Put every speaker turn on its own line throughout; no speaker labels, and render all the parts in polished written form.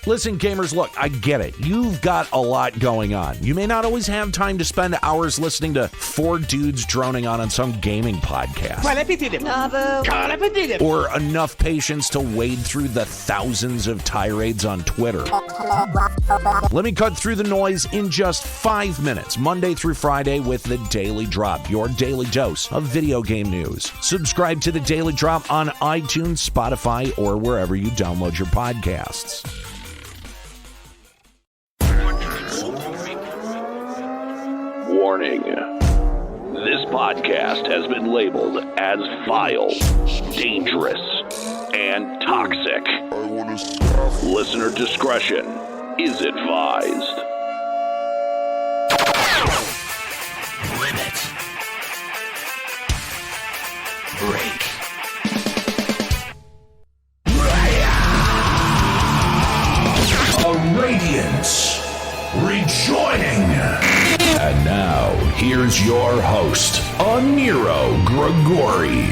Listen, gamers, look, I get it. You've got a lot going on. You may not always have time to spend hours listening to four dudes droning on some gaming podcast. Or enough patience to wade through the thousands of tirades on Twitter. Let me cut through the noise in just 5 minutes, Monday through Friday, with the Daily Drop, your daily dose of video game news. Subscribe to the Daily Drop on iTunes, Spotify, or wherever you download your podcasts.
Warning. This podcast has been labeled as vile, dangerous, and toxic. Listener discretion is advised.
Limit break. A radiance rejoining. And now, here's your host, Nero Grigori.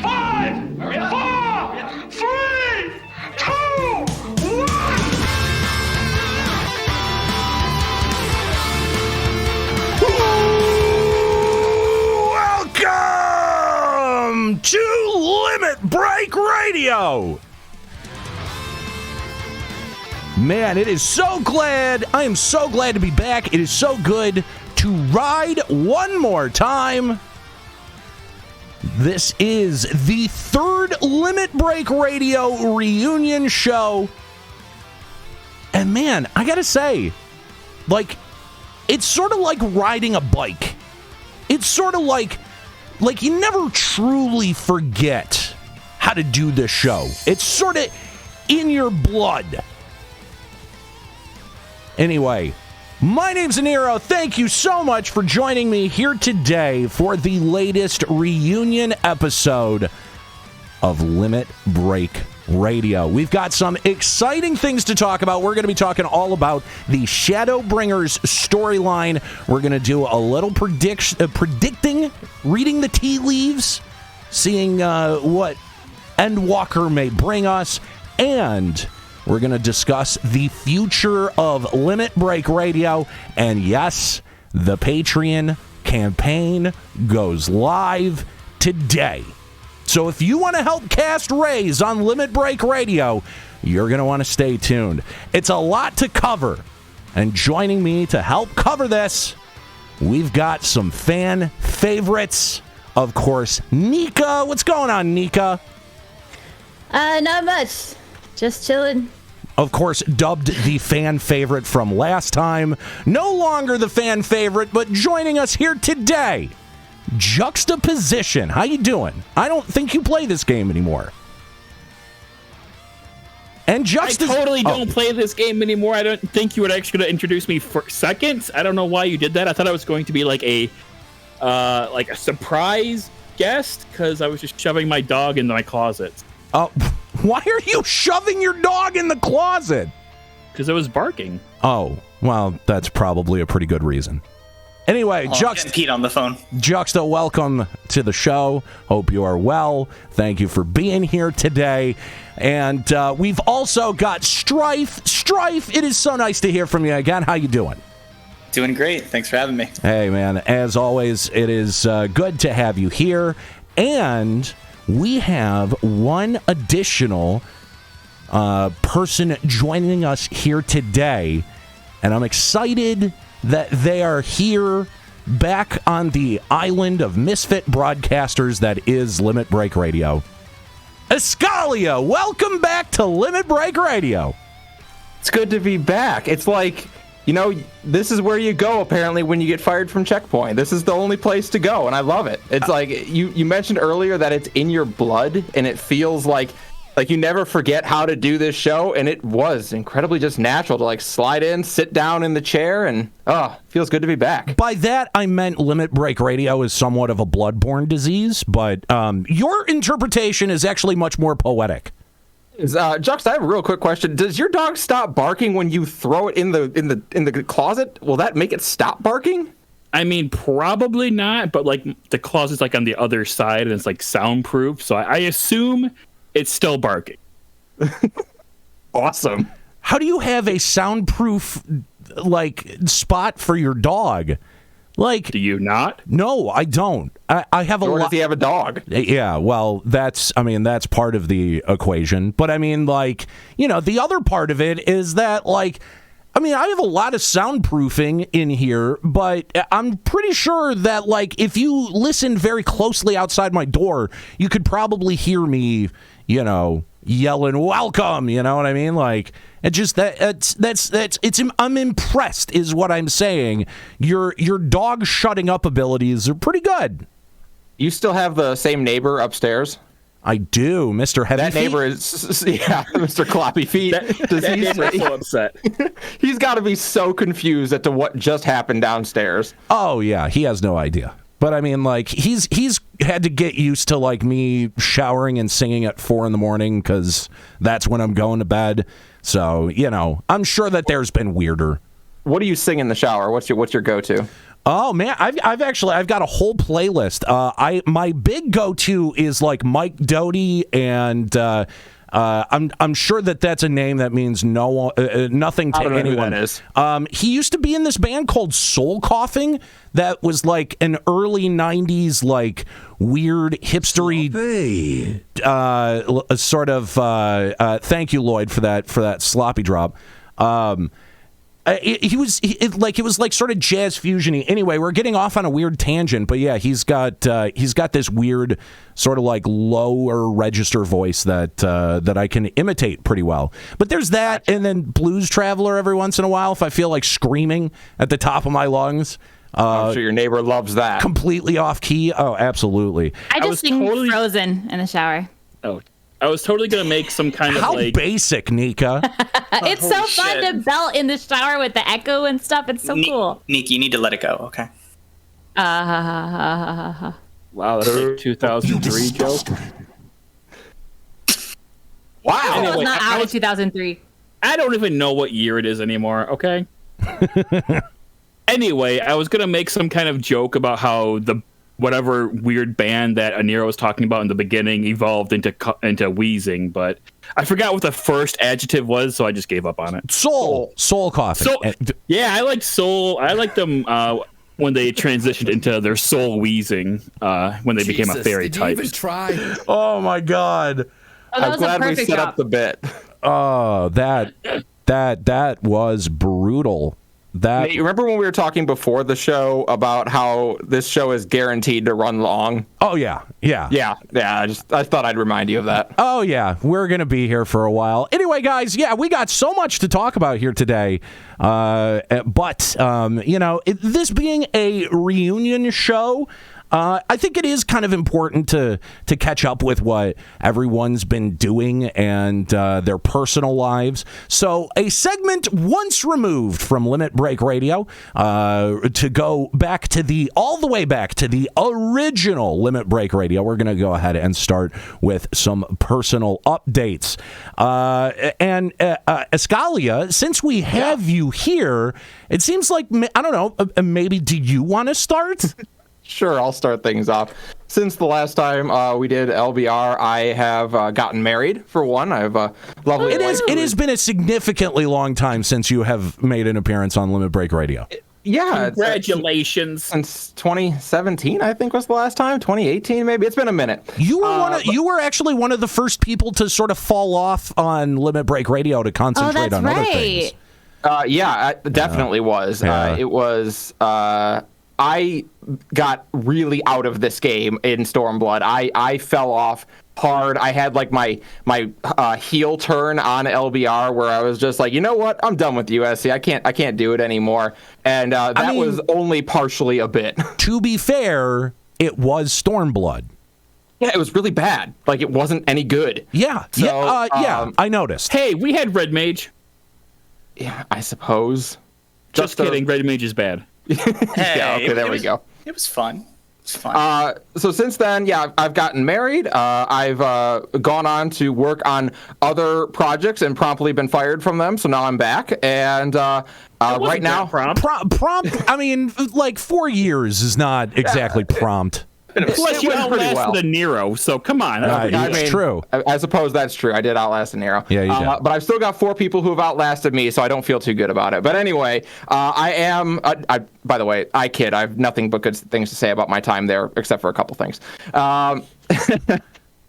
5, 4, 3, 2, 1.
Welcome to Limit Break Radio. Man, I am so glad to be back. It is so good to ride one more time. This is the third Limit Break Radio reunion show. And man, I gotta say, it's sort of like riding a bike. It's sort of like you never truly forget how to do this show. It's sort of in your blood. Anyway, my name's Nero. Thank you so much for joining me here today for the latest reunion episode of Limit Break Radio. We've got some exciting things to talk about. We're going to be talking all about the Shadowbringers storyline. We're going to do a little predicting, reading the tea leaves, seeing what Endwalker may bring us, and we're going to discuss the future of Limit Break Radio. And yes, the Patreon campaign goes live today. So if you want to help cast rays on Limit Break Radio, you're going to want to stay tuned. It's a lot to cover. And joining me to help cover this, we've got some fan favorites. Of course, Nika. What's going on, Nika?
Not much. Just chilling.
Of course, dubbed the fan favorite from last time. No longer the fan favorite, but joining us here today, Juxtaposition. How you doing? I don't think you play this game anymore. And
I totally don't play this game anymore. I don't think you were actually going to introduce me for seconds. I don't know why you did that. I thought I was going to be like a surprise guest because I was just shoving my dog in my closet.
Oh, why are you shoving your dog in the closet?
Because it was barking.
Oh, well, that's probably a pretty good reason. Anyway,
Pete on the phone.
Juxta, welcome to the show. Hope you are well. Thank you for being here today. And we've also got Strife. Strife, it is so nice to hear from you again. How you doing?
Doing great. Thanks for having me.
Hey, man. As always, it is good to have you here. And we have one additional person joining us here today. And I'm excited that they are here back on the island of misfit broadcasters that is Limit Break Radio. Eskalia, welcome back to Limit Break Radio.
It's good to be back. It's like, this is where you go, apparently, when you get fired from Checkpoint. This is the only place to go, and I love it. It's like, you mentioned earlier that it's in your blood, and it feels like you never forget how to do this show, and it was incredibly just natural to slide in, sit down in the chair, and feels good to be back.
By that, I meant Limit Break Radio is somewhat of a bloodborne disease, but your interpretation is actually much more poetic.
Jux, I have a real quick question. Does your dog stop barking when you throw it in the closet? Will that make it stop barking?
I mean, probably not, but the closet's on the other side, and it's soundproof, so I assume it's still barking.
Awesome.
how do you have a soundproof like spot for your dog? Like,
do you not?
No, I don't. I have a lot.
Or does he have a dog?
Yeah, well, that's part of the equation. But I mean, like, the other part of it is that, like, I have a lot of soundproofing in here, but I'm pretty sure that, like, if you listen very closely outside my door, you could probably hear me, yelling "welcome." You know what I mean? Like, it just I'm impressed, is what I'm saying. Your dog shutting up abilities are pretty good.
You still have the same neighbor upstairs?
I do, Mr. Heavy
That
Feet.
neighbor is, Mr. Kloppy Feet.
That neighbor's so upset.
He's got to be so confused as to what just happened downstairs.
Oh yeah, he has no idea. But I mean, like, he's had to get used to, like, me showering and singing at 4 a.m. because that's when I'm going to bed. So, I'm sure that there's been weirder.
What do you sing in the shower? What's your go-to?
Oh man, I've got a whole playlist. My big go-to is like Mike Doty, and I'm sure that's a name that means nothing to anyone.
I don't know who that is.
He used to be in this band called Soul Coughing that was like an early 90s, like, weird hipstery sort of thank you, Lloyd, for that sloppy drop. It was like sort of jazz fusion-y. Anyway, we're getting off on a weird tangent, but yeah, he's got this weird sort of like lower register voice that I can imitate pretty well. But there's that, and then Blues Traveler every once in a while if I feel like screaming at the top of my lungs.
I'm sure your neighbor loves that.
Completely off key. Oh, absolutely.
I just sing Frozen in the shower.
Oh, I was totally gonna make some kind of
How basic, Nika.
It's so fun to belt in the shower with the echo and stuff. It's so cool.
Nick, you need to let it go, okay?
Wow, that's like 2003 joke.
Wow. Anyway, not out of 2003.
I don't even know what year it is anymore, okay? Anyway, I was gonna make some kind of joke about how the whatever weird band that Anira was talking about in the beginning evolved into wheezing, but I forgot what the first adjective was, so I just gave up on it.
Soul coughing.
Yeah, I like soul. I like them when they transitioned into their soul wheezing when they became a fairy type.
Did you even try?
Oh my God!
I'm glad we set up the bit.
Oh, that was brutal.
Nate, you remember when we were talking before the show about how this show is guaranteed to run long?
Oh yeah.
I thought I'd remind you of that.
Oh yeah, we're gonna be here for a while. Anyway, guys, we got so much to talk about here today. But this being a reunion show, I think it is kind of important to catch up with what everyone's been doing and their personal lives. So a segment once removed from Limit Break Radio to go back to all the way back to the original Limit Break Radio. We're going to go ahead and start with some personal updates. And Eskalia, since we have you here, it seems like, I don't know, maybe do you want to start?
Sure, I'll start things off. Since the last time we did LBR, I have gotten married, for one. I have a lovely wife.
It has been a significantly long time since you have made an appearance on Limit Break Radio.
Yeah.
Congratulations.
Since 2017, I think was the last time. 2018, maybe. It's been a minute.
You were actually one of the first people to sort of fall off on Limit Break Radio to concentrate on other things.
Yeah, it definitely was. It was... I got really out of this game in Stormblood. I fell off hard. I had like my heel turn on LBR where I was just like, you know what? I'm done with USC. I can't do it anymore. And that was only partially a bit.
To be fair, it was Stormblood.
Yeah, it was really bad. Like, it wasn't any good.
Yeah. So, I noticed.
Hey, we had Red Mage.
Yeah, I suppose.
Just kidding. Red Mage is bad.
Yeah, okay, there we go.
It was fun. It's fun.
So since then, I've gotten married. I've gone on to work on other projects and promptly been fired from them. So now I'm back. And right now...
Prompt? I mean, like 4 years is not exactly prompt.
Plus, you
went pretty
outlasted
well.
a Nero, so come on.
It's true.
I suppose that's true. I did outlast a Nero.
Yeah, you did.
But I've still got 4 people who have outlasted me, so I don't feel too good about it. But anyway, I am. By the way, I kid. I have nothing but good things to say about my time there, except for a couple things.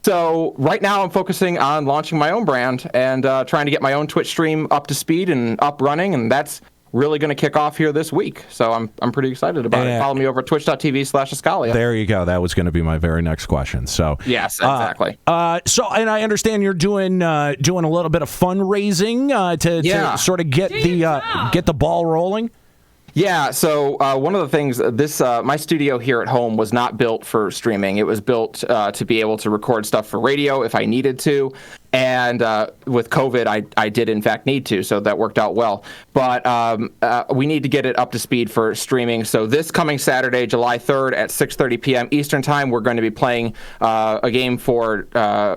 So right now I'm focusing on launching my own brand and trying to get my own Twitch stream up to speed and up running, and that's really going to kick off here this week. So I'm pretty excited about it. Follow me over at twitch.tv/Eskalia.
There you go. That was going to be my very next question. So
yes, exactly.
And I understand you're doing a little bit of fundraising to sort of get the ball rolling.
Yeah, so one of the things, my studio here at home was not built for streaming. It was built to be able to record stuff for radio if I needed to. And with COVID, I did, in fact, need to, so that worked out well. But we need to get it up to speed for streaming. So this coming Saturday, July 3rd at 6:30 p.m. Eastern Time, we're going to be playing a game for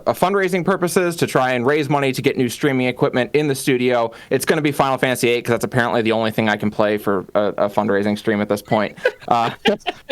fundraising purposes to try and raise money to get new streaming equipment in the studio. It's going to be Final Fantasy VIII because that's apparently the only thing I can play for a fundraising stream at this point.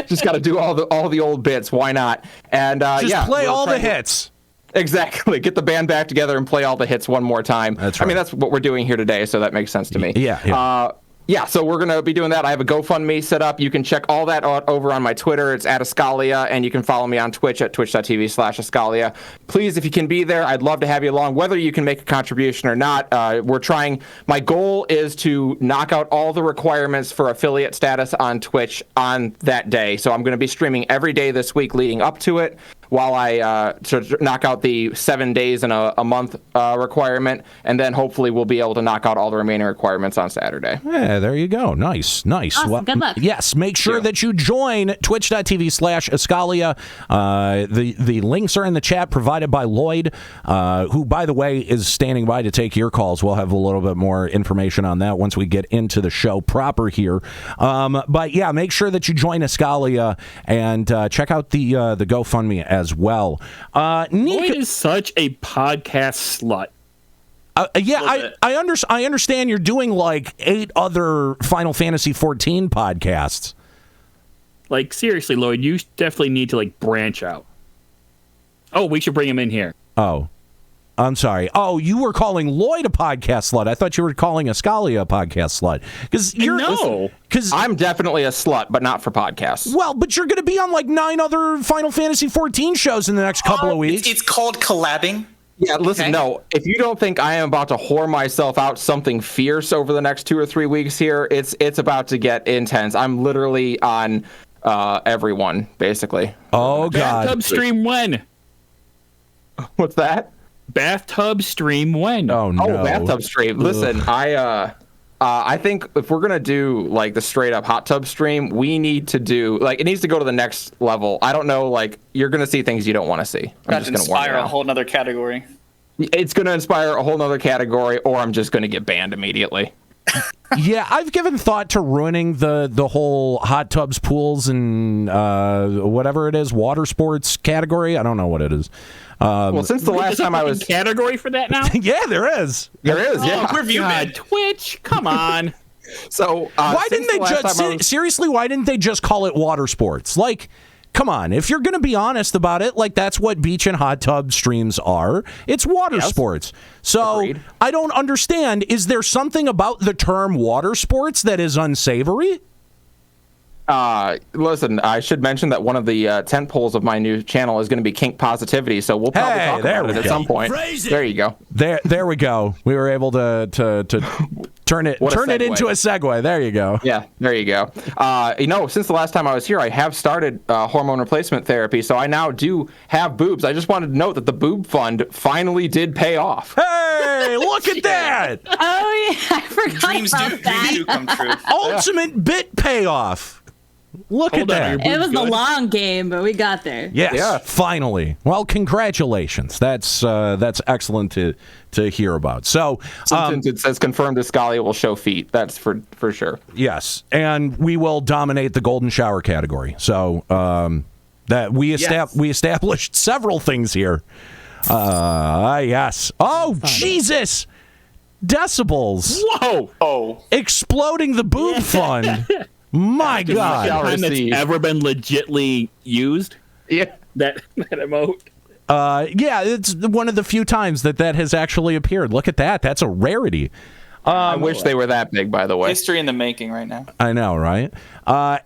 Just got to do all the old bits. Why not? And
play all the hits.
Exactly. Get the band back together and play all the hits one more time.
That's right.
I mean, that's what we're doing here today, so that makes sense to me.
Yeah.
So we're going to be doing that. I have a GoFundMe set up. You can check all that out over on my Twitter. It's at Eskalia, and you can follow me on Twitch at twitch.tv/Eskalia. Please, if you can be there, I'd love to have you along, whether you can make a contribution or not. We're trying. My goal is to knock out all the requirements for affiliate status on Twitch on that day. So I'm going to be streaming every day this week leading up to it, while I to knock out the 7 days in a month requirement, and then hopefully we'll be able to knock out all the remaining requirements on Saturday.
Yeah, there you go. Nice.
Awesome. Good luck.
Yes, make sure that you join twitch.tv/Eskalia. The links are in the chat provided by Lloyd, who, by the way, is standing by to take your calls. We'll have a little bit more information on that once we get into the show proper here. But yeah, make sure that you join Eskalia and check out the GoFundMe as well.
Lloyd is such a podcast slut.
I understand you're doing like 8 other Final Fantasy XIV podcasts.
Like, seriously, Lloyd, you definitely need to like branch out. Oh, we should bring him in here.
Oh, I'm sorry. Oh, you were calling Lloyd a podcast slut. I thought you were calling Eskalia a podcast slut. Because
I'm definitely a slut, but not for podcasts.
Well, but you're going to be on like 9 other Final Fantasy XIV shows in the next couple of weeks.
It's called collabing.
Yeah, listen, no, if you don't think I am about to whore myself out something fierce over the next 2 or 3 weeks here, it's about to get intense. I'm literally on everyone, basically.
Oh, God.
Bathtub stream when?
What's that?
Bathtub stream when?
Oh, no.
Oh, bathtub stream. Listen, I think if we're going to do like the straight up hot tub stream, we need to do like it needs to go to the next level. I don't know, like you're going to see things you don't want to see. I'm just going to
inspire a whole nother category.
It's going to inspire a whole nother category, or I'm just going to get banned immediately.
Yeah, I've given thought to ruining the whole hot tubs, pools, and whatever it is, water sports category. I don't know what it is.
Well, since the last time I was
category for that now.
Yeah, there is.
There is. Yeah.
Where have you been? Twitch. Come on.
So
why didn't they just seriously? Why didn't they just call it water sports? Like, come on. If you're going to be honest about it, like that's what beach and hot tub streams are. It's water sports. So
agreed.
I don't understand. Is there something about the term water sports that is unsavory?
Listen, I should mention that one of the tent poles of my new channel is going to be kink positivity, so we'll probably talk about it at some point. There you go.
There we go. We were able to turn it into a segue. There you go.
Yeah, there you go. Since the last time I was here, I have started hormone replacement therapy, so I now do have boobs. I just wanted to note that the boob fund finally did pay off.
Hey, look at that!
Oh yeah, I forgot
Dreams do come true.
Ultimate bit payoff. Look at that.
It was the long game, but we got there.
Yes, finally. Well, congratulations. That's excellent to hear about. So,
since it says confirmed Eskalia will show feet, that's for sure.
Yes, and we will dominate the golden shower category. So that we established several things here. Yes. Oh, Jesus. Decibels.
Whoa.
Oh.
Exploding the boob fund. My God.
Time that's ever been legitly used.
Yeah.
That emote.
Yeah, it's one of the few times that has actually appeared. Look at that. That's a rarity.
I wish they were that big, by the way.
History in the making right now.
I know, right?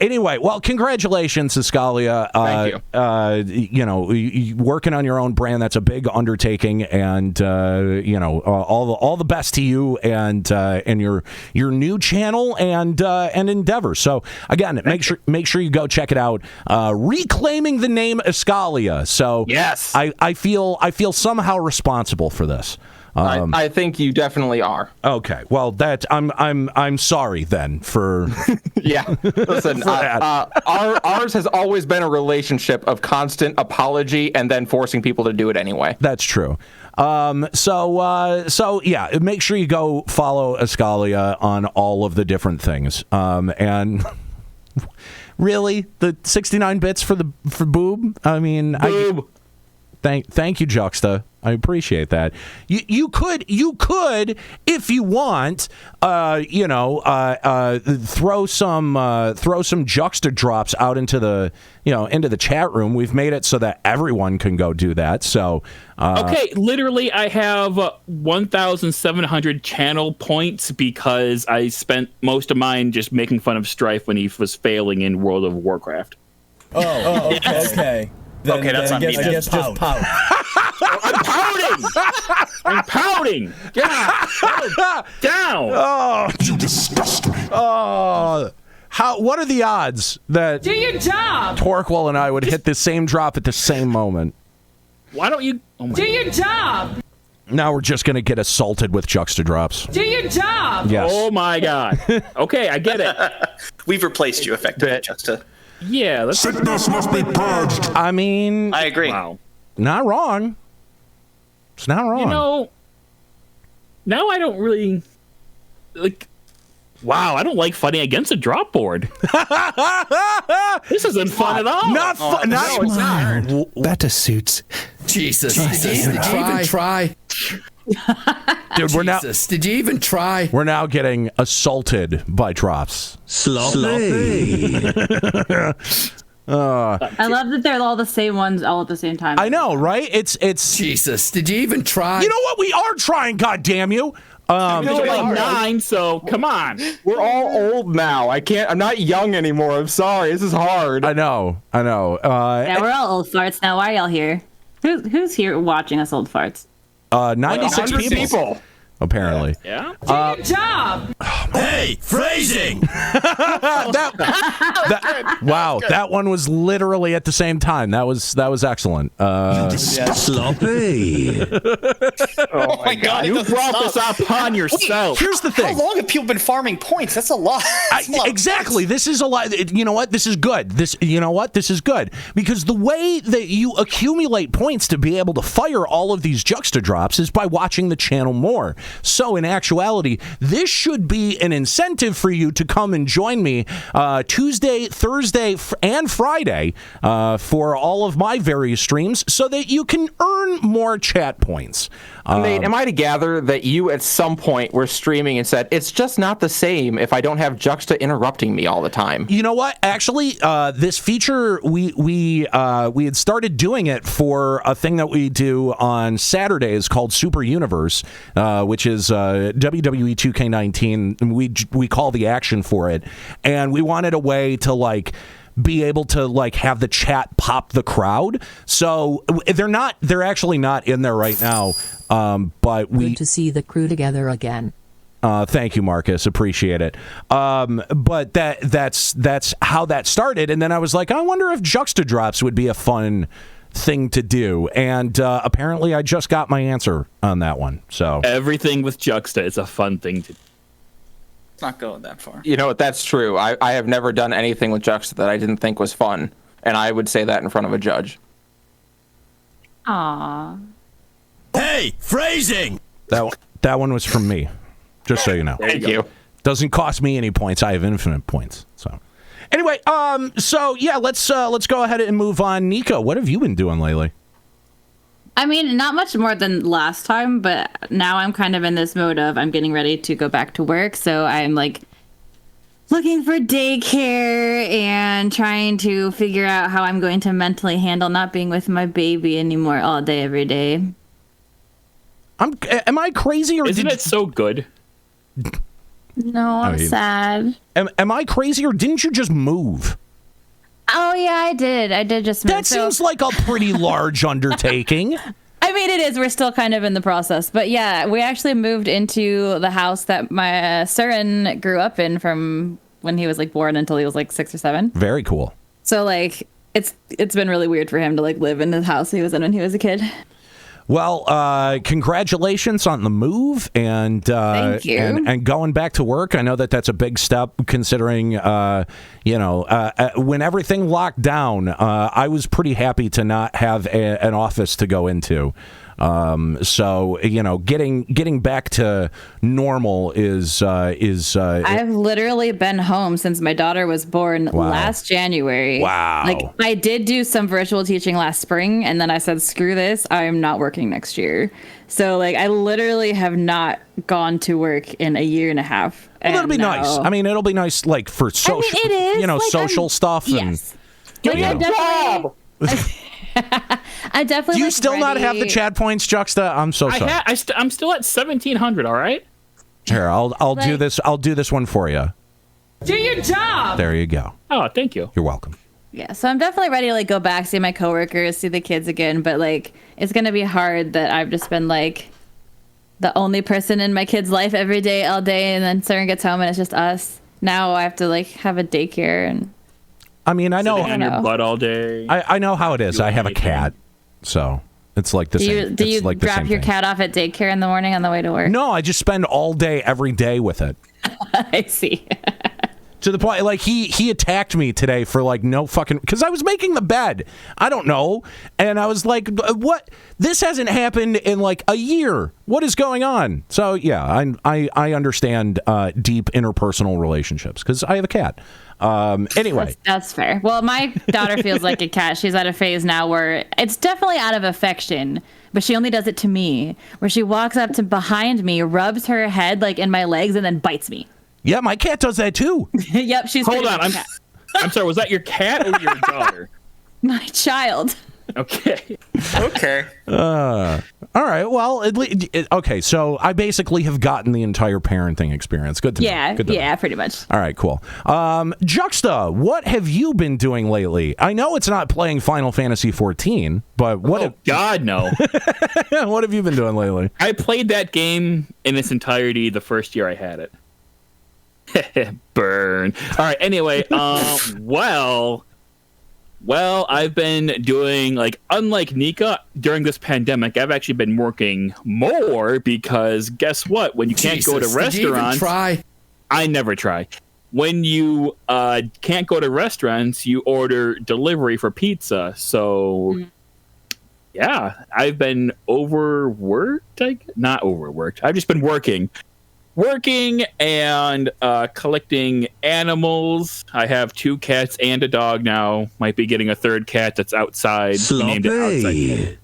Anyway, well, congratulations, Eskalia.
Thank you.
You know, working on your own brand, that's a big undertaking, and you know, all the best to you and your new channel and endeavor. So again, make sure you go check it out. Reclaiming the name Eskalia. So
yes,
I feel somehow responsible for this.
I think you definitely are.
Okay, well, that I'm sorry then for.
Yeah, listen, ours has always been a relationship of constant apology and then forcing people to do it anyway.
That's true. So yeah, make sure you go follow Eskalia on all of the different things. And really, the 69 bits for boob. I mean,
Boob.
Thank you, Juxta. I appreciate that. You could, if you want, throw some Juxta drops out into the chat room. We've made it so that everyone can go do that. So
okay, literally, I have 1,700 channel points because I spent most of mine just making fun of Strife when he was failing in World of Warcraft.
Oh, okay.
Okay, that's on me.
I guess just pout.
I'm pouting. Yeah, down.
Oh, you disgust me. Oh, what are the odds that
Do your job.
Torquil and I would hit the same drop at the same moment?
Why don't you? Oh my
Do your job.
Now we're just gonna get assaulted with Juxta drops.
Do your job.
Yes.
Oh my God. Okay, I get it.
We've replaced you effectively, Juxta.
Yeah, let's.
Sickness must be purged.
I mean,
I agree.
Wow.
not wrong. It's not wrong.
You know, now I don't really like. Wow, I don't like fighting against a drop board. This isn't fun at all.
Not fun.
No, it's not.
Better suits. Jesus. Did you even try?
Dude,
Did you even try?
we're now getting assaulted by drops.
Sloppy.
I love that they're all the same ones all at the same time.
I know, right? It's
Jesus. Did you even try?
You know what? We are trying. God damn you!
You're like 9, so come on.
We're all old now. I'm not young anymore. I'm sorry. This is hard.
I know.
Yeah, we're all old farts now. Why are y'all here? Who's here watching us old farts?
96 people. Apparently.
Yeah.
Do your job.
Hey, phrasing.
Wow, that one was literally at the same time. That was excellent.
Sloppy.
Oh my God!
You brought this upon yourself.
Here's the thing.
How long have people been farming points? That's a lot. That's a lot of
Exactly.
points.
This is a lot. You know what? This is good. This is good because the way that you accumulate points to be able to fire all of these Juxta drops is by watching the channel more. So in actuality, this should be an incentive for you to come and join me Tuesday, Thursday, and Friday for all of my various streams so that you can earn more chat points.
Nate, am I to gather that you at some point were streaming and said, it's just not the same if I don't have Juxta interrupting me all the time?
You know what? Actually, this feature, we had started doing it for a thing that we do on Saturdays called Super Universe, which is WWE 2K19. We call the action for it. And we wanted a way to, be able to have the chat pop the crowd. So they're actually not in there right now. But
Good to see the crew together again.
Thank you, Marcus. Appreciate it. But that's how that started. And then I was like, I wonder if Juxta drops would be a fun thing to do. And apparently I just got my answer on that one. So
Everything with Juxta is a fun thing to do.
Not going that far.
You know what? That's true. I have never done anything with Juxta that I didn't think was fun. And I would say that in front of a judge.
Aww.
Hey, phrasing.
that one was from me. Just so you know.
Thank you.
Doesn't cost me any points. I have infinite points. So anyway, so yeah, let's go ahead and move on. Nico, what have you been doing lately?
I mean, not much more than last time, but now I'm kind of in this mode of I'm getting ready to go back to work. So I'm looking for daycare and trying to figure out how I'm going to mentally handle not being with my baby anymore all day, every day.
Am I crazy or
isn't it so good?
No, I'm sad.
Am I crazy or didn't you just move?
Oh yeah, I did. I did just move.
That seems like a pretty large undertaking.
I mean, it is. We're still kind of in the process. But yeah, we actually moved into the house that my son grew up in from when he was like born until he was like 6 or 7.
Very cool.
So like, it's been really weird for him to like live in the house he was in when he was a kid.
Well, congratulations on the move and
Thank you.
and going back to work. I know that's a big step considering, when everything locked down, I was pretty happy to not have an office to go into. So, getting back to normal is
I've literally been home since my daughter was born last January.
Wow.
Like I did do some virtual teaching last spring and then I said, screw this, I am not working next year. So like I literally have not gone to work in a year and a half.
Well, that'll be nice. I mean, it'll be nice like for social,
it is. Like,
social stuff.
Yes.
And,
like, I definitely.
Do you still not have the Chad points, Juxta? I'm so sorry.
I'm still at 1,700. All right.
Here, I'll do this. I'll do this one for you.
Do your job.
There you go.
Oh, thank you.
You're welcome.
Yeah, so I'm definitely ready to like go back, see my coworkers, see the kids again. But like, it's gonna be hard that I've just been like the only person in my kid's life every day, all day, and then Saren gets home and it's just us. Now I have to like have a daycare and.
I mean, I know.
On your butt all day.
I know how it is. I have a cat, so it's like the same.
Do you
like
drop your cat off at daycare in the morning on the way to work?
No, I just spend all day, every day with it.
I see.
To the point, like he attacked me today for like no fucking because I was making the bed. I don't know, and I was like, "What? This hasn't happened in like a year. What is going on?" So yeah, I understand deep interpersonal relationships because I have a cat. Anyway,
that's fair. Well, my daughter feels like a cat. She's at a phase now where it's definitely out of affection, but she only does it to me. Where she walks up to behind me, rubs her head like in my legs, and then bites me.
Yeah, my cat does that too.
Yep, she's.
Hold on, I'm sorry. Was that your cat or your daughter?
My child.
Okay.
Okay.
All right. Well, okay. So I basically have gotten the entire parenting experience. Good to know. Good to know.
Pretty much.
All right, cool. Juxta, what have you been doing lately? I know it's not playing Final Fantasy XIV, but what?
Oh God, no.
What have you been doing lately?
I played that game in its entirety the first year I had it. Burn. All right. Anyway, well, I've been doing like unlike Nika during this pandemic. I've actually been working more because guess what? When you can't go to restaurants,
did you even try?
I never try. When you can't go to restaurants, you order delivery for pizza. So. Yeah, I've been overworked. Not overworked. I've just been working and collecting animals. I have 2 cats and a dog now. Might be getting a 3rd cat that's outside.
Sloppy.
Named it outside.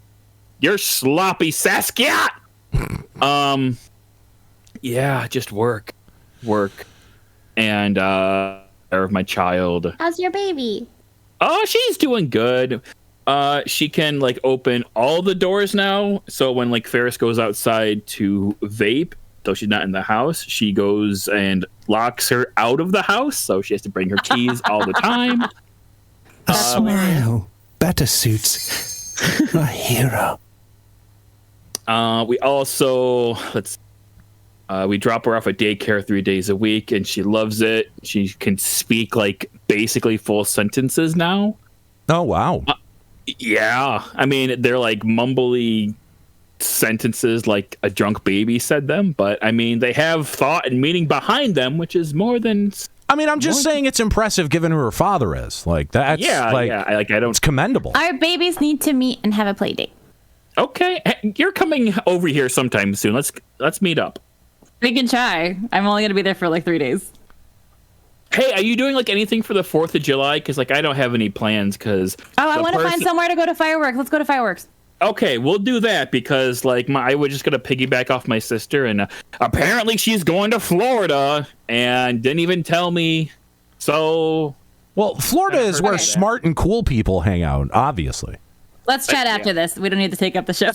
You're sloppy, Saskia. Yeah, just work, and of my child.
How's your baby?
Oh, she's doing good. She can like open all the doors now. So when like Ferris goes outside to vape, though she's not in the house, she goes and locks her out of the house. So she has to bring her keys all the time.
Smile. Better suits. A hero.
We also we drop her off at daycare 3 days a week, and she loves it. She can speak like basically full sentences now.
Oh wow!
Yeah, I mean they're like mumbly sentences like a drunk baby said them, but I mean they have thought and meaning behind them, which is more than.
I mean, I'm just saying it's impressive given who her father is. Like that's
I don't.
It's commendable.
Our babies need to meet and have a play date.
Okay, you're coming over here sometime soon. Let's meet up.
We can try. I'm only gonna be there for like 3 days.
Hey, are you doing like anything for the 4th of July? Because like I don't have any plans. Because
I want to find somewhere to go to fireworks. Let's go to fireworks.
Okay, we'll do that because like I was just gonna piggyback off my sister, and apparently she's going to Florida. and didn't even tell me. So,
well, Florida is where smart and cool people hang out, obviously.
Let's chat after this. We don't need to take up the show.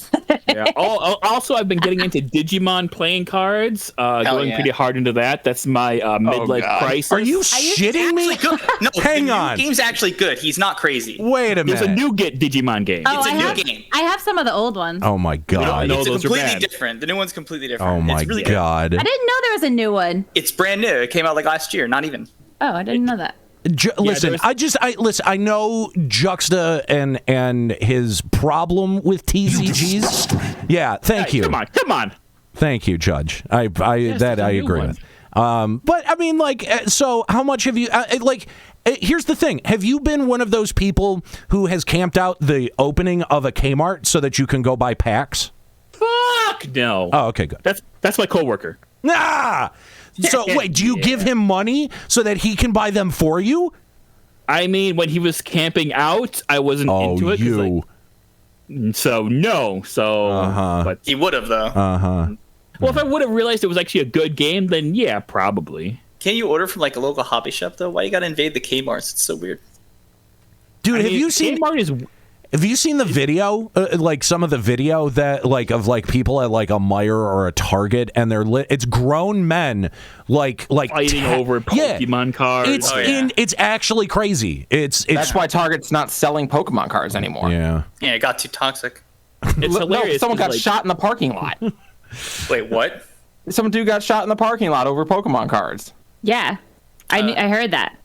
Yeah. Also, I've been getting into Digimon playing cards, going pretty hard into that. That's my midlife crisis.
Are you shitting me?
No,
hang on.
The game's actually good. He's not crazy.
Wait a minute.
There's a new Digimon game.
Oh,
It's a new game.
I have some of the old ones.
Oh my god.
It's completely different. The new one's completely different.
Oh my
really
god.
I didn't know there was a new one.
It's brand new. It came out like last year. Not even.
Oh, I didn't know that.
Listen, I know Juxta and his problem with TCGs. Yeah, thank you.
Come on.
Thank you, Judge. I agree with. But I mean, like, so how much have you here's the thing. Have you been one of those people who has camped out the opening of a Kmart so that you can go buy packs?
Fuck no.
Oh, okay, good.
That's my coworker.
Ah! So wait, do you give him money so that he can buy them for you?
I mean, when he was camping out, I wasn't into it. So no. But
he would have though.
Well, if I would have realized it was actually a good game, then yeah, probably.
Can you order from like a local hobby shop though? Why you gotta invade the Kmarts? It's so weird.
Dude, have you seen the video? Like some of the video that of people at like a Meijer or a Target, and it's grown men like
fighting over Pokemon cards.
It's actually crazy. That's
why Target's not selling Pokemon cards anymore.
Yeah,
it got too toxic.
It's hilarious.
Someone got shot in the parking lot.
Wait, what?
Some dude got shot in the parking lot over Pokemon cards.
Yeah, I heard that.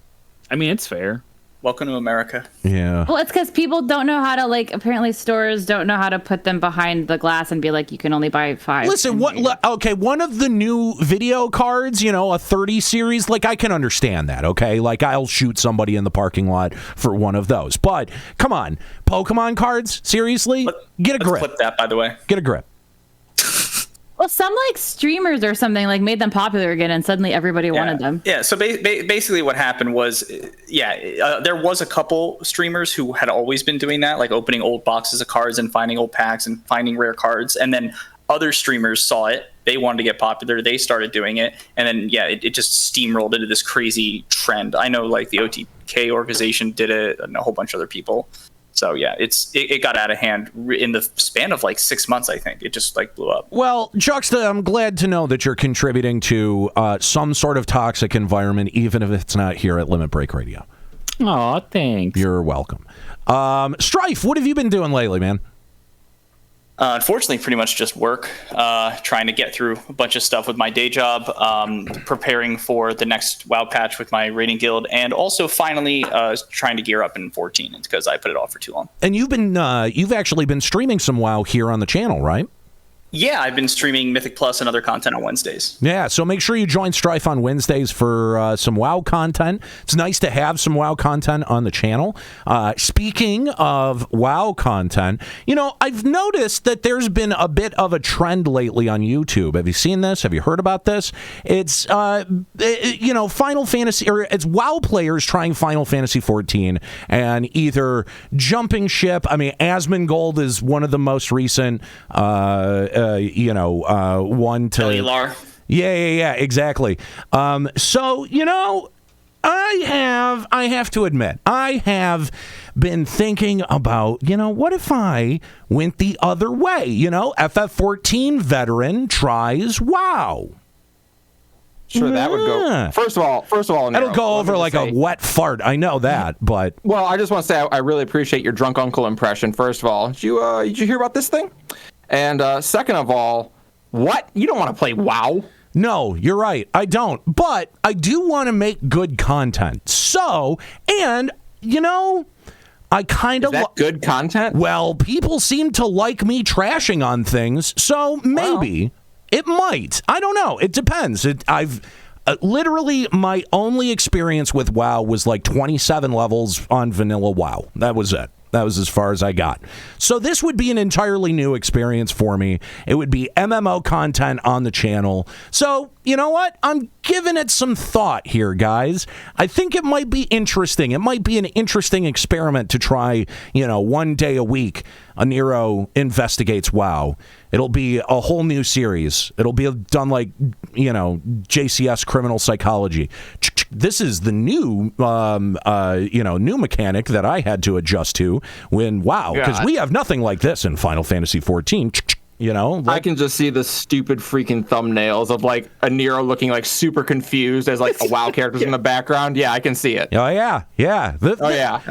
I mean, it's fair.
Welcome to America.
Yeah.
Well, it's because people don't know how to apparently stores don't know how to put them behind the glass and be like, you can only buy 5.
Listen, one of the new video cards, a 30 series, I can understand that, okay? Like, I'll shoot somebody in the parking lot for one of those. But, come on, Pokemon cards? Seriously? Get a grip.
Let's clip that, by the way.
Get a grip.
Well, some streamers or something made them popular again, and suddenly everybody wanted them.
Yeah. So basically, what happened was, there was a couple streamers who had always been doing that, like opening old boxes of cards and finding old packs and finding rare cards, and then other streamers saw it. They wanted to get popular. They started doing it, and then it just steamrolled into this crazy trend. I know, the OTK organization did it, and a whole bunch of other people. So yeah, it got out of hand in the span of 6 months. I think it just blew up.
Well, Juxta, I'm glad to know that you're contributing to some sort of toxic environment, even if it's not here at Limit Break Radio.
Aw, thanks.
You're welcome. Strife, what have you been doing lately, man?
Unfortunately, pretty much just work, trying to get through a bunch of stuff with my day job, preparing for the next WoW patch with my raiding guild, and also finally trying to gear up in 14. It's because I put it off for too long.
And you've actually been streaming some WoW here on the channel, right?
Yeah, I've been streaming Mythic Plus and other content on Wednesdays.
Yeah, so make sure you join Strife on Wednesdays for some WoW content. It's nice to have some WoW content on the channel. Speaking of WoW content, I've noticed that there's been a bit of a trend lately on YouTube. Have you seen this? Have you heard about this? It's, Final Fantasy, or it's WoW players trying Final Fantasy XIV and either jumping ship. I mean, Asmongold is one of the most recent one to
Elar.
Yeah, exactly. So I have to admit, I have been thinking about, what if I went the other way? FF14 veteran tries WoW.
Sure, that would go. First of all,
that'll go over like a wet fart. I know that, but
I just want to say I really appreciate your drunk uncle impression. First of all, did you hear about this thing? And second of all, what? You don't want to play WoW?
No, you're right. I don't. But I do want to make good content. So, and, I kind of...
Is that good content?
Well, people seem to like me trashing on things, so maybe it might. I don't know. It depends. I've... literally, my only experience with WoW was 27 levels on vanilla WoW. That was it. That was as far as I got. So this would be an entirely new experience for me. It would be MMO content on the channel. So, you know what? I'm giving it some thought here, guys. I think it might be interesting. It might be an interesting experiment to try, one day a week Aniro Investigates WoW. It'll be a whole new series. It'll be done like, JCS Criminal Psychology. This is the new, new mechanic that I had to adjust to when WoW, because we have nothing like this in Final Fantasy XIV. I can just see the stupid freaking thumbnails of like a Nero looking like super confused as like a WoW character's in the background. Yeah, I can see it. Oh yeah.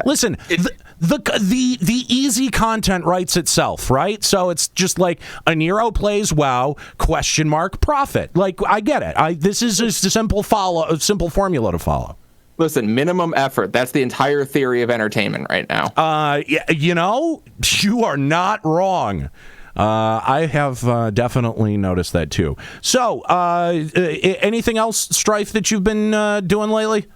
Listen, the easy content writes itself, right? So it's just like a Nero plays WoW ? Profit. Like I get it. This is just a simple formula to follow. Listen, minimum effort. That's the entire theory of entertainment right now. You are not wrong. I have definitely noticed that too. So, anything else, Strife, that you've been doing lately?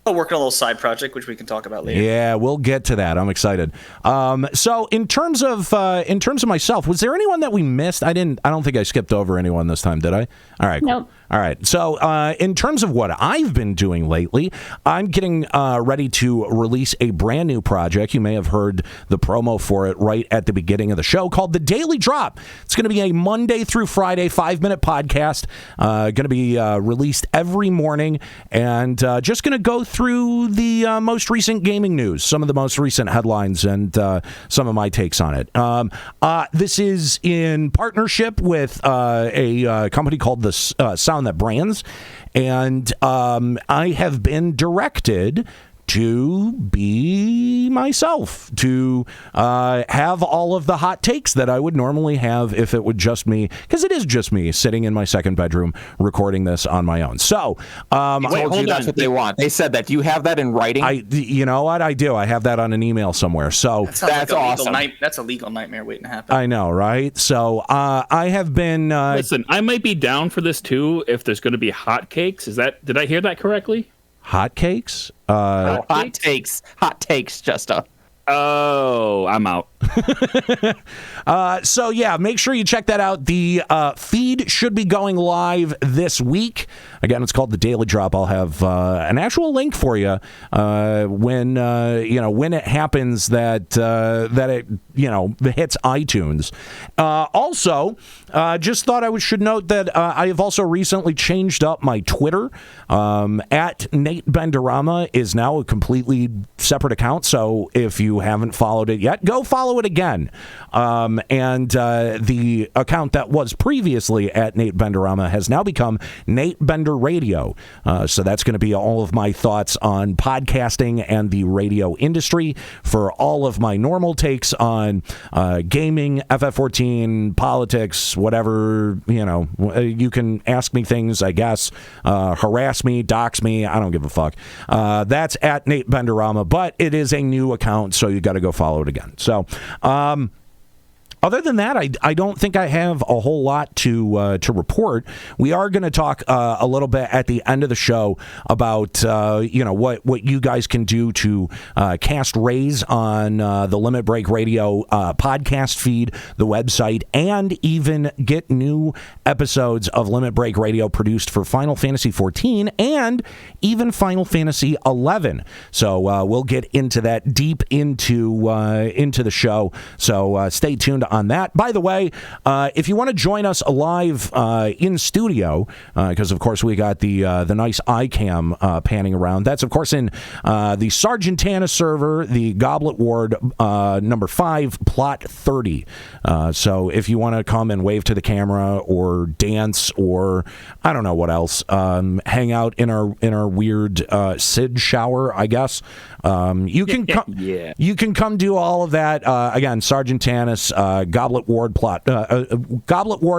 Working on a little side project, which we can talk about later.
Yeah, we'll get to that. I'm excited. So, in terms of myself, was there anyone that we missed? I don't think I skipped over anyone this time, did I? All right. Nope. Cool. All right. So, in terms of what I've been doing lately, I'm getting ready to release a brand new project. You may have heard the promo for it right at the beginning of the show, called The Daily Drop. It's going to be a Monday through Friday 5-minute podcast. Going to be released every morning, and just going to go through the most recent gaming news, some of the most recent headlines, and some of my takes on it. This is in partnership with a company called the Sound That Brands, and I have been directed to be myself, to have all of the hot takes that I would normally have if it would just me, because it is just me sitting in my second bedroom recording this on my own. So, that's what they want. They said that. Do you have that in writing? You know what? I do. I have that on an email somewhere. So that's awesome.
That's a legal nightmare waiting to happen.
I know, right? So I have been.
Listen, I might be down for this too if there's going to be hot cakes. Did I hear that correctly?
Hot cakes?
Hot takes, Justa.
Oh, I'm out.
So yeah, make sure you check that out. The feed should be going live this week. Again, it's called The Daily Drop. I'll have an actual link for you when it happens that it hits iTunes. Also, just thought I should note that I have also recently changed up my Twitter. At Nate Benderama is now a completely separate account. So if you haven't followed it yet, go follow it again. And the account that was previously at Nate Benderama has now become Nate Bender Radio. So that's going to be all of my thoughts on podcasting and the radio industry, for all of my normal takes on gaming, FF14, politics, whatever. You can ask me things, I guess, harass me, dox me. I don't give a fuck. That's at Nate Benderama, but it is a new account, so you got to go follow it again. So, other than that, I don't think I have a whole lot to report. We are going to talk a little bit at the end of the show about what you guys can do to cast rays on the Limit Break Radio podcast feed, the website, and even get new episodes of Limit Break Radio produced for Final Fantasy XIV and even Final Fantasy XI. So we'll get into that deep into the show. So stay tuned on that. By the way, if you want to join us live in studio, because of course we got the nice iCam panning around. That's of course in the Sargentana server, the Goblet Ward number 5, plot 30. So if you want to come and wave to the camera or dance or I don't know what else, hang out in our weird Sid shower, I guess. You can come. Yeah. You can come do all of that. Again, Sargentanis, Goblet Ward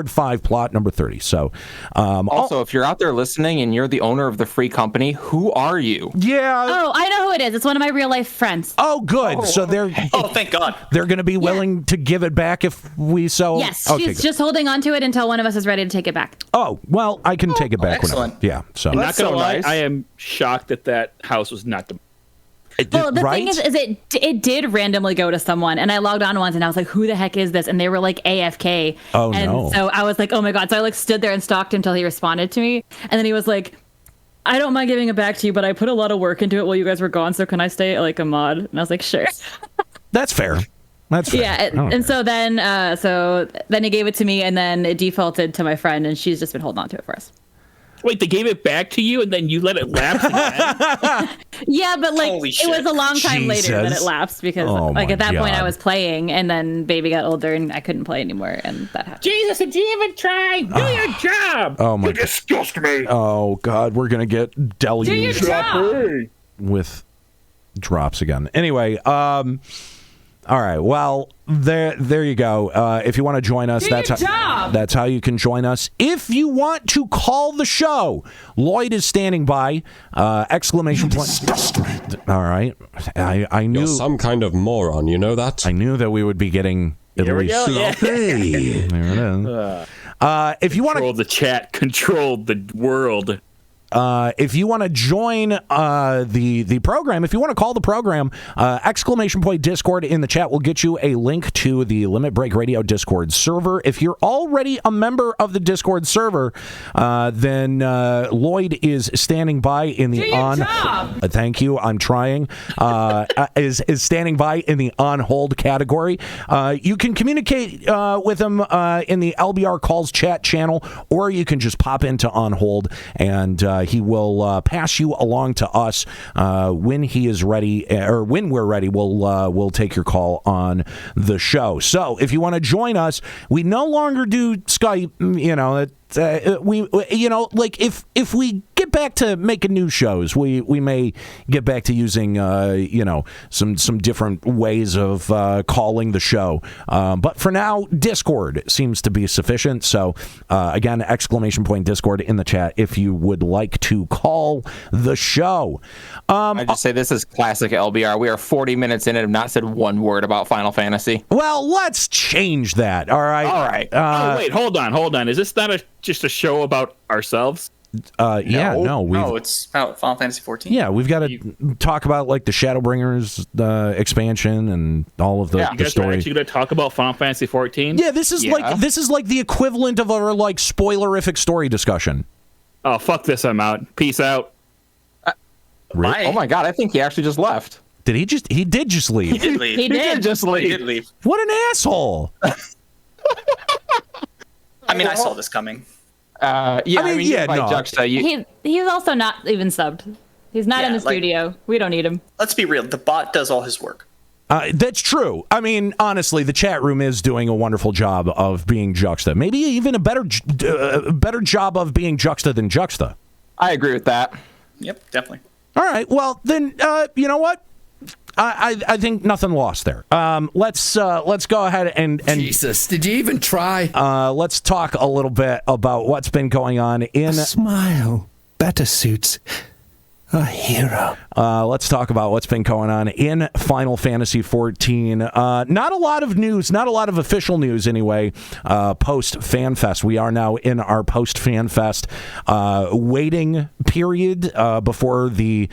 5, plot number 30. So,
also, if you're out there listening and you're the owner of the free company, who are you?
Yeah.
Oh, I know who it is. It's one of my real life friends.
Oh, good. So they're.
Oh, thank God.
They're going to be willing to give it back if we so.
Yes, okay, she's just holding on to it until one of us is ready to take it back.
Oh, well, I can take it back.
Excellent.
Whenever. Yeah. So.
I'm not gonna lie. I am shocked that house was not the.
Well, the thing is it did randomly go to someone, and I logged on once, and I was like, "Who the heck is this?" And they were like AFK.
Oh
and
no!
So I was like, "Oh my God!" So I stood there and stalked him until he responded to me, and then he was like, "I don't mind giving it back to you, but I put a lot of work into it while you guys were gone. So can I stay like a mod?" And I was like, "Sure."
That's fair. That's fair.
Yeah, and so then he gave it to me, and then it defaulted to my friend, and she's just been holding on to it for us.
Wait, they gave it back to you, and then you let it lapse again?
Yeah, but like it was a long time later that it lapsed because like at that point I was playing, and then baby got older and I couldn't play anymore, and that happened.
Jesus, did you even try? Do your job.
Oh my!
You disgust me.
Oh God, we're gonna get deluged
Do your job.
with drops again. Anyway, all right. Well, there you go. If you want to join us, that's how you can join us. If you want to call the show, Lloyd is standing by. Exclamation point! All right. I knew
you're some kind of moron. You know that.
I knew that we would be getting at least.
Hey.
There it is. If you want to
control the chat, control the world.
If you want to join the program, if you want to call the program, exclamation point Discord in the chat will get you a link to the Limit Break Radio Discord server. If you're already a member of the Discord server, then Lloyd is standing by in the thank you, I'm trying. Is standing by in the on hold category. You can communicate with him in the LBR calls chat channel, or you can just pop into on hold and he will pass you along to us when he is ready, or when we're ready. We'll take your call on the show. So if you want to join us, we no longer do Skype. You know, we like if we get back to making new shows, we may get back to using some different ways of calling the show. But for now, Discord seems to be sufficient. So again, exclamation point Discord in the chat if you would like to call the show.
I just say this is classic LBR. We are 40 minutes in and have not said one word about Final Fantasy.
Well, let's change that. All right.
Wait, hold on. Is this not just a show about ourselves?
No,
it's about Final Fantasy XIV.
Yeah, we've got to talk about like the Shadowbringers expansion and all of the story.
Are actually going to talk about Final Fantasy XIV?
Yeah, this is like the equivalent of our like spoilerific story discussion.
Oh, fuck this! I'm out. Peace out.
Really?
Oh my God! I think he actually just left.
Did he just? He did just leave.
He did leave.
He did
just leave.
He did leave.
What an asshole!
I mean, I saw this coming.
Juxta,
he's also not even subbed. He's not in the studio. We don't need him.
Let's be real. The bot does all his work.
That's true. I mean, honestly, the chat room is doing a wonderful job of being Juxta. Maybe even a better job of being Juxta than Juxta.
I agree with that.
Yep, definitely.
All right. Well, then you know what? I think nothing lost there. Let's go ahead and
Jesus, did you even try?
Let's talk a little bit about what's been going on in
Smile. Better suits a hero.
Let's talk about what's been going on in Final Fantasy XIV. Not a lot of news, not a lot of official news anyway, post FanFest. We are now in our post FanFest waiting period before the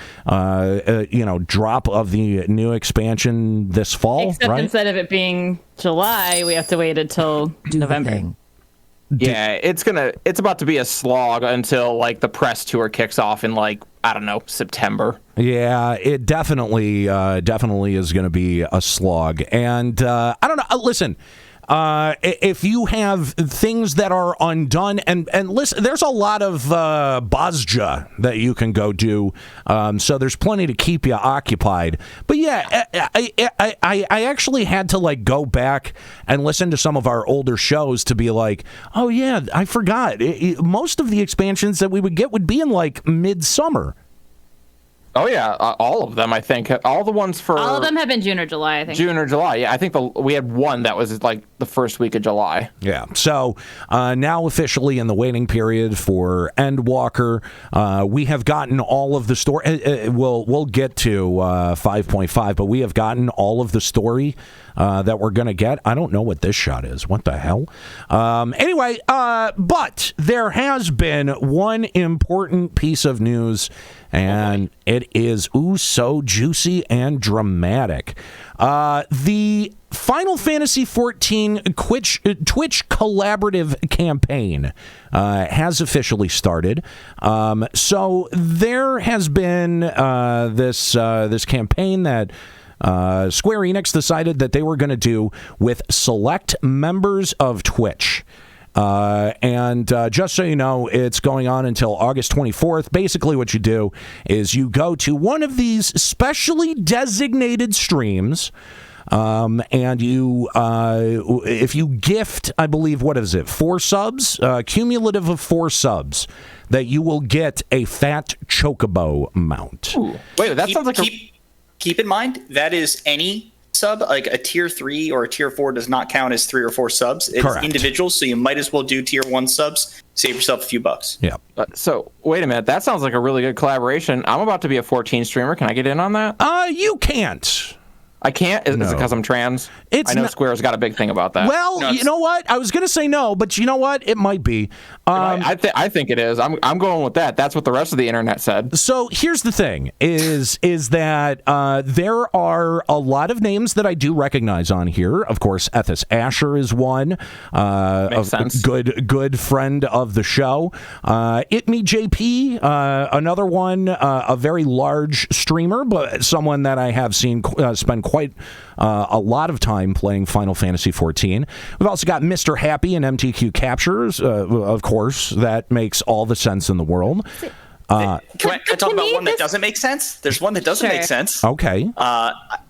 drop of the new expansion this fall.
Except
right?
instead of it being July, we have to wait until November.
Yeah, it's about to be a slog until like the press tour kicks off in like, I don't know, September.
Yeah, it definitely is going to be a slog. And I don't know. Listen, if you have things that are undone, and listen, there's a lot of Bozja that you can go do. So there's plenty to keep you occupied. But yeah, I actually had to like go back and listen to some of our older shows to be like, oh yeah, I forgot. Most of the expansions that we would get would be in like midsummer.
Oh yeah, all of them. I think all the ones for
all of them have been June or July. I think
June or July. Yeah, I think we had one that was like the first week of July.
Yeah. So now officially in the waiting period for Endwalker, we have gotten all of the story. We'll get to 5.5, but we have gotten all of the story that we're going to get. I don't know what this shot is. What the hell? Anyway, but there has been one important piece of news, and it is so juicy and dramatic. The Final Fantasy XIV Twitch collaborative campaign has officially started. So there has been this campaign that Square Enix decided that they were going to do with select members of Twitch. And just so you know, it's going on until August 24th. Basically, what you do is you go to one of these specially designated streams, and you, if you gift, I believe, what is it, 4 subs, cumulative of 4 subs, that you will get a fat chocobo mount.
Ooh. Wait, that sounds like keep in mind that is any sub. Like a tier 3 or a tier 4 does not count as 3 or 4 subs. It's
Correct.
individuals, so you might as well do tier 1 subs. Save yourself a few bucks.
Yeah.
So wait a minute, that sounds like a really good collaboration. I'm about to be a 14 streamer. Can I get in on that?
You can't.
I can't? Is it because I'm trans? I know Square's got a big thing about that.
Well, you know what? I was going to say no, but you know what? It might be.
I think it is. I'm going with that. That's what the rest of the internet said.
So here's the thing: is that there are a lot of names that I do recognize on here. Of course, Ethis Asher is one.
Makes sense.
Good friend of the show. JP, another one. A very large streamer, but someone that I have seen spend quite a lot of time playing Final Fantasy XIV. We've also got Mr. Happy and MTQ Captures, of course. That makes all the sense in the world.
Can I talk about one that doesn't make sense? There's one that doesn't make sense.
Okay.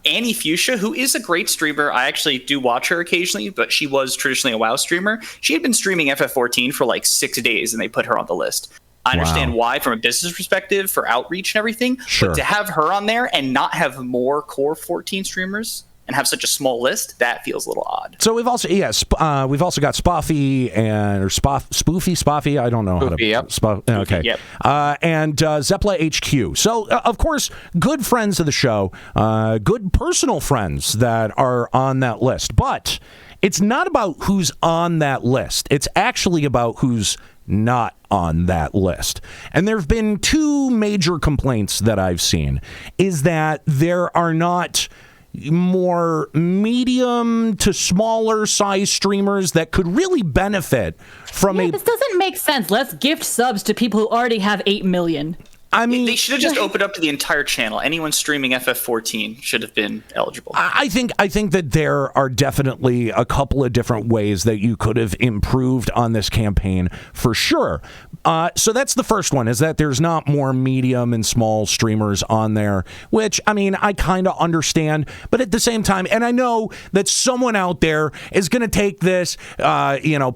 Annie Fuchsia, who is a great streamer. I actually do watch her occasionally, but she was traditionally a WoW streamer. She had been streaming FF14 for like 6 days, and they put her on the list. I understand why from a business perspective for outreach and everything.
Sure. But
to have her on there and not have more core 14 streamers and have such a small list, that feels a little odd.
So we've also got Spoffy Spoofy. I don't know how to.
Yep.
Okay.
Yep.
And Zepla HQ. So of course, good friends of the show, good personal friends that are on that list. But it's not about who's on that list. It's actually about who's not on that list. And there have been 2 major complaints that I've seen, is that there are not more medium to smaller size streamers that could really benefit from
This doesn't make sense. Let's gift subs to people who already have 8 million.
I mean,
they should have just opened up to the entire channel. Anyone streaming FF14 should have been eligible.
I think that there are definitely a couple of different ways that you could have improved on this campaign for sure. So that's the first one, is that there's not more medium and small streamers on there, which, I mean, I kind of understand. But at the same time, and I know that someone out there is going to take this,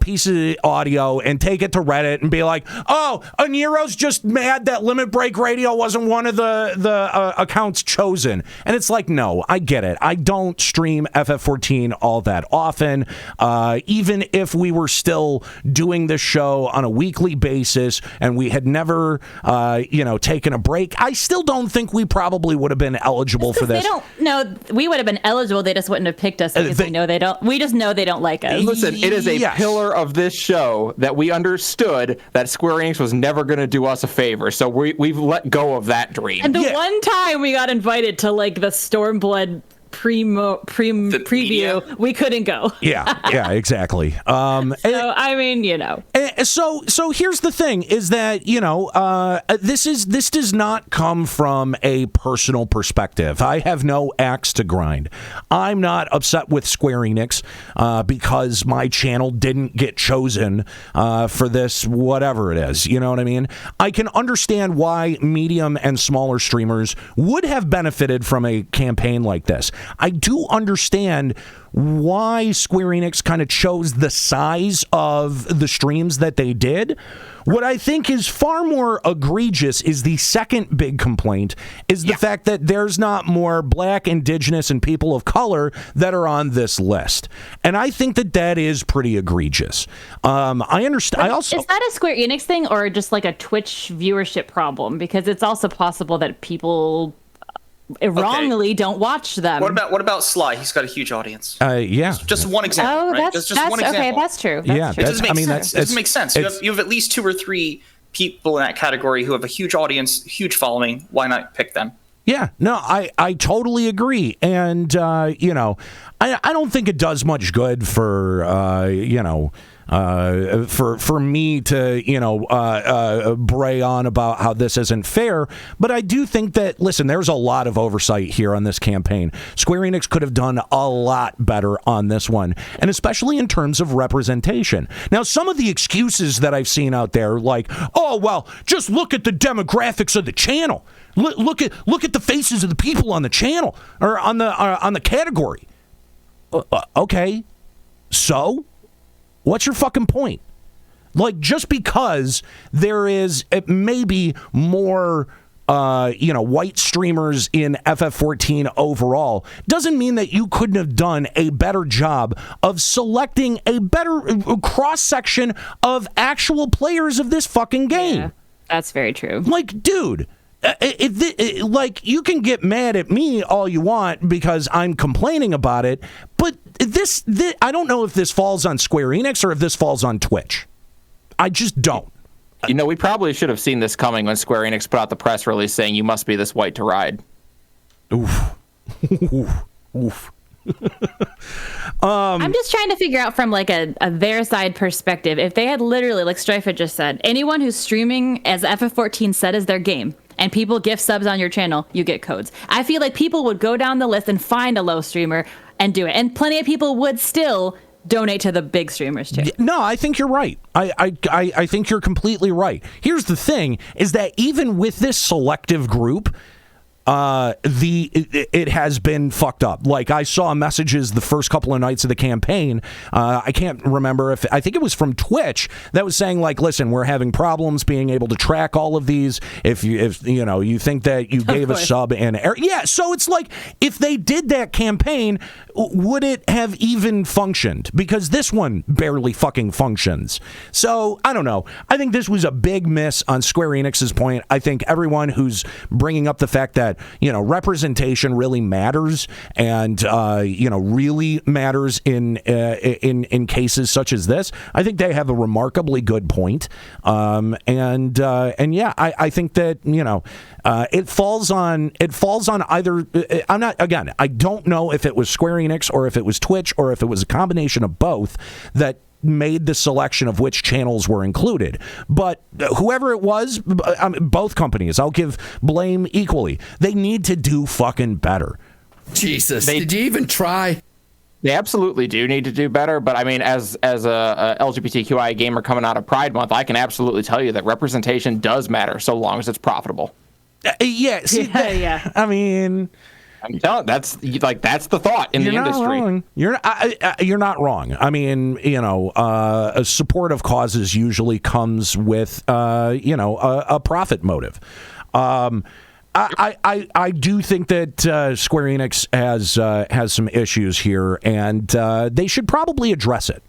piece of audio and take it to Reddit and be like, oh, Nero's just mad that Limit Break Radio wasn't one of the accounts chosen. And it's like, no, I get it. I don't stream FF14 all that often. Even if we were still doing this show on a weekly basis and we had never, taken a break, I still don't think we probably would have been eligible for this.
We would have been eligible. They just wouldn't have picked us because we know they don't. We just know they don't like us.
Listen, it is a pillar of this show that we understood that Square Enix was never going to do us a favor. So we've let go of that dream.
And the one time we got invited to like the Stormblood preview, we couldn't go.
Yeah, exactly. So here's the thing: is that this does not come from a personal perspective. I have no axe to grind. I'm not upset with Square Enix because my channel didn't get chosen for this, whatever it is. You know what I mean? I can understand why medium and smaller streamers would have benefited from a campaign like this. I do understand why Square Enix kind of chose the size of the streams that they did. What I think is far more egregious is the second big complaint, is the fact that there's not more Black, Indigenous, and people of color that are on this list. And I think that is pretty egregious. I understand. Is
that a Square Enix thing or just like a Twitch viewership problem? Because it's also possible that people wrongly don't watch them.
What about Sly? He's got a huge audience. Just one example.
Oh,
right?
that's
one example.
Okay. That's true.
It doesn't make sense. You have at least 2 or 3 people in that category who have a huge audience, huge following. Why not pick them?
Yeah, no, I totally agree. And, I don't think it does much good for, for me to bray on about how this isn't fair. But I do think that, listen, there's a lot of oversight here on this campaign. Square Enix could have done a lot better on this one, and especially in terms of representation. Now, some of the excuses that I've seen out there, like, oh well, just look at the demographics of the channel. Look at the faces of the people on the channel or on the category. Okay, so what's your fucking point? Like, just because there is maybe more white streamers in FF14 overall doesn't mean that you couldn't have done a better job of selecting a better cross section of actual players of this fucking game.
Yeah, that's very true.
Like, dude. You can get mad at me all you want because I'm complaining about it, but this I don't know if this falls on Square Enix or if this falls on Twitch. I just don't.
We probably should have seen this coming when Square Enix put out the press release saying you must be this white to ride.
Oof. Oof.
I'm just trying to figure out from like a their side perspective, if they had literally, like Strife had just said, anyone who's streaming as FF14 set as their game, and people gift subs on your channel, you get codes. I feel like people would go down the list and find a low streamer and do it. And plenty of people would still donate to the big streamers too.
No, I think you're right. I think you're completely right. Here's the thing, is that even with this selective group, it has been fucked up. Like, I saw messages the first couple of nights of the campaign. I can't remember I think it was from Twitch that was saying, like, listen, we're having problems being able to track all of these. If you think that you gave a sub and error. Yeah. So it's like, if they did that campaign, would it have even functioned? Because this one barely fucking functions. So I don't know. I think this was a big miss on Square Enix's point. I think everyone who's bringing up the fact that, representation really matters and, really matters in cases such as this. I think they have a remarkably good point. I think that, it falls on either. I don't know if it was Square Enix or if it was Twitch or if it was a combination of both that made the selection of which channels were included. But whoever it was, both companies, I'll give blame equally. They need to do fucking better.
Jesus, did you even try?
They absolutely do need to do better, but I mean, as a LGBTQI gamer coming out of Pride Month, I can absolutely tell you that representation does matter so long as it's profitable.
Yeah. I mean,
I'm telling that's the thought in the industry.
Wrong. You're not wrong. I mean, a support of causes usually comes with a profit motive. I do think that Square Enix has some issues here, and they should probably address it.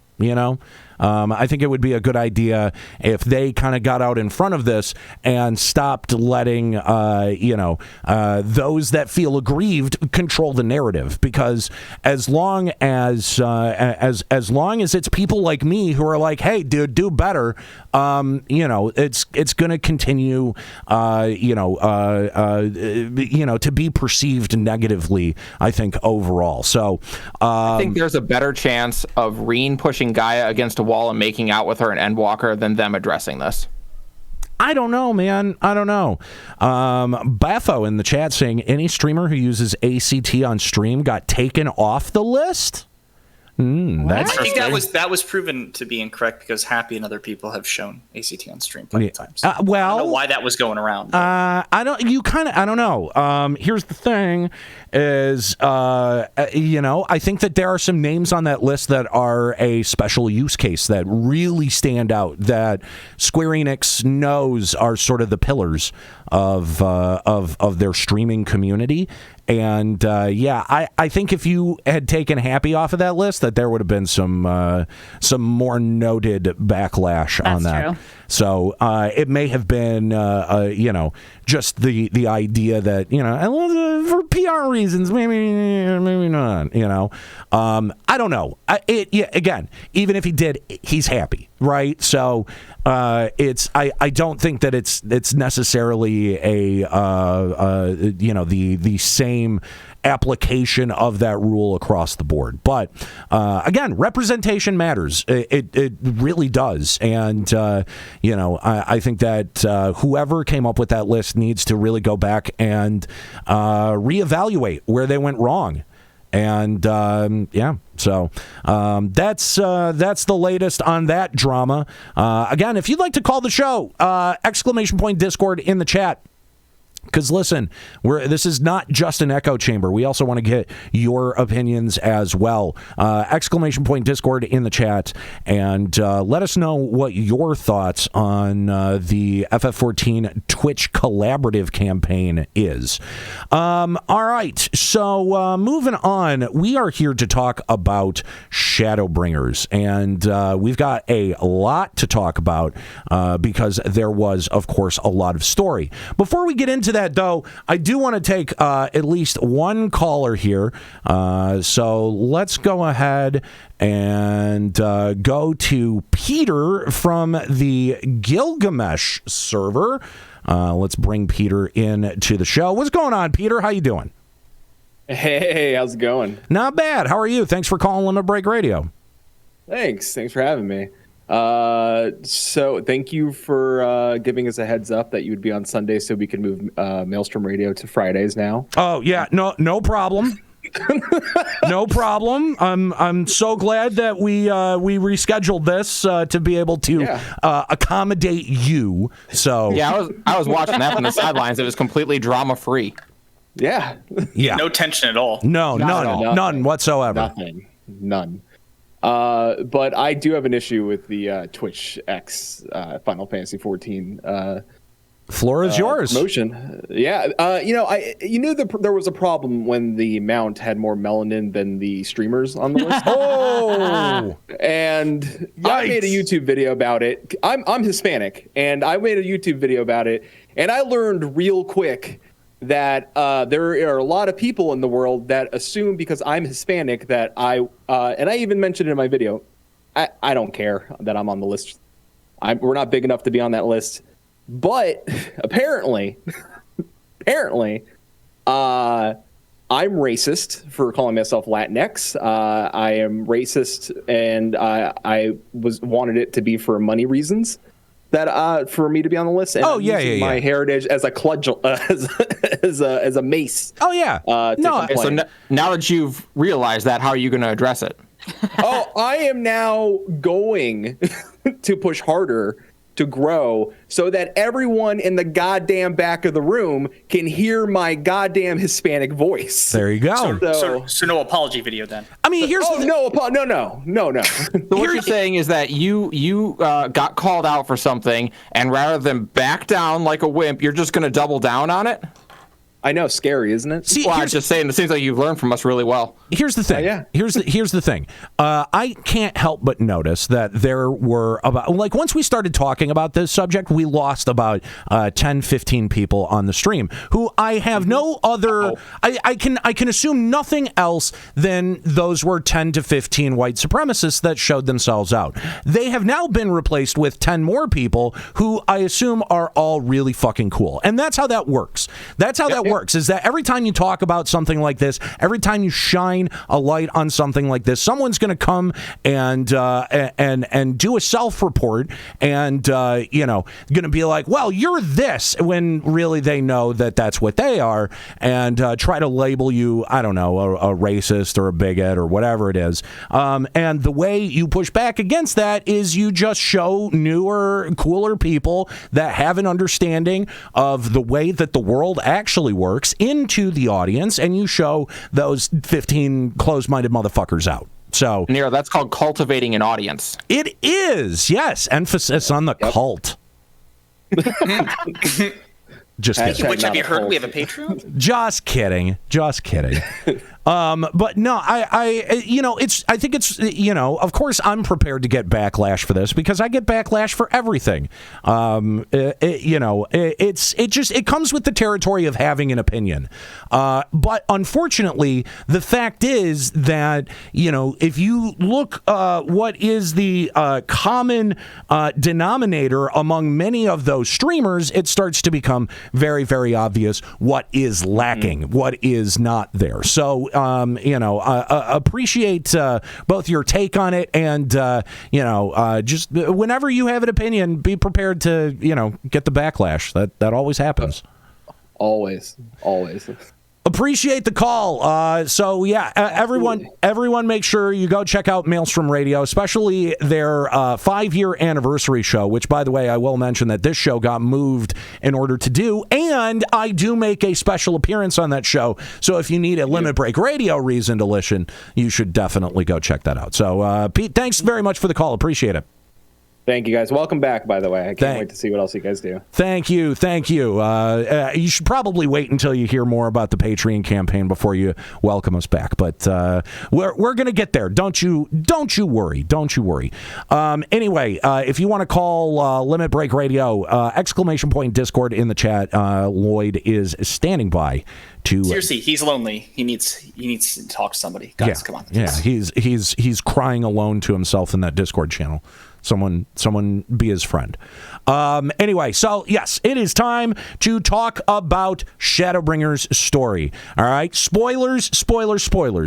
I think it would be a good idea if they kind of got out in front of this and stopped letting, those that feel aggrieved control the narrative. Because as long as it's people like me who are like, hey, dude, do better, it's going to continue, to be perceived negatively, I think, overall. So
I think there's a better chance of Reen pushing Gaia against a wall and making out with her and Endwalker than them addressing this.
I don't know, man. I don't know. Baffo in the chat saying any streamer who uses ACT on stream got taken off the list.
I think that was proven to be incorrect because Happy and other people have shown ACT on stream plenty of times. I don't know why that was going around.
I don't know. Here's the thing is, I think that there are some names on that list that are a special use case that really stand out, that Square Enix knows are sort of the pillars of their streaming community. And I think if you had taken Happy off of that list, that there would have been some more noted backlash on that.
True.
So it may have been just the idea that for PR reasons, maybe not. I don't know. Again, even if he did, he's happy, right? So I don't think that it's necessarily the same application of that rule across the board. But again, representation matters. It really does. And, I think that whoever came up with that list needs to really go back and reevaluate where they went wrong. And so that's the latest on that drama. Again, if you'd like to call the show, !Discord in the chat. Because listen, this is not just an echo chamber. We also want to get your opinions as well. !Discord in the chat, and let us know what your thoughts on the FF14 Twitch collaborative campaign is. All right, so moving on, we are here to talk about Shadowbringers, and we've got a lot to talk about because there was, of course, a lot of story. Before we get into that, though, I do want to take at least one caller here. So let's go ahead and go to Peter from the Gilgamesh server. Let's bring Peter in to the show. What's going on, Peter? How you doing?
Hey, how's it going?
Not bad. How are you? Thanks for calling Limit Break Radio.
Thanks for having me. So thank you for giving us a heads up that you would be on Sunday, so we can move Maelstrom Radio to Fridays now.
Oh yeah, no problem. No problem. I'm so glad that we rescheduled this to be able to accommodate you. So
yeah, I was watching that from the sidelines. It was completely drama free.
Yeah.
No tension at all.
No, none whatsoever.
None. But I do have an issue with the Twitch X Final Fantasy XIV.
Floor is yours.
Promotion. Yeah. There was a problem when the mount had more melanin than the streamers on the list.
Oh.
And
Yikes.
I made a YouTube video about it. I'm Hispanic, and I made a YouTube video about it, and I learned real quick that there are a lot of people in the world that assume because I'm Hispanic that and I even mentioned it in my video, I don't care that I'm on the list. We're not big enough to be on that list. But apparently, I'm racist for calling myself Latinx. I am racist, and I wanted it to be for money reasons. That for me to be on the list. And my heritage as a cudgel, as a mace.
Oh yeah.
So now that you've realized that, how are you going to address it?
I am now going to push harder to grow so that everyone in the goddamn back of the room can hear my goddamn Hispanic voice.
There you go.
So no apology video then.
I mean, here's
no.
So what you're saying is that you got called out for something, and rather than back down like a wimp, you're just going to double down on it?
I know, scary, isn't it?
See, I'm just saying, it seems like you've learned from us really well.
Here's the thing. Here's the thing. I can't help but notice that there were once we started talking about this subject, we lost about 10, 15 people on the stream who I have no other. I can assume nothing else than those were 10 to 15 white supremacists that showed themselves out. They have now been replaced with 10 more people who I assume are all really fucking cool, and that's how that works. That's how that works, is that every time you talk about something like this, every time you shine a light on something like this, someone's going to come and do a self-report and going to be like, well, you're this, when really they know that that's what they are, and try to label you, I don't know, a racist or a bigot or whatever it is. And the way you push back against that is you just show newer, cooler people that have an understanding of the way that the world actually works into the audience, and you show those 15 closed-minded motherfuckers out. So,
Nero, that's called cultivating an audience.
It is, yes. Emphasis on the cult. Just kidding.
Which, have you heard we have a Patreon?
Just kidding. But no, I think it's, of course I'm prepared to get backlash for this because I get backlash for everything. It comes with the territory of having an opinion. But unfortunately, the fact is that, if you look, what is the common denominator among many of those streamers, it starts to become very, very obvious what is lacking, what is not there. So, appreciate both your take on it and, just whenever you have an opinion, be prepared to, get the backlash. That always happens.
Always.
Appreciate the call. Everyone make sure you go check out Maelstrom Radio, especially their 5-year anniversary show, which, by the way, I will mention that this show got moved in order to do, and I do make a special appearance on that show. So if you need a Limit Break Radio reason to listen, you should definitely go check that out. So, Pete, thanks very much for the call. Appreciate it.
Thank you, guys. Welcome back, by the way. I can't wait to see what else you guys do.
Thank you. You should probably wait until you hear more about the Patreon campaign before you welcome us back. But we're going to get there. Don't you worry. Anyway, if you want to call Limit Break Radio, ! Discord in the chat. Lloyd is standing by to.
Seriously, he's lonely. He needs to talk to somebody. Guys, come on.
Yeah, he's crying alone to himself in that Discord channel. Someone be his friend. Anyway, so yes, it is time to talk about Shadowbringers' story. All right, spoilers.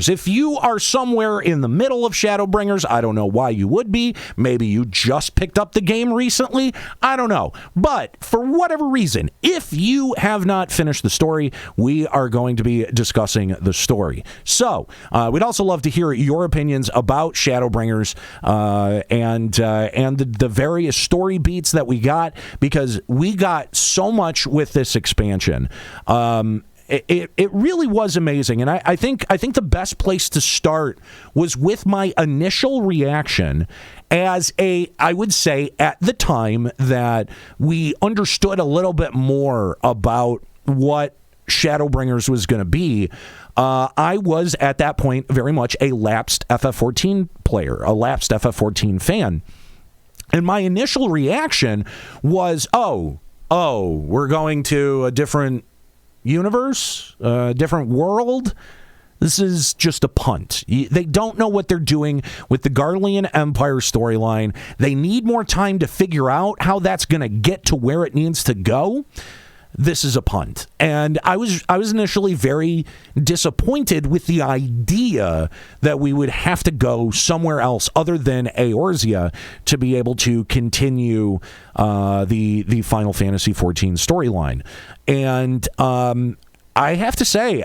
If you are somewhere in the middle of Shadowbringers, I don't know why you would be. Maybe you just picked up the game recently. I don't know. But for whatever reason, if you have not finished the story, we are going to be discussing the story. So we'd also love to hear your opinions about Shadowbringers and the various story beats that we got, because we got so much with this expansion. It really was amazing, and I think the best place to start was with my initial reaction as I would say at the time that we understood a little bit more about what Shadowbringers was going to be. I was at that point very much a lapsed FF14 player, a lapsed FF14 fan. And my initial reaction was, oh, we're going to a different universe, a different world. This is just a punt. They don't know what they're doing with the Garlean Empire storyline. They need more time to figure out how that's going to get to where it needs to go. This is a punt. And I was initially very disappointed with the idea that we would have to go somewhere else other than EORZEA to be able to continue the Final Fantasy XIV storyline. And I have to say,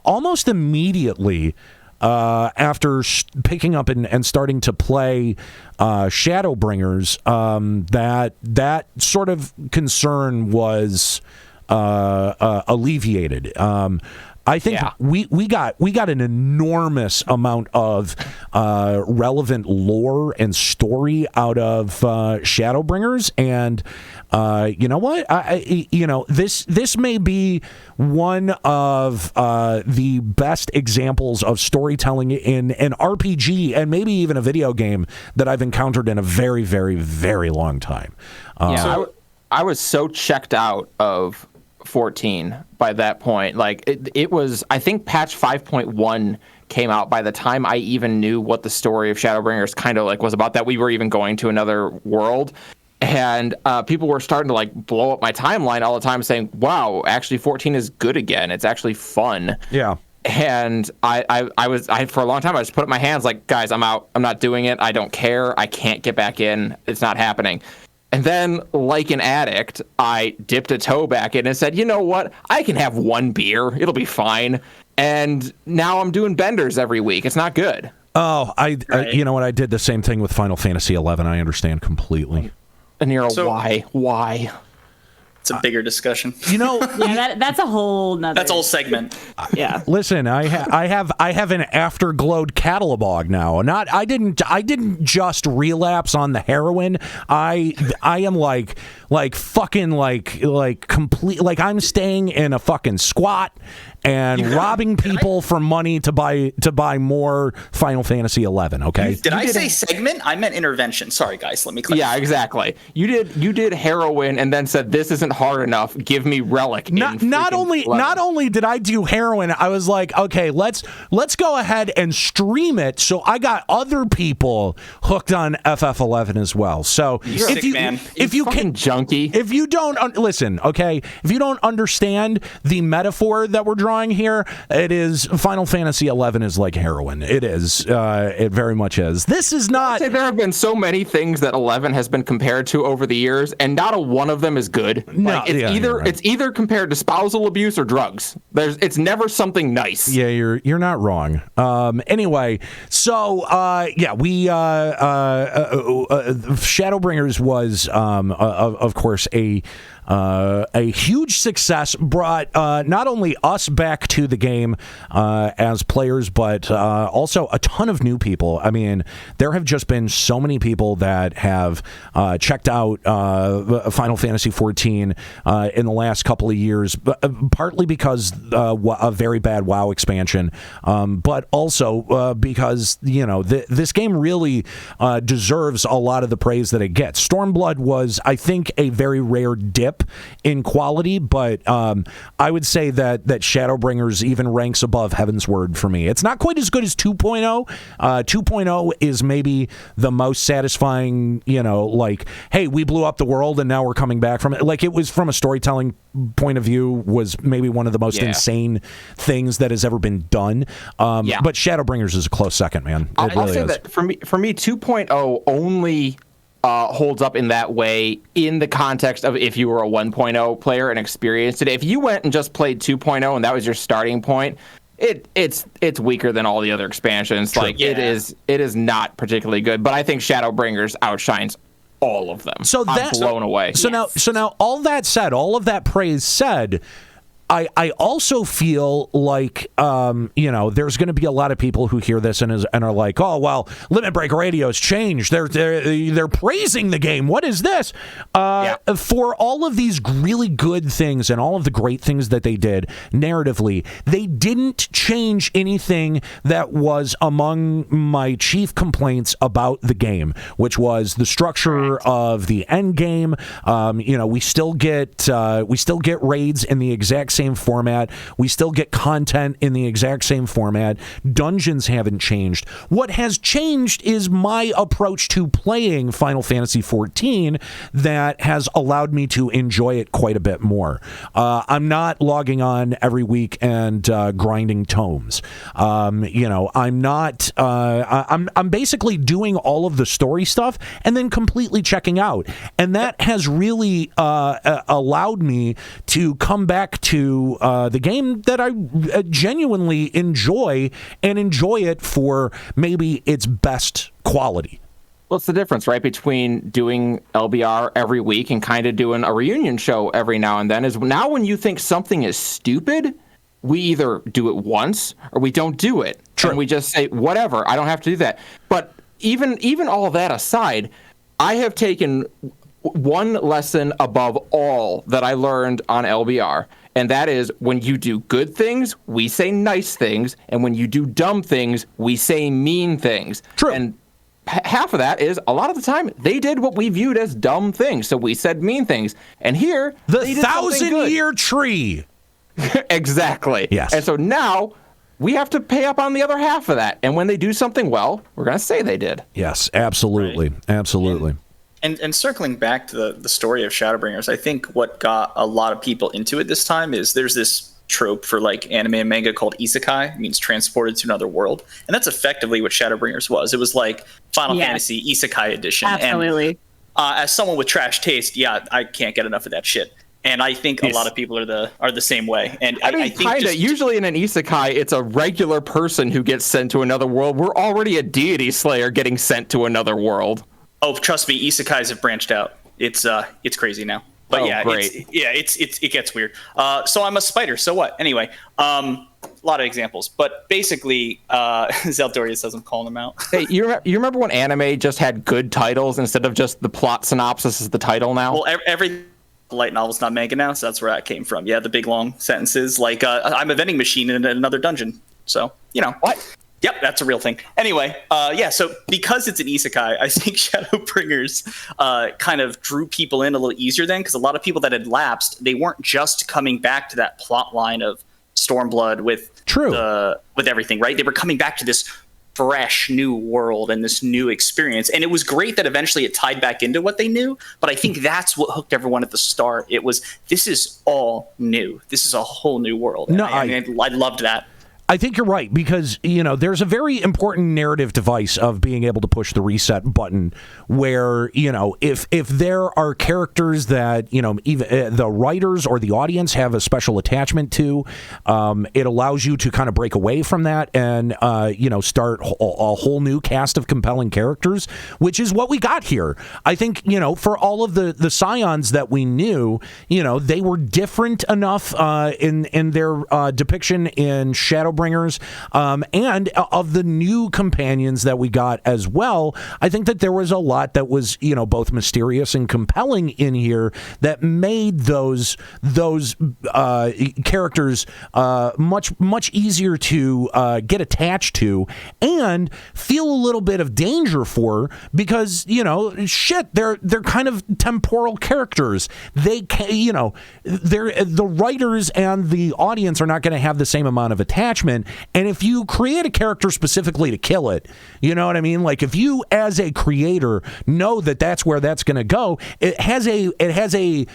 almost immediately after picking up and starting to play Shadowbringers, that sort of concern was alleviated. I think we got an enormous amount of relevant lore and story out of Shadowbringers, and you know what? This may be one of the best examples of storytelling in an RPG and maybe even a video game that I've encountered in a very, very, very long time.
I was so checked out of 14 by that point. Like it was, I think patch 5.1 came out by the time I even knew what the story of Shadowbringers kind of like was about, that we were even going to another world. And people were starting to like blow up my timeline all the time saying, wow, actually 14 is good again. It's actually fun.
Yeah.
And I for a long time, I just put up my hands like, guys, I'm out. I'm not doing it. I don't care. I can't get back in. It's not happening. And then, like an addict, I dipped a toe back in and said, you know what? I can have one beer. It'll be fine. And now I'm doing benders every week. It's not good.
Oh, you know what? I did the same thing with Final Fantasy XI. I understand completely.
And you're why?
It's a bigger discussion.
That's a whole nother.
That's a whole segment.
Yeah.
Listen, I have an Afterglowed catalog now. I didn't just relapse on the heroin. I am like fucking like complete, like I'm staying in a fucking squat and robbing people for money to buy more Final Fantasy XI. Okay.
Did I say segment? I meant intervention. Sorry, guys. Let me clarify.
Yeah, exactly. You did heroin and then said this isn't hard enough. Give me relic.
Not only did I do heroin, I was like, okay, let's go ahead and stream it. So I got other people hooked on FF11 as well. So if you can
junkie,
if you don't listen, okay, if you don't understand the metaphor that we're drawing here, it is Final Fantasy XI is like heroin. It is. It very much is. This is not.
I'd say there have been so many things that 11 has been compared to over the years, and not a one of them is good.
No,
like, it's either compared to spousal abuse or drugs. It's never something nice.
Yeah, you're not wrong. Anyway, so we Shadowbringers was of course a huge success, brought not only us back to the game as players, but also a ton of new people. I mean, there have just been so many people that have checked out Final Fantasy XIV in the last couple of years, partly because a very bad WoW expansion, but also because, this game really deserves a lot of the praise that it gets. Stormblood was, I think, a very rare dip in quality, but I would say that Shadowbringers even ranks above Heavensward for me. It's not quite as good as 2.0. 2.0 is maybe the most satisfying, like, hey, we blew up the world and now we're coming back from it. Like, it was, from a storytelling point of view, was maybe one of the most insane things that has ever been done. But Shadowbringers is a close second, man.
I'll say that for me, 2.0 only holds up in that way in the context of if you were a 1.0 player and experienced it. If you went and just played 2.0 and that was your starting point, it's weaker than all the other expansions. True. Like it is not particularly good. But I think Shadowbringers outshines all of them.
So
I'm blown away.
So now, all that said, all of that praise said, I also feel like, there's going to be a lot of people who hear this and are like, oh, well, Limit Break Radio's changed. They're praising the game. What is this? For all of these really good things and all of the great things that they did narratively, they didn't change anything that was among my chief complaints about the game, which was the structure of the end game. We still get raids in the exact same format. We still get content in the exact same format. Dungeons haven't changed. What has changed is my approach to playing Final Fantasy XIV that has allowed me to enjoy it quite a bit more. I'm not logging on every week and grinding tomes. I'm not. I'm basically doing all of the story stuff and then completely checking out, and that has really allowed me to come back to the game that I genuinely enjoy, and enjoy it for maybe its best quality.
What's the difference, right, between doing LBR every week and kind of doing a reunion show every now and then is now when you think something is stupid, we either do it once or we don't do it.
True.
And we just say, whatever, I don't have to do that. But even all of that aside, I have taken one lesson above all that I learned on LBR. And that is, when you do good things, we say nice things. And when you do dumb things, we say mean things.
True.
And half of that is, a lot of the time, they did what we viewed as dumb things. So we said mean things. And here,
the 1,000-year tree.
Exactly.
Yes.
And so now, we have to pay up on the other half of that. And when they do something well, we're going to say they did.
Yes, absolutely. Right. Absolutely.
And circling back to the story of Shadowbringers, I think what got a lot of people into it this time is there's this trope for like anime and manga called isekai. It means transported to another world. And that's effectively what Shadowbringers was. It was like Final Fantasy Isekai edition.
Absolutely.
And as someone with trash taste, I can't get enough of that shit. And I think a lot of people are the same way. And I think
kinda. Usually in an isekai, it's a regular person who gets sent to another world. We're already a deity slayer getting sent to another world.
Oh, trust me, isekais have branched out. It's crazy now. But it gets weird. So I'm a spider. So what? Anyway, a lot of examples. But basically, Zeldoria says I'm calling them out.
Hey, you remember when anime just had good titles instead of just the plot synopsis is the title now?
Well, every the light novel's not manga now, so that's where that came from. Yeah, the big long sentences like I'm a vending machine in another dungeon. So, what? Yep, that's a real thing. Anyway, so because it's an isekai, I think Shadowbringers kind of drew people in a little easier then, because a lot of people that had lapsed, they weren't just coming back to that plot line of Stormblood with everything, right? They were coming back to this fresh new world and this new experience. And it was great that eventually it tied back into what they knew, but I think that's what hooked everyone at the start. It was, this is all new. This is a whole new world. And I loved that.
I think you're right, because, there's a very important narrative device of being able to push the reset button where, if there are characters that, even the writers or the audience have a special attachment to, it allows you to kind of break away from that and, start a whole new cast of compelling characters, which is what we got here. I think, for all of the Scions that we knew, they were different enough in their depiction in Shadowbringers, and of the new companions that we got as well. I think that there was a lot that was, both mysterious and compelling in here that made those characters much easier to get attached to and feel a little bit of danger for, because they're kind of temporal characters. They can, the writers and the audience are not going to have the same amount of attachment. And if you create a character specifically to kill it, you know what I mean? Like, if you as a creator know that that's where that's going to go, it has a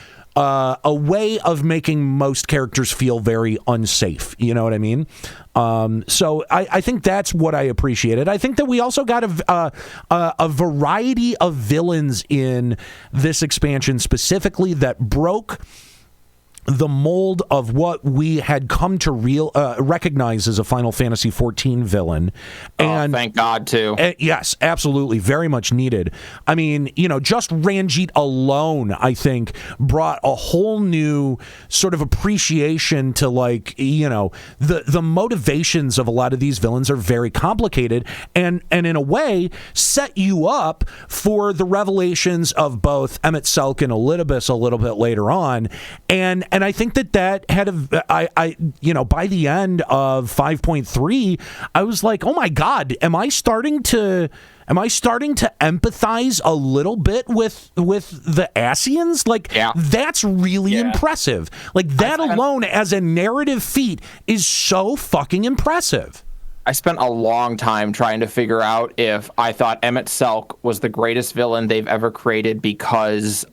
way of making most characters feel very unsafe. You know what I mean? So I think that's what I appreciated. I think that we also got a variety of villains in this expansion specifically that broke the mold of what we had come to recognize as a Final Fantasy XIV villain. And
thank God, too.
Yes, absolutely. Very much needed. I mean, just Ranjit alone, I think, brought a whole new sort of appreciation to, like, the motivations of a lot of these villains are very complicated and in a way set you up for the revelations of both Emet-Selch and Elidibus a little bit later on. And I think that had by the end of 5.3, I was like, oh my God, am I starting to empathize a little bit with the Ascians? Like, that's really impressive. Like, that alone as a narrative feat is so fucking impressive.
I spent a long time trying to figure out if I thought Emet-Selch was the greatest villain they've ever created because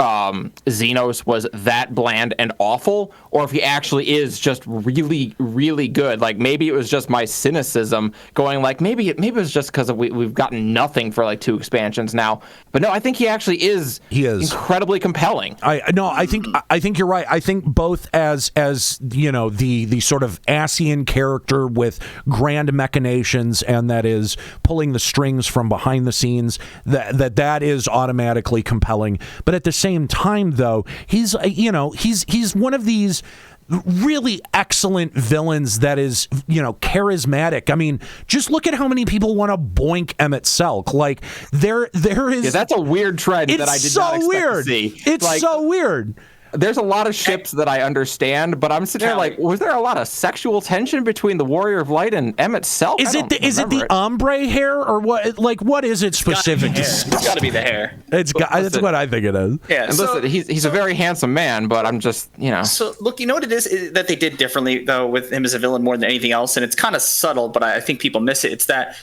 Xenos was that bland and awful, or if he actually is just really, really good. Like, maybe it was just my cynicism going like, maybe it was just because we've gotten nothing for like 2 expansions now. But no, I think he actually is. He is incredibly compelling.
I think you're right. I think both as the sort of Ascian character with grand machinations, and that is pulling the strings from behind the scenes, that is automatically compelling. But at the same time, though, he's one of these really excellent villains that is, charismatic. I mean, just look at how many people want to boink Emet-Selch. Like, there is.
Yeah, that's a weird trend that I did not expect to see.
It's so weird.
There's a lot of ships that I understand, but I'm sitting there like, was there a lot of sexual tension between the Warrior of Light and Emet-Selch?
Is it the ombre hair, or what? Like, what is it specifically?
It's got to be the hair.
That's what I think it is.
Yeah.
And listen, he's a very handsome man, but I'm just,
So look, you know what it is that they did differently though with him as a villain more than anything else, and it's kind of subtle, but I think people miss it. It's that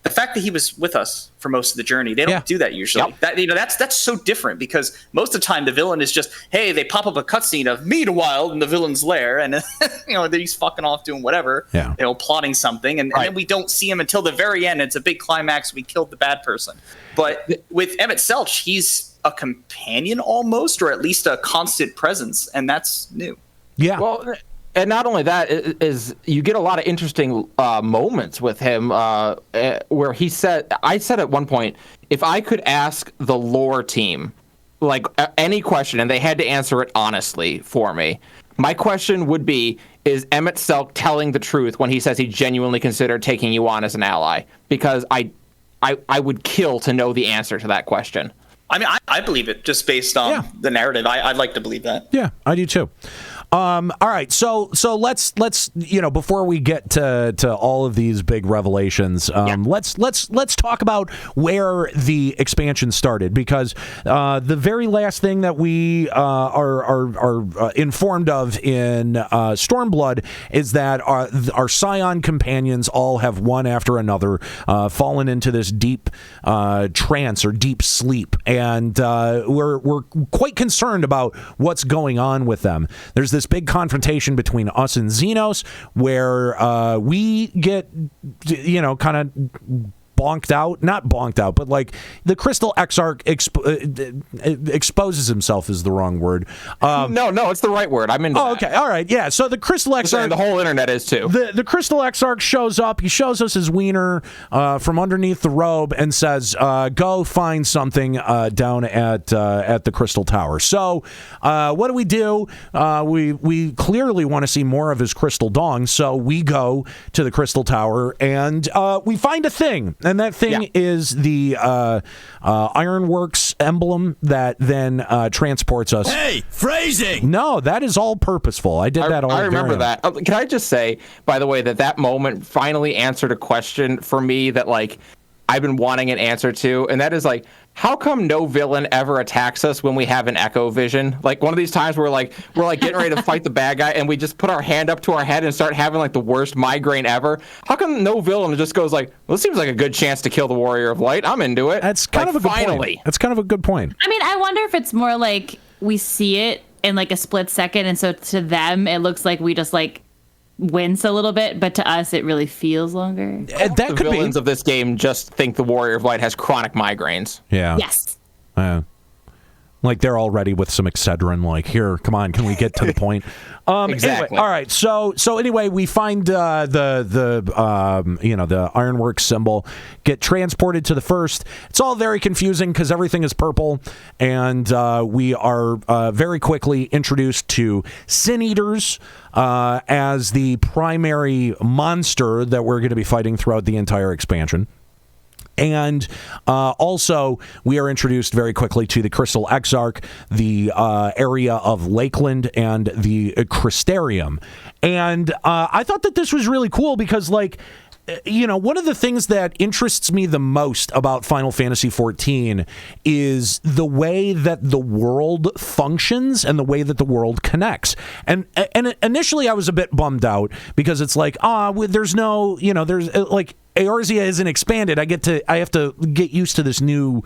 the fact that he was with us for most of the journey, they don't do that usually. Yep. That's so different, because most of the time the villain is just, hey, they pop up a cutscene of meanwhile in the villain's lair, and he's fucking off doing whatever, plotting something, and then we don't see him until the very end. It's a big climax. We killed the bad person. But with Emet-Selch, he's a companion almost, or at least a constant presence, and that's new.
Yeah.
Well. And not only that, is you get a lot of interesting moments with him where I said at one point, if I could ask the lore team like any question and they had to answer it honestly for me, my question would be, is Emet-Selch telling the truth when he says he genuinely considered taking you on as an ally? Because I would kill to know the answer to that question.
I mean, I believe it just based on the narrative. I'd like to believe that.
Yeah, I do too. All right, so let's before we get to all of these big revelations, let's talk about where the expansion started, because the very last thing that we are informed of in Stormblood is that our Scion companions all have one after another fallen into this deep trance or deep sleep, and we're quite concerned about what's going on with them. There's this big confrontation between us and Xenos where we get, kind of not bonked out, but like the Crystal Exarch exposes himself is the wrong word.
No, it's the right word. I'm into that.
Okay, all right, yeah. So the Crystal Exarch,
the whole internet is too.
The Crystal Exarch shows up. He shows us his wiener from underneath the robe and says, "Go find something down at the Crystal Tower." So what do? We clearly want to see more of his crystal dong, so we go to the Crystal Tower and we find a thing. And that thing is the Ironworks emblem that then transports us.
Hey, phrasing!
No, that is all purposeful. I did that all.
I remember that. Can I just say, by the way, that moment finally answered a question for me that like I've been wanting an answer to, and that is like, how come no villain ever attacks us when we have an echo vision? Like one of these times where we're getting ready to fight the bad guy and we just put our hand up to our head and start having like the worst migraine ever. How come no villain just goes like, well, this seems like a good chance to kill the Warrior of Light. I'm into it.
That's kind of a good point. That's kind of a good point.
I mean, I wonder if it's more like we see it in like a split second, and so to them it looks like we just like wince a little bit, but to us it really feels longer.
That
the villains of this game just think the Warrior of Light has chronic migraines.
Yeah.
Yes.
Like they're already with some Excedrin. Like, here, come on, can we get to the point?
Exactly.
Anyway, all right. So anyway, we find the Ironworks symbol, get transported to the first. It's all very confusing because everything is purple, and we are very quickly introduced to Sin Eaters as the primary monster that we're going to be fighting throughout the entire expansion. And also, we are introduced very quickly to the Crystal Exarch, the area of Lakeland, and the Crystarium. And I thought that this was really cool because, like, one of the things that interests me the most about Final Fantasy XIV is the way that the world functions and the way that the world connects. And initially I was a bit bummed out because it's like, there's no, there's like, EORZEA isn't expanded. I have to get used to this new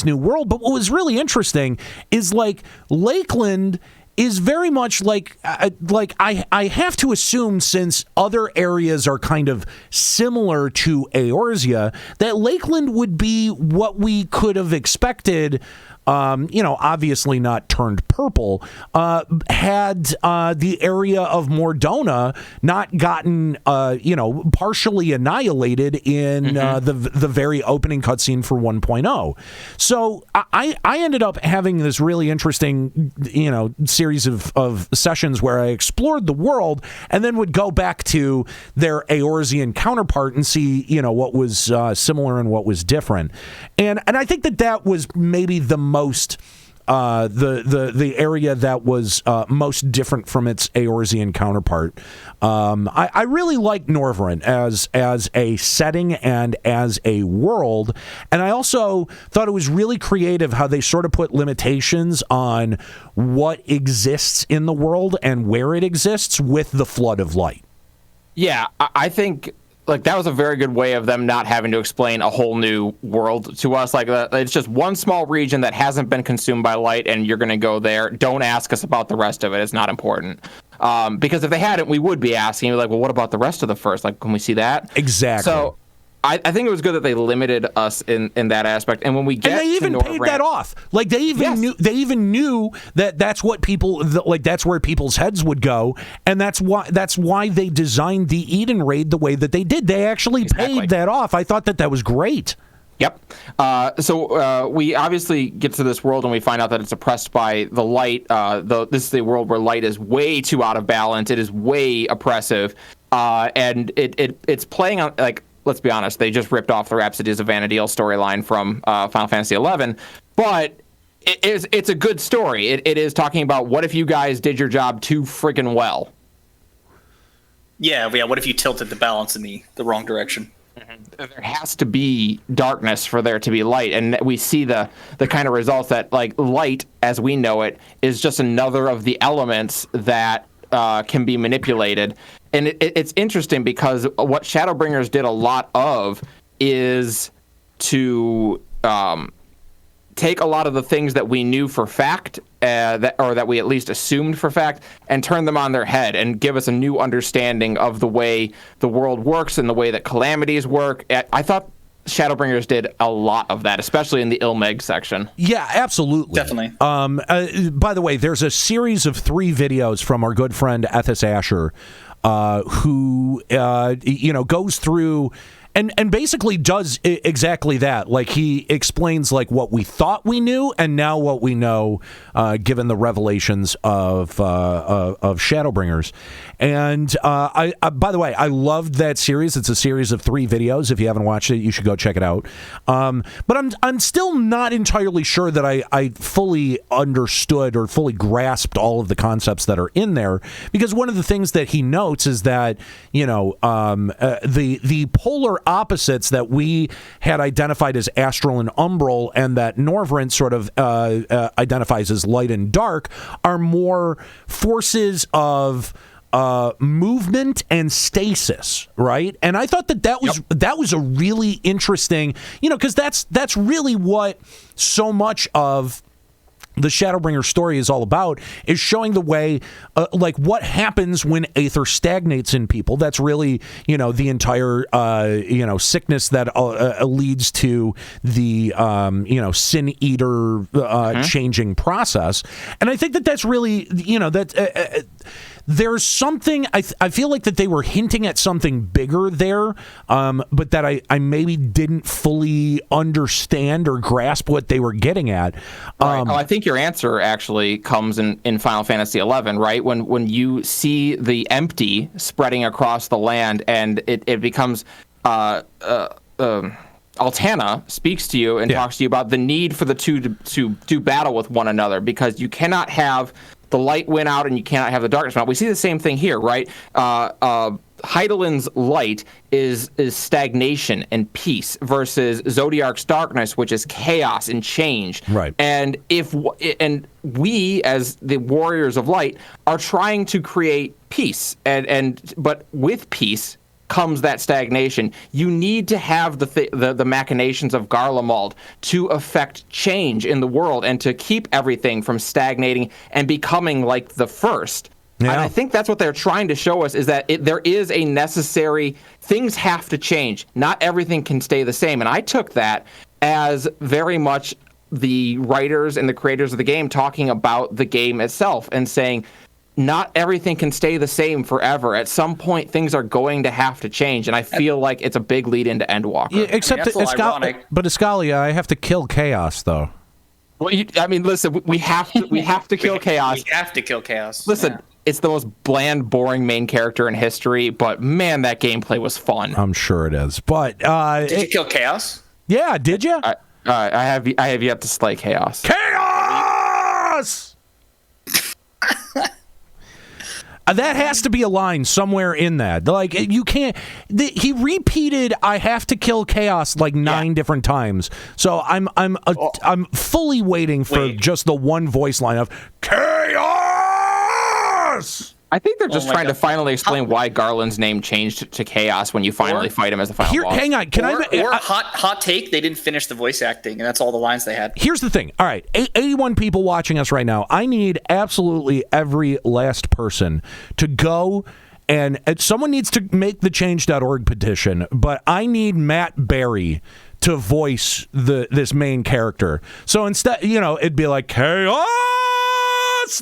world. But what was really interesting is like Lakeland is very much like I have to assume, since other areas are kind of similar to EORZEA, that Lakeland would be what we could have expected. Obviously not turned purple, had the area of Mordona not gotten, partially annihilated in the very opening cutscene for 1.0. So I ended up having this really interesting, series of sessions where I explored the world and then would go back to their Eorzean counterpart and see, what was similar and what was different. And I think that was maybe the most the area that was most different from its Eorzean counterpart. I really like Norvryn as a setting and as a world, and I also thought it was really creative how they sort of put limitations on what exists in the world and where it exists with the Flood of Light.
Yeah, I think like that was a very good way of them not having to explain a whole new world to us. Like it's just one small region that hasn't been consumed by light, and you're going to go there. Don't ask us about the rest of it. It's not important. Because if they hadn't, we would be asking. Like, well, what about the rest of the first? Like, can we see that?
Exactly.
So I think it was good that they limited us in that aspect. And when we get,
and they even paid that off. Like they even knew that that's what people that's where people's heads would go, and that's why they designed the Eden raid the way that they did. They actually paid that off. I thought that was great.
Yep. So we obviously get to this world and we find out that it's oppressed by the light. This is the world where light is way too out of balance. It is way oppressive, and it's playing on like. Let's be honest, they just ripped off the Rhapsodies of Vana'diel storyline from Final Fantasy XI. but it's a good story. It is talking about what if you guys did your job too friggin' well.
Yeah. What if you tilted the balance in the wrong direction?
There has to be darkness for there to be light, and we see the kind of results that, like, light as we know it is just another of the elements that can be manipulated. And it's interesting because what Shadowbringers did a lot of is to take a lot of the things that we knew for fact, that we at least assumed for fact, and turn them on their head and give us a new understanding of the way the world works and the way that calamities work. I thought Shadowbringers did a lot of that, especially in the Ilmeg section.
Yeah, absolutely.
Definitely.
By the way, there's a series of 3 videos from our good friend Ethis Asher, who goes through and basically does exactly that. Like, he explains like what we thought we knew and now what we know, given the revelations of Shadowbringers. And by the way, I loved that series. It's a series of 3 videos. If you haven't watched it, you should go check it out. But I'm still not entirely sure that I fully understood or fully grasped all of the concepts that are in there, because one of the things that he notes is that the polar opposites that we had identified as astral and umbral, and that Norvrent sort of identifies as light and dark, are more forces of movement and stasis, right? And I thought that was a really interesting, because that's really what so much of the Shadowbringer story is all about, is showing the way, like, what happens when aether stagnates in people. That's really, the entire, sickness that leads to the, sin eater changing process. And I think that's really, there's something, I feel like that they were hinting at something bigger there, but that I maybe didn't fully understand or grasp what they were getting at.
I think your answer actually comes in Final Fantasy XI, right? When you see the empty spreading across the land, and it becomes Altana speaks to you and talks to you about the need for the two to do battle with one another, because you cannot have the light win out and you cannot have the darkness win out. We see the same thing here, right? Heidelin's light is stagnation and peace versus Zodiark's darkness, which is chaos and change.
Right.
And we, as the warriors of light, are trying to create peace, but with peace comes that stagnation. You need to have the machinations of Garlemald to affect change in the world and to keep everything from stagnating and becoming like the first. Yeah. And I think that's what they're trying to show us, is that there is a necessary, things have to change. Not everything can stay the same. And I took that as very much the writers and the creators of the game talking about the game itself and saying, not everything can stay the same forever. At some point, things are going to have to change, and I feel like it's a big lead into Endwalker.
Yeah, except but Eskalia, I have to kill Chaos, though.
Well, listen, we have to kill Chaos.
We have to kill Chaos.
Listen, it's the most bland, boring main character in history, but man, that gameplay was fun.
I'm sure it is. But
did you kill Chaos?
Yeah, did you?
I have yet to slay Chaos.
Chaos! That has to be a line somewhere in that. Like, you can't. He repeated, "I have to kill Chaos" like 9 different times. So I'm fully waiting for just the one voice line of Chaos.
I think they're just trying to finally explain why Garland's name changed to Chaos when you finally fight him as the final boss.
Hang on,
hot take? They didn't finish the voice acting, and that's all the lines they had.
Here's the thing. All right, 81 people watching us right now. I need absolutely every last person to go, and someone needs to make the change.org petition, but I need Matt Berry to voice this main character. So instead, it'd be like Chaos,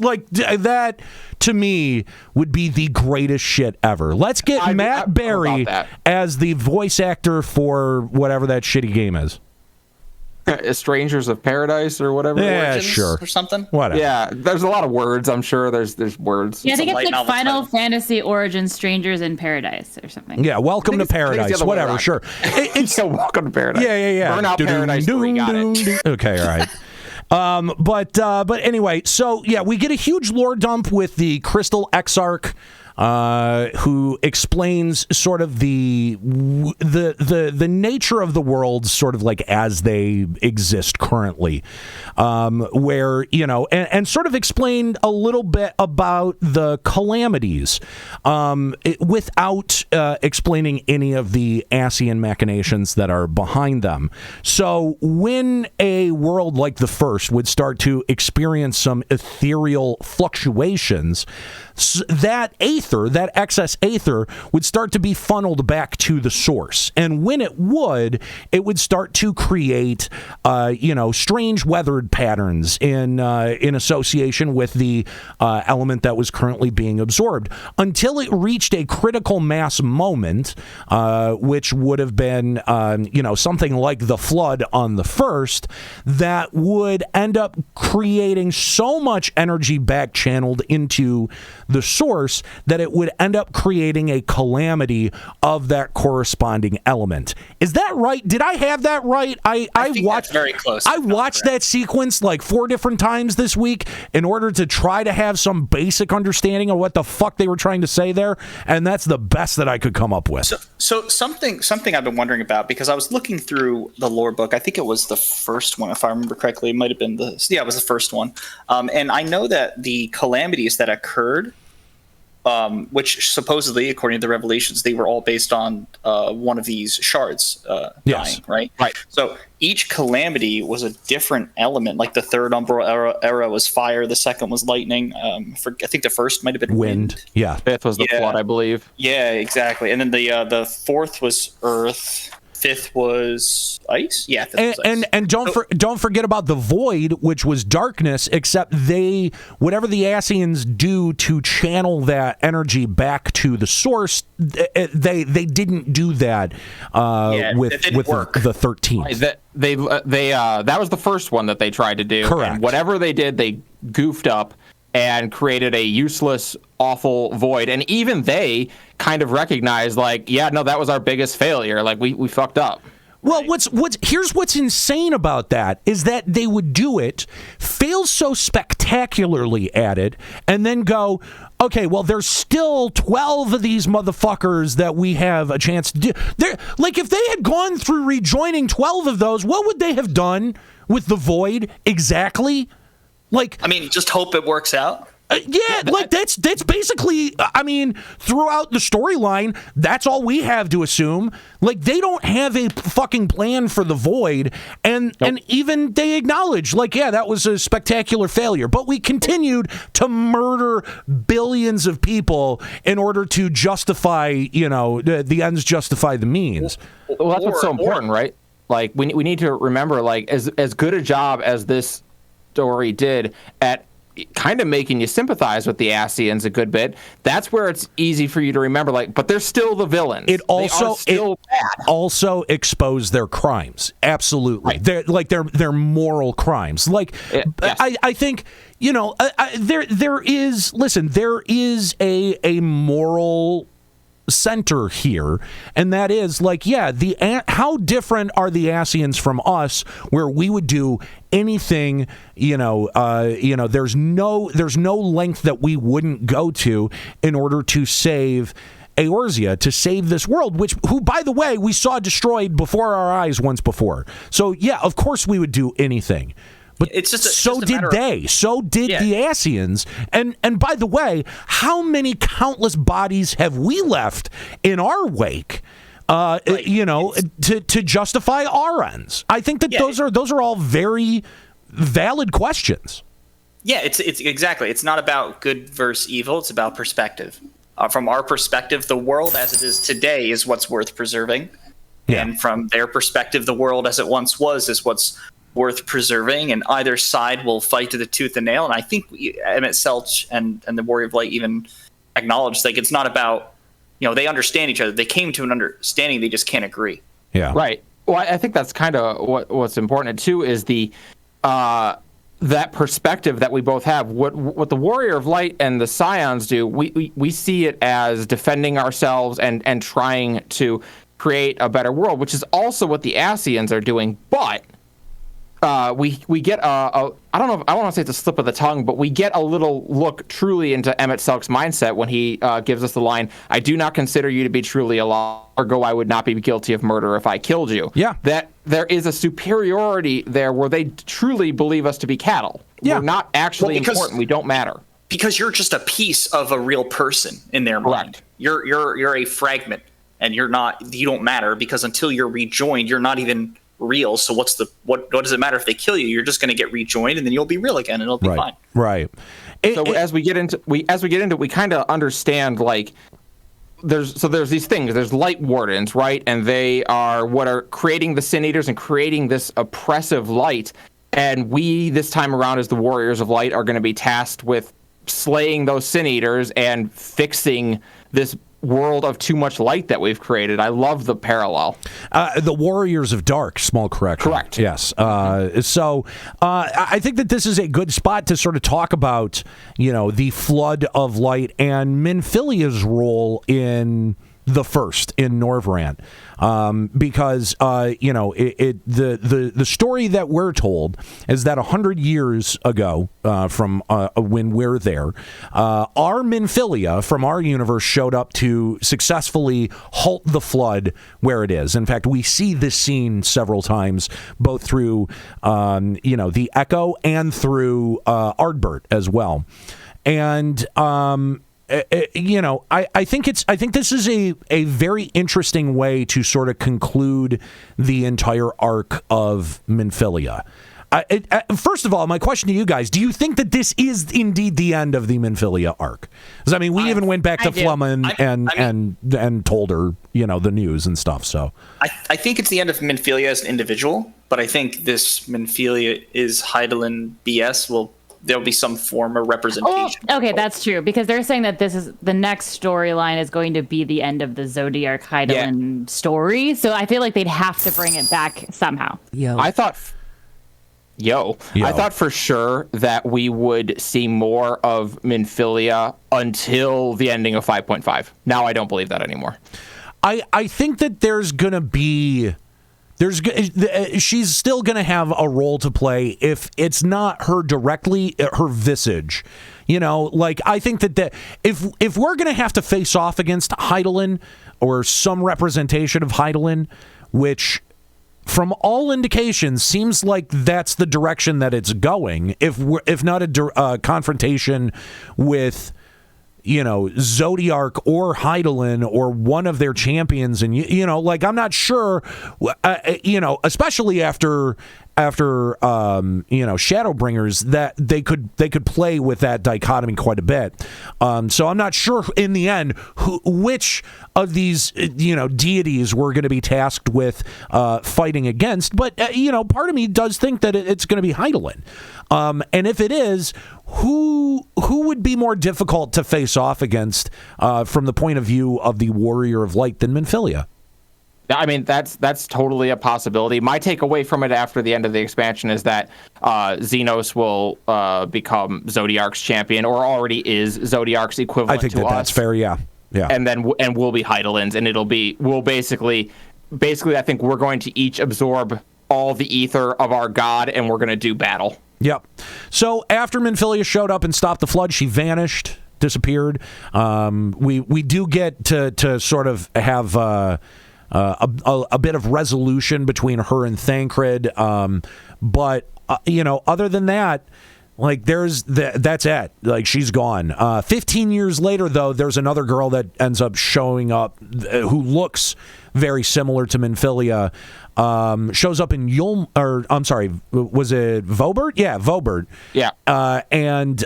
like that. To me, would be the greatest shit ever. Let's get Matt Berry as the voice actor for whatever that shitty game is.
Strangers of Paradise or whatever.
Yeah,
Origins
sure.
Or something.
Whatever.
Yeah, there's a lot of words. I'm sure there's words.
Yeah, I think it's like Final Fantasy Origins Strangers in Paradise or something.
Yeah, Welcome to Paradise. Whatever, sure.
It's Welcome to Paradise.
Yeah.
Burnout Paradise 3, got it.
Okay, all right. But anyway, so yeah, we get a huge lore dump with the Crystal Exarch, who explains sort of the nature of the world, sort of like as they exist currently, where, you know, and sort of explained a little bit about the calamities, without explaining any of the Ascian machinations that are behind them. So when a world like the first would start to experience some ethereal fluctuations, that aether, that excess aether, would start to be funneled back to the source. And when it would start to create, strange weathered patterns in association with the element that was currently being absorbed, until it reached a critical mass moment, which would have been, something like the flood on the first, that would end up creating so much energy back channeled into the source that it would end up creating a calamity of that corresponding element. Is that right? Did I have that right? I
think
watched
that's very close.
I watched that sequence like 4 different times this week in order to try to have some basic understanding of what the fuck they were trying to say there, and that's the best that I could come up with.
So something I've been wondering about, because I was looking through the lore book. I think it was the first one, if I remember correctly. It might have been it was the first one. And I know that the calamities that occurred, which supposedly, according to the revelations, they were all based on one of these shards dying, right?
Right.
So each calamity was a different element. Like the third Umbral era was fire, the second was lightning. I think the first might have been wind.
Yeah.
Fifth was the flood, I believe.
Yeah, exactly. And then the fourth was earth. Fifth was ice. Yeah, fifth was ice.
And don't forget about the void, which was darkness. Except whatever the Ascians do to channel that energy back to the source, they didn't do that with the 13th.
That was the first one that they tried to do.
Correct.
And whatever they did, they goofed up and created a useless, awful void. And even they kind of recognized, like, yeah, no, that was our biggest failure. Like, we fucked up.
Well, here's what's insane about that is that they would do it, fail so spectacularly at it, and then go, okay, well, there's still 12 of these motherfuckers that we have a chance to do. Like, if they had gone through rejoining 12 of those, what would they have done with the void exactly? Like,
I mean, just hope it works out.
Yeah, like that's basically, I mean, throughout the storyline, that's all we have to assume. Like, they don't have a fucking plan for the void, and even they acknowledge, like, yeah, that was a spectacular failure, but we continued to murder billions of people in order to justify, the ends justify the means.
Well, that's what's so important, right? Like, we need to remember, like, as good a job as this story did at kind of making you sympathize with the Ascians a good bit, that's where it's easy for you to remember, like, but they're still the villains.
It also exposed their crimes. Absolutely. Right. They're moral crimes. Like, yes. I think, there is a moral center here, and that is, like, yeah, how different are the Ascians from us, where we would do anything, there's no length that we wouldn't go to in order to save EORZEA, to save this world, who, by the way, we saw destroyed before our eyes once before. So yeah, of course we would do anything. But so did they. So did the Ascians. And by the way, how many countless bodies have we left in our wake? To justify our ends. I think that those are all very valid questions.
Yeah, it's exactly. It's not about good versus evil. It's about perspective. From our perspective, the world as it is today is what's worth preserving. Yeah. And from their perspective, the world as it once was is what's worth preserving, and either side will fight to the tooth and nail. And I think Emet-Selch and the Warrior of Light even acknowledged, like, it's not about, they understand each other. They came to an understanding. They just can't agree.
Yeah.
Right. Well, I think that's kind of what's important too, is the that perspective that we both have. What the Warrior of Light and the Scions do, we see it as defending ourselves and trying to create a better world, which is also what the Ascians are doing. But we get I don't know if I want to say it's a slip of the tongue, but we get a little look truly into Emet-Selch's mindset when he gives us the line, "I do not consider you to be truly alive, ergo I would not be guilty of murder if I killed you."
Yeah.
That there is a superiority there where they truly believe us to be cattle.
Yeah.
We're not actually important. We don't matter.
Because you're just a piece of a real person in their mind. You're a fragment, and you don't matter, because until you're rejoined, you're not even real. So what does it matter if they kill you? You're just going to get rejoined, and then you'll be real again, and it'll be fine.
Right.
As we get into it, we kind of understand, like, there's these things. There's light wardens, right? And they are what are creating the Sin Eaters and creating this oppressive light. And we, this time around, as the Warriors of Light, are going to be tasked with slaying those Sin Eaters and fixing this world of too much light that we've created. I love the parallel.
The Warriors of Dark, small correction.
Correct.
Yes. So I think that this is a good spot to sort of talk about, the flood of light and Minfilia's role in the first, in Norvrant. Because the story that we're told is that 100 years ago, from when we're there, our Minfilia from our universe showed up to successfully halt the flood where it is. In fact, we see this scene several times, both through the Echo and through Ardbert as well, and. I think this is a very interesting way to sort of conclude the entire arc of Minfilia. First of all, my question to you guys: do you think that this is indeed the end of the Minfilia arc? Because we even went back to Flumman and told her the news and stuff. So
I think it's the end of Minfilia as an individual, but I think this Minfilia is Hydaelyn BS there'll be some form of representation.
Oh, okay, that's true, because they're saying that this is the next storyline is going to be the end of the Zodiark Hydaelyn story. So I feel like they'd have to bring it back somehow.
I thought for sure that we would see more of Minfilia until the ending of 5.5. Now I don't believe that anymore.
I think that there's going to be... she's still going to have a role to play if it's not her directly, her visage. I think that if we're going to have to face off against Hydaelyn or some representation of Hydaelyn, which from all indications seems like that's the direction that it's going, if not a confrontation with Zodiark or Hydaelyn or one of their champions, and I'm not sure, especially after Shadowbringers, that they could play with that dichotomy quite a bit. So I'm not sure in the end which of these deities we're going to be tasked with fighting against. But part of me does think that it's going to be Hydaelyn. And if it is, who would be more difficult to face off against from the point of view of the Warrior of Light than Minfilia?
I mean, that's totally a possibility. My takeaway from it after the end of the expansion is that Xenos will become Zodiark's champion, or already is Zodiark's equivalent.
I think
to us.
That's fair. Yeah.
And we'll be Hydaelyn's, and we'll basically I think we're going to each absorb all the ether of our god, and we're going to do battle.
Yep. So after Minfilia showed up and stopped the flood, she vanished, disappeared. We do get to sort of have a bit of resolution between her and Thancred, but other than that, like that's it. Like, she's gone. 15 years later, though, there's another girl that ends up showing up who looks very similar to Minfilia. Shows up in was it Vobert? Yeah, Vobert.
Yeah.
And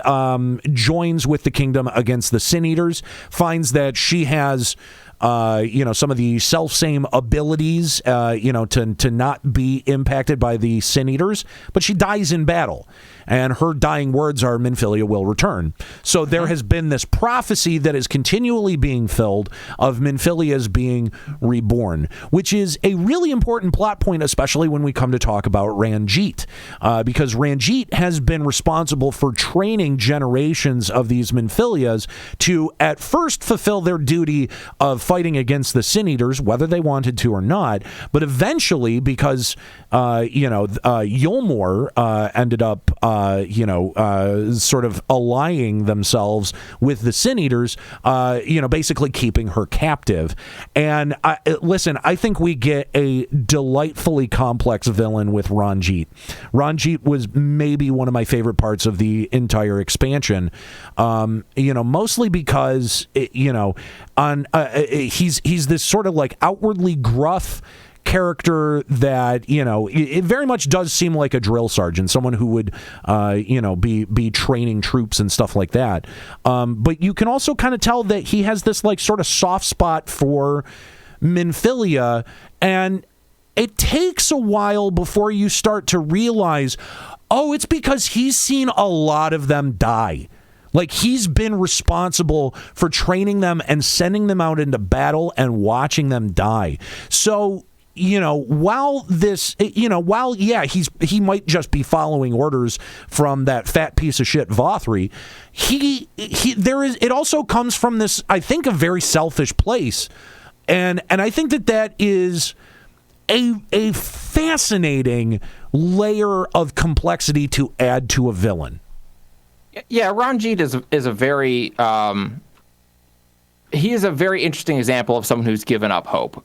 joins with the kingdom against the Sin Eaters. Finds that she has some of the self-same abilities, to not be impacted by the Sin Eaters, but she dies in battle. And her dying words are, Minfilia will return. So there has been this prophecy that is continually being filled of Minfilia's being reborn, which is a really important plot point, especially when we come to talk about Ranjit, because Ranjit has been responsible for training generations of these Minfilias to at first fulfill their duty of fighting against the Sin Eaters, whether they wanted to or not. But eventually, because Yulmor ended up sort of allying themselves with the Sin Eaters, basically keeping her captive. And listen, I think we get a delightfully complex villain with Ranjit. Ranjit was maybe one of my favorite parts of the entire expansion, mostly because he's this sort of like outwardly gruff character that it very much does seem like a drill sergeant, someone who would be training troops and stuff like that, but you can also kind of tell that he has this like sort of soft spot for Minfilia, and it takes a while before you start to realize, oh, it's because he's seen a lot of them die. Like, he's been responsible for training them and sending them out into battle and watching them die. So, he might just be following orders from that fat piece of shit Vothri. It also comes from this, I think, a very selfish place. And I think that is a fascinating layer of complexity to add to a villain.
Yeah, Ranjit is a very he is a very interesting example of someone who's given up hope.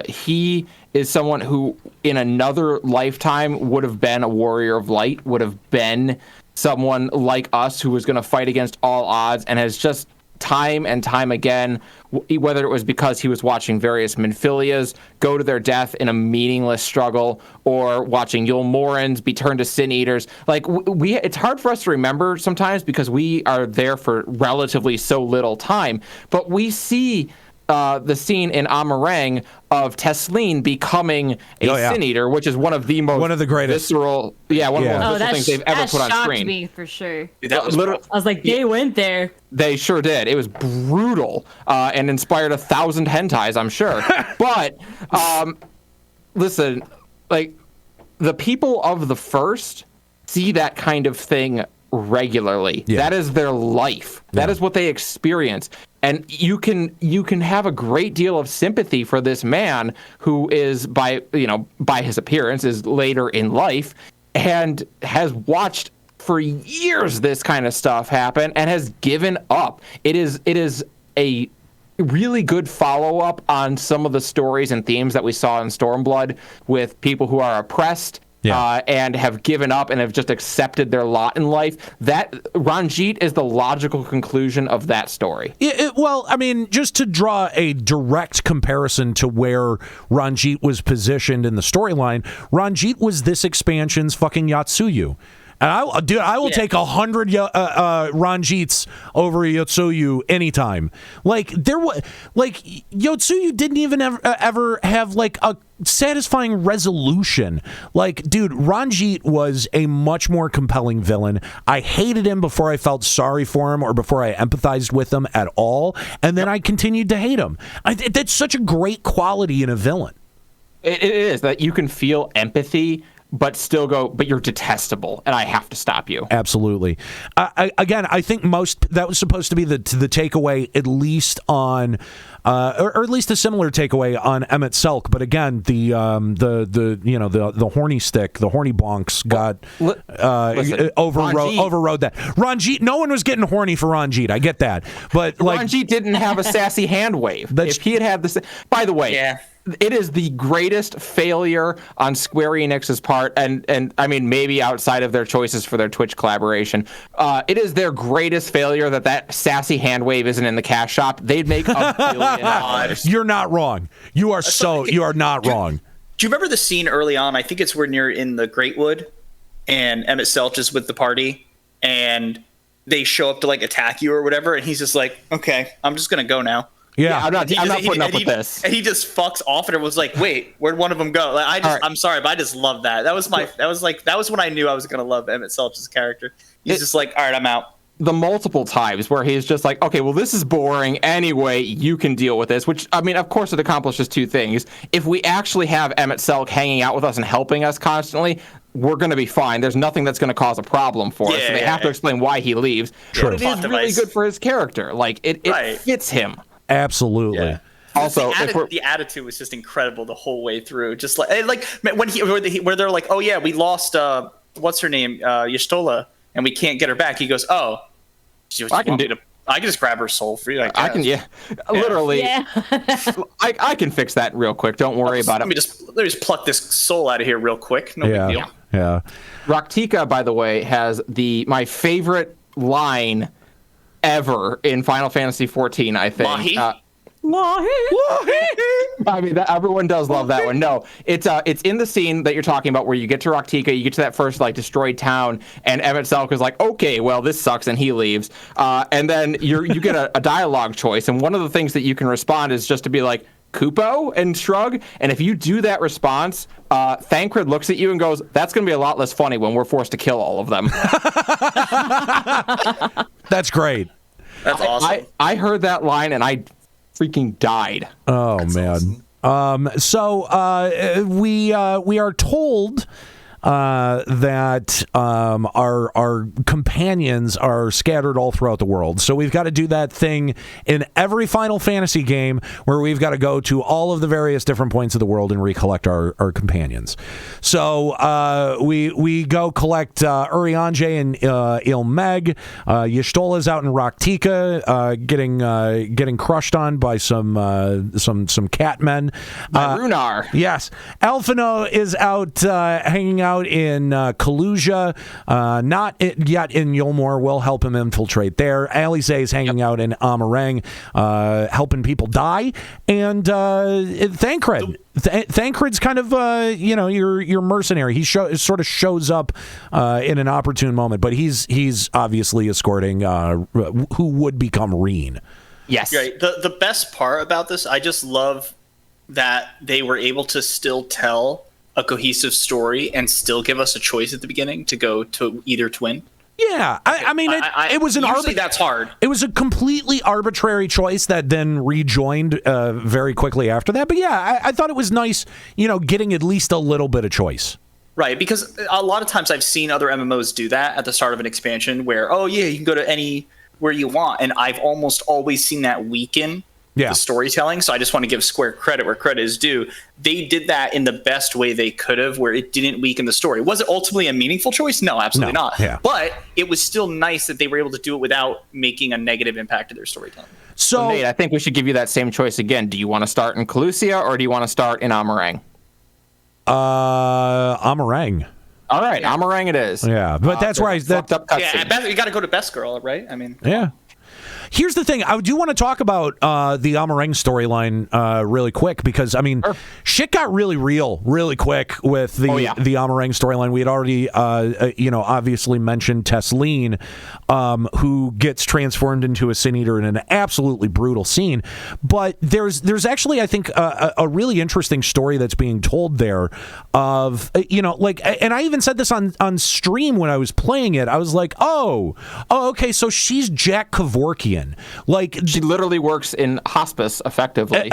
He is someone who, in another lifetime, would have been a warrior of light, would have been someone like us who was going to fight against all odds, and has just time and time again, whether it was because he was watching various Minfilias go to their death in a meaningless struggle, or watching Yulmorans be turned to Sin Eaters. Like, it's hard for us to remember sometimes because we are there for relatively so little time, but we see the scene in Amarang of Tesleen becoming a Sin Eater, which is one of the greatest visceral, things they've ever put on screen.
Shocked me for sure.
That was
I was like, they went there.
They sure did. It was brutal and inspired 1,000 hentais, I'm sure. But listen, like, the people of the first see that kind of thing regularly. Yeah. That is their life. That is what they experience. And you can have a great deal of sympathy for this man who is, by his appearance, is later in life and has watched for years this kind of stuff happen and has given up. It is a really good follow-up on some of the stories and themes that we saw in Stormblood with people who are oppressed and have given up and have just accepted their lot in life. That Ranjit is the logical conclusion of that story.
Well, I mean, just to draw a direct comparison to where Ranjit was positioned in the storyline, Ranjit was this expansion's fucking Yotsuyu. And I will take 100 Ranjits over Yotsuyu anytime. Like, Yotsuyu didn't even ever have like a satisfying resolution. Like, dude, Ranjit was a much more compelling villain. I hated him before I felt sorry for him or before I empathized with him at all, and then I continued to hate him. That's such a great quality in a villain.
It is that you can feel empathy, but still go, but you're detestable, and I have to stop you.
Absolutely. I think that was supposed to be the takeaway, at least on, or at least a similar takeaway on Emet-Selch. But again, the horny stick, the horny bonks got overrode that. Ranjit, no one was getting horny for Ranjit. I get that, but like,
Ranjit didn't have a sassy hand wave. If he had this, by the way, it is the greatest failure on Square Enix's part, and I mean, maybe outside of their choices for their Twitch collaboration, it is their greatest failure that sassy hand wave isn't in the cash shop. They'd make $1 billion.
You're not wrong. You are not wrong.
Do you remember the scene early on? I think it's where near in the Greatwood, and Emet-Selch is with the party, and they show up to like attack you or whatever, and he's just like, "Okay, I'm just gonna go now."
Yeah, I'm not putting up with this.
And he just fucks off, and it was like, wait, where'd one of them go? Like, I'm sorry, but I just love that. That was when I knew I was gonna love Emet-Selch's character. He's just like, all right, I'm out.
The multiple times where he's just like, okay, well, this is boring anyway, you can deal with this, which, I mean, of course it accomplishes two things. If we actually have Emet-Selch hanging out with us and helping us constantly, we're going to be fine. There's nothing that's going to cause a problem for us. So they have to explain why he leaves. Sure. But it is really good for his character. Like, it fits him.
Absolutely.
Yeah.
Also,
the attitude was just incredible the whole way through. Just like where they're like, oh yeah, we lost what's her name, Y'shtola, and we can't get her back. He goes, oh, I can just grab her soul for you.
I can, literally.
Yeah.
I can fix that real quick. Don't worry about it.
Let me just pluck this soul out of here real quick. No big deal.
Yeah.
Raktika, by the way, has my favorite line ever in Final Fantasy XIV, I think.
Mahi?
I mean, everyone does love that one. No, it's in the scene that you're talking about where you get to Raktika, you get to that first destroyed town, and Emet-Selch is like, okay, well, this sucks, and he leaves. And then you get a dialogue choice, and one of the things that you can respond is just to be like, Kupo, and shrug. And if you do that response, Thancred looks at you and goes, that's going to be a lot less funny when we're forced to kill all of them.
That's great.
That's awesome.
I heard that line, and I freaking died.
Oh, that's man. Awesome. So we are told that our companions are scattered all throughout the world. So we've got to do that thing in every Final Fantasy game where we've got to go to all of the various different points of the world and recollect our companions. So we go collect Urianger and Ilmeg. Y'shtola's out in Raktika, getting crushed on by some catmen.
Runar.
Yes. Alphino is out hanging out in Kalusia, not yet in Yulmore. We'll help him infiltrate there. Alize is hanging out in Amarang, helping people die. And Thancred. Thancred's kind of, your mercenary. He sort of shows up in an opportune moment, but he's obviously escorting who would become Reen.
Yes.
Right. The best part about this, I just love that they were able to still tell a cohesive story and still give us a choice at the beginning to go to either twin.
Yeah, I mean, it was an
that's hard.
It was a completely arbitrary choice that then rejoined very quickly after that. But yeah, I thought it was nice, getting at least a little bit of choice.
Right, because a lot of times I've seen other MMOs do that at the start of an expansion where, oh yeah, you can go to anywhere you want, and I've almost always seen that weaken the storytelling. So I just want to give Square credit where credit is due. They did that in the best way they could have, where it didn't weaken the story. Was it ultimately a meaningful choice? No, absolutely not.
Yeah.
But it was still nice that they were able to do it without making a negative impact to their storytelling.
So Nate, I think we should give you that same choice again. Do you want to start in Kalusia or do you want to start in Amarang?
Amarang.
All right, Amarang it is.
Yeah, but that's where
you got to go to Best Girl, right? I mean,
yeah. Here's the thing. I do want to talk about the Amarang storyline really quick because, I mean, shit got really real really quick with the Amarang storyline. We had already, obviously mentioned Tesleen, who gets transformed into a Sin Eater in an absolutely brutal scene. But there's actually, I think, a really interesting story that's being told there of, and I even said this on stream when I was playing it. I was like, oh, okay, so she's Jack Kevorkian. Like,
she literally works in hospice effectively.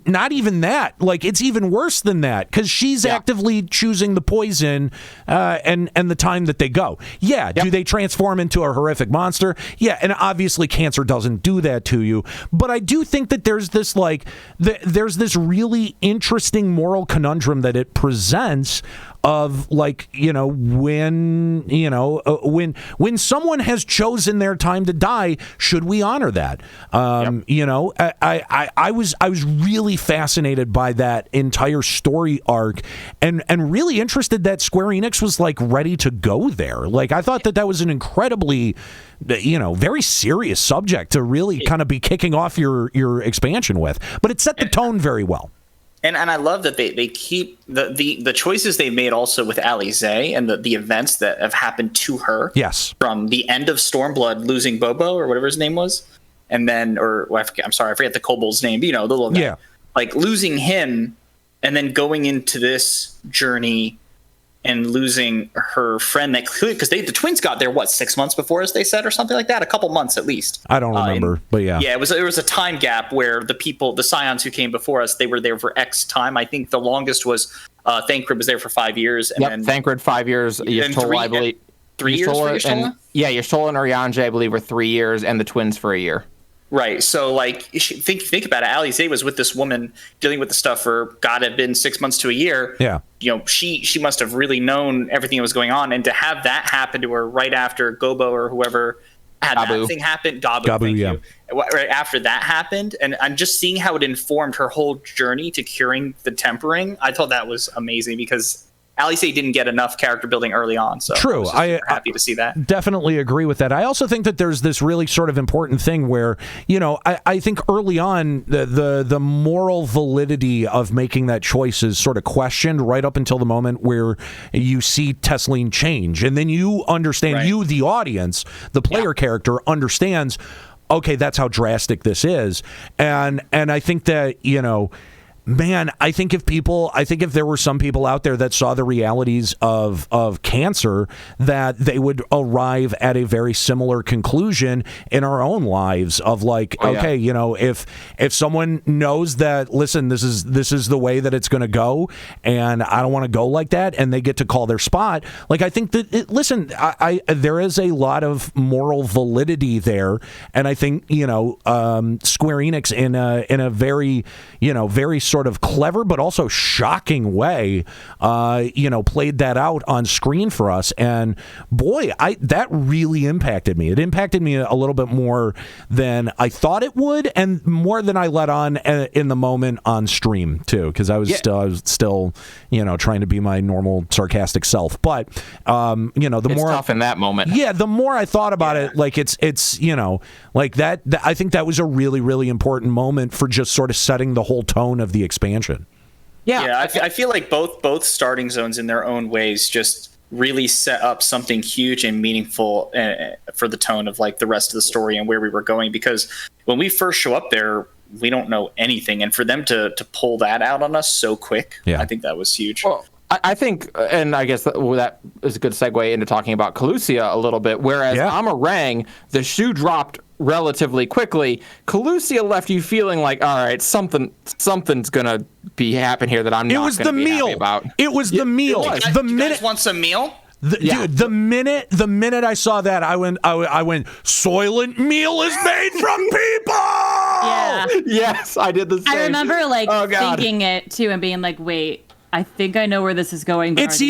Not even that. Like, it's even worse than that because she's actively choosing the poison and the time that they go. Yeah. Yep. Do they transform into a horrific monster? Yeah. And obviously cancer doesn't do that to you. But I do think that there's this there's this really interesting moral conundrum that it presents of when someone has chosen their time to die, should we honor that? I was really fascinated by that entire story arc and really interested that Square Enix was ready to go there. I thought that was an incredibly very serious subject to really kind of be kicking off your expansion with, but it set the tone very well.
And I love that they keep the choices they made also with Alize and the events that have happened to her.
Yes.
From the end of Stormblood losing Bobo or whatever his name was. And then, I forget the kobold's name, the little guy.
Yeah.
Losing him and then going into this journey and losing her friend that clearly, because the twins got there, 6 months before us, they said, or something like that, a couple months at least.
I don't remember, but yeah.
Yeah, there was a time gap where the Scions who came before us, they were there for X time. I think the longest was Thancred was there for 5 years. And then
Thancred 5 years. Y'shtola, I believe.
3 years for Y'shtola?
Yeah, Y'shtola and Urianger, I believe, were 3 years, and the twins for a year.
Right. So, like, think about it. Alisaie was with this woman dealing with the stuff for had been 6 months to a year.
Yeah.
You know, she must have really known everything that was going on, and to have that happen to her right after Gobo or whoever had that thing happen, Gabu, thank you. Right after that happened, and I'm just seeing how it informed her whole journey to curing the tempering. I thought that was amazing because Alisaie didn't get enough character building early on. So
true.
I'm happy to see that.
Definitely agree with that. I also think that there's this really sort of important thing where, you know, I think early on the moral validity of making that choice is sort of questioned right up until the moment where you see Tesleen change. And then you understand, you, the audience, the player character, understands, okay, that's how drastic this is. And I think that, you know, man, I think if there were some people out there that saw the realities of cancer, that they would arrive at a very similar conclusion in our own lives of like, you know, if someone knows that, listen, this is the way that it's going to go, and I don't want to go like that, and they get to call their spot. Like, I think that, there is a lot of moral validity there, and I think, you know, Square Enix in a very, you know, very sort of clever but also shocking way, you know, played that out on screen for us. And boy, that really impacted me. It impacted me a little bit more than I thought it would, and more than I let on in the moment on stream too, because I was still, you know, trying to be my normal sarcastic self. But you know, it's more
tough in that moment.
Yeah, the more I thought about it, like it's you know, like that. I think that was a really, really important moment for just sort of setting the whole tone of the expansion.
Yeah, I feel like both starting zones in their own ways just really set up something huge and meaningful for the tone of like the rest of the story and where we were going. Because when we first show up there, we don't know anything, and for them to pull that out on us so quick, I think that was huge.
Well, I think, and I guess that is a good segue into talking about Calusia a little bit. Whereas Amarang, the shoe dropped relatively quickly. Calusia left you feeling like, all right, something's gonna be happen here that I'm not gonna be happy about.
It was the meal. The minute
you guys want some meal?
Dude, the minute I saw that, I went, Soylent meal is made from people.
Yeah.
Yes, I did the same.
I remember like thinking it too and being like, wait, I think I know where this is going.
It's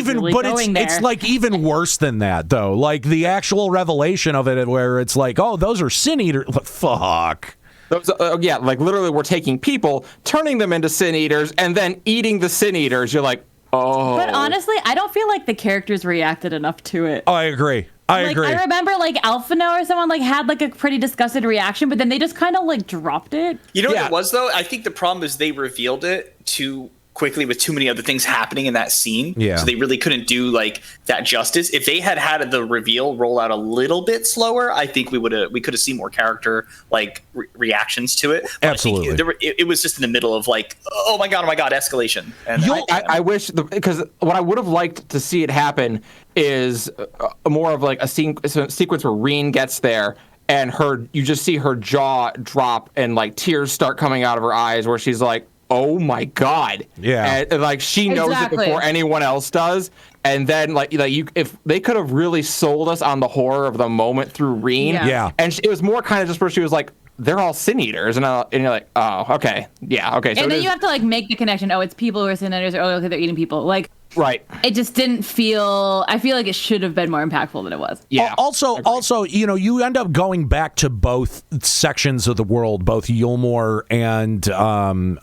like even worse than that though. Like the actual revelation of it, where it's like, oh, those are sin eaters. Fuck.
Those, like literally, we're taking people, turning them into sin eaters, and then eating the sin eaters. You're like, oh.
But honestly, I don't feel like the characters reacted enough to it.
Oh, I agree. I agree.
I remember like Alphino or someone like had like a pretty disgusted reaction, but then they just kind of like dropped it.
You know what it was though? I think the problem is they revealed it too quickly with too many other things happening in that scene.
Yeah.
So they really couldn't do like that justice. If they had the reveal roll out a little bit slower, I think we could have seen more character like reactions to it. But
absolutely.
I think it was just in the middle of like, oh my god, escalation. And
I wish because what I would have liked to see it happen is more of like a sequence where Reen gets there and you just see her jaw drop and like tears start coming out of her eyes where she's like, oh my god.
Yeah.
And like she knows it before anyone else does. And then like you, if they could have really sold us on the horror of the moment through Reen.
Yeah.
And it was more kind of just where she was like, they're all sin eaters, and you're like, oh, okay, yeah, okay. So
and then you have to like make the connection. Oh, it's people who are sin eaters, or oh, okay, they're eating people. Like,
right.
It just didn't feel. I feel like it should have been more impactful than it was.
Yeah.
Also, you know, you end up going back to both sections of the world, both Yulmore and Amarang.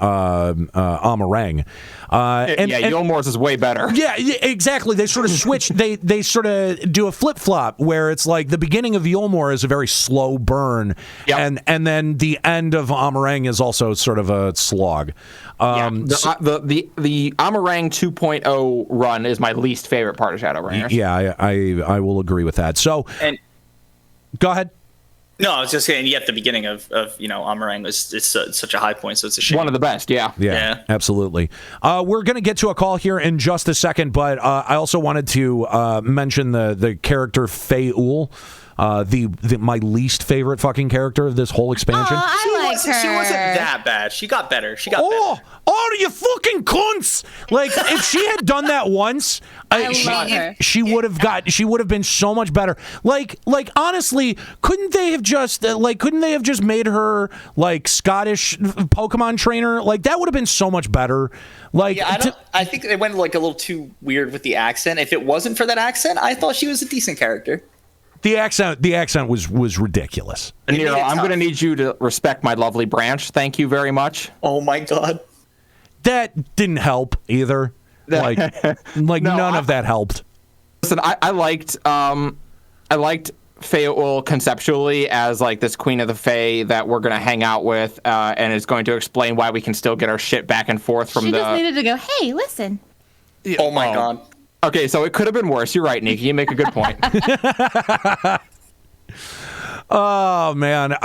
Yulmore's is way better.
Yeah, exactly. They sort of switch. they sort of do a flip flop where it's like the beginning of Yulmore is a very slow burn, and then the end of Amarang is also sort of a slog.
The Amarang 2.0 run is my least favorite part of Shadowbringers.
Yeah, I will agree with that. So, go ahead.
No, I was just saying. Yet the beginning of Amarang is such a high point, so it's a shame.
One of the best.
Yeah, absolutely. We're going to get to a call here in just a second, but I also wanted to mention the character Faye Ul. my least favorite fucking character of this whole expansion.
I like her.
She wasn't that bad. She got better. She got better.
Oh, you fucking cunts! Like, if she had done that once, she would have been so much better. Like honestly, couldn't they have just made her like Scottish Pokemon trainer? Like, that would have been so much better. Like,
yeah, I think they went like a little too weird with the accent. If it wasn't for that accent, I thought she was a decent character.
The accent was ridiculous.
Nero, I'm going to need you to respect my lovely branch. Thank you very much.
Oh my God.
That didn't help either. Like none of that helped.
Listen, I liked Fayeul conceptually as like this Queen of the Fae that we're going to hang out with, and is going to explain why we can still get our shit back and forth from
She just needed to go, hey, listen.
Oh my God.
Okay, so it could have been worse. You're right, Nikki. You make a good point.
Oh man!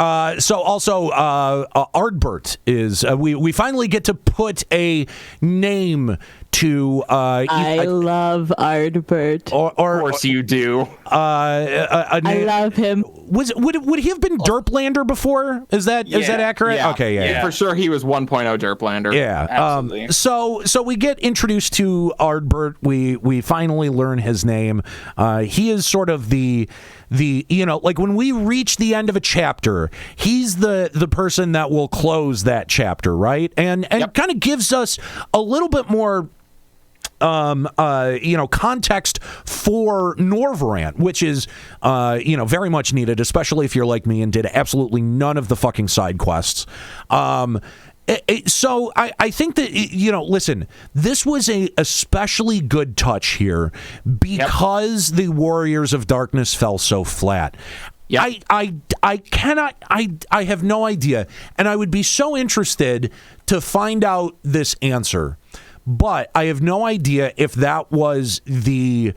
So also, Ardbert is. We finally get to put a name to.
I love Ardbert.
Of course you do.
A name,
I love him.
Would he have been Derplander before? Is that accurate?
Yeah.
Okay, yeah.
For sure, he was 1.0 Derplander.
Yeah,
absolutely.
So we get introduced to Ardbert. We finally learn his name. He is sort of the like when we reach the end of a chapter, he's the person that will close that chapter, right? And kind of gives us a little bit more context for Norvrant, which is very much needed, especially if you're like me and did absolutely none of the fucking side quests. So I think that, listen, this was a especially good touch here because the Warriors of Darkness fell so flat. Yep. I have no idea, and I would be so interested to find out this answer, but I have no idea if that was the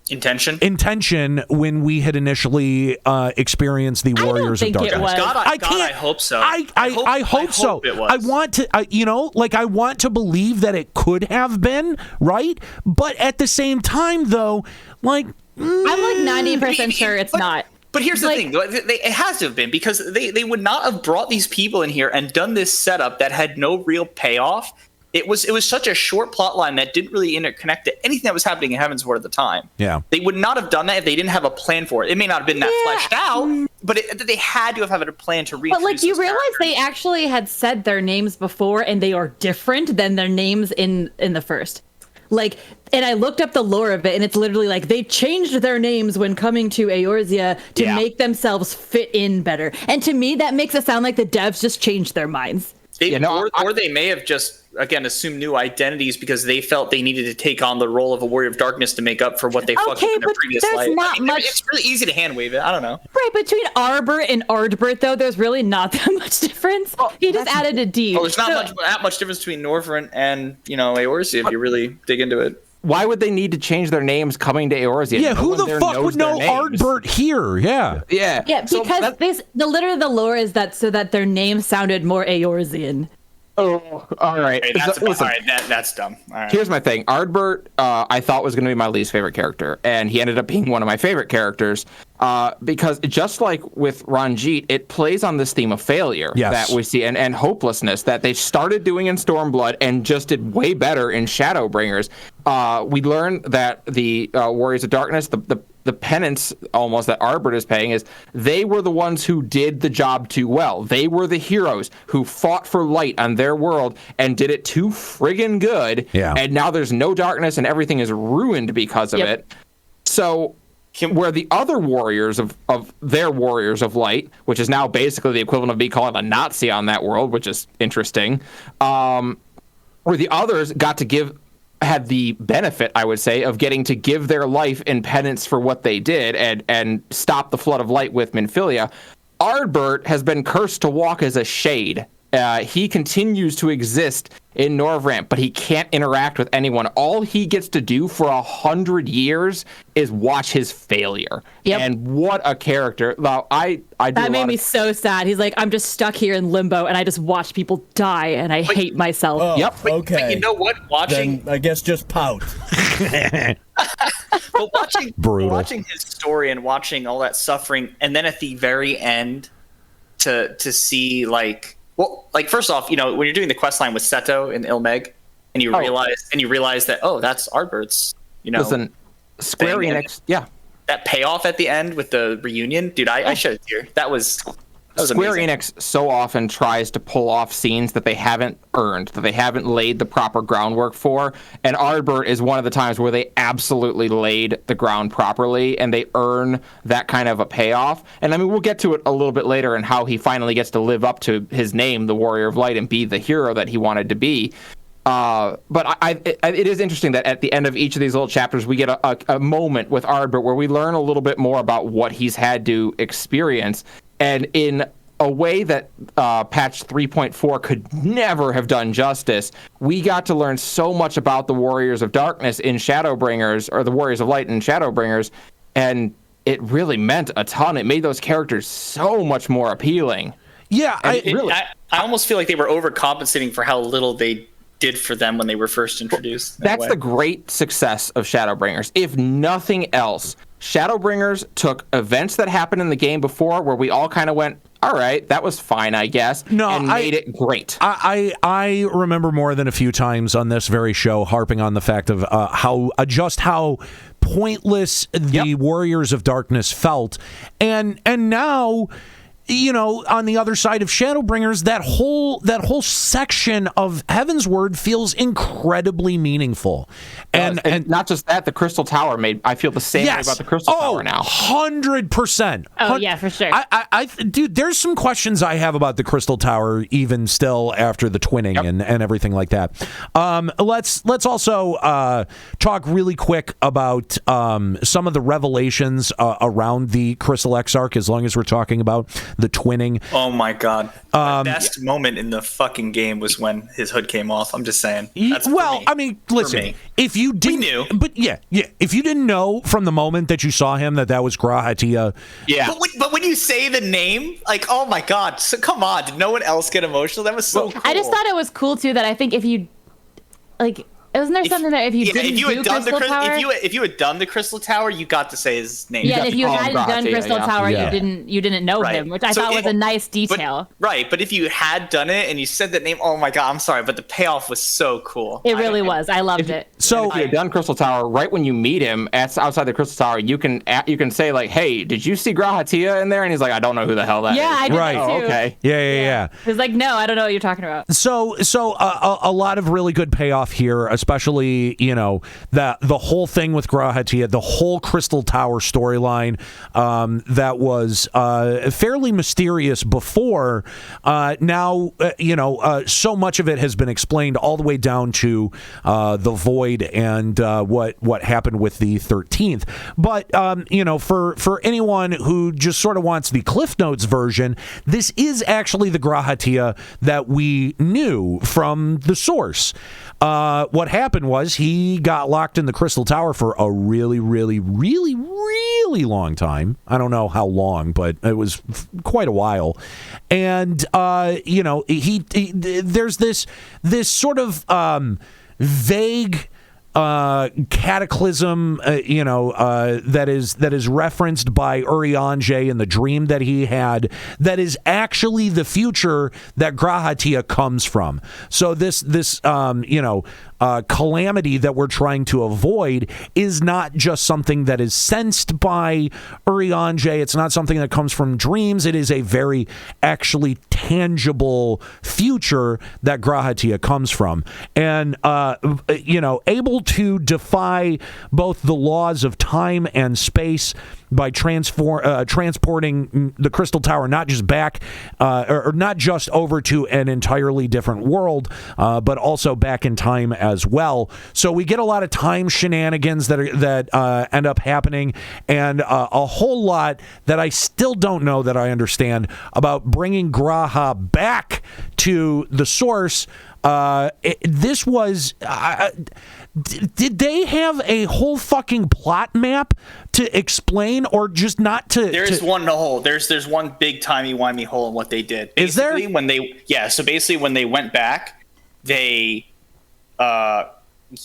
intention when we had initially experienced the Warriors of Darkness.
I hope so.
I hope so.
It was.
I want to, I want to believe that it could have been, right? But at the same time, though, like,
I'm like 90% sure it's not.
But here's the thing: it has to have been, because they would not have brought these people in here and done this setup that had no real payoff. It was such a short plot line that didn't really interconnect to anything that was happening in Heavensward at the time.
Yeah,
they would not have done that if they didn't have a plan for it. It may not have been that fleshed out, but they had to have had a plan to reintroduce.
But like, you realize they actually had said their names before, and they are different than their names in the first. Like, and I looked up the lore of it, and it's literally like they changed their names when coming to EORZEA to make themselves fit in better. And to me, that makes it sound like the devs just changed their minds.
Or they may have just, again, assumed new identities because they felt they needed to take on the role of a Warrior of Darkness to make up for what they fucked up in their previous life. It's really easy to hand wave it. I don't know.
Right, between Arbert and Ardbert, though, there's really not that much difference. He just added a D.
Oh, there's not that much difference between Norvrant and EORZEA if you really dig into it.
Why would they need to change their names coming to EORZEA?
Yeah, who the fuck would know Ardbert here? Yeah,
because literally the lore is that so that their names sounded more Eorzean.
Oh, all right.
Hey, that's dumb. All right.
Here's my thing. Ardbert, I thought was going to be my least favorite character, and he ended up being one of my favorite characters because just like with Ranjit, it plays on this theme of failure that we see and hopelessness that they started doing in Stormblood and just did way better in Shadowbringers. We learned that the Warriors of Darkness, the penance almost that Ardbert is paying is they were the ones who did the job too well. They were the heroes who fought for light on their world and did it too friggin' good. Yeah. And now there's no darkness and everything is ruined because of it. So where the other warriors of their Warriors of Light, which is now basically the equivalent of me calling a Nazi on that world, which is interesting, where the others had the benefit, I would say, of getting to give their life in penance for what they did and stop the flood of light with Minfilia. Ardbert has been cursed to walk as a shade. He continues to exist in Norvrant, but he can't interact with anyone. All he gets to do for 100 years is watch his failure. Yep. And what a character. Now, that
made me so sad. He's like, I'm just stuck here in limbo, and I just watch people die, and I hate myself.
Oh, okay.
But you know what?
Then I guess just pout.
But
Brutal.
watching his story and watching all that suffering, and then at the very end, to see first off, when you're doing the quest line with Seto in Ilmeg, and you realize that that's Ardbert's,
Listen, Square Enix, yeah.
That payoff at the end with the reunion, dude, I shed a tear. That was
Square
amazing.
Enix so often tries to pull off scenes that they haven't earned, that they haven't laid the proper groundwork for, and Ardbert is one of the times where they absolutely laid the ground properly, and they earn that kind of a payoff. And I mean, we'll get to it a little bit later and how he finally gets to live up to his name, the Warrior of Light, and be the hero that he wanted to be. But it is interesting that at the end of each of these little chapters, we get a moment with Ardbert where we learn a little bit more about what he's had to experience. And in a way that patch 3.4 could never have done justice, we got to learn so much about the Warriors of Darkness in Shadowbringers, or the Warriors of Light in Shadowbringers, and it really meant a ton. It made those characters so much more appealing.
Yeah,
I almost feel like they were overcompensating for how little they did for them when they were first introduced.
That's the great success of Shadowbringers. If nothing else, Shadowbringers took events that happened in the game before where we all kind of went, all right, that was fine, I guess, and made it great.
I remember more than a few times on this very show harping on the fact of how pointless the Warriors of Darkness felt. And now, on the other side of Shadowbringers, that whole section of Heavensward feels incredibly meaningful. And
not just that, the Crystal Tower I feel the same way about the Crystal Tower now.
100%.
Oh, yeah, for sure.
Dude, there's some questions I have about the Crystal Tower, even still after the twinning and everything like that. Let's also talk really quick about some of the revelations around the Crystal Exarch, as long as we're talking about the twinning.
Oh my god. The best moment in the fucking game was when his hood came off. I'm just saying.
I mean, listen, if you didn't, we knew. But if you didn't know from the moment that you saw him that was Raz-at-Han.
Yeah. But when you say the name, like, oh my god, so come on, did no one else get emotional? That was so cool.
I just thought it was cool too that I think if you wasn't there something that if you didn't do Crystal Tower,
if you had done the Crystal Tower, you got to say his name.
Yeah, and if you hadn't done Crystal Tower, you didn't know him, which I thought was a nice detail.
But if you had done it and you said that name, oh my god, I'm sorry, but the payoff was so cool.
It really was. I loved it.
So if you had done Crystal Tower, right when you meet him outside the Crystal Tower, you can say like, "Hey, did you see Raz-at-Han in there?" And he's like, "I don't know who the hell that is."
Yeah, I did that too.
Oh, okay.
Yeah.
He's like, "No, I don't know what you're talking about."
So a lot of really good payoff here, especially the whole thing with Raz-at-Han, the whole Crystal Tower storyline that was fairly mysterious before. Now so much of it has been explained all the way down to the Void and what happened with the 13th. But for anyone who just sort of wants the Cliff Notes version, this is actually the Raz-at-Han that we knew from the source. What happened was he got locked in the Crystal Tower for a really, really, really, really long time. I don't know how long, but it was quite a while. And there's this sort of vague cataclysm, that is referenced by Urianger in the dream that he had, that is actually the future that Raz-at-Han comes from. So this calamity that we're trying to avoid is not just something that is sensed by Urianger. It's not something that comes from dreams. It is a very actually tangible future that Raz-at-Han comes from. And, able to defy both the laws of time and space by transporting the Crystal Tower not just back or not just over to an entirely different world, but also back in time as well. So we get a lot of time shenanigans that end up happening, and a whole lot that I still don't know that I understand about bringing Graha back to the source. This was... did they have a whole fucking plot map to explain, or just not to?
There's one hole. There's one big timey-wimey hole in what they did.
Is there?
So basically, when they went back, they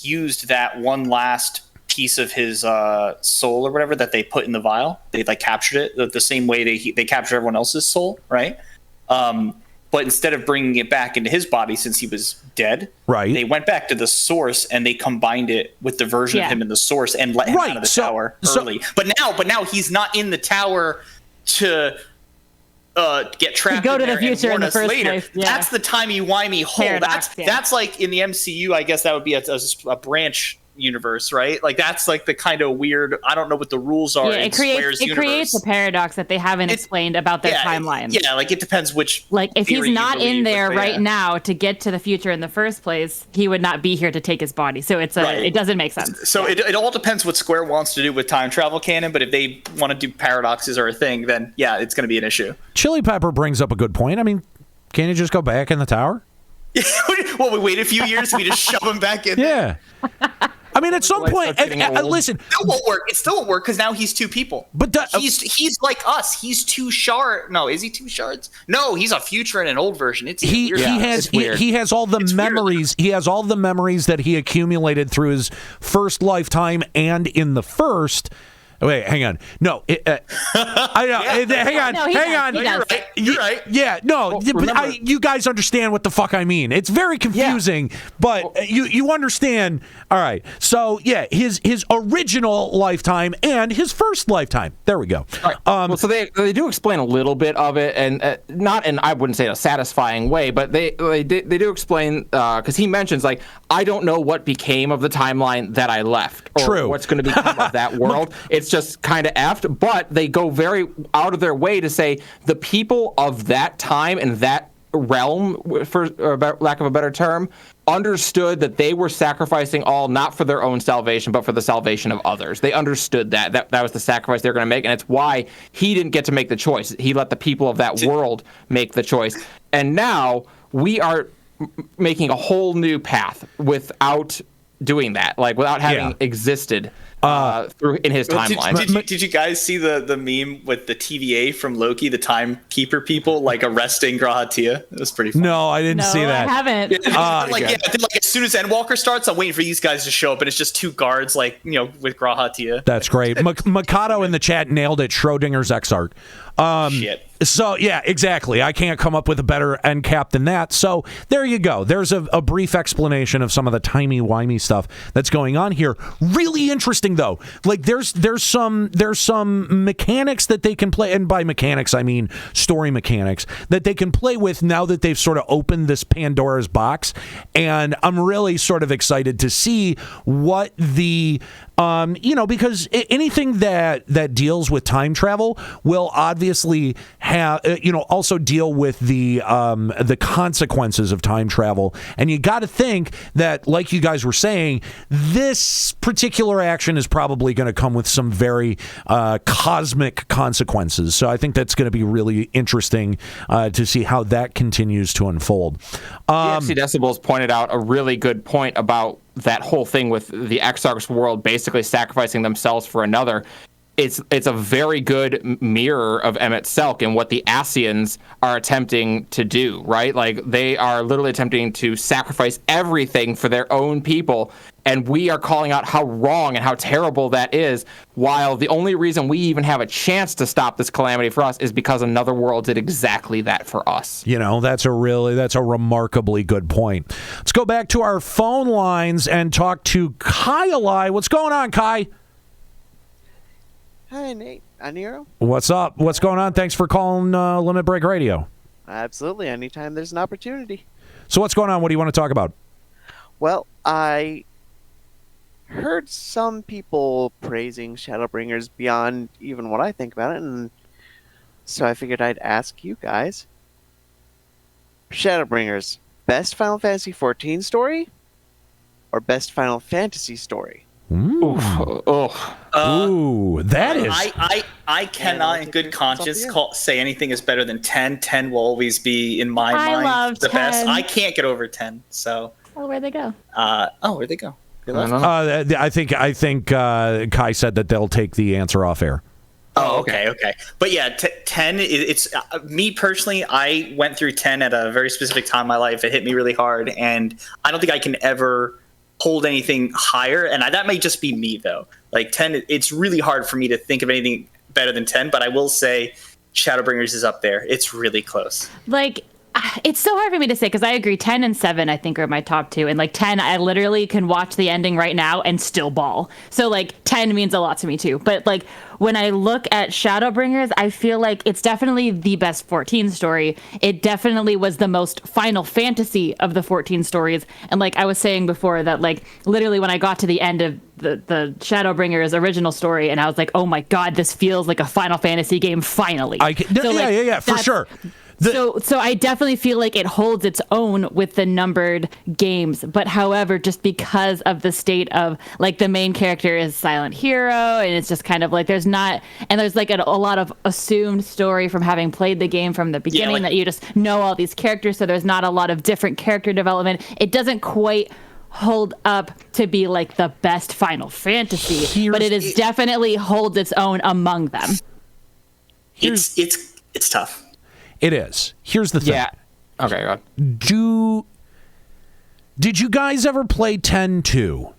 used that one last piece of his soul or whatever that they put in the vial. They like captured it the same way they captured everyone else's soul, right? But instead of bringing it back into his body since he was dead,
right,
they went back to the source and they combined it with the version of him in the source and let him out of the tower early. But now he's not in the tower to get trapped
go
in
to
there
the future in the first place. Yeah.
That's the timey-wimey hole.
Paradox,
that's like in the MCU, I guess that would be a branch universe, right? Like that's like the kind of weird, I don't know what the rules are.
Yeah, it creates a paradox that they haven't explained about their timeline.
Yeah, like it depends which.
Like if he's not in there right now to get to the future in the first place, he would not be here to take his body. So it doesn't make sense.
So it all depends what Square wants to do with time travel canon. But if they want to do paradoxes or a thing, then yeah, it's going to be an issue.
Chili Pepper brings up a good point. I mean, can't you just go back in the tower?
Well, we wait a few years and we just shove him back in.
Yeah. I mean, at some point, listen.
It still won't work. It still won't work because now he's two people.
But
he's like us. He's two shards. No, is he two shards? No, he's a future and an old version.
He has all the memories. He has all the memories that he accumulated through his first lifetime and in the first. Wait, hang on. No, I know. Hang on. Hang on.
You're right.
Yeah, no, but you guys understand what the fuck I mean. It's very confusing, but you understand. All right. So yeah, his original lifetime and his first lifetime. There we go.
Right. So they do explain a little bit of it, and not in, I wouldn't say, a satisfying way, but they do explain because he mentions like, I don't know what became of the timeline that I left, or what's going to become of that world. It's just kind of effed, but they go very out of their way to say the people of that time and that realm, for lack of a better term, understood that they were sacrificing all not for their own salvation, but for the salvation of others. They understood that was the sacrifice they were going to make, and it's why he didn't get to make the choice. He let the people of that world make the choice. And now we are making a whole new path without doing that, like without having existed through in his timeline.
Did you guys see the meme with the TVA from Loki, the timekeeper people, like arresting Grahatia? It was pretty funny.
No, I didn't see that.
I haven't.
As soon as Endwalker starts, I'm waiting for these guys to show up, and it's just two guards, like, with Grahatia.
That's great. Mikado in the chat nailed it. Schrodinger's Exarch.
Shit.
So, yeah, exactly. I can't come up with a better end cap than that. So there you go. There's a brief explanation of some of the timey-wimey stuff that's going on here. Really interesting, though. Like, there's some mechanics that they can play, and by mechanics, I mean story mechanics, that they can play with now that they've sort of opened this Pandora's box. And I'm really sort of excited to see what the... because anything that deals with time travel will obviously have, also deal with the consequences of time travel. And you got to think that, like you guys were saying, this particular action is probably going to come with some very cosmic consequences. So I think that's going to be really interesting to see how that continues to unfold.
DXC Decibels pointed out a really good point about that whole thing with the Exarch's world basically sacrificing themselves for another. It's a very good mirror of Emet-Selch and what the Asians are attempting to do, right? Like, they are literally attempting to sacrifice everything for their own people, and we are calling out how wrong and how terrible that is, while the only reason we even have a chance to stop this calamity for us is because another world did exactly that for us.
That's a remarkably good point. Let's go back to our phone lines and talk to Kai. What's going on, Kai?
Hi, Nate. Nero.
What's up? What's going on? Thanks for calling Limit Break Radio.
Absolutely. Anytime there's an opportunity.
So what's going on? What do you want to talk about?
Well, I heard some people praising Shadowbringers beyond even what I think about it, and so I figured I'd ask you guys. Shadowbringers, best Final Fantasy XIV story or best Final Fantasy story?
Ooh, that is.
I cannot, in good conscience, say anything is better than 10. 10 will always be in my mind the
10.
best. I can't get over 10. So.
Oh, where'd they go?
Where'd they go?
I think Kai said that they'll take the answer off air.
Oh, okay. But yeah, 10, it's me personally, I went through 10 at a very specific time in my life. It hit me really hard, and I don't think I can ever hold anything higher, and that may just be me though. Like 10, it's really hard for me to think of anything better than 10, but I will say Shadowbringers is up there. It's really close.
Like, it's so hard for me to say because I agree 10 and 7 I think are my top two, and like 10 I literally can watch the ending right now and still bawl. So like 10 means a lot to me too. But like when I look at Shadowbringers, I feel like it's definitely the best 14 story. It definitely was the most Final Fantasy of the 14 stories. And like I was saying before that like literally when I got to the end of the Shadowbringers original story and I was like, oh my god, this feels like a Final Fantasy game finally.
For sure.
So I definitely feel like it holds its own with the numbered games. But however, just because of the state of like the main character is Silent Hero, and it's just kind of like there's like a lot of assumed story from having played the game from the beginning that you just know all these characters. So there's not a lot of different character development. It doesn't quite hold up to be like the best Final Fantasy, but it is definitely holds its own among them.
It's tough.
It is. Here's the thing.
Yeah. Okay, go on.
Did you guys ever play 10-2?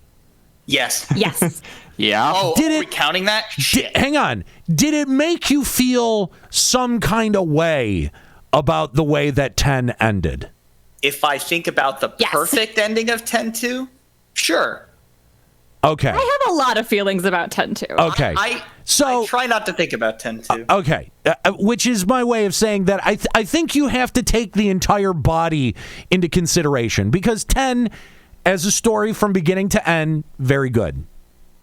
Yes.
Yes.
Yeah.
Oh, are we counting that?
Hang on. Did it make you feel some kind of way about the way that 10 ended?
If I think about the perfect ending of 10-2, sure.
Okay.
I have a lot of feelings about 10-2.
Okay.
I try not to think about 10-2.
Okay. Which is my way of saying that I think you have to take the entire body into consideration because 10, as a story from beginning to end, very good.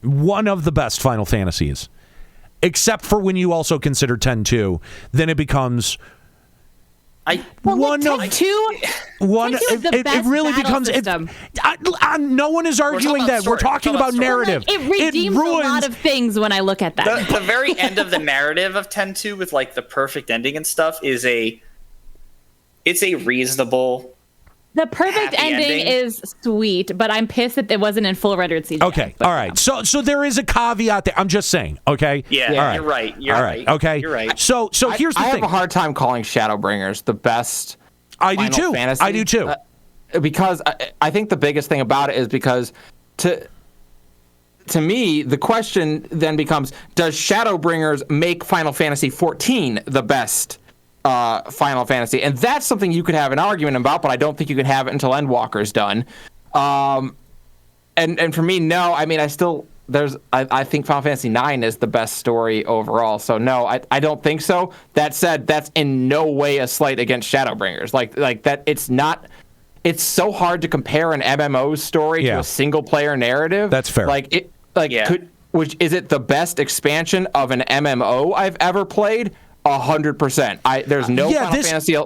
One of the best Final Fantasies. Except for when you also consider 10-2, then it becomes...
It really becomes
no one is arguing that. We're talking about narrative.
It redeems a lot of things when I look at that.
The very end of the narrative of 10-2 with like the perfect ending and stuff it's a reasonable.
The perfect ending is sweet, but I'm pissed that it wasn't in full rendered CGI.
Okay, all right. So there is a caveat there. I'm just saying. Okay.
Yeah,
all right.
You're right. You're
all
right.
Okay.
You're right.
So here's the thing.
I have a hard time calling Shadowbringers the best. Final Fantasy,
I do too.
Because I think the biggest thing about it is because to me the question then becomes: does Shadowbringers make Final Fantasy XIV the best Final Fantasy? And that's something you could have an argument about, but I don't think you can have it until Endwalker's done. And for me, no. I mean, I think Final Fantasy IX is the best story overall. So no, I don't think so. That said, that's in no way a slight against Shadowbringers. Like that, it's not. It's so hard to compare an MMO story to a single player narrative.
That's fair.
Is it the best expansion of an MMO I've ever played? 100%. There's no Final Fantasy XI.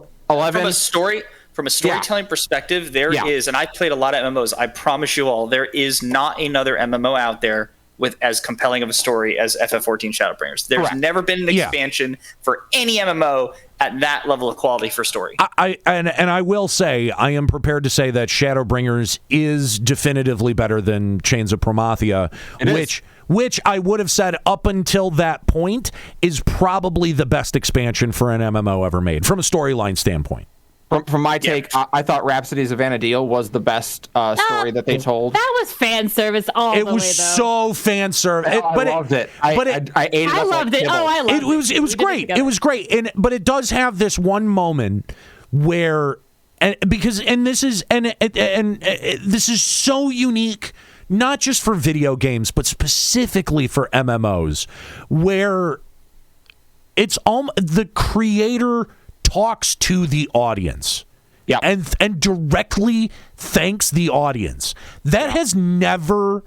From a storytelling perspective, there is, and I've played a lot of MMOs. I promise you all, there is not another MMO out there with as compelling of a story as FF14 Shadowbringers. There's never been an expansion for any MMO at that level of quality for story.
I will say, I am prepared to say that Shadowbringers is definitively better than Chains of Promathia, which I would have said up until that point is probably the best expansion for an MMO ever made from a storyline standpoint.
From my take, I thought Rhapsodies of Vana'diel was the best story that they told.
That was fan service all the way, though.
It was so fan service.
I loved it. I ate it.
I loved it. Oh, I loved it.
It was great. It was great. But it does have this one moment where, this is so unique, not just for video games, but specifically for MMOs, where it's the creator talks to the audience and directly thanks the audience. That has never,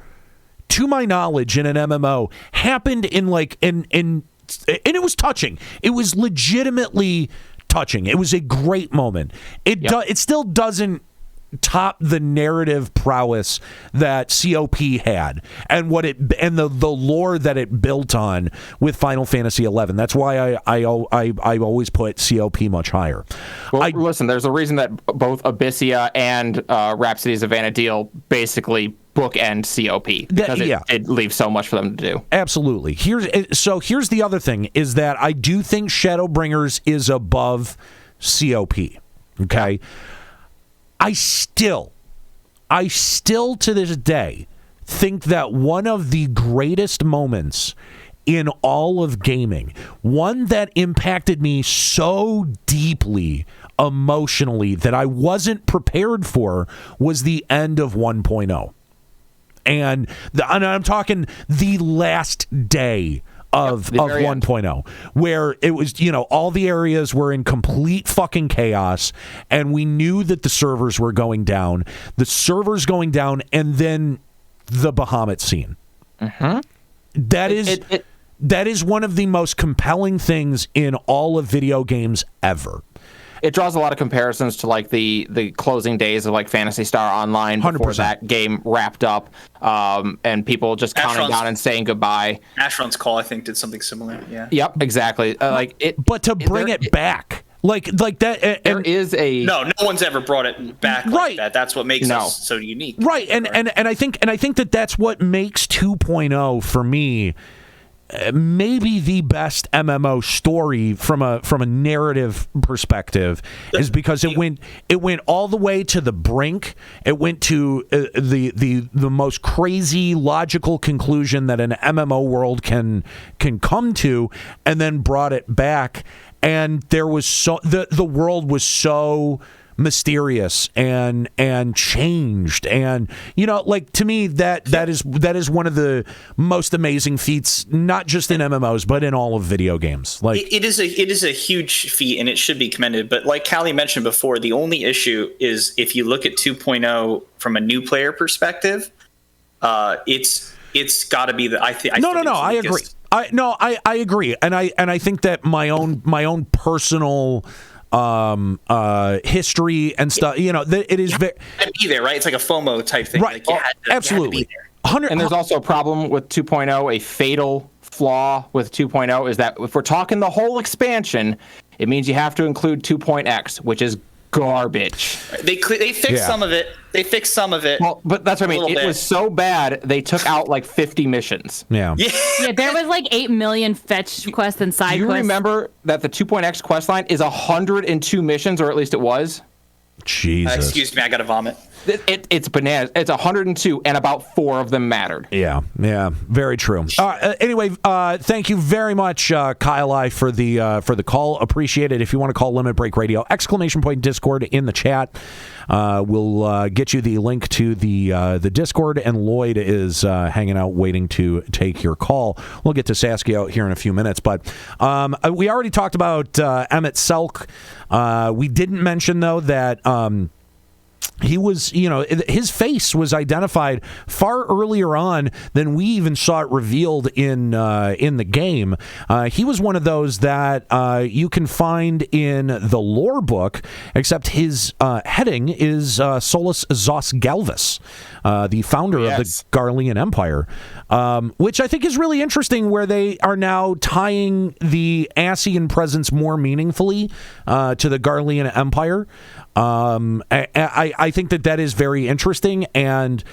to my knowledge, in an MMO happened and it was touching. It was legitimately touching. It was a great moment. It still doesn't top the narrative prowess that COP had and the lore that it built on with Final Fantasy XI. That's why I always put COP much higher.
Well, listen, there's a reason that both Abyssea and Rhapsodies of Vana'diel basically bookend COP because it leaves so much for them to do.
Absolutely. Here's the other thing is that I do think Shadowbringers is above COP. Okay. I still I still to this day think that one of the greatest moments in all of gaming, one that impacted me so deeply emotionally that I wasn't prepared for, was the end of 1.0. And I'm talking the last day of 1.0, where it was, all the areas were in complete fucking chaos, and we knew that the servers were going down. The servers going down, and then the Bahamut scene.
Mm-hmm.
That is one of the most compelling things in all of video games ever.
It draws a lot of comparisons to like the closing days of like Phantasy Star Online before
100%.
that game wrapped up, and people just counting down and saying goodbye.
Asheron's Call, I think, did something similar. Yeah.
Yep, exactly.
But to bring it back, like that,
there is a
no one's ever brought it back like that. That's what makes us so unique.
Right, and I think that that's what makes 2.0 for me maybe the best MMO story from a narrative perspective, is because it went all the way to the brink. It went to the most crazy logical conclusion that an MMO world can come to, and then brought it back. And there was the world was so mysterious and changed, and to me that is one of the most amazing feats, not just in MMOs but in all of video games. Like
it is a huge feat, and it should be commended. But like Callie mentioned before, the only issue is if you look at 2.0 from a new player perspective, it's got to be the I agree.
I agree, and I think that my own personal history and stuff, it is very
be there, right? It's like a FOMO type thing,
right? Absolutely.
And there's also a problem with 2.0, a fatal flaw with 2.0 is that if we're talking the whole expansion, it means you have to include 2.x, which is garbage.
They fixed some of it. They fixed some of it.
Well, but that's what I mean. It was so bad they took out like 50 missions.
Yeah.
There was like 8 million fetch quests and side quests.
Do you remember that the 2.x quest line is 102 missions, or at least it was?
Jesus.
Excuse me, I gotta vomit.
It's bananas. It's 102, and about 4 of them mattered.
Yeah, very true. Anyway, thank you very much, Kyle, for the call. Appreciate it. If you want to call Limit Break Radio, ! Discord in the chat. We'll get you the link to the Discord, and Lloyd is hanging out waiting to take your call. We'll get to Saskia here in a few minutes, but we already talked about Emet-Selch. We didn't mention though that he was, his face was identified far earlier on than we even saw it revealed in the game. He was one of those that you can find in the lore book, except his heading is Solus Zos Galvus, the founder of the Garlean Empire, which I think is really interesting, where they are now tying the Ascian presence more meaningfully to the Garlean Empire. I think that is very interesting, and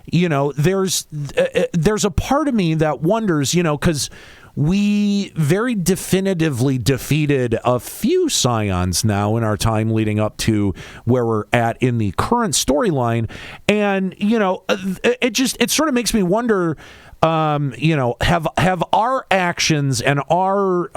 there's a part of me that wonders, because we very definitively defeated a few Scions now in our time leading up to where we're at in the current storyline, and it sort of makes me wonder, have our actions and our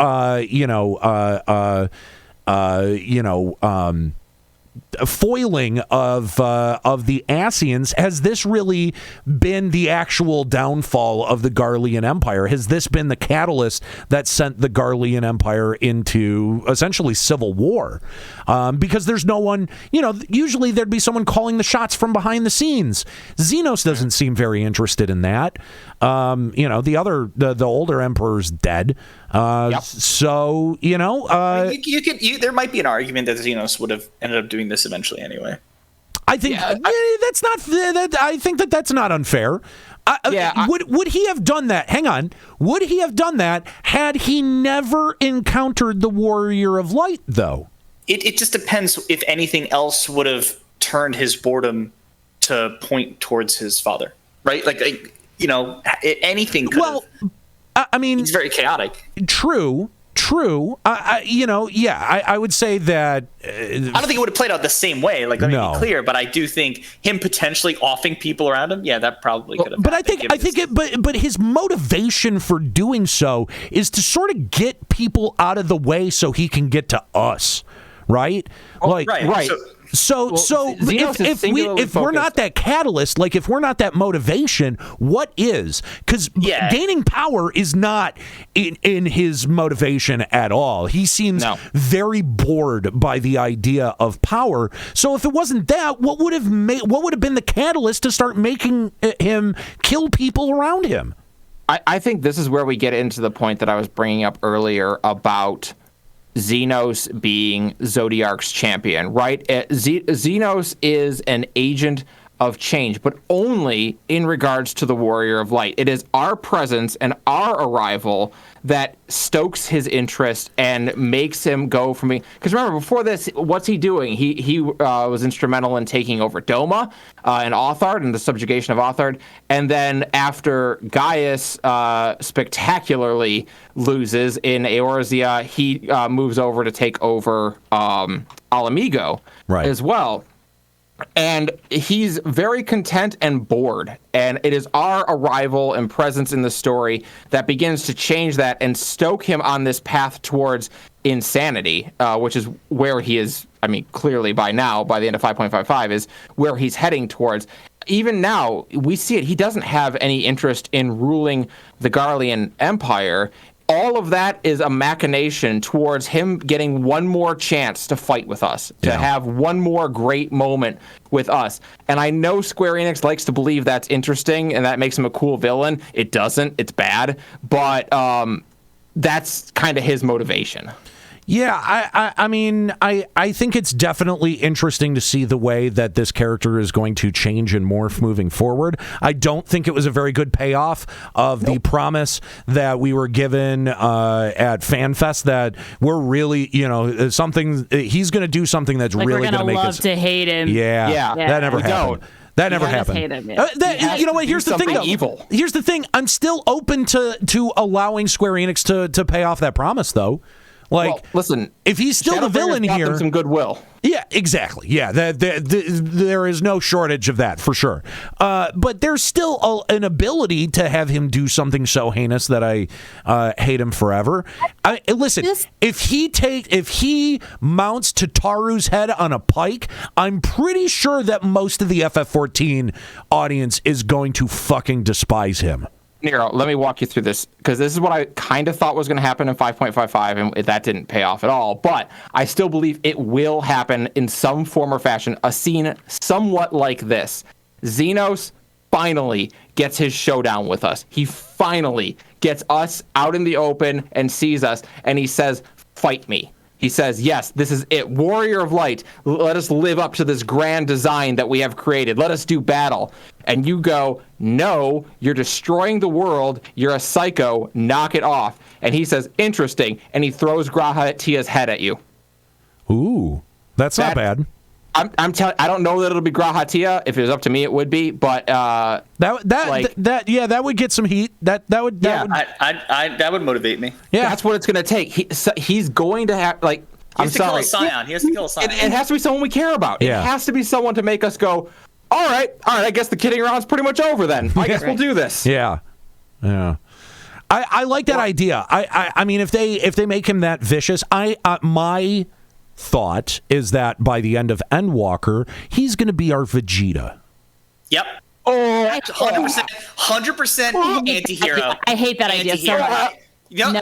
foiling of the Ascians, has this really been the actual downfall of the Garlean Empire? Has this been the catalyst that sent the Garlean Empire into essentially civil war? Because there's no one, usually there'd be someone calling the shots from behind the scenes. Xenos doesn't seem very interested in that. The older emperor's dead. So
there might be an argument that Xenos would have ended up doing this eventually anyway.
I think that's not. I think that's not unfair. Would he have done that? Hang on. Would he have done that had he never encountered the Warrior of Light, though?
It just depends if anything else would have turned his boredom to point towards his father, right? Anything could have.
I mean,
he's very chaotic.
True. true. I would say that.
I don't think it would have played out the same way. Like, let me be clear, but I do think him potentially offing people around him. Yeah, that probably could have.
But but his motivation for doing so is to sort of get people out of the way so he can get to us, right?
Right.
So if we're not that catalyst, like if we're not that motivation, what is? Because gaining power is not in his motivation at all. He seems very bored by the idea of power. So if it wasn't that, what would have been the catalyst to start making him kill people around him?
I think this is where we get into the point that I was bringing up earlier about Xenos being Zodiark's champion, right? Xenos is an agent of change, but only in regards to the Warrior of Light. It is our presence and our arrival that stokes his interest and makes him go from being... Because remember, before this, what's he doing? He was instrumental in taking over Doma and Authard and the subjugation of Authard. And then after Gaius spectacularly loses in EORZEA, he moves over to take over Alamigo as well. And he's very content and bored. And it is our arrival and presence in the story that begins to change that and stoke him on this path towards insanity, which is where he is. I mean, clearly by now, by the end of 5.55, is where he's heading towards. Even now, we see it. He doesn't have any interest in ruling the Garlean Empire. All of that is a machination towards him getting one more chance to fight with us, to have one more great moment with us. And I know Square Enix likes to believe that's interesting and that makes him a cool villain. It doesn't. It's bad. But that's kind of his motivation.
Yeah, I mean, I think it's definitely interesting to see the way that this character is going to change and morph moving forward. I don't think it was a very good payoff of the promise that we were given at FanFest that we're really, something, he's going to do something that's really going to make us...
We're going to love to hate him.
Yeah, that never happened. That never happened.
Hate him, yeah.
You know what? Here's the thing, though.
Evil.
Here's the thing. I'm still open to allowing Square Enix to pay off that promise, though.
Listen,
if he's still the villain here,
some goodwill.
Yeah, exactly. Yeah, there is no shortage of that for sure. But there's still an ability to have him do something so heinous that I hate him forever. Listen, if he mounts Tataru's head on a pike, I'm pretty sure that most of the FF14 audience is going to fucking despise him.
Nero, let me walk you through this, because this is what I kind of thought was going to happen in 5.55, and that didn't pay off at all. But I still believe it will happen in some form or fashion, a scene somewhat like this. Xenos finally gets his showdown with us. He finally gets us out in the open and sees us, and he says, "Fight me." He says, yes, this is it. Warrior of Light, let us live up to this grand design that we have created. Let us do battle. And you go, no, you're destroying the world. You're a psycho. Knock it off. And he says, interesting. And he throws Grahatia's head at you.
Ooh, that's not bad.
I'm telling. I don't know that it'll be Grahatia. If it was up to me, it would be. But
that would get some heat. That would
motivate me.
Yeah, that's what it's going to take. He's going to have I'm sorry.
He has to kill a Scion.
It has to be someone we care about.
Yeah.
It has to be someone to make us go, all right. I guess the kidding around's pretty much over then. I guess we'll do this.
Yeah. I like that idea. I mean, if they make him that vicious, my thought is that by the end of Endwalker, he's going to be our Vegeta.
Yep. Oh, 100% anti-hero.
I hate that idea so much.
No.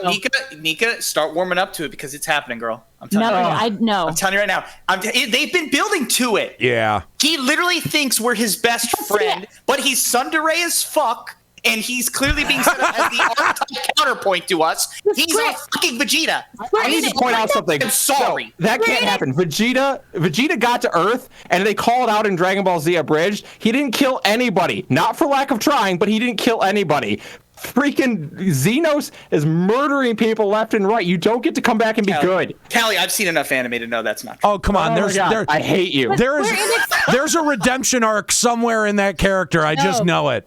Nika, start warming up to it because it's happening, girl. I'm telling you right now. I'm telling you right now. They've been building to it.
Yeah.
He literally thinks we're his best friend, but he's tsundere as fuck, and he's clearly being set up as the R-type counterpoint to us. He's a fucking Vegeta.
I need to point out something.
I'm sorry.
No, that can't happen. Vegeta got to Earth, and they called out in Dragon Ball Z Abridged. He didn't kill anybody. Not for lack of trying, but he didn't kill anybody. Freaking Xenos is murdering people left and right. You don't get to come back and be good.
Callie, I've seen enough anime to know that's not true.
Oh, come on.
I hate you.
There's a redemption arc somewhere in that character. I just know it.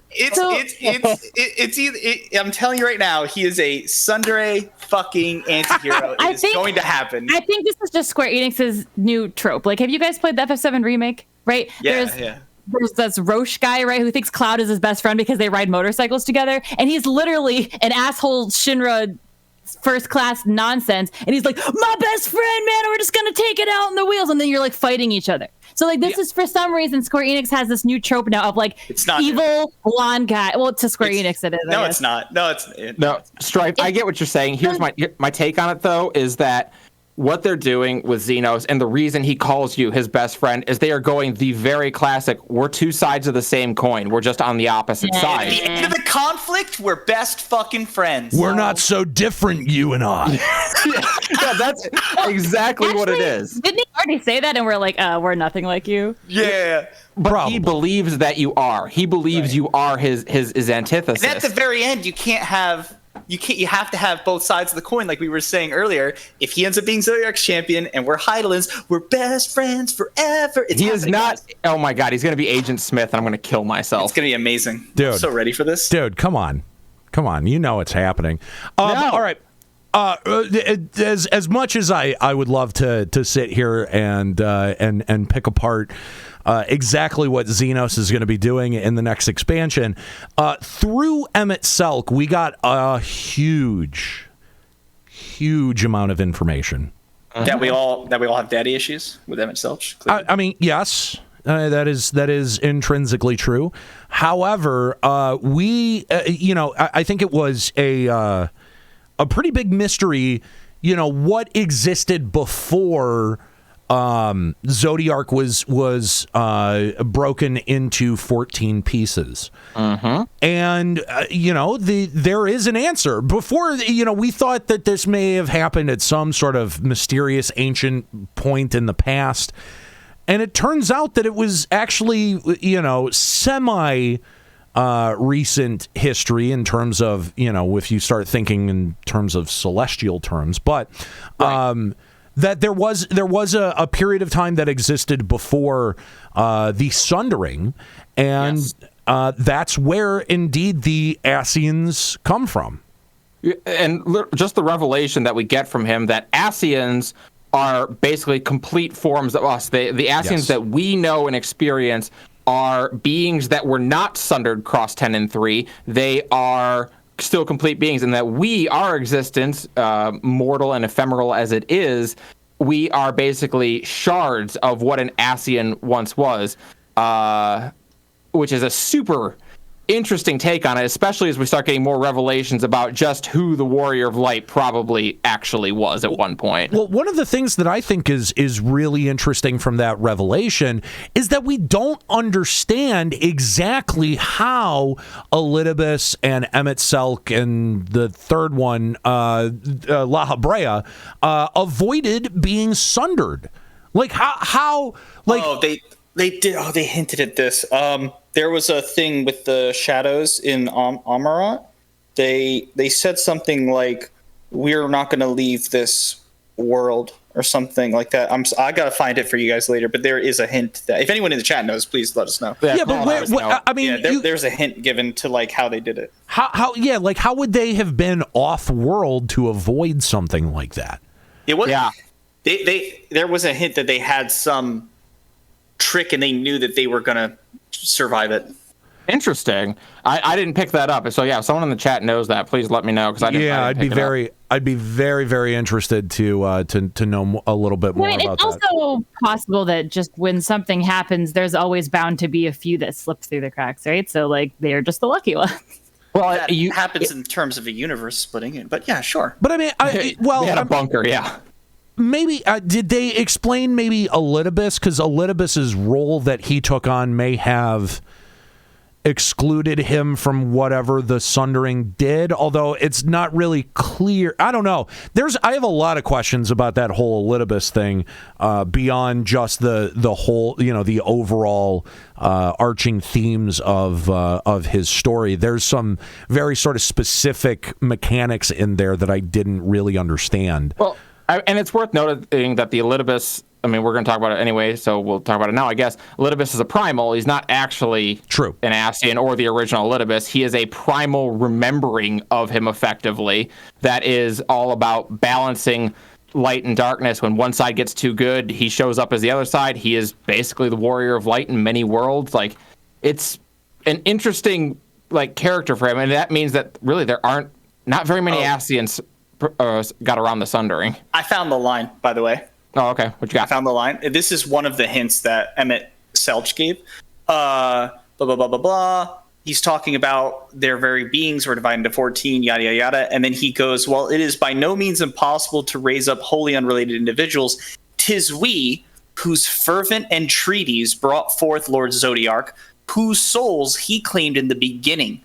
I'm telling you right now, he is a tsundere fucking anti-hero. It's going to happen.
I think this is just Square Enix's new trope. Like, have you guys played the FF7 remake? Right?
Yeah.
There's this Roche guy, right, who thinks Cloud is his best friend because they ride motorcycles together, and he's literally an asshole Shinra first class nonsense, and he's like, my best friend, man, we're just gonna take it out on the wheels, and then you're like fighting each other. So like this is, for some reason, Square Enix has this new trope now of like evil blonde guy. Well, to Square Enix it is.
No, it's not. No,
Stripe, I get what you're saying. Here's my take on it, though, is that what they're doing with Xenos, and the reason he calls you his best friend, is they are going the very classic, we're two sides of the same coin. We're just on the opposite side.
At the end of the conflict, we're best fucking friends.
We're not so different, you and I.
Yeah, that's exactly what it is.
Didn't he already say that? And we're like, we're nothing like you.
Yeah.
But he believes that you are. He believes you are his antithesis.
And at the very end, you have to have both sides of the coin, like we were saying earlier. If he ends up being Zodiac's champion and we're Heidelins, we're best friends forever.
He is not. Oh my God, he's going to be Agent Smith, and I'm going to kill myself.
It's going to be amazing.
Dude,
I'm so ready for this.
Dude, come on. You know it's happening. All right. As much as I would love to sit here and pick apart exactly what Xenos is going to be doing in the next expansion, through Emet-Selch, we got a huge amount of information.
That we all have daddy issues with Emet-Selch.
I mean, yes. That is intrinsically true. However, I think it was a pretty big mystery, what existed before Zodiac was broken into 14 pieces. And there is an answer. Before, we thought that this may have happened at some sort of mysterious ancient point in the past. And it turns out that it was actually, semi recent history in terms of, if you start thinking in terms of celestial terms, but that there was a period of time that existed before the Sundering, and that's where indeed the Ascians come from.
And just the revelation that we get from him that Ascians are basically complete forms of us. The Ascians that we know and experience are beings that were not sundered across 10 and 3. They are still complete beings, and that our existence, mortal and ephemeral as it is, we are basically shards of what an Ascian once was, which is a super interesting take on it, especially as we start getting more revelations about just who the Warrior of Light probably actually was at one point.
Well, one of the things that I think is really interesting from that revelation is that we don't understand exactly how Elidibus and Emet-Selch and the third one, La Habrea, avoided being sundered. Like how
they did. Oh, they hinted at this. There was a thing with the shadows in Amarat. They said something like, "We're not going to leave this world," or something like that. I gotta find it for you guys later. But there is a hint that if anyone in the chat knows, please let us know.
Yeah, but I mean,
there's a hint given to like how they did it.
How would they have been off world to avoid something like that?
It was. Yeah. There was a hint that they had some trick and they knew that they were gonna survive it.
Interesting. I didn't pick that up. So yeah, if someone in the chat knows that, please let me know, because I didn't.
Yeah, I'd be very, very interested to know a little bit more about that.
It's also possible that just when something happens, there's always bound to be a few that slip through the cracks, right? So like they're just the lucky ones.
Well, that happens in terms of a universe splitting it, but yeah, sure.
But I mean,
they had a bunker, yeah.
Maybe did they explain maybe Elidibus, because Elidibus's role that he took on may have excluded him from whatever the Sundering did, although it's not really clear. I don't know. I have a lot of questions about that whole Elidibus thing beyond just the whole, the overall arching themes of his story. There's some very sort of specific mechanics in there that I didn't really understand.
Well, and it's worth noting that the Elidibus, I mean, we're going to talk about it anyway, so we'll talk about it now, I guess. Elidibus is a primal. He's not actually an Ascian or the original Elidibus. He is a primal remembering of him, effectively, that is all about balancing light and darkness. When one side gets too good, he shows up as the other side. He is basically the warrior of light in many worlds. Like, it's an interesting character for him, and that means that really there aren't not very many Ascians got around the Sundering.
I found the line, by the way.
Oh, okay. What you got?
I found the line. This is one of the hints that Emet-Selch gave. Blah, blah, blah, blah, blah. He's talking about their very beings were divided into 14, yada, yada, yada. And then he goes, well, it is by no means impossible to raise up wholly unrelated individuals. 'Tis we, whose fervent entreaties brought forth Lord Zodiark, whose souls he claimed in the beginning.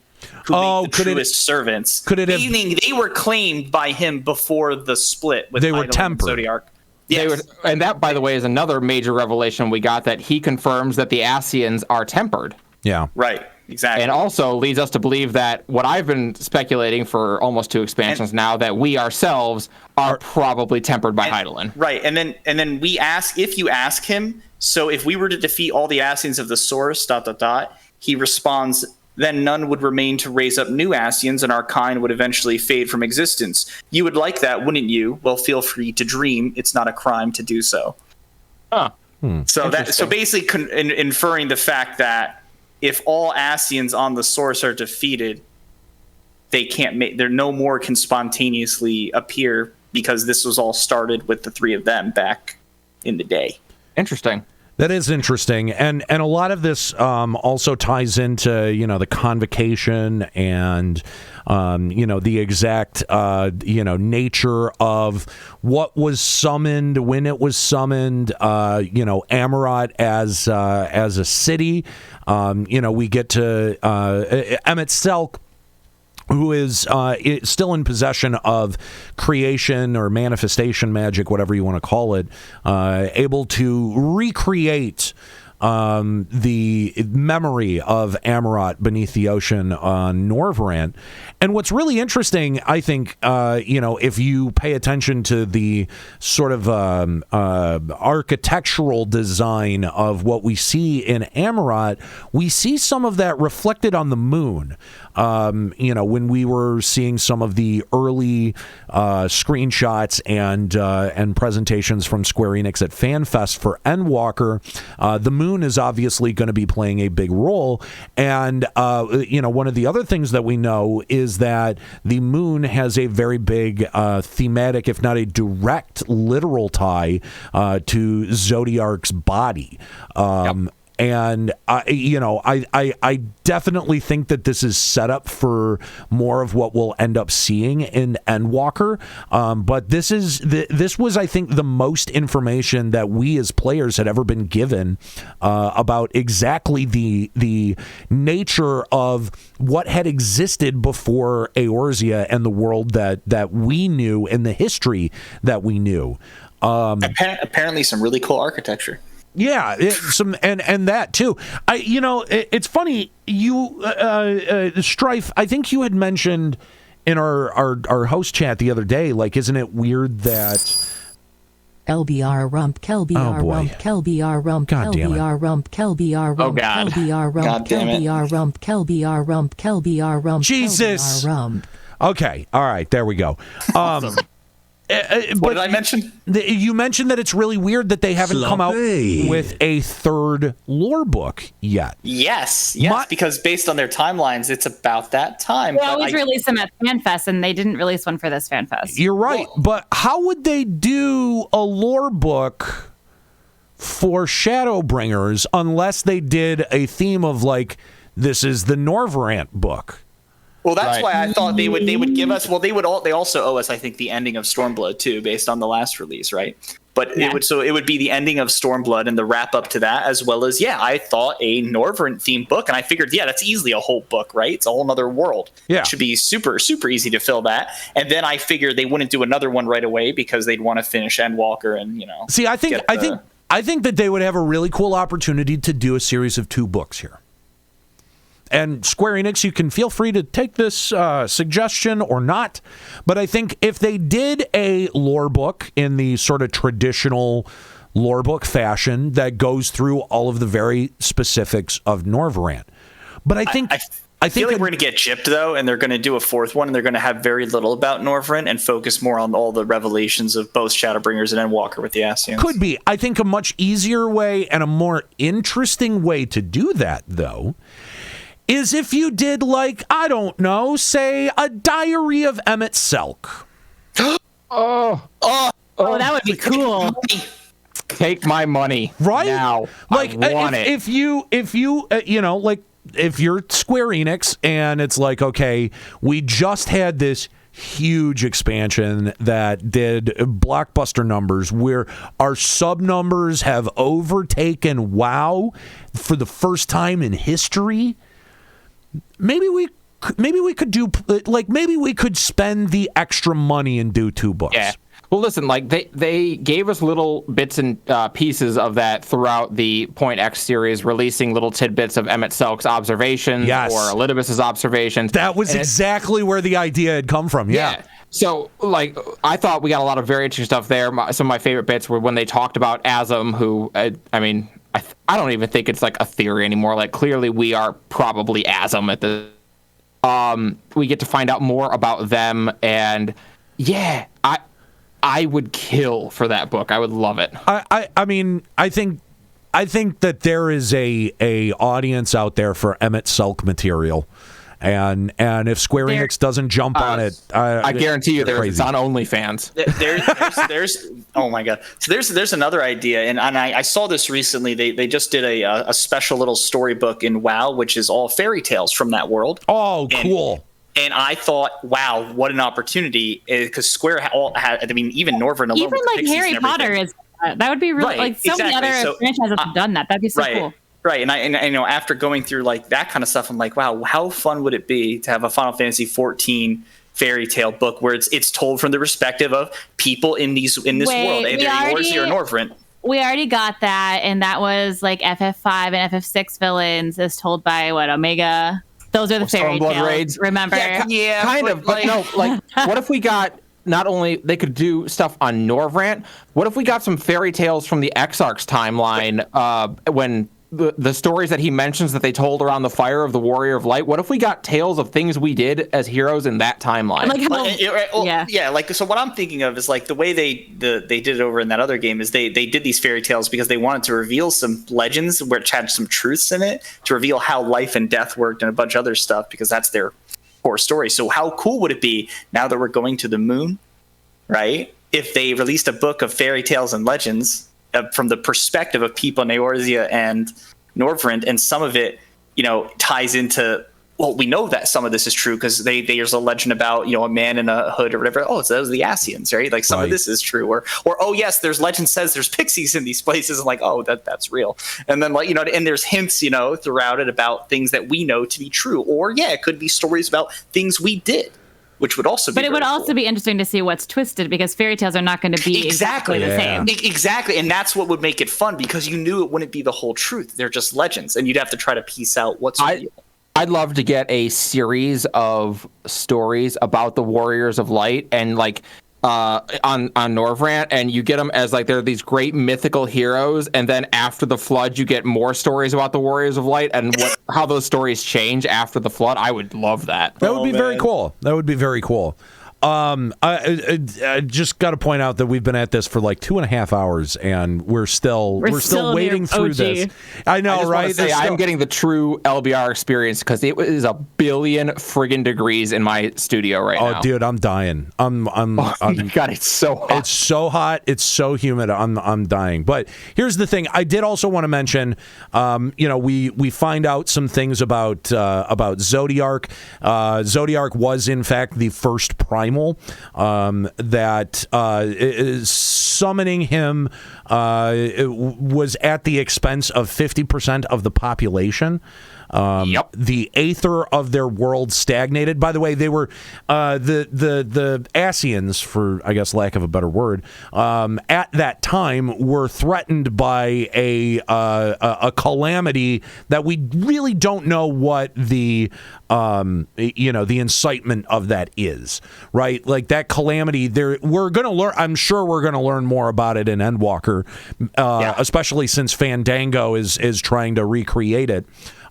Who made the truest servants. Meaning they were claimed by him before the split with
they were tempered.
Zodiark.
Yes. And that, by the way, is another major revelation we got, that he confirms that the Ascians are tempered.
Yeah.
Right. Exactly.
And also leads us to believe that what I've been speculating for almost 2 expansions now, that we ourselves are probably tempered by Hydaelyn.
Right. And then we ask, if you ask him, so if we were to defeat all the Ascians of the source, ... he responds, then none would remain to raise up new Ascians, and our kind would eventually fade from existence. You would like that, wouldn't you? Well, feel free to dream. It's not a crime to do so.
Huh.
So basically inferring the fact that if all Ascians on the source are defeated, they can't no more can spontaneously appear, because this was all started with the 3 of them back in the day.
Interesting.
That is interesting, and a lot of this also ties into the convocation and the exact nature of what was summoned, when it was summoned. Amarot as a city. We get to Emet-Selch, who is still in possession of creation or manifestation magic, whatever you want to call it, able to recreate the memory of Amarot beneath the ocean on Norvrant. And what's really interesting, I think, if you pay attention to the sort of architectural design of what we see in Amarot, we see some of that reflected on the moon. When we were seeing some of the early screenshots and presentations from Square Enix at FanFest for Endwalker, the moon is obviously going to be playing a big role. And, one of the other things that we know is that the moon has a very big thematic, if not a direct literal tie to Zodiark's body. And I definitely think that this is set up for more of what we'll end up seeing in Endwalker. But this was, I think, the most information that we as players had ever been given about exactly the nature of what had existed before EORZEA and the world that we knew and the history that we knew.
Apparently, some really cool architecture.
Yeah, and that too. It's funny. Strife, I think you had mentioned in our host chat the other day, isn't it weird that
LBR rump, KLBR rump, KLBR rump, KLBR rump, KLBR rump, KLBR rump, KLBR rump, KLBR rump, KLBR rump,
Jesus. Okay, all right, there we go.
Awesome. What did I mention?
You mentioned that it's really weird that they haven't come out with a third lore book yet.
Yes, because based on their timelines, it's about that time.
They always release them at FanFest, and they didn't release one for this FanFest.
You're right, but how would they do a lore book for Shadowbringers unless they did a theme of this is the Norvrant book?
Well, that's why I thought they would give us. Well, they also owe us, I think, the ending of Stormblood too, based on the last release, right? But it would be the ending of Stormblood and the wrap up to that, as well as I thought a Norvrent themed book, and I figured that's easily a whole book, right? It's a whole other world. Yeah, it should be super easy to fill that. And then I figured they wouldn't do another one right away because they'd want to finish Endwalker and
See, I think that they would have a really cool opportunity to do a series of 2 books here. And Square Enix, you can feel free to take this suggestion or not, but I think if they did a lore book in the sort of traditional lore book fashion that goes through all of the very specifics of Norvrant, but I think
I feel like we're going to get gypped though, and they're going to do a 4th one, and they're going to have very little about Norvrant and focus more on all the revelations of both Shadowbringers and Endwalker with the Ascians.
Could be. I think a much easier way and a more interesting way to do that, though, is if you did, I don't know, say a Diary of Emet-Selch.
Oh,
that would be cool.
Take my money
right
now. I want it.
If you if you're Square Enix and it's okay, we just had this huge expansion that did blockbuster numbers where our sub numbers have overtaken WoW for the first time in history. Maybe we could do maybe we could spend the extra money and do 2 books.
Yeah. Well, listen, they gave us little bits and pieces of that throughout the Point X series, releasing little tidbits of Emet-Selch's observations or Elidibus's observations.
That was exactly where the idea had come from. Yeah.
So, I thought we got a lot of very interesting stuff there. Some of my favorite bits were when they talked about Azum, who, I don't even think it's a theory anymore. Clearly we are probably Azum at the. We get to find out more about them, and I would kill for that book. I would love it.
I think that there is a audience out there for Emet-Selch material. And if Square Enix doesn't jump on it,
I guarantee you it's on OnlyFans.
There's oh my god. So there's another idea, and I saw this recently. They just did a special little storybook in WoW, which is all fairy tales from that world.
Oh, cool.
And I thought, wow, what an opportunity! Because Square had, even Norvrant alone,
even Harry Potter is. That would be really many other franchises have done that. That'd be so cool.
Right, and I after going through that kind of stuff, I'm like, wow, how fun would it be to have a Final Fantasy XIV fairy tale book where it's told from the perspective of people in this world, either EORZEA or Norvrant.
We already got that, and that was FF5 and FF6 villains as told by Omega. Those are the fairy tales. Raids. Remember?
Yeah, kind of. But no, what if we got not only they could do stuff on Norvrant? What if we got some fairy tales from the Exarch's timeline when the stories that he mentions that they told around the fire of the Warrior of Light? What if we got tales of things we did as heroes in that timeline?
So what I'm thinking of is the way they did it over in that other game is they did these fairy tales because they wanted to reveal some legends which had some truths in it to reveal how life and death worked and a bunch of other stuff because that's their core story. So how cool would it be now that we're going to the moon, right? If they released a book of fairy tales and legends from the perspective of people in EORZEA and Norvrant, and some of it, ties into. Well, we know that some of this is true because there's a legend about a man in a hood or whatever. Oh, so those are the Ascians, right? Some of this is true, or oh yes, there's legend says there's pixies in these places, and that's real. And then and there's hints throughout it about things that we know to be true, or it could be stories about things we did. Which would also be
But it would also be interesting to see what's twisted because fairy tales are not going to be exactly the same.
Exactly. And that's what would make it fun because you knew it wouldn't be the whole truth. They're just legends. And you'd have to try to piece out what's real.
I'd love to get a series of stories about the Warriors of Light and on Norvrant, and you get them as they're these great mythical heroes, and then after the flood you get more stories about the Warriors of Light and how those stories change after the flood. I would love that.
That would be very cool. That would be very cool. I just got to point out that we've been at this for like 2.5 hours, and we're still wading through this. I know, right?
I'm getting the true LBR experience because it is 1 billion friggin' degrees in my studio right now.
Oh, dude, I'm dying. Oh
my God, it's so hot.
It's so hot. It's so humid. I'm dying. But here's the thing. I did also want to mention, we find out some things about Zodiark. Zodiark was in fact the first primal that is summoning him was at the expense of 50% of the population. The aether of their world stagnated. By the way, they were the Asians, for I guess lack of a better word, at that time were threatened by a calamity that we really don't know what the the incitement of that is, right? Like that calamity. We're gonna learn. I'm sure we're gonna learn more about it in Endwalker, especially since Fandango is trying to recreate it.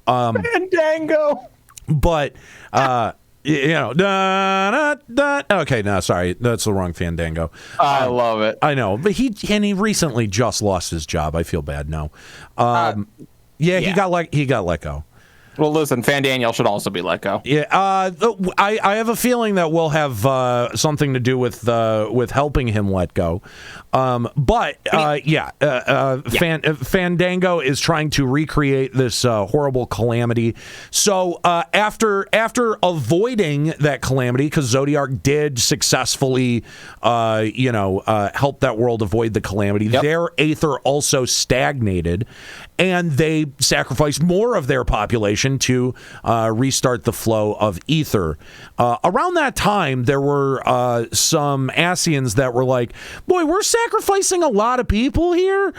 Fandango.
But okay, no, sorry, that's the wrong Fandango.
I love it.
I know, but he recently just lost his job. I feel bad now. He got let go.
Well, listen, Fandaniel should also be let go.
Yeah, I have a feeling that we'll have something to do with helping him let go. Fandango is trying to recreate this horrible calamity. So after avoiding that calamity, because Zodiark did successfully, help that world avoid the calamity, their aether also stagnated, and they sacrificed more of their population to restart the flow of ether. Around that time, there were some Asians that were like, boy, we're sacrificing a lot of people here.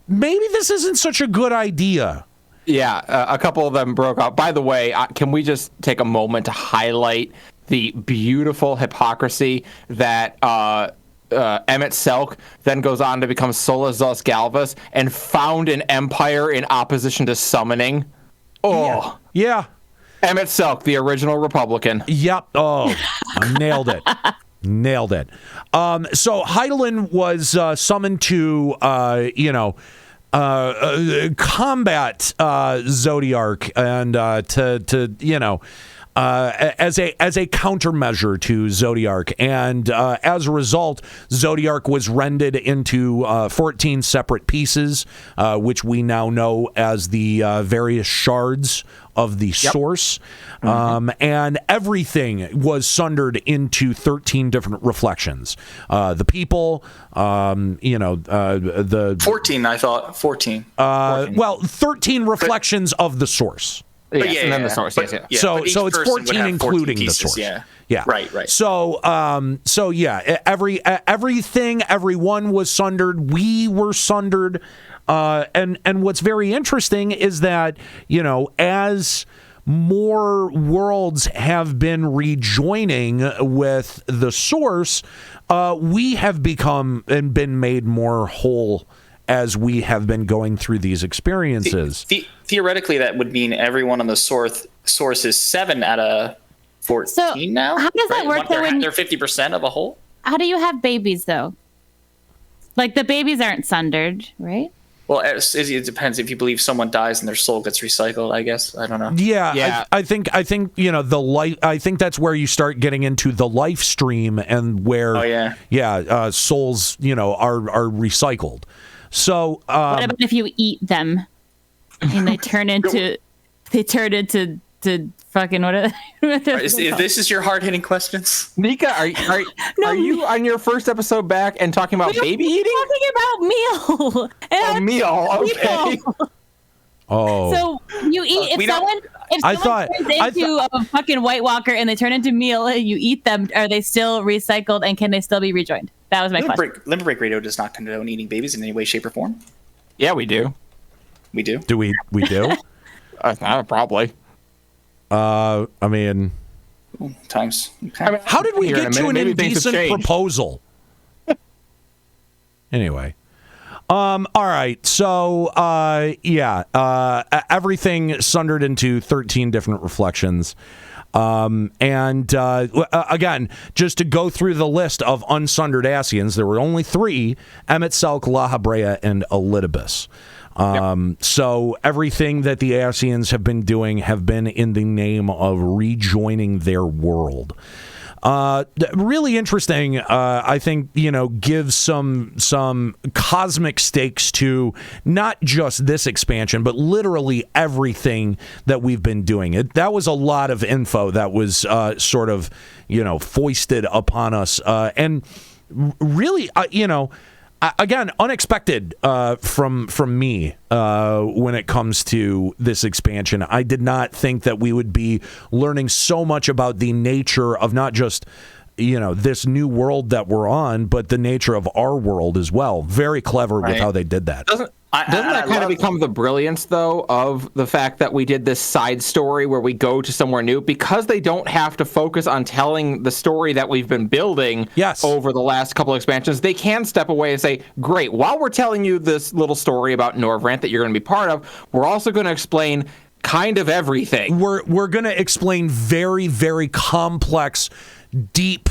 Maybe this isn't such a good idea.
Yeah, a couple of them broke out. By the way, can we just take a moment to highlight the beautiful hypocrisy that Emet-Selch then goes on to become Solazos Galvas and found an empire in opposition to summoning? Oh.
Yeah.
Emet-Selch, the original Republican.
Yep. Oh, nailed it. Nailed it. So Hydaelyn was summoned to, combat Zodiark and as a countermeasure to Zodiark, and as a result, Zodiark was rended into 14 separate pieces, which we now know as the various shards of the source, and everything was sundered into 13 different reflections. The people, the
14. I thought 14.
14. Well, 13 reflections of the source.
Yes, and then the source. So
it's 14 including the source.
Yeah.
Right. So everything, everyone was sundered. We were sundered. And what's very interesting is that, as more worlds have been rejoining with the source, we have become and been made more whole as we have been going through these experiences.
Theoretically, that would mean everyone on the source is 7 out of 14 now.
How does that work?
They're 50% of a whole.
How do you have babies though? Like the babies aren't sundered, right?
Well, it depends. If you believe someone dies and their soul gets recycled, I guess. I don't know.
Yeah. I think the life. I think that's where you start getting into the life stream and where souls are recycled. So
what about if you eat them and they turn into fucking what?
This is your hard-hitting questions,
Nika. Are you on your first episode back and talking about baby eating?
Talking about meal.
Meal. Okay.
Oh.
So you eat if someone turns into a fucking White Walker and they turn into meal, you eat them. Are they still recycled and can they still be rejoined? That was my question.
Limit Break Radio does not condone eating babies in any way, shape, or form.
Yeah, we do.
We do.
Do we? We do.
Probably.
I mean,
times. Okay.
I mean, how did we get to an indecent proposal? Anyway. All right. So, everything sundered into 13 different reflections. Again, just to go through the list of unsundered Ascians, there were only 3: Emet-Selch, Lahabrea, and Elidibus. So everything that the Ascians have been doing have been in the name of rejoining their world. Really interesting, I think, gives some cosmic stakes to not just this expansion, but literally everything that we've been doing. That was a lot of info that was sort of, foisted upon us. And really, again, unexpected from me when it comes to this expansion. I did not think that we would be learning so much about the nature of not just this new world that we're on, but the nature of our world as well. Very clever with how they did that.
Doesn't that kind of become the brilliance, though, of the fact that we did this side story where we go to somewhere new? Because they don't have to focus on telling the story that we've been building over the last couple of expansions, they can step away and say, great, while we're telling you this little story about Norvrant that you're going to be part of, we're also going to explain kind of everything.
We're going to explain very, very complex, deep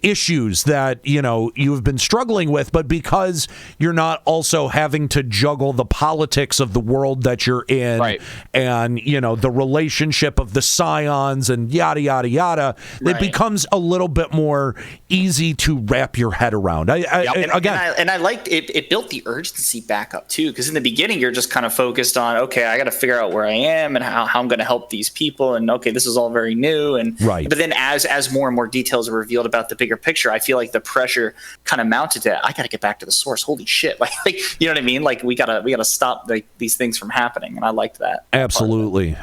issues that, you've been struggling with, but because you're not also having to juggle the politics of the world that you're in and, the relationship of the scions and yada, yada, yada, it becomes a little bit more easy to wrap your head around.
I liked it. It built the urgency back up too, because in the beginning you're just kind of focused on, okay, I got to figure out where I am and how I'm going to help these people, and okay, this is all very new, and but then as more and more details are revealed about the bigger picture, I feel like the pressure kind of mounted to, I got to get back to the source. Holy shit! Like you know what I mean? Like we gotta stop these things from happening, and I liked that.
Absolutely.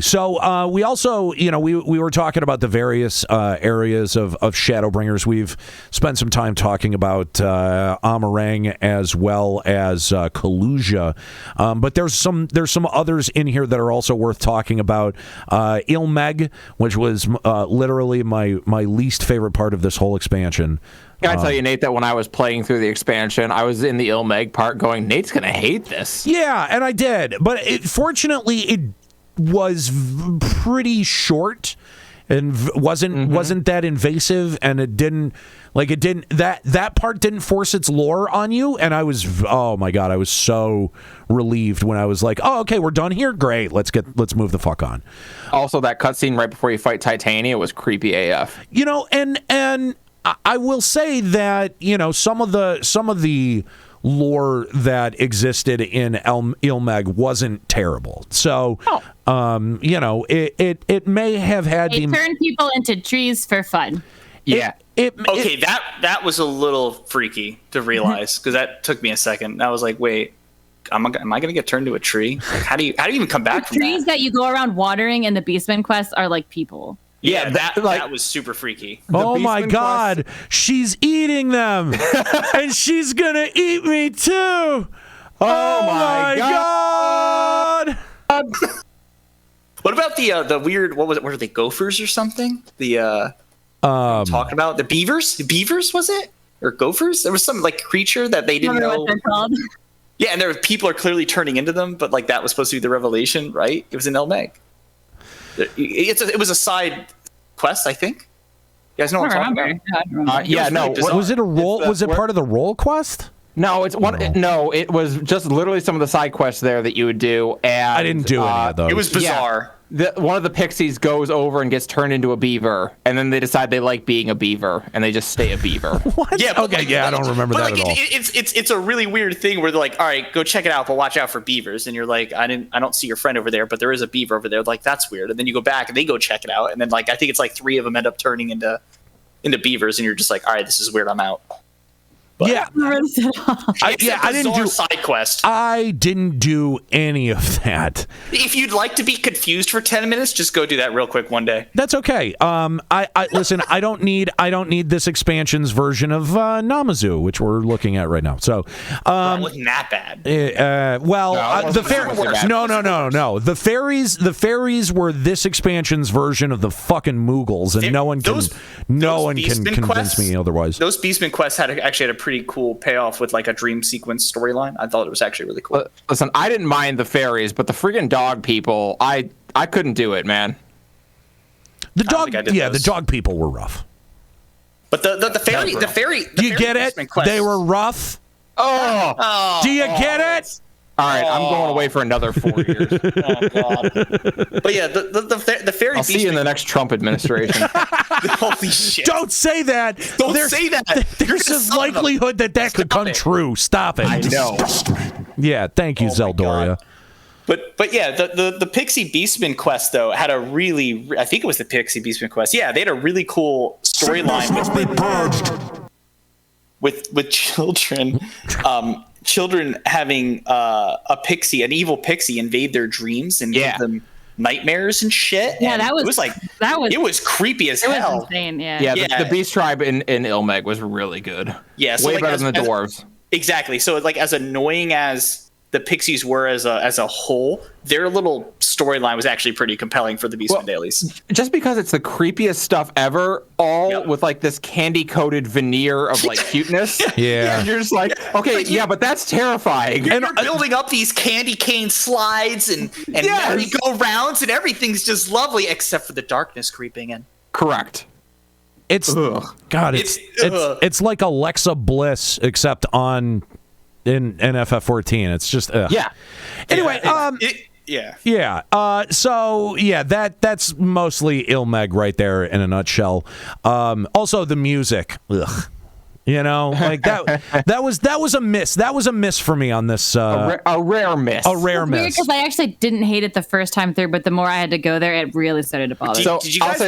So we also, we were talking about the various areas of Shadowbringers. We've spent some time talking about Amarang as well as Kalusia, but there's some others in here that are also worth talking about. Ilmeg, which was literally my least favorite part of this whole expansion.
Can I tell you, Nate, that when I was playing through the expansion, I was in the Ilmeg part going, Nate's going to hate this.
Yeah, and I did. But fortunately, it was pretty short and wasn't that invasive, and that part didn't force its lore on you, and I was so relieved when I was like, oh, okay, we're done here, great, let's move the fuck on.
Also, that cutscene right before you fight Titania was creepy AF.
And I will say that some of the lore that existed in Ilmeg wasn't terrible. So, it may have had
they turn people into trees for fun.
Yeah.
That was a little freaky to realize, because that took me a second. I was like, wait, am I going to get turned to a tree? Like, how do you even come back from
trees that you go around watering in the Beastman quest are like people.
Yeah, that was super freaky.
Oh my God, she's eating them, and she's gonna eat me too. Oh my God.
What about the weird? What was it? Were they gophers or something? Talking about the beavers. The beavers, was it, or gophers? There was some creature that they didn't know
what they're called.
Yeah, and people are clearly turning into them, but that was supposed to be the revelation, right? It was in Elmeg. It was a side quest, I think. You guys know what I'm talking about?
Was it a role? Was it part of the role quest?
No, No, it was just literally some of the side quests there that you would do. And
I didn't do any of those.
It was bizarre.
One of the pixies goes over and gets turned into a beaver, and then they decide they like being a beaver, and they just stay a beaver.
What?
Yeah.
I don't remember that at all.
It's a really weird thing where they're like, all right, go check it out, but watch out for beavers. And you're like, I don't see your friend over there, but there is a beaver over there. Like, that's weird. And then you go back and they go check it out, and then I think it's 3 of them end up turning into beavers, and you're just like, all right, this is weird. I'm out. But
I didn't do
side quest.
I didn't do any of that.
If you'd like to be confused for 10 minutes, just go do that real quick one day.
That's okay. I listen. I don't need this expansion's version of Namazu, which we're looking at right now. So,
it wasn't that bad.
The fairies. No. The fairies were this expansion's version of the fucking Moogles, and no one can convince me otherwise.
Those Beastman quests actually had a pretty cool payoff with a dream sequence storyline. I thought it was actually really cool.
Listen, I didn't mind the fairies, but the friggin' dog people, I I couldn't do it, man.
The dog people were rough.
But the fairy.
You get it? They were rough.
Oh,
do you get it?
All right, I'm going away for another 4 years.
Oh God! But yeah, the fairy.
I'll see you in the next Trump administration.
Holy shit!
Don't say that.
Don't say that.
There's a likelihood that could come true. Stop it.
I know.
Yeah, thank you, Zeldoria.
But yeah, the Pixie Beastman quest though had a really, I think it was the Pixie Beastman quest. Yeah, they had a really cool storyline with children, children having an evil pixie invade their dreams and give them nightmares and shit.
Yeah,
and it was creepy as hell.
It was insane.
Yeah. The Beast Tribe in Ilmeg was really good.
Yeah, so
way better than the dwarves.
Exactly. So like as annoying as the Pixies were as a whole, their little storyline was actually pretty compelling for the Beastman dailies.
Just because it's the creepiest stuff ever, with like this candy-coated veneer of like cuteness.
Yeah.
And you're just like, okay, but that's terrifying.
And you're building up these candy cane slides and merry-go-rounds, and everything's just lovely except for the darkness creeping in.
Correct.
It's it's like Alexa Bliss except in FF14. It's just Anyway, that's mostly Ilmeg right there in a nutshell. Also the music. Ugh. You know, like that was a miss. That was a miss for me on this.
A rare miss.
A rare miss.
Weird because I actually didn't hate it the first time through, but the more I had to go there, it really started to bother.
Did you guys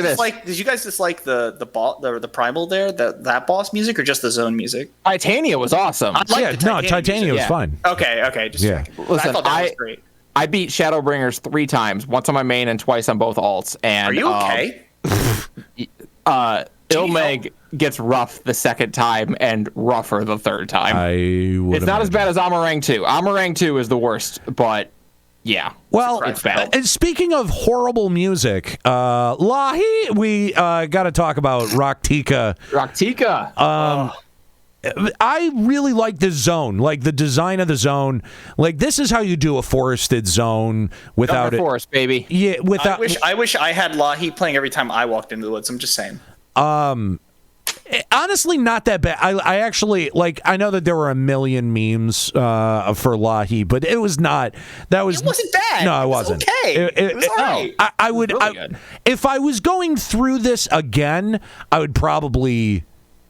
dislike the primal there, that boss music, or just the zone music?
Titania was awesome.
Titania was fine.
Okay,
yeah.
Listen, I thought that was great.
I beat Shadowbringers 3 times, once on my main and twice on both alts. And
are you okay?
Ilmeg gets rough the second time and rougher the third time. It's not as bad as Amarang 2. Amarang 2 is the worst, but yeah.
Well,
it's bad.
And speaking of horrible music, Lahi, we got to talk about Raktika. I really like the zone, like the design of the zone. Like this is how you do a forested zone without
forest, baby.
Yeah, without.
I wish I had Lahi playing every time I walked into the woods. I'm just saying.
Honestly, not that bad. I actually I know that there were a million memes for Lahi, but it was not. It
wasn't bad.
No, it wasn't.
Okay. It was all right.
I would. If I was going through this again, I would probably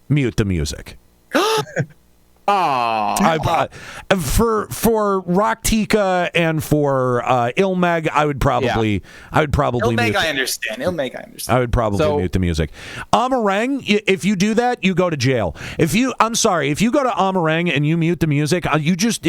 mute the music. For Raktika and for Ilmeg, I would probably
Ilmeg. I understand.
I would probably mute the music. Amarang, if you do that, you go to jail. If you go to Amarang and you mute the music, you just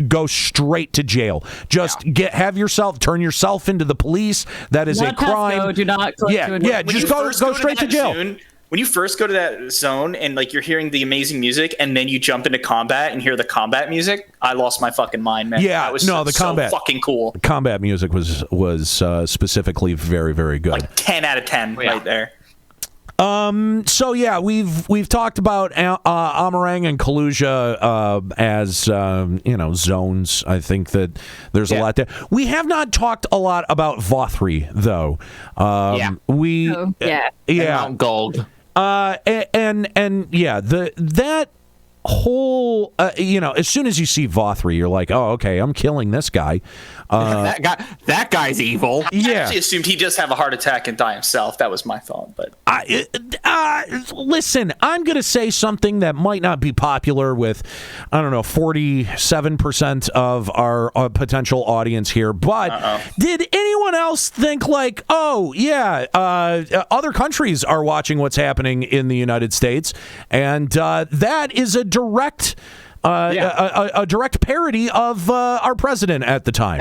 go straight to jail. Just turn yourself into the police. That is a crime.
Do not.
Just go straight to jail.
When you first go to that zone and you're hearing the amazing music and then you jump into combat and hear the combat music, I lost my fucking mind, man.
Yeah, the combat
fucking cool.
The combat music was specifically very, very good.
Like 10 out of 10 right there.
So yeah, we've talked about Amarang and Kaluja as zones. I think that there's a lot there. We have not talked a lot about Vothri though.
Mount Gold.
That whole as soon as you see Vothri, you're like, oh, okay, I'm killing this guy.
That guy's evil.
I actually assumed he'd just have a heart attack and die himself. That was my thought. But
listen, I'm going to say something that might not be popular with 47% of our potential audience here. But did anyone else think other countries are watching what's happening in the United States, and that is a direct parody of our president at the time.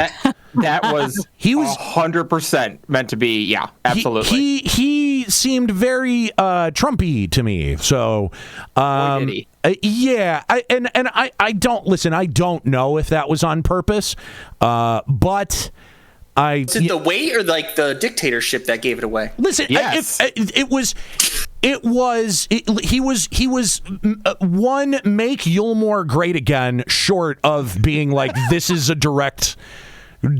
That was 100% meant to be. Yeah, absolutely.
He seemed very Trumpy to me. So, I don't listen. I don't know if that was on purpose, but.
Is it the weight or the dictatorship that gave it away?
Listen,
yes.
He was one make Yulmore great again, short of being like this is a direct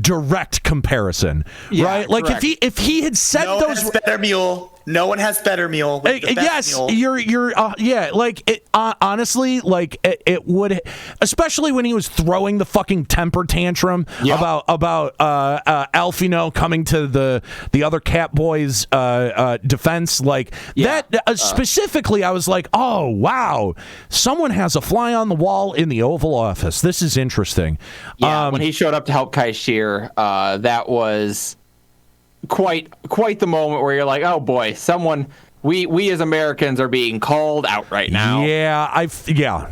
direct comparison, right? Like
correct.
if he had said those
better mule. No one has better mule.
Yes,
mule.
you're yeah. Like it, honestly, like it would, especially when he was throwing the fucking temper tantrum about Alfino coming to the other Catboy's defense. Like that specifically, I was like, oh wow, someone has a fly on the wall in the Oval Office. This is interesting.
Yeah, when he showed up to help Kaishir, that was quite the moment where you're like, oh boy, someone we as Americans are being called out right now.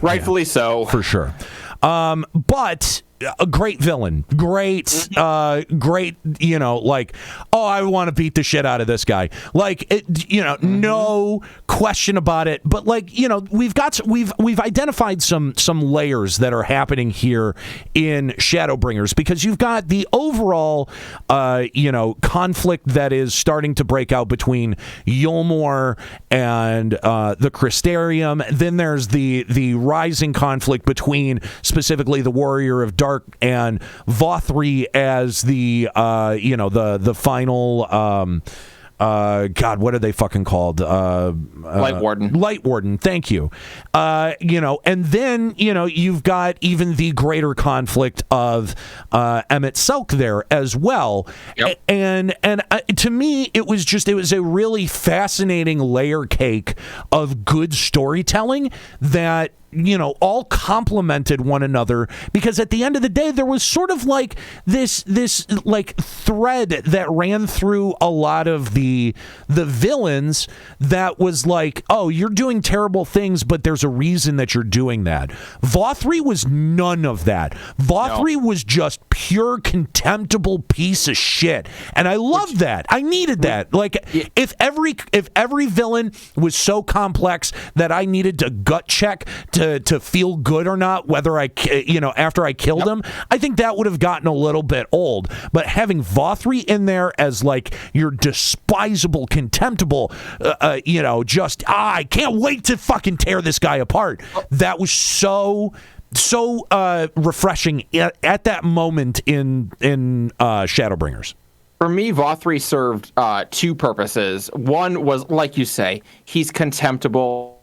Rightfully
so,
for sure. But a great villain, great, you know, like, oh, I want to beat the shit out of this guy. Like, no question about it. But like, you know, we've identified some layers that are happening here in Shadowbringers, because you've got the overall, conflict that is starting to break out between Yulmore and the Crystarium. Then there's the rising conflict between specifically the Warrior of Dark and Vothri as the final God, what are they fucking called?
Light Warden.
Light Warden, thank you. And then, you've got even the greater conflict of Emet-Selch there as well.
Yep.
And to me, it was a really fascinating layer cake of good storytelling that all complemented one another, because at the end of the day, there was sort of like this like thread that ran through a lot of the villains that was like, oh, you're doing terrible things, but there's a reason that you're doing that. Vothri was none of that. Vothri was just pure contemptible piece of shit, and I loved that. I needed that. Like, if every villain was so complex that I needed to gut check to feel good or not, whether after I killed him, I think that would have gotten a little bit old. But having Vothri in there as like your despisable, contemptible, I can't wait to fucking tear this guy apart. That was so refreshing at that moment in Shadowbringers.
For me, Vothri served two purposes. One was, like you say, he's contemptible.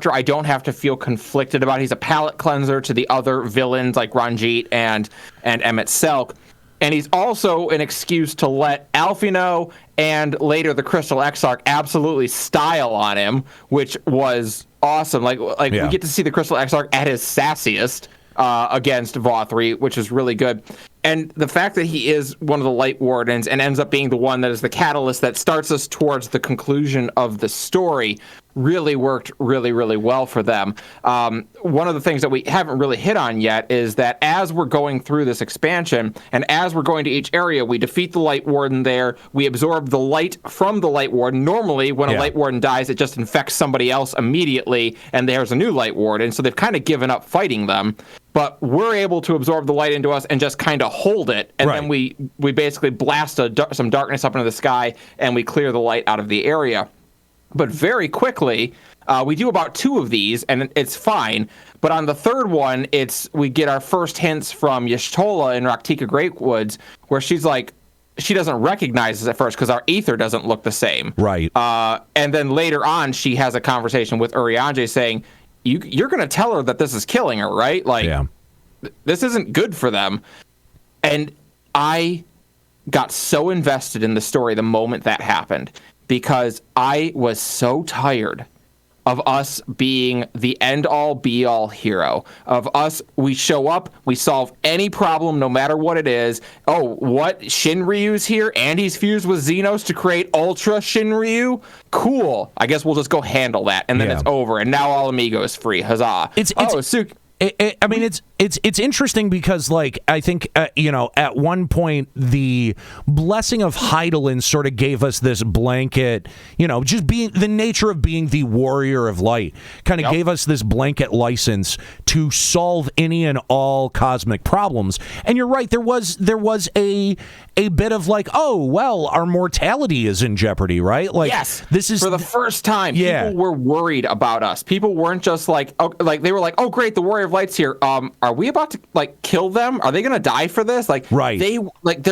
I don't have to feel conflicted about. He's a palate cleanser to the other villains like Ranjit and Emet-Selch. And he's also an excuse to let Alfino and later the Crystal Exarch absolutely style on him, which was awesome. Like we get to see the Crystal Exarch at his sassiest against Vothri, which is really good. And the fact that he is one of the Light Wardens and ends up being the one that is the catalyst that starts us towards the conclusion of the story really worked really, really well for them. One of the things that we haven't really hit on yet is that as we're going through this expansion and as we're going to each area, we defeat the Light Warden there. We absorb the light from the Light Warden. Normally, when a Light Warden dies, it just infects somebody else immediately, and there's a new Light Warden. So they've kind of given up fighting them. But we're able to absorb the light into us and just kind of hold it. And then we basically blast some darkness up into the sky, and we clear the light out of the area. But very quickly, we do about 2 of these, and it's fine. But on the third one, we get our first hints from Y'shtola in Rak'tika Greatwoods, where she's like, she doesn't recognize us at first because our ether doesn't look the same.
Right.
And then later on, she has a conversation with Urianger saying, you're going to tell her that this is killing her, right? Like, this isn't good for them. And I got so invested in the story the moment that happened, because I was so tired of us being the end-all, be-all hero. Of us, we show up, we solve any problem, no matter what it is. Oh, what? Shinryu's here, and he's fused with Xenos to create Ultra Shinryu? Cool. I guess we'll just go handle that, and then it's over, and now All Amigo is free. Huzzah.
It's interesting because, like, I think, at one point, the blessing of Hydaelyn sort of gave us this blanket, just being the nature of being the warrior of light, kind of gave us this blanket license to solve any and all cosmic problems. And you're right, there was a bit of like, oh, well, our mortality is in jeopardy, right? Like,
yes,
this is
for the first time, people were worried about us. People weren't just like, they were like, oh, great, the warrior of of Light's here. Are we about to like kill them? Are they gonna die for this? Like,
right?
They like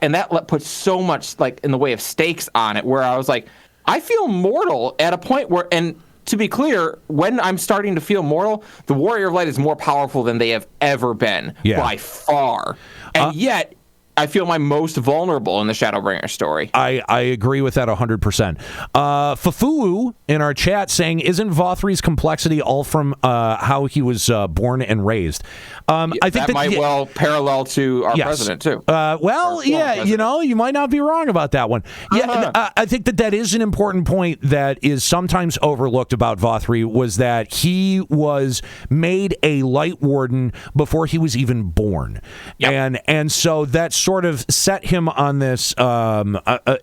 and that puts so much like in the way of stakes on it. Where I was like, I feel mortal at a point where, and to be clear, when I'm starting to feel mortal, the Warrior of Light is more powerful than they have ever been by far, and yet I feel my most vulnerable in the Shadowbringer story.
I agree with that 100%. Fafuu in our chat saying, isn't Vothri's complexity all from how he was born and raised? I think
that might well parallel to our president, too.
You might not be wrong about that one. Yeah, I think that is an important point that is sometimes overlooked about Vothri, was that he was made a Light Warden before he was even born. Yep. And so that's sort of set him on this,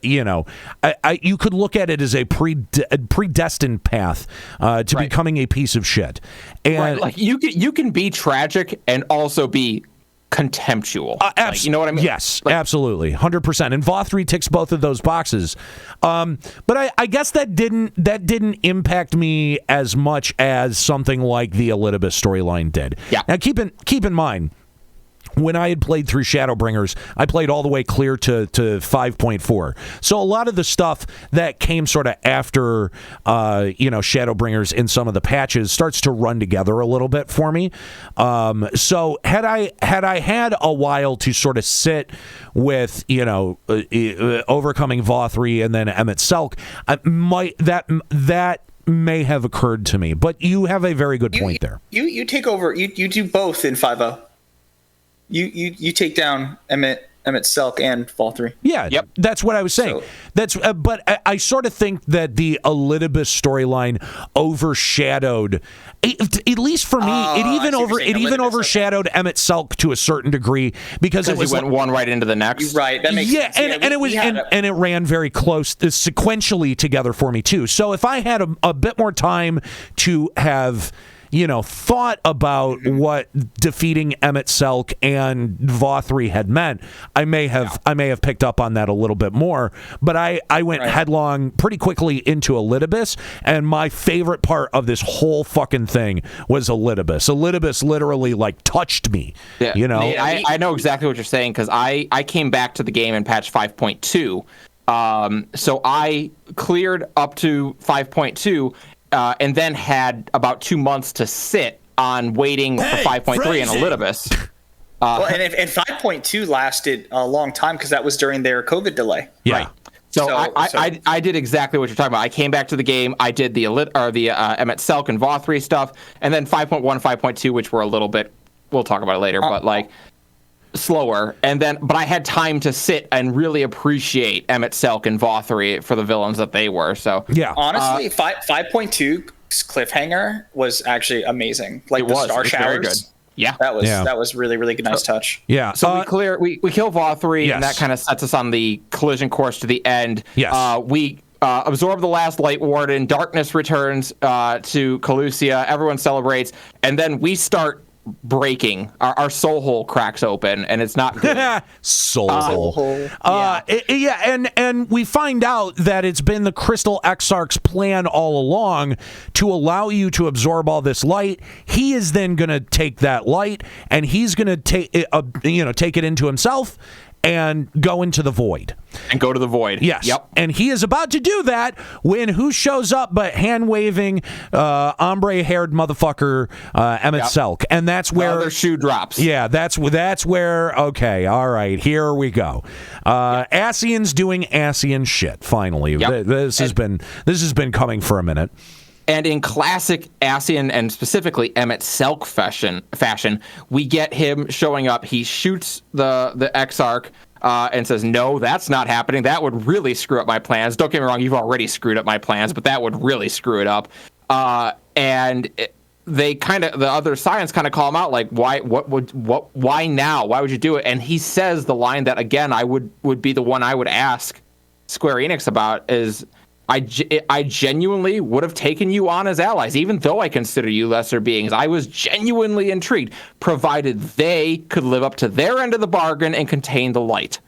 you could look at it as a predestined path to becoming a piece of shit. And
like you can be tragic and also be contemptual. You know what I mean?
Yes, absolutely, 100%. And Vothri ticks both of those boxes. But I guess that didn't impact me as much as something like the Elidibus storyline did.
Yeah.
Now keep in mind, when I had played through Shadowbringers, I played all the way clear to 5.4. So a lot of the stuff that came sort of after, Shadowbringers in some of the patches starts to run together a little bit for me. So had I had a while to sort of sit with, overcoming Vothri and then Emet-Selch, that may have occurred to me. But you have a very good point there.
You take over. You do both in 5.0. You take down Emet-Selch and Vothri.
Yeah, that's what I was saying. But I sort of think that the Elidibus storyline overshadowed, at least for me, it even overshadowed Emet-Selch to a certain degree because it was
went one right into the next.
Right, that makes sense.
And it ran very close sequentially together for me too. So if I had a bit more time to have thought about what defeating Emet-Selch and Vothri had meant, I may have picked up on that a little bit more. But I went headlong pretty quickly into Elidibus, and my favorite part of this whole fucking thing was Elidibus. Elidibus literally like touched me.
Yeah. I know exactly what you're saying, because I came back to the game in patch 5.2. So I cleared up to 5.2. And then had about 2 months to sit on waiting for 5.3 and Elidibus.
And 5.2 lasted a long time because that was during their COVID delay.
Yeah.
Right. So I did exactly what you're talking about. I came back to the game. I did the Emet-Selch and Vothri stuff, and then 5.1, 5.2, which were a little bit. We'll talk about it later, but like slower. But I had time to sit and really appreciate Emet-Selch and Vothri for the villains that they were. So
yeah,
honestly, 5.2's cliffhanger was actually amazing. Like the star showers. Very good.
Yeah,
that was really, really good, nice touch.
Yeah.
So we kill Vothri, and that kind of sets us on the collision course to the end.
Yes.
We absorb the last Light Warden. Darkness returns to Calusia. Everyone celebrates, and then we start breaking. Our soul hole cracks open, and it's not good.
Soul hole. And we find out that it's been the Crystal Exarch's plan all along to allow you to absorb all this light. He is then going to take that light, and he's going to take it into himself and go into the void.
And go to the void.
Yes.
Yep.
And he is about to do that when who shows up but hand-waving, ombre-haired motherfucker Emet-Selch. Yep. And that's where...
their shoe drops.
Yeah, that's where... Okay, all right, here we go. Ascian's doing Ascian shit, finally. Yep. This has been coming for a minute.
And in classic Ascian and specifically Emet-Selch fashion, we get him showing up. He shoots the Exarch and says, "No, that's not happening. That would really screw up my plans. Don't get me wrong, you've already screwed up my plans, but that would really screw it up." They the other Scions kind of call him out, like, why now? Why would you do it? And he says the line that, again, I would be the one I would ask Square Enix about is, I genuinely would have taken you on as allies, even though I consider you lesser beings. I was genuinely intrigued, provided they could live up to their end of the bargain and contain the light.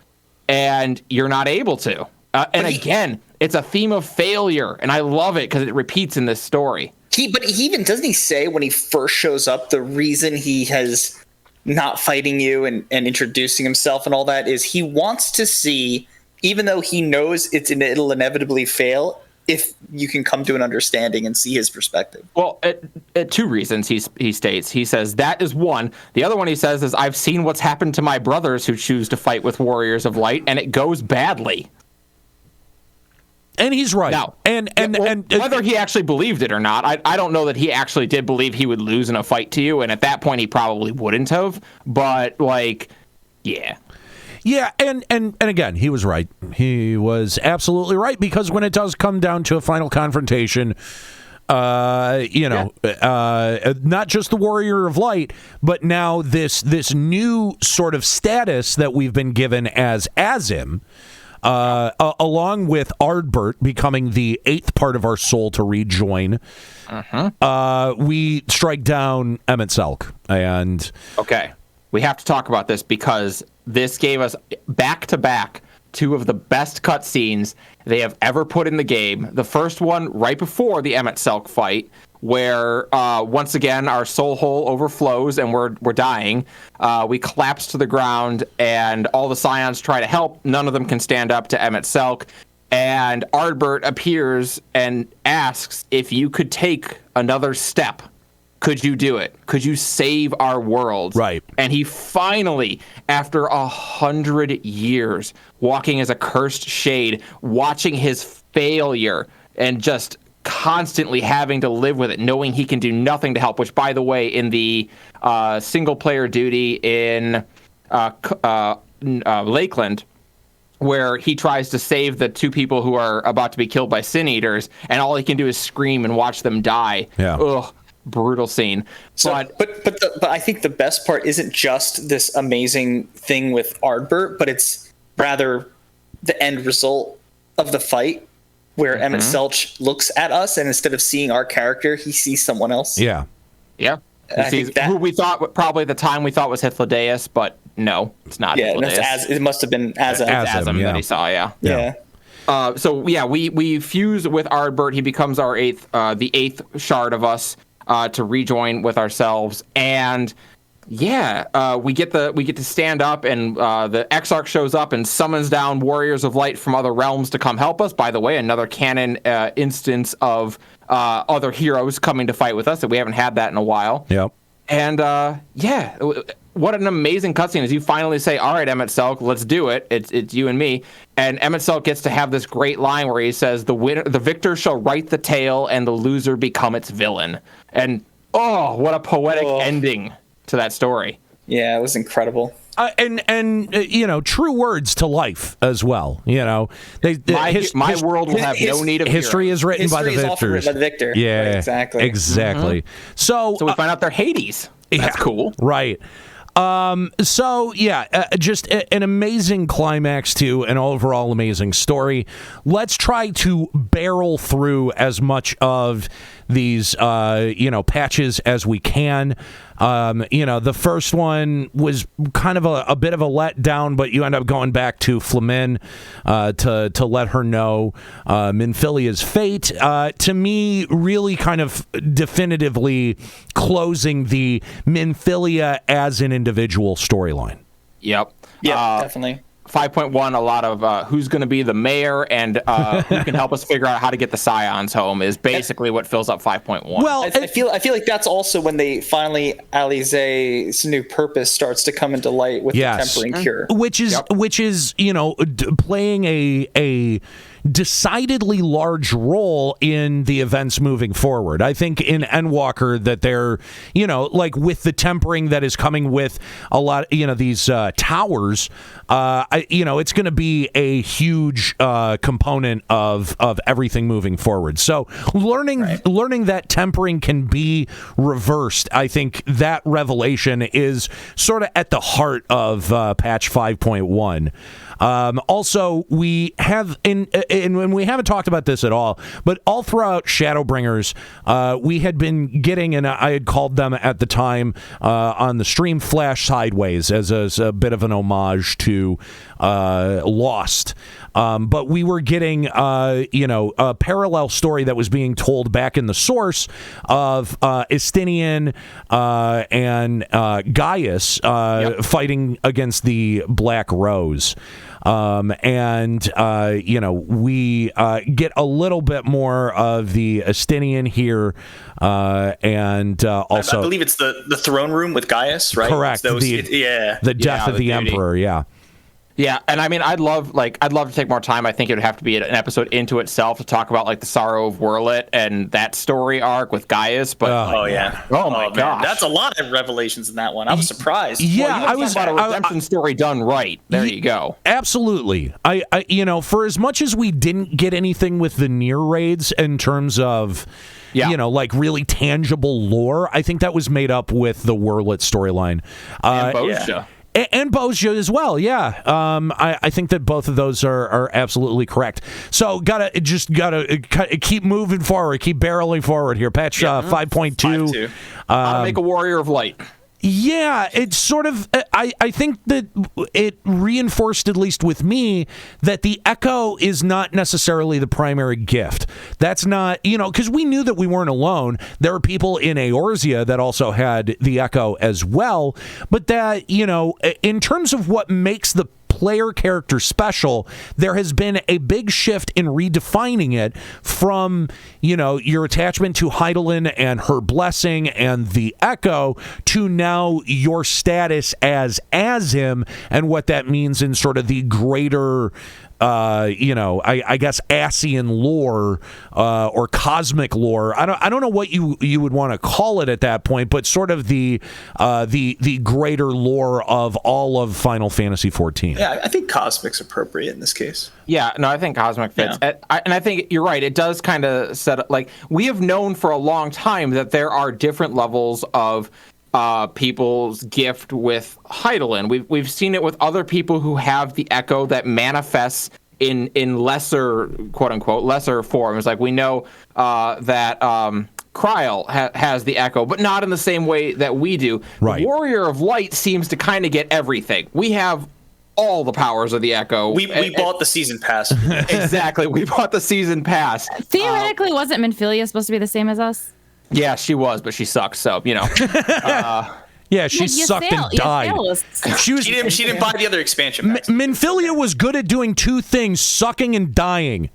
And you're not able to. Again, it's a theme of failure, and I love it because it repeats in this story.
But he even doesn't he say when he first shows up, the reason he has not fighting you and introducing himself and all that is he wants to see, even though he knows it'll inevitably fail, if you can come to an understanding and see his perspective.
Well, two reasons he states. He says that is one. The other one he says is, I've seen what's happened to my brothers who choose to fight with warriors of light, and it goes badly.
And he's right.
Now,
and
whether he actually believed it or not, I don't know that he actually did believe he would lose in a fight to you, and at that point he probably wouldn't have. But like, yeah.
Yeah, and again, he was right. He was absolutely right, because when it does come down to a final confrontation, not just the Warrior of Light, but now this new sort of status that we've been given as him, along with Ardbert becoming the 8th part of our soul to rejoin, we strike down Emet-Selch. And
okay, we have to talk about this because this gave us back-to-back 2 of the best cutscenes they have ever put in the game. The first one right before the Emet-Selch fight, where once again our soul hole overflows and we're dying. We collapse to the ground, and all the Scions try to help. None of them can stand up to Emet-Selch. And Ardbert appears and asks if you could take another step. Could you do it? Could you save our world?
Right.
And he finally, after 100 years, walking as a cursed shade, watching his failure and just constantly having to live with it, knowing he can do nothing to help, which, by the way, in the single-player duty in Lakeland, where he tries to save the 2 people who are about to be killed by Sin Eaters, and all he can do is scream and watch them die.
Yeah.
Ugh. Brutal scene.
So, but I think the best part isn't just this amazing thing with Ardbert, but it's rather the end result of the fight, where Emet-Selch looks at us, and instead of seeing our character, he sees someone else.
Yeah.
Yeah. He sees who we thought, probably at the time we thought was Hythlodaeus, but no, it's not Hythlodaeus.
It must have been Azam
that he saw, yeah. We fuse with Ardbert. He becomes our the 8th shard of us. To rejoin with ourselves, and we get to stand up, and the Exarch shows up and summons down warriors of light from other realms to come help us. By the way, another canon instance of other heroes coming to fight with us, that we haven't had that in a while.
Yep.
And what an amazing cutscene as you finally say, all right, Emet-Selch, let's do it. It's you and me. And Emet-Selch gets to have this great line where he says, the victor shall write the tale and the loser become its villain. And what a poetic ending to that story.
Yeah, it was incredible.
And true words to life as well.
My world will have no need of
history
heroes.
is written by the victors.
By the victor.
Yeah,
right,
exactly. So
we find out they're Hades. That's cool.
Right. Just an amazing climax to an overall amazing story. Let's try to barrel through as much of these, patches as we can. The first one was kind of a bit of a letdown, but you end up going back to Flamin to let her know Minfilia's fate. To me, really kind of definitively closing the Minfilia as an individual storyline.
Yep.
Yeah, definitely.
5.1, a lot of who's going to be the mayor and who can help us figure out how to get the Scions home is basically what fills up 5.1.
Well, I feel like that's also when they finally Alize's new purpose starts to come into light with the tempering cure,
which is playing a decidedly large role in the events moving forward. I think in Endwalker that they're, with the tempering that is coming with a lot, these towers, it's going to be a huge component of everything moving forward. So learning that tempering can be reversed, I think that revelation is sort of at the heart of patch 5.1. Also, we have and we haven't talked about this at all, but all throughout Shadowbringers, we had been getting, and I had called them at the time on the stream, Flash Sideways, as a bit of an homage to Lost. But we were getting, a parallel story that was being told back in the source of Estinian and Gaius fighting against the Black Rose. We get a little bit more of the Estinian here, and also
I believe it's the throne room with Gaius, right?
Correct. The death of the Emperor. Yeah.
Yeah, and I mean, I'd love to take more time. I think it would have to be an episode into itself to talk about like the sorrow of Werlet and that story arc with Gaius. But oh my gosh,
that's a lot of revelations in that one. I was surprised.
Yeah,
I was about a redemption story done right. There you go.
Absolutely. I for as much as we didn't get anything with the near raids in terms of. Like really tangible lore. I think that was made up with the Werlet storyline.
And Bozja.
And Bozja as well, yeah. I think that both of those are absolutely correct. So gotta keep moving forward, keep barreling forward here. Patch 5.2.
Make a warrior of light.
Yeah, it's sort of, I think that it reinforced, at least with me, that the Echo is not necessarily the primary gift. That's not, because we knew that we weren't alone. There are people in EORZEA that also had the Echo as well, but that, in terms of what makes the player character special, there has been a big shift in redefining it from, your attachment to Hydaelyn and her blessing and the Echo to now your status as him and what that means in sort of the greater I guess Ascian lore or cosmic lore. I don't know what you would want to call it at that point, but sort of the greater lore of all of Final Fantasy XIV.
Yeah, I think cosmic's appropriate in this case.
Yeah, no, I think cosmic fits. Yeah. And I think you're right. It does kind of set up, like, we have known for a long time that there are different levels of people's gift with Hydaelyn. We've seen it with other people who have the Echo that manifests in lesser, quote unquote, lesser forms. Like we know that Kryl has the Echo, but not in the same way that we do.
Right.
The Warrior of Light seems to kind of get everything. We have all the powers of the Echo.
We bought the season pass.
Exactly. We bought the season pass.
Theoretically, wasn't Minfilia supposed to be the same as us?
Yeah, she was, but she sucked. So
yeah, she sucked and died.
She didn't buy the other expansion packs.
Minfilia was good at doing two things: sucking and dying.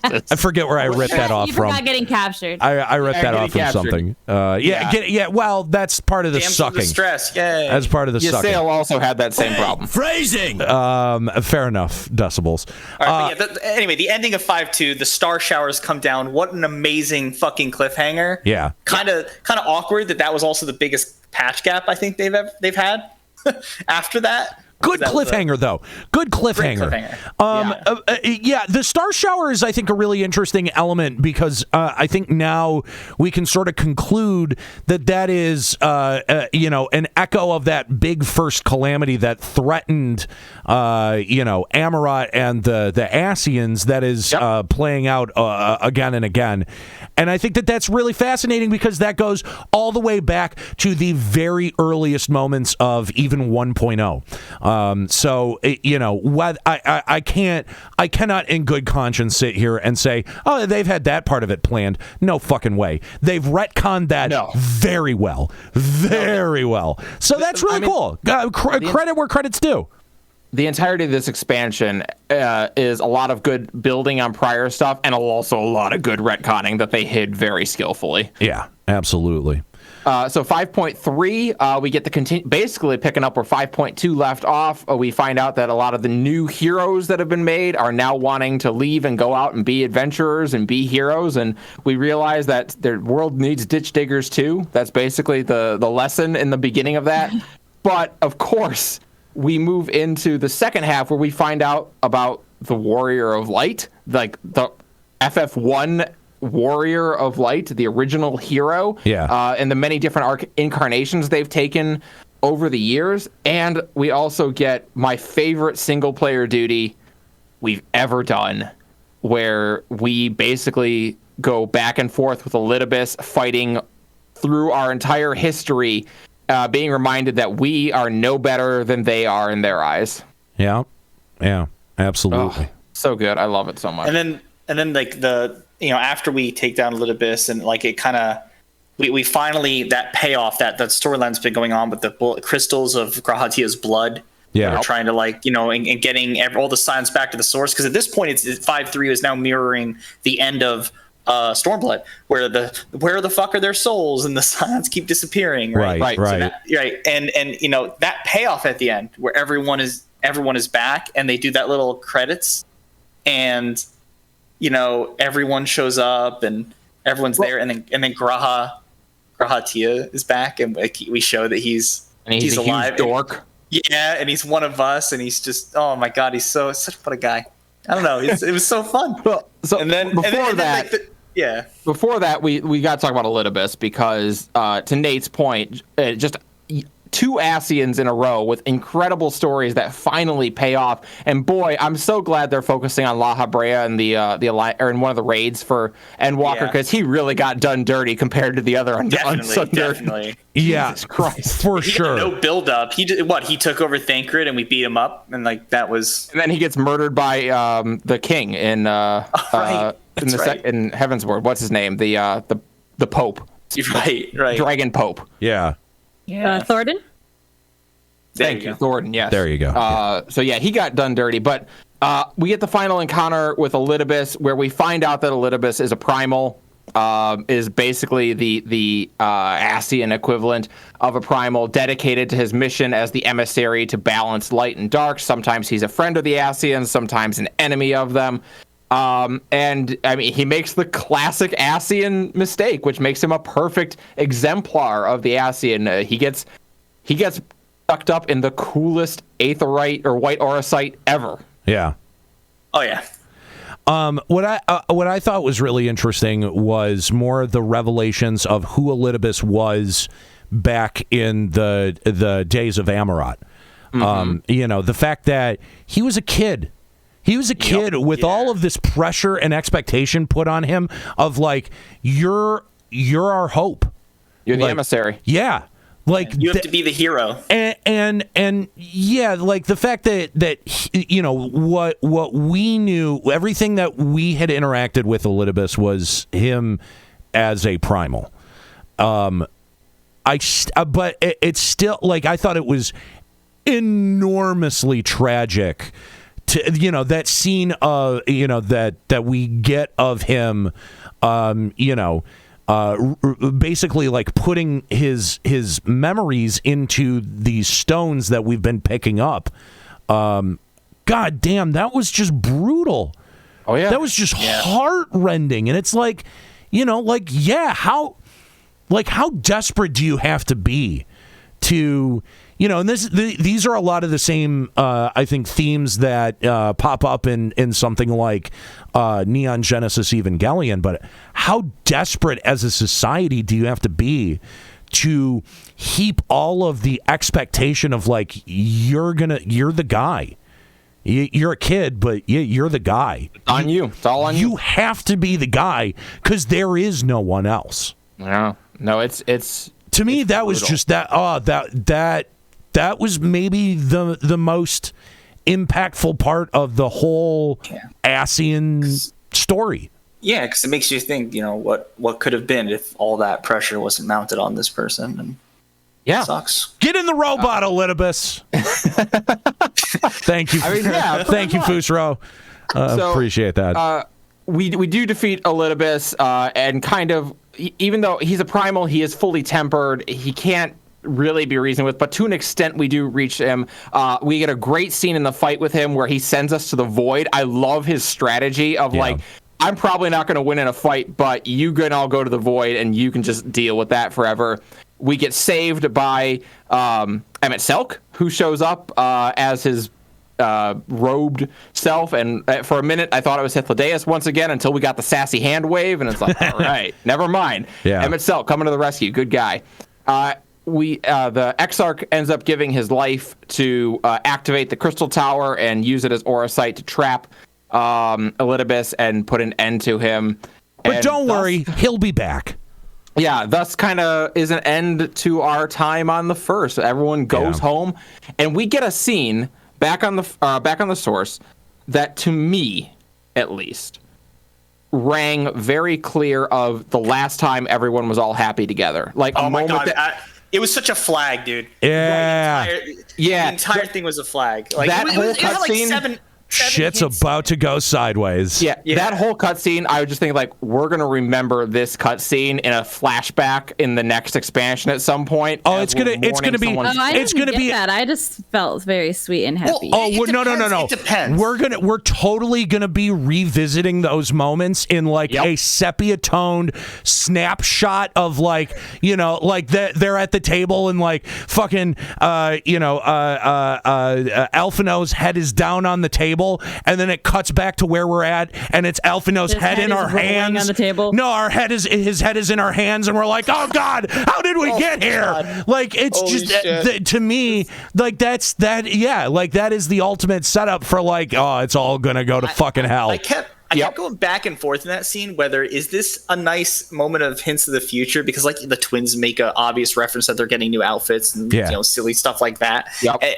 I forget where I ripped that off from.
You forgot getting captured.
I ripped that off from something. Well, that's part of the sucking.
The stress. Yay.
That's part of the sucking.
Ysael also had that same problem.
Phrasing.
Fair enough. Decibels.
All right, anyway, the ending of 5.2, the star showers come down. What an amazing fucking cliffhanger.
Yeah.
Kind of awkward that was also the biggest patch gap I think they've had after that.
Good cliffhanger, though. Good cliffhanger. The Star Shower is, I think, a really interesting element because I think now we can sort of conclude that is, an echo of that big first calamity that threatened, Amarat and the Ascians that is playing out again and again. And I think that's really fascinating because that goes all the way back to the very earliest moments of even 1.0. I cannot in good conscience sit here and say, oh, they've had that part of it planned. No fucking way. They've retconned that very well. Very well. So that's really cool. Credit where credit's due.
The entirety of this expansion is a lot of good building on prior stuff and also a lot of good retconning that they hid very skillfully.
Yeah, absolutely.
So 5.3, we get the basically picking up where 5.2 left off. We find out that a lot of the new heroes that have been made are now wanting to leave and go out and be adventurers and be heroes. And we realize that their world needs ditch diggers too. That's basically the lesson in the beginning of that. But of course, we move into the second half where we find out about the Warrior of Light, like the FF1 Warrior of Light, the original hero, and the many different incarnations they've taken over the years. And we also get my favorite single-player duty, we've ever done, where we basically go back and forth with Elidibus, fighting through our entire history, being reminded that we are no better than they are in their eyes.
Yeah, absolutely.
Oh, so good. I love it so much.
And then like after we take down Elidibus and like it kind of we finally, that payoff, that storyline's been going on with the crystals of Grahatia's blood.
Yeah,
we're trying to and getting all the signs back to the source, because at this point it's 5-3 is now mirroring the end of Stormblood, where the fuck are their souls, and the signs keep disappearing. Right. So and that payoff at the end where everyone is back and they do that little credits, and everyone shows up and everyone's there, and then Grahatia is back, and we show that he's alive.
Huge dork.
And he's one of us, and he's just, oh my god, he's such what a guy. I don't know, it was so fun.
Well, so
before
that, we got to talk about Elidibus, because to Nate's point, just 2 Ascians in a row with incredible stories that finally pay off. And boy, I'm so glad they're focusing on La Habrea and the in one of the raids for Endwalker, because he really got done dirty compared to the other
definitely.
Yeah,
Jesus Christ,
for sure.
No build up. He took over Thancred and we beat him up, and like that was.
And then he gets murdered by the king in in Heavensward. What's his name? The Pope.
Right.
Dragon Pope.
Yeah.
Thornton?
Thank you, Thornton, yes.
There you go.
So yeah, he got done dirty. But we get the final encounter with Elidibus, where we find out that Elidibus is a primal, is basically the Ascian equivalent of a primal, dedicated to his mission as the emissary to balance light and dark. Sometimes he's a friend of the Ascians, sometimes an enemy of them. And I mean, he makes the classic Ascian mistake, which makes him a perfect exemplar of the Ascian. He gets sucked up in the coolest aetheryte or white auracite ever.
Yeah.
Oh yeah.
What I thought was really interesting was more the revelations of who Elidibus was back in the days of Amarat. The fact that he was a kid. He was a kid with all of this pressure and expectation put on him of like, you're our hope.
You're the emissary.
Yeah. Like
you have to be the hero.
And yeah, like the fact that what we knew, everything that we had interacted with Elidibus was him as a primal. But it's still like, I thought it was enormously tragic to that scene that we get of him basically like putting his memories into these stones that we've been picking up. God damn, that was just brutal.
Oh yeah,
that was just heart-rending. And it's like, how desperate do you have to be to, and these are a lot of the same, I think, themes that pop up in something like Neon Genesis Evangelion. But how desperate as a society do you have to be to heap all of the expectation of like, you're the guy. You're a kid, but you're the guy.
On you. It's all on you.
You have to be the guy because there is no one else.
No, it's
to me, that
brutal.
was just that was maybe the most impactful part of the whole Ascian story.
Yeah, because it makes you think, what could have been if all that pressure wasn't mounted on this person. And
yeah,
it sucks.
Get in the robot, Elidibus. Thank you. Thank you, Fusro. Appreciate that.
We do defeat Elidibus, and kind of, even though he's a primal, he is fully tempered. He can't really be reasoned with, but to an extent we do reach him. We get a great scene in the fight with him where he sends us to the void. I love his strategy of like, I'm probably not going to win in a fight, but you can all go to the void and you can just deal with that forever. We get saved by Emet-Selch, who shows up as his robed self, and for a minute I thought it was Hythlodaeus once again, until we got the sassy hand wave, and it's like, all right, never mind. Emet-Selch coming to the rescue, good guy. The Exarch ends up giving his life to activate the crystal tower and use it as auracite to trap Elidibus and put an end to him.
But
And
don't
thus-
worry, he'll be back.
Yeah, thus kind of is an end to our time on the first. Everyone goes home, and we get a scene back on the source that, to me, at least, rang very clear of the last time everyone was all happy together. Like,
Oh
a
my
moment
god, it was such a flag, dude.
Yeah.
The entire thing was a flag. Like
that
it
whole
was, it had like
cutscene-
seven
Shit's about to go sideways.
Yeah, that whole cutscene, I was just thinking, like, we're going to remember this cutscene in a flashback in the next expansion at some point.
Oh, it's gonna be.
It's gonna be that. I just felt very sweet and happy.
No.
It depends.
We're totally gonna be revisiting those moments in like a sepia toned snapshot of like, you know, like they're at the table and like fucking Alphino's head is down on the table, and then it cuts back to where we're at, and it's Alphino's head in our hands
on the table.
No, his head is in our hands, and we're like, oh god, how did we get here?
God.
Like, it's
Holy
just
shit.
to me, like like that is the ultimate setup for like, oh, it's all gonna go to fucking hell.
I kept going back and forth in that scene, whether is this a nice moment of hints of the future, because like the twins make a obvious reference that they're getting new outfits and silly stuff like that.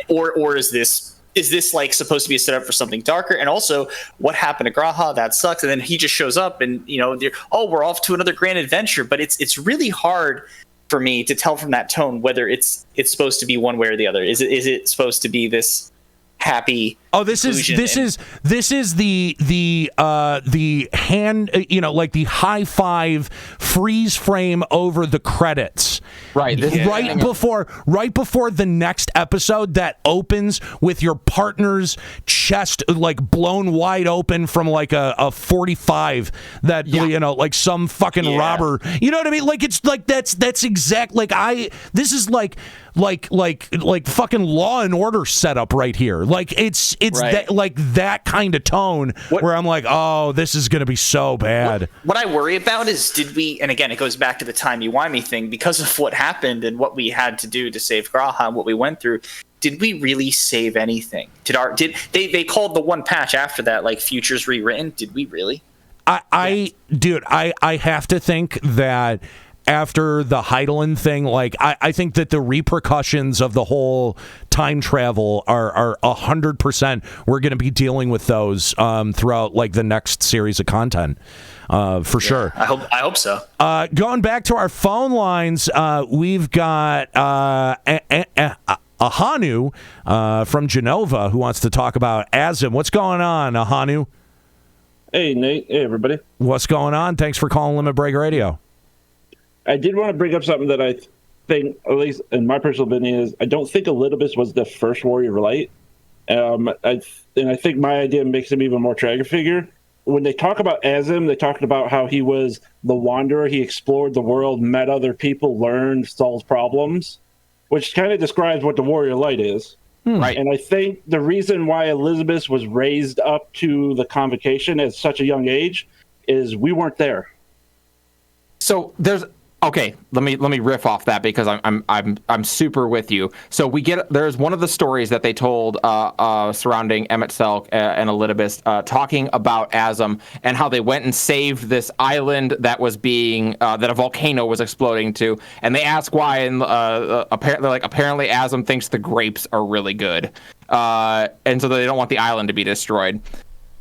Or is this like supposed to be a setup for something darker? And also, what happened to Graha? That sucks. And then he just shows up, and we're off to another grand adventure. But it's really hard for me to tell from that tone whether it's supposed to be one way or the other. Is it supposed to be this happy?
Oh, this is the hand, like the high five freeze frame over the credits.
Right.
Right before the next episode that opens with your partner's chest like blown wide open from like a 45 that like some fucking robber. You know what I mean? Like, it's like that's exact. Like, this is like fucking Law and Order setup right here. Like, it's
right.
that kind of tone where I'm like, oh, this is gonna be so bad.
What I worry about is, did we? And again, it goes back to the timey-wimey thing, because of what happened and what we had to do to save Graha and what we went through. Did we really save anything? Did they called the one patch after that like futures rewritten? Did we really?
I have to think that after the Heidelin thing, like I think that the repercussions of the whole time travel are 100%. We're going to be dealing with those throughout like the next series of content, for sure.
I hope so.
Going back to our phone lines, we've got Ahanu from Genova who wants to talk about Azim. What's going on, Ahanu?
Hey, Nate. Hey, everybody.
What's going on? Thanks for calling Limit Break Radio.
I did want to bring up something that I think, at least in my personal opinion, is I don't think Elidibus was the first Warrior of Light. I think my idea makes him even more tragic figure. When they talk about Azim, they talk about how he was the wanderer. He explored the world, met other people, learned, solved problems, which kind of describes what the Warrior of Light is.
Right.
And I think the reason why Elizabeth was raised up to the convocation at such a young age is we weren't there.
So okay, let me riff off that, because I'm super with you. So there's one of the stories that they told surrounding Emet-Selch and Elidibus, talking about Azim and how they went and saved this island that was being that a volcano was exploding to, and they ask why, and apparently Azim thinks the grapes are really good, and so they don't want the island to be destroyed.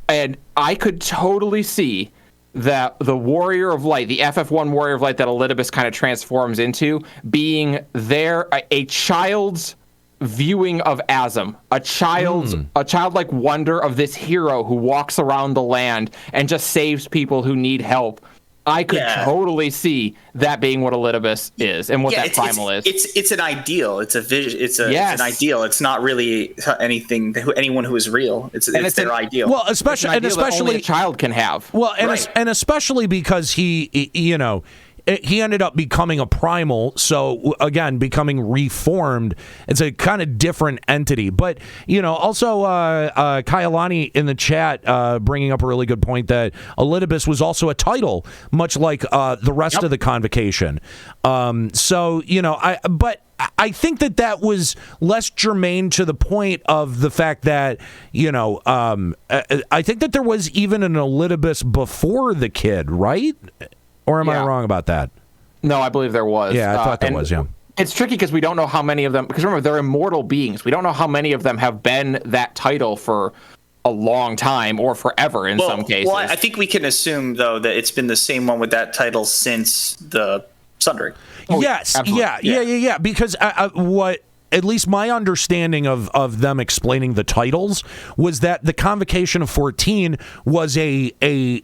And I could totally see that the Warrior of Light, the FF1 Warrior of Light that Elidibus kind of transforms into, being a child's viewing of Azim, a childlike wonder of this hero who walks around the land and just saves people who need help. I could totally see that being what Elidibus is and what that primal is.
It's an ideal. It's a vision. It's an ideal. It's not really anything. Anyone who is real. It's their ideal.
Well, especially
only a child can have.
Well, and especially because he ended up becoming a primal, so again, becoming reformed. It's a kind of different entity. But, also Kailani in the chat bringing up a really good point that Elidibus was also a title, much like the rest of the convocation. But I think that was less germane to the point of the fact that, I think that there was even an Elidibus before the kid, right? Or am I wrong about that?
No, I believe there was.
Yeah, I thought there was, yeah.
It's tricky because we don't know how many of them, because remember, they're immortal beings. We don't know how many of them have been that title for a long time or forever in some cases.
Well, I think we can assume, though, that it's been the same one with that title since the Sundering.
Yes, yeah. Because what, at least my understanding of them explaining the titles was that the Convocation of 14 was a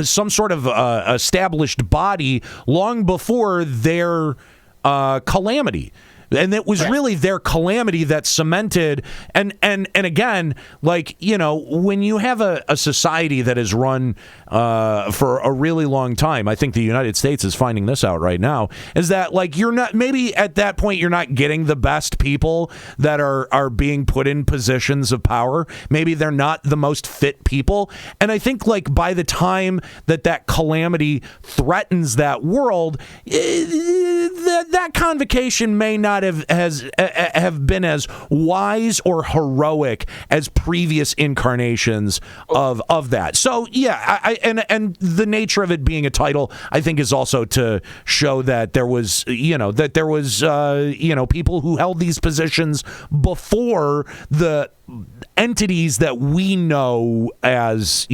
some sort of established body long before their calamity. And it was really their calamity that cemented, and again, like, when you have a society that is run for a really long time, I think the United States is finding this out right now, is that, like, you're not, maybe at that point you're not getting the best people that are being put in positions of power. Maybe they're not the most fit people. And I think, like, by the time that calamity threatens that world, that convocation may not have been as wise or heroic as previous incarnations of that. So yeah, and the nature of it being a title, I think, is also to show that there was people who held these positions before the entities that we know as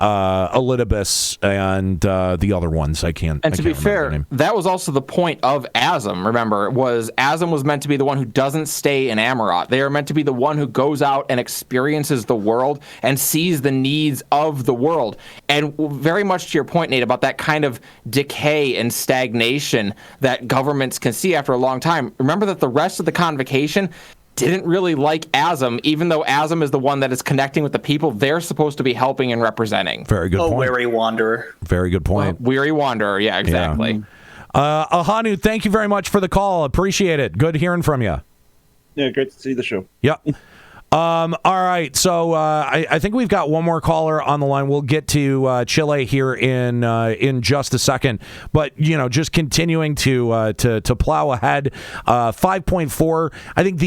Elidibus and the other ones. I can't.
And to be fair, that was also the point of Azam. Remember, Azam was meant to be the one who doesn't stay in Amarot. They are meant to be the one who goes out and experiences the world and sees the needs of the world. And very much to your point, Nate, about that kind of decay and stagnation that governments can see after a long time. Remember that the rest of the Convocation didn't really like Azam, even though Azam is the one that is connecting with the people they're supposed to be helping and representing.
Very good point.
Weary Wanderer.
Very good point.
Weary Wanderer, yeah, exactly.
Yeah. Ahanu, thank you very much for the call. Appreciate it. Good hearing from you.
Yeah, great to see the show.
Yep. All right, so I think we've got one more caller on the line. We'll get to Chile here in just a second, but just continuing to plow ahead. 5.4. I think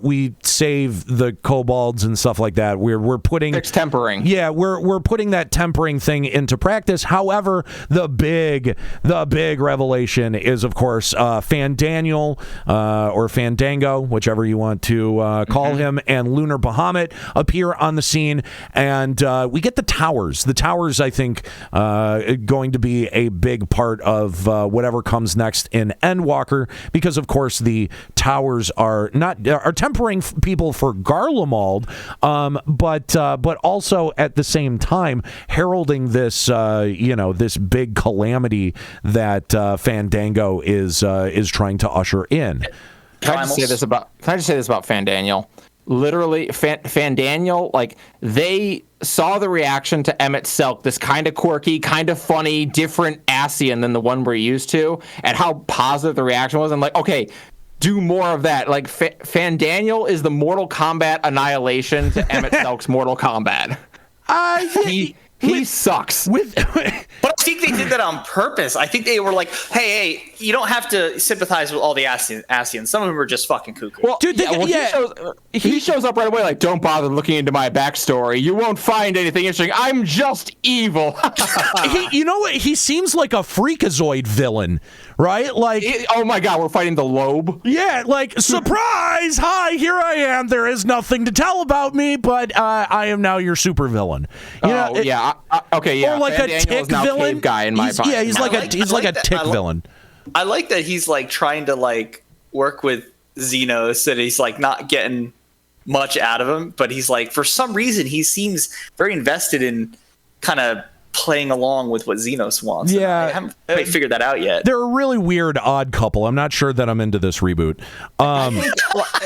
we save the kobolds and stuff like that. We're putting
fixed tempering.
Yeah, we're putting that tempering thing into practice. However, the big revelation is, of course, Fandaniel or Fandango, whichever you want to call him. And Lunar Bahamut appear on the scene, and we get the towers. The towers, I think, going to be a big part of whatever comes next in Endwalker, because, of course, the towers are tempering people for Garlemald, but also at the same time heralding this this big calamity that Fandango is trying to usher in.
Can I just say this about Fandaniel? Literally, Fandaniel, like, they saw the reaction to Emet-Selch, this kind of quirky, kind of funny, different Ascian than the one we're used to, and how positive the reaction was. And like, okay, do more of that. Like, Fandaniel is the Mortal Kombat annihilation to Emet-Selch's Mortal Kombat. He sucks.
But I think they did that on purpose. I think they were like, hey, you don't have to sympathize with all the Ascians. Some of them are just fucking cuckoo.
Well, dude, he shows up right away like, don't bother looking into my backstory. You won't find anything interesting. I'm just evil.
You know what? He seems like a freakazoid villain, right? Like,
oh my God, we're fighting the Lobe?
Yeah, like, surprise! Hi, here I am. There is nothing to tell about me, but I am now your supervillain.
Okay, yeah.
Or like a tick villain
guy in my mind.
Yeah, he's like a tick villain.
I like that he's like trying to like work with Xenos, and he's like not getting much out of him, but he's like, for some reason he seems very invested in kind of playing along with what Xenos wants.
Yeah,
I haven't quite figured that out yet.
They're a really weird odd couple. I'm not sure that I'm into this reboot.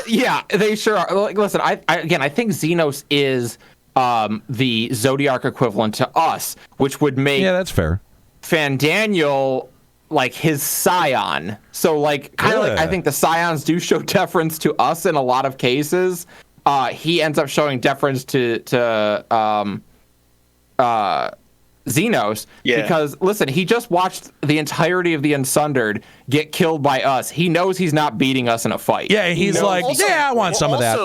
Yeah, they sure are. Like, listen, I think Xenos is the Zodiac equivalent to us, which would make
that's fair.
Fandaniel like his scion. So like kind of like I think the scions do show deference to us in a lot of cases. He ends up showing deference to Xenos.
Yeah.
Because listen, he just watched the entirety of the Unsundered get killed by us. He knows he's not beating us in a fight.
Yeah, he's like, I want some of that.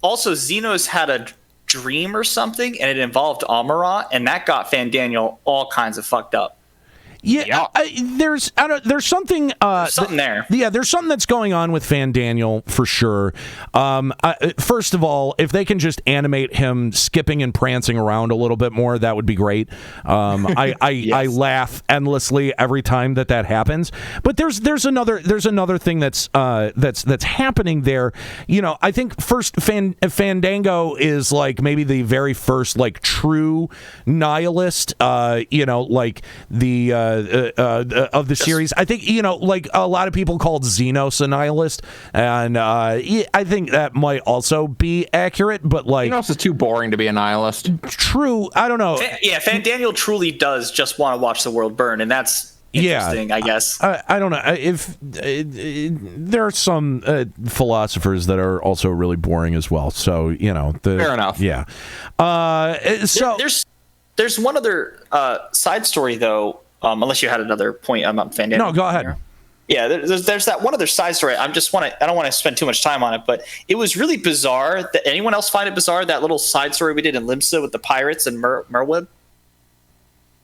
Also, Xenos had a dream or something, and it involved Amarat, and that got Fandaniel all kinds of fucked up.
Yeah, there's something
there.
Yeah, there's something that's going on with Fandaniel for sure. First of all, if they can just animate him skipping and prancing around a little bit more, that would be great. I laugh endlessly every time that happens. But there's another thing that's happening there. You know, I think first Fandango is like maybe the very first like true nihilist. You know, like the of the series. I think, you know, like a lot of people called Xenos a nihilist, and I think that might also be accurate, but like
Xenos is too boring to be a nihilist.
True. I don't know.
Fandaniel truly does just want to watch the world burn, and that's interesting, I guess.
I don't know if there are some philosophers that are also really boring as well, so you know,
fair enough.
Yeah. So
there's one other side story though. Unless you had another point about Fandaniel.
No, go ahead.
Yeah, there's that one other side story. I don't want to spend too much time on it, but it was really bizarre. That anyone else find it bizarre, that little side story we did in Limsa with the pirates and Merwib?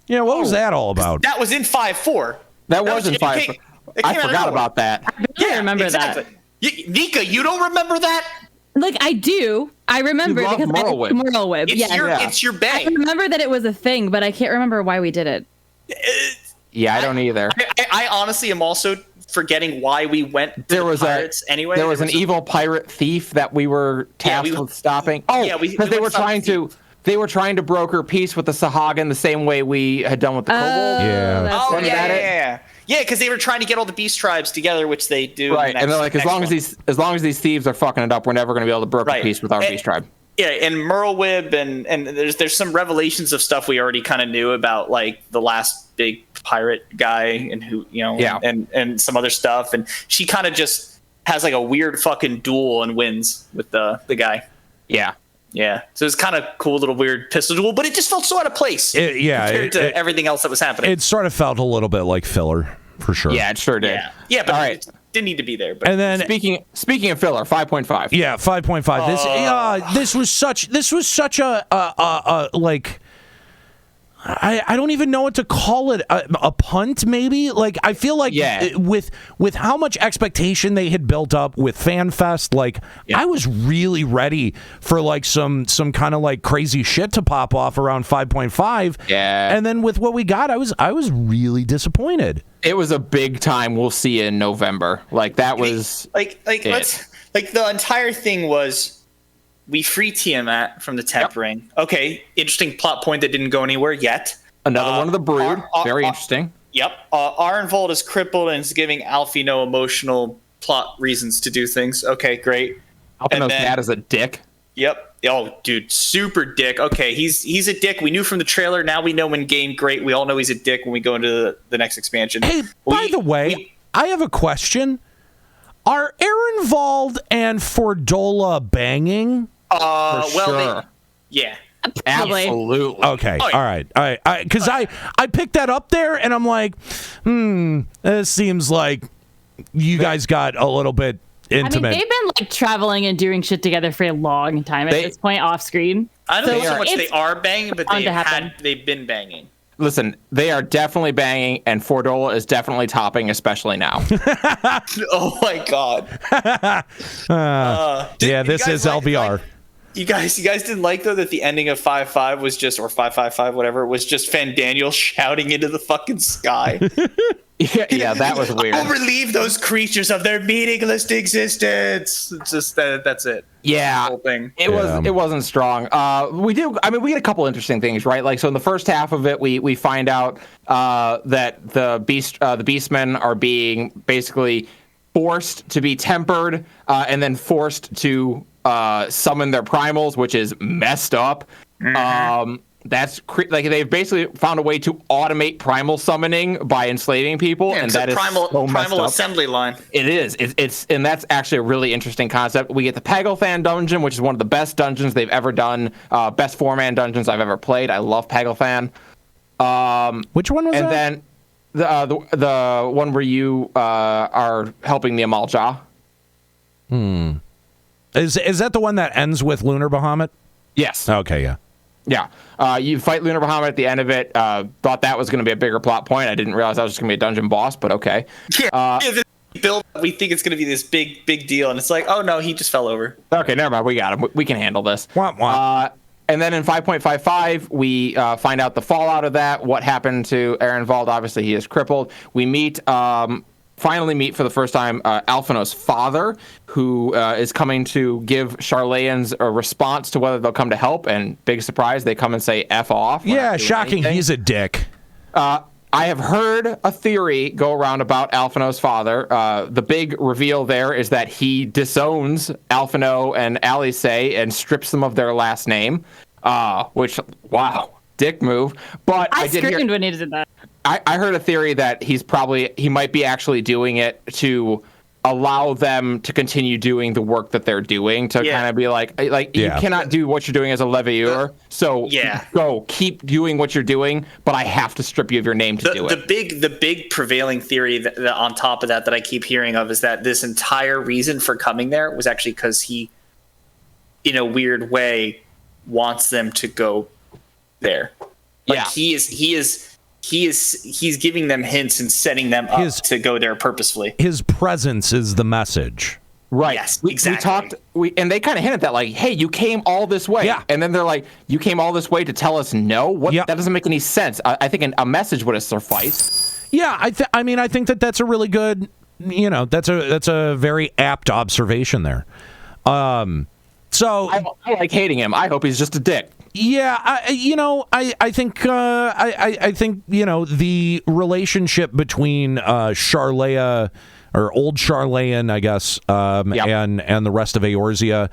Yeah, what was that all about?
That was in 5.4.
That was in 5.4. I forgot about that.
I remember that.
Nika, you don't remember that?
Like, I do. I remember
You love
because
Merwib.
Merwib.
It's your bang.
I remember that it was a thing, but I can't remember why we did it.
Yeah, I don't either.
I honestly am also forgetting why we went to the pirates anyway.
There was an evil pirate thief that we were tasked with stopping. Oh,
yeah,
because they were trying to broker peace with the Sahagin the same way we had done with the Kobold.
Yeah, because they were trying to get all the beast tribes together, which they do.
Right, and they're like, as long as these thieves are fucking it up, we're never going to be able to broker peace with our beast tribe.
Yeah, and Merlwib and there's some revelations of stuff we already kind of knew about, like the last big pirate guy and who, you know, and some other stuff, and she kind of just has like a weird fucking duel and wins with the guy. Yeah, so it's kind of cool, little weird pistol duel, but it just felt so out of place. Compared to everything else that was happening.
It sort of felt a little bit like filler for sure.
Yeah, it sure did.
Yeah, but all right. Didn't need to be there. But.
And then
speaking of filler, 5.5.
Yeah, 5.5. This was such a like. I don't even know what to call it. A punt, maybe. Like I feel like with how much expectation they had built up with FanFest, like I was really ready for like some kind of like crazy shit to pop off around 5.5.
Yeah.
And then with what we got, I was really disappointed.
It was a big time. We'll see you in November. Like that was
like the entire thing was. We free Tiamat from the temp ring. Okay, interesting plot point that didn't go anywhere yet.
Another one of the brood. Very interesting.
Yep. Arenvold is crippled and is giving Alfie no emotional plot reasons to do things. Okay, great.
Alfino's dad is a dick.
Yep. Oh, dude, super dick. Okay, he's a dick. We knew from the trailer. Now we know in game. Great. We all know he's a dick when we go into the next expansion.
Hey, by the way, I have a question. Are Arenvold and Fordola banging?
Yeah.
Probably.
Absolutely.
Okay. All right. Because I picked that up there, and I'm like, it seems like you guys got a little bit intimate.
I mean, they've been like traveling and doing shit together for a long time at this point off screen.
I don't know so much they are banging, but they've been banging.
Listen, they are definitely banging, and Fordola is definitely topping, especially now.
Oh my god.
This is LBR.
You guys didn't like though that the ending of 5.5 was just, or 5.5.5, whatever, was just Fandaniel shouting into the fucking sky.
yeah, that was weird.
I'll relieve those creatures of their meaningless existence. It's just that's it.
Yeah,
whole thing.
It wasn't strong. We get a couple interesting things, right? Like, so in the first half of it, we find out that the Beastmen are being basically forced to be tempered, and then forced to summon their primals, which is messed up.
Mm-hmm.
Like they've basically found a way to automate primal summoning by enslaving people, and that is
primal assembly line.
It is. It's and that's actually a really interesting concept. We get the Pagelfan dungeon, which is one of the best dungeons they've ever done. Best 4-man dungeons I've ever played. I love Pagelfan.
Which one was
and
that?
And then the one where you are helping the Amalja.
Is that the one that ends with Lunar Bahamut?
Yes.
Okay, yeah.
Yeah. You fight Lunar Bahamut at the end of it. Thought that was going to be a bigger plot point. I didn't realize that was just going to be a dungeon boss, but okay.
This build, we think it's going to be this big deal, and it's like, oh no, he just fell over.
Okay, never mind. We got him. We can handle this.
Womp womp.
And then in 5.55, we find out the fallout of that, what happened to Ehrenwald. Obviously, he is crippled. We finally meet for the first time Alphinaud's father, who is coming to give Charlayans a response to whether they'll come to help. And big surprise, they come and say F off.
Yeah, shocking.
Anything.
He's a dick.
I have heard a theory go around about Alphinaud's father. The big reveal there is that he disowns Alphinaud and Alice and strips them of their last name, which, wow, dick move. But
I screamed when he did that.
I heard a theory that he might be actually doing it to allow them to continue doing the work that they're doing, to kind of be like you cannot do what you're doing as a levieur, so go keep doing what you're doing, but I have to strip you of your name to do it.
The big prevailing theory that on top of that I keep hearing of is that this entire reason for coming there was actually because he, in a weird way, wants them to go there. He's giving them hints and setting them up to go there purposefully.
His presence is the message.
Right.
Yes,
exactly. And they kind of hinted that, like, hey, you came all this way.
Yeah.
And then they're like, you came all this way to tell us no? What? That doesn't make any sense. I think a message would have sufficed.
Yeah, I think that's a really good, that's a very apt observation there. So
I like hating him. I hope he's just a dick.
Yeah, I think the relationship between Charlea, or old Charlayan, I guess, and the rest of EORZEA,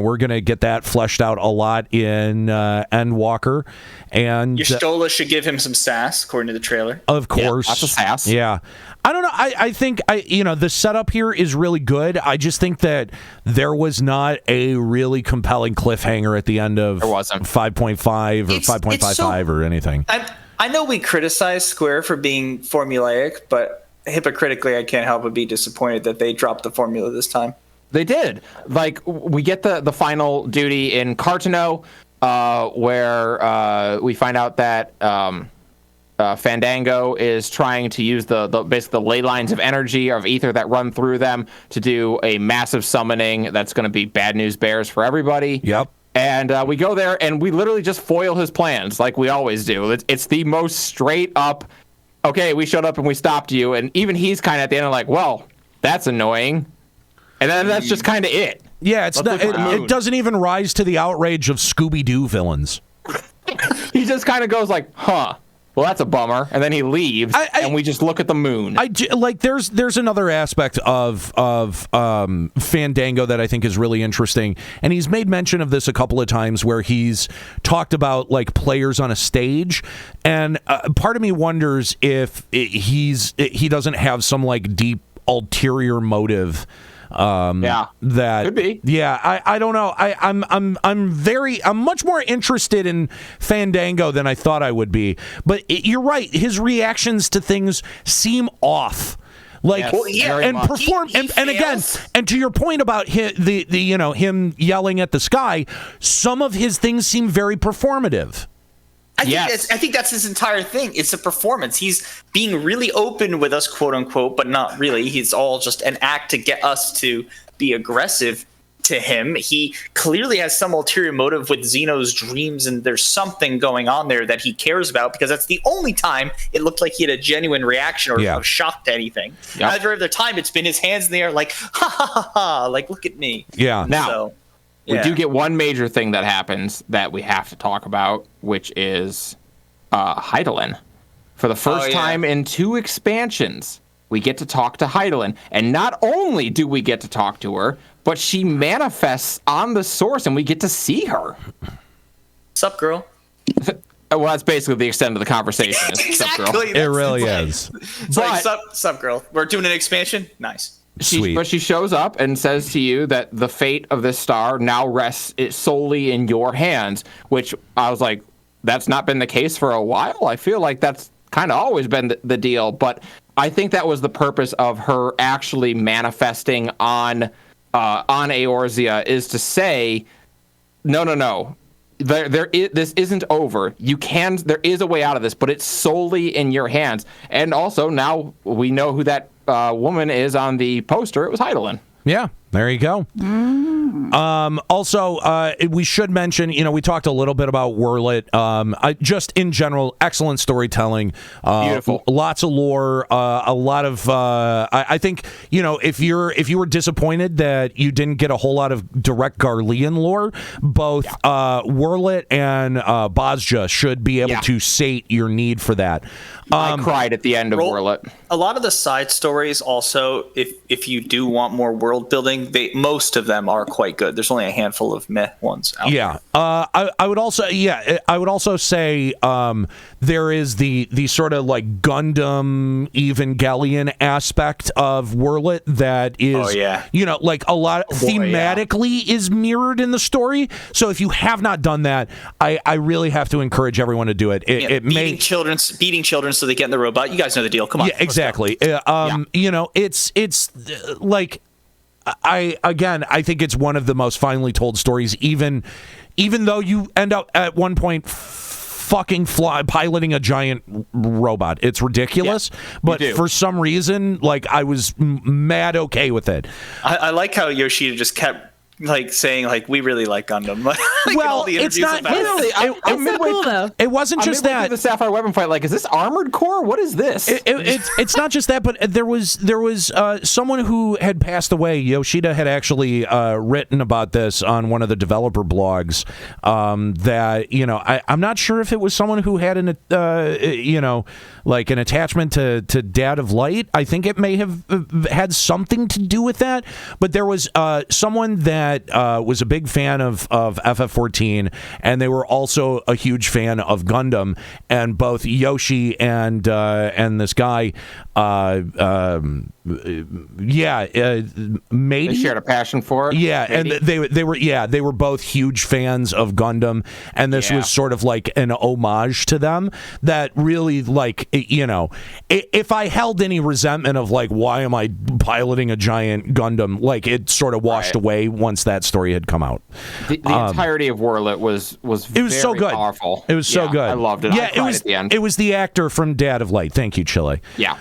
we're gonna get that fleshed out a lot in Endwalker, and
Y'shtola should give him some sass, according to the trailer.
Of course,
lots of sass.
Yeah. I don't know. I think the setup here is really good. I just think that there was not a really compelling cliffhanger at the end of 5.5 or 5.55 or anything.
I know we criticize Square for being formulaic, but hypocritically, I can't help but be disappointed that they dropped the formula this time.
They did. Like, we get the final duty in Cartano, where we find out that Fandango is trying to use the basically the ley lines of energy of ether that run through them to do a massive summoning that's going to be bad news bears for everybody.
Yep.
And we go there and we literally just foil his plans like we always do. It's the most straight up, okay, we showed up and we stopped you. And even he's kind of at the end of like, well, that's annoying. And then that's just kind of it.
Yeah, it doesn't even rise to the outrage of Scooby-Doo villains.
He just kind of goes like, huh. Well, that's a bummer, and then he leaves, and we just look at the moon.
There's another aspect of Fandango that I think is really interesting, and he's made mention of this a couple of times where he's talked about like players on a stage, and part of me wonders if he doesn't have some like deep ulterior motive. That
could be.
Yeah, I don't know. I'm much more interested in Fandango than I thought I would be. But you're right. His reactions to things seem off. Like and perform and again, and to your point about him yelling at the sky, some of his things seem very performative.
I think that's his entire thing. It's a performance. He's being really open with us, quote unquote, but not really. He's all just an act to get us to be aggressive to him. He clearly has some ulterior motive with Xeno's dreams, and there's something going on there that he cares about, because that's the only time it looked like he had a genuine reaction or was shocked to anything. Yep. Every other time it's been his hands in the air like, ha ha ha ha, like, look at me.
Yeah.
Now, we do get one major thing that happens that we have to talk about, which is Hydaelyn. For the first time in 2 expansions, we get to talk to Hydaelyn. And not only do we get to talk to her, but she manifests on the source, and we get to see her.
Sup, girl?
Well, that's basically the extent of the conversation.
Exactly.
Sup, girl.
It really is.
It's like, sup, girl? We're doing an expansion? Nice.
But she shows up and says to you that the fate of this star now rests solely in your hands, which I was like, that's not been the case for a while. I feel like that's kind of always been the deal, but I think that was the purpose of her actually manifesting on EORZEA, is to say, no. This isn't over. There is a way out of this, but it's solely in your hands. And also, now we know who that woman is on the poster. It was Heidelin.
Yeah, there you go. Also, we should mention, we talked a little bit about Wurlit. Just in general, excellent storytelling.
Beautiful.
Lots of lore. A lot of. I think if you were disappointed that you didn't get a whole lot of direct Garlean lore, both Wurlit and Bozja should be able to sate your need for that.
I cried at the end of Wurlit.
A lot of the side stories also, if you do want more world building, most of them are quite good. There's only a handful of meh ones out there.
I would also say there is the sort of like Gundam Evangelion aspect of Wurlit that is like a lot thematically is mirrored in the story. So if you have not done that, I really have to encourage everyone to do it.
Beating children so they get in the robot. You guys know the deal. Come on.
Yeah, exactly. It's like I think it's one of the most finely told stories, even though you end up at one point fucking piloting a giant robot. It's ridiculous, but for some reason, like, I was mad okay with it.
I like how Yoshida just kept saying we really like Gundam.
Well, it's not really. It wasn't just that.
The Sapphire Weapon fight, is this Armored Core? What is this?
It's not just that, but there was someone who had passed away. Yoshida had actually written about this on one of the developer blogs. That I'm not sure if it was someone who had an attachment to Dad of Light. I think it may have had something to do with that. But there was someone that was a big fan of FF14, and they were also a huge fan of Gundam. And both Yoshi and this guy, Matey,
they shared a passion for it.
Yeah, Matey. And they were both huge fans of Gundam, and this was sort of like an homage to them. That really, if I held any resentment of why am I piloting a giant Gundam, it sort of washed away once that story had come out.
The entirety of Wurlit was very
so good.
Powerful.
It was so good.
I loved it.
Yeah, it was.
At the end.
It was the actor from Dad of Light. Thank you, Chile.
Yeah.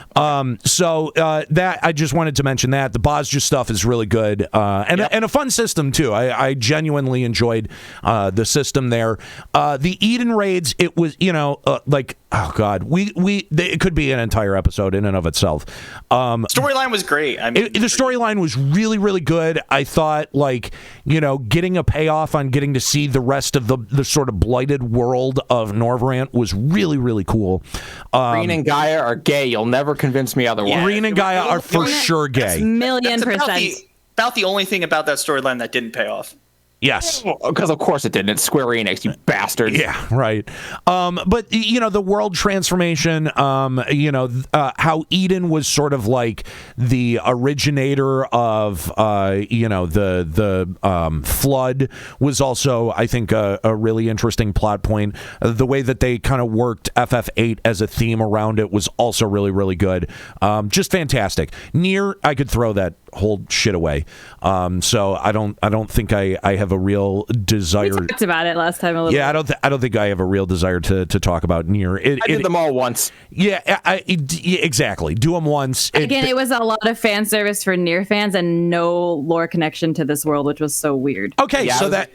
So that I just wanted to mention that the Bozja stuff is really good, and a fun system too. I genuinely enjoyed the system there. The Eden raids, it was oh god, it could be an entire episode in and of itself.
Storyline was great.
The storyline was really, really good. I thought getting a payoff on getting to see the rest of the sort of blighted world of Norvrant was really, really cool.
Reen and Gaia are gay. You'll never convince me otherwise.
Reen and Gaia are for sure gay.
That's
about the only thing about that storyline that didn't pay off.
Yes.
Because of course it didn't. It's Square Enix, you bastards.
Yeah, right. But, the world transformation, how Eden was sort of like the originator of, the flood was also, I think, a really interesting plot point. The way that they kind of worked FF8 as a theme around it was also really, really good. Just fantastic. Nier, I could throw that whole shit away. So I don't think I have a real desire.
We talked about it last time a little.
Yeah, I don't think I have a real desire to talk about Nier.
I did them all once.
Yeah, exactly. Do them once.
Again, it was a lot of fan service for Nier fans and no lore connection to this world, which was so weird.
Okay,
yeah,
so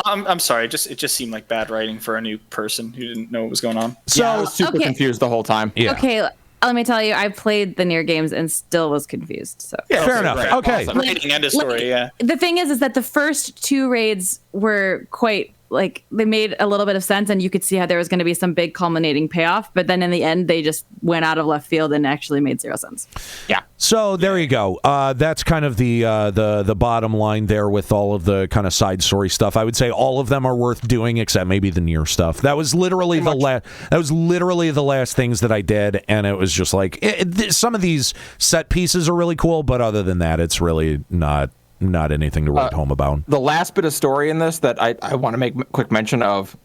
I'm sorry. It just seemed like bad writing for a new person who didn't know what was going on.
So I was super confused the whole time.
Yeah.
Okay. Let me tell you, I played the Nier games and still was confused. So
yeah, fair enough.
Right.
Okay,
Awesome. End of story. Yeah.
The thing is that the first two raids were quite they made a little bit of sense, and you could see how there was going to be some big culminating payoff. But then in the end, they just went out of left field and actually made zero sense.
Yeah.
So there you go. That's kind of the bottom line there with all of the kind of side story stuff. I would say all of them are worth doing, except maybe the Nier stuff. That was literally the last things that I did, and it was just some of these set pieces are really cool, but other than that, it's really not anything to write home about.
The last bit of story in this that I want to make quick mention of,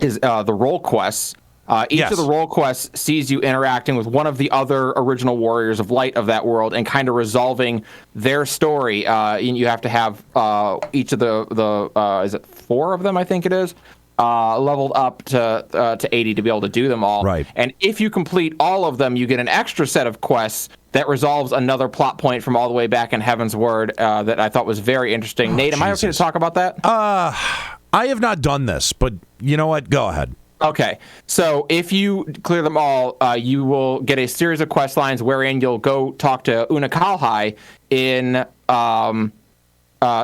is the role quests. Each of the role quests sees you interacting with one of the other original warriors of light of that world and kind of resolving their story. You have to have each of the is it 4 of them? I think it is leveled up to 80 to be able to do them all.
Right.
And if you complete all of them, you get an extra set of quests that resolves another plot point from all the way back in Heaven's Word that I thought was very interesting. Nate, am I okay to talk about that?
I have not done this, but you know what? Go ahead.
Okay, so if you clear them all, you will get a series of quest lines wherein you'll go talk to Unakalhai in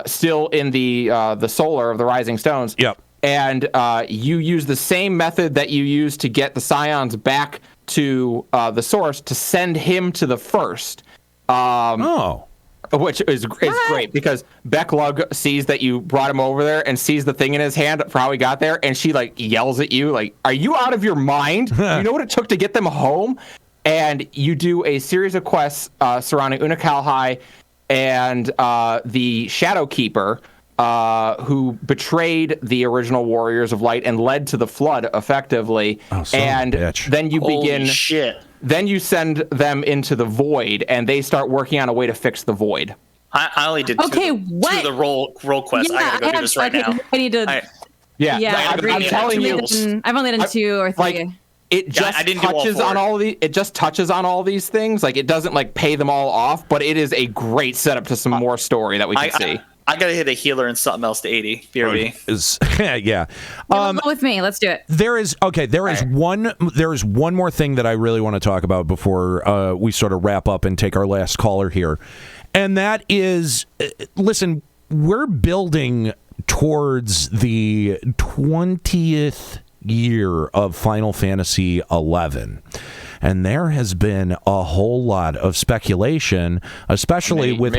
still in the Solar of the Rising Stones.
Yep.
And you use the same method that you use to get the Scions back to the source to send him to the first. Which is great because Becklug sees that you brought him over there and sees the thing in his hand for how he got there, and she like yells at you like, "Are you out of your mind? You know what it took to get them home?" And you do a series of quests surrounding Unakalhai and the Shadowkeeper, who betrayed the original Warriors of Light and led to the Flood effectively. And then you begin.
Holy shit.
Then you send them into the Void, and they start working on a way to fix the Void.
I only did two of the role quest.
Yeah,
I gotta go do this right now.
I need to.
I'm telling you,
I've only done 2 or 3.
Like, it just touches on all the. It just touches on all these things. Like it doesn't like pay them all off, but it is a great setup to some more story that we can see.
I gotta hit a healer and something else to 80. BRB.
Yeah.
Go with me. Let's do it.
There is one more thing that I really want to talk about before we sort of wrap up and take our last caller here, and that is, listen, we're building towards the 20th year of Final Fantasy XI. And there has been a whole lot of speculation, especially with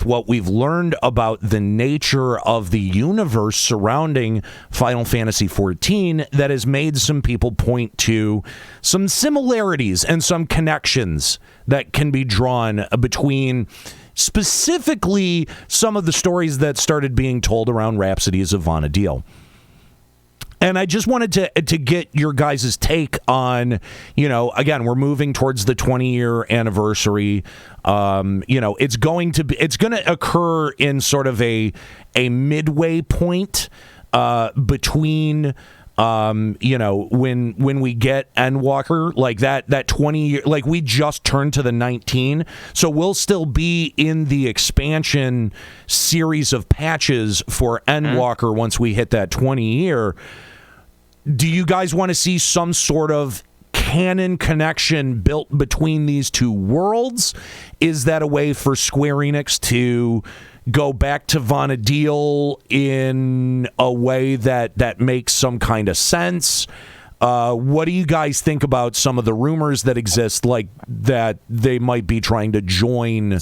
what we've learned about the nature of the universe surrounding Final Fantasy XIV, that has made some people point to some similarities and some connections that can be drawn between specifically some of the stories that started being told around Rhapsodies of Vana'diel. And I just wanted to get your guys' take on, again, we're moving towards the 20-year anniversary. It's going to occur in sort of a midway point between when we get Endwalker, like that 20 year, like we just turned to the 19, so we'll still be in the expansion series of patches for Endwalker once we hit that 20 year. Do you guys want to see some sort of canon connection built between these two worlds? Is that a way for Square Enix to go back to Vana'diel in a way that makes some kind of sense? What do you guys think about some of the rumors that exist, like that they might be trying to join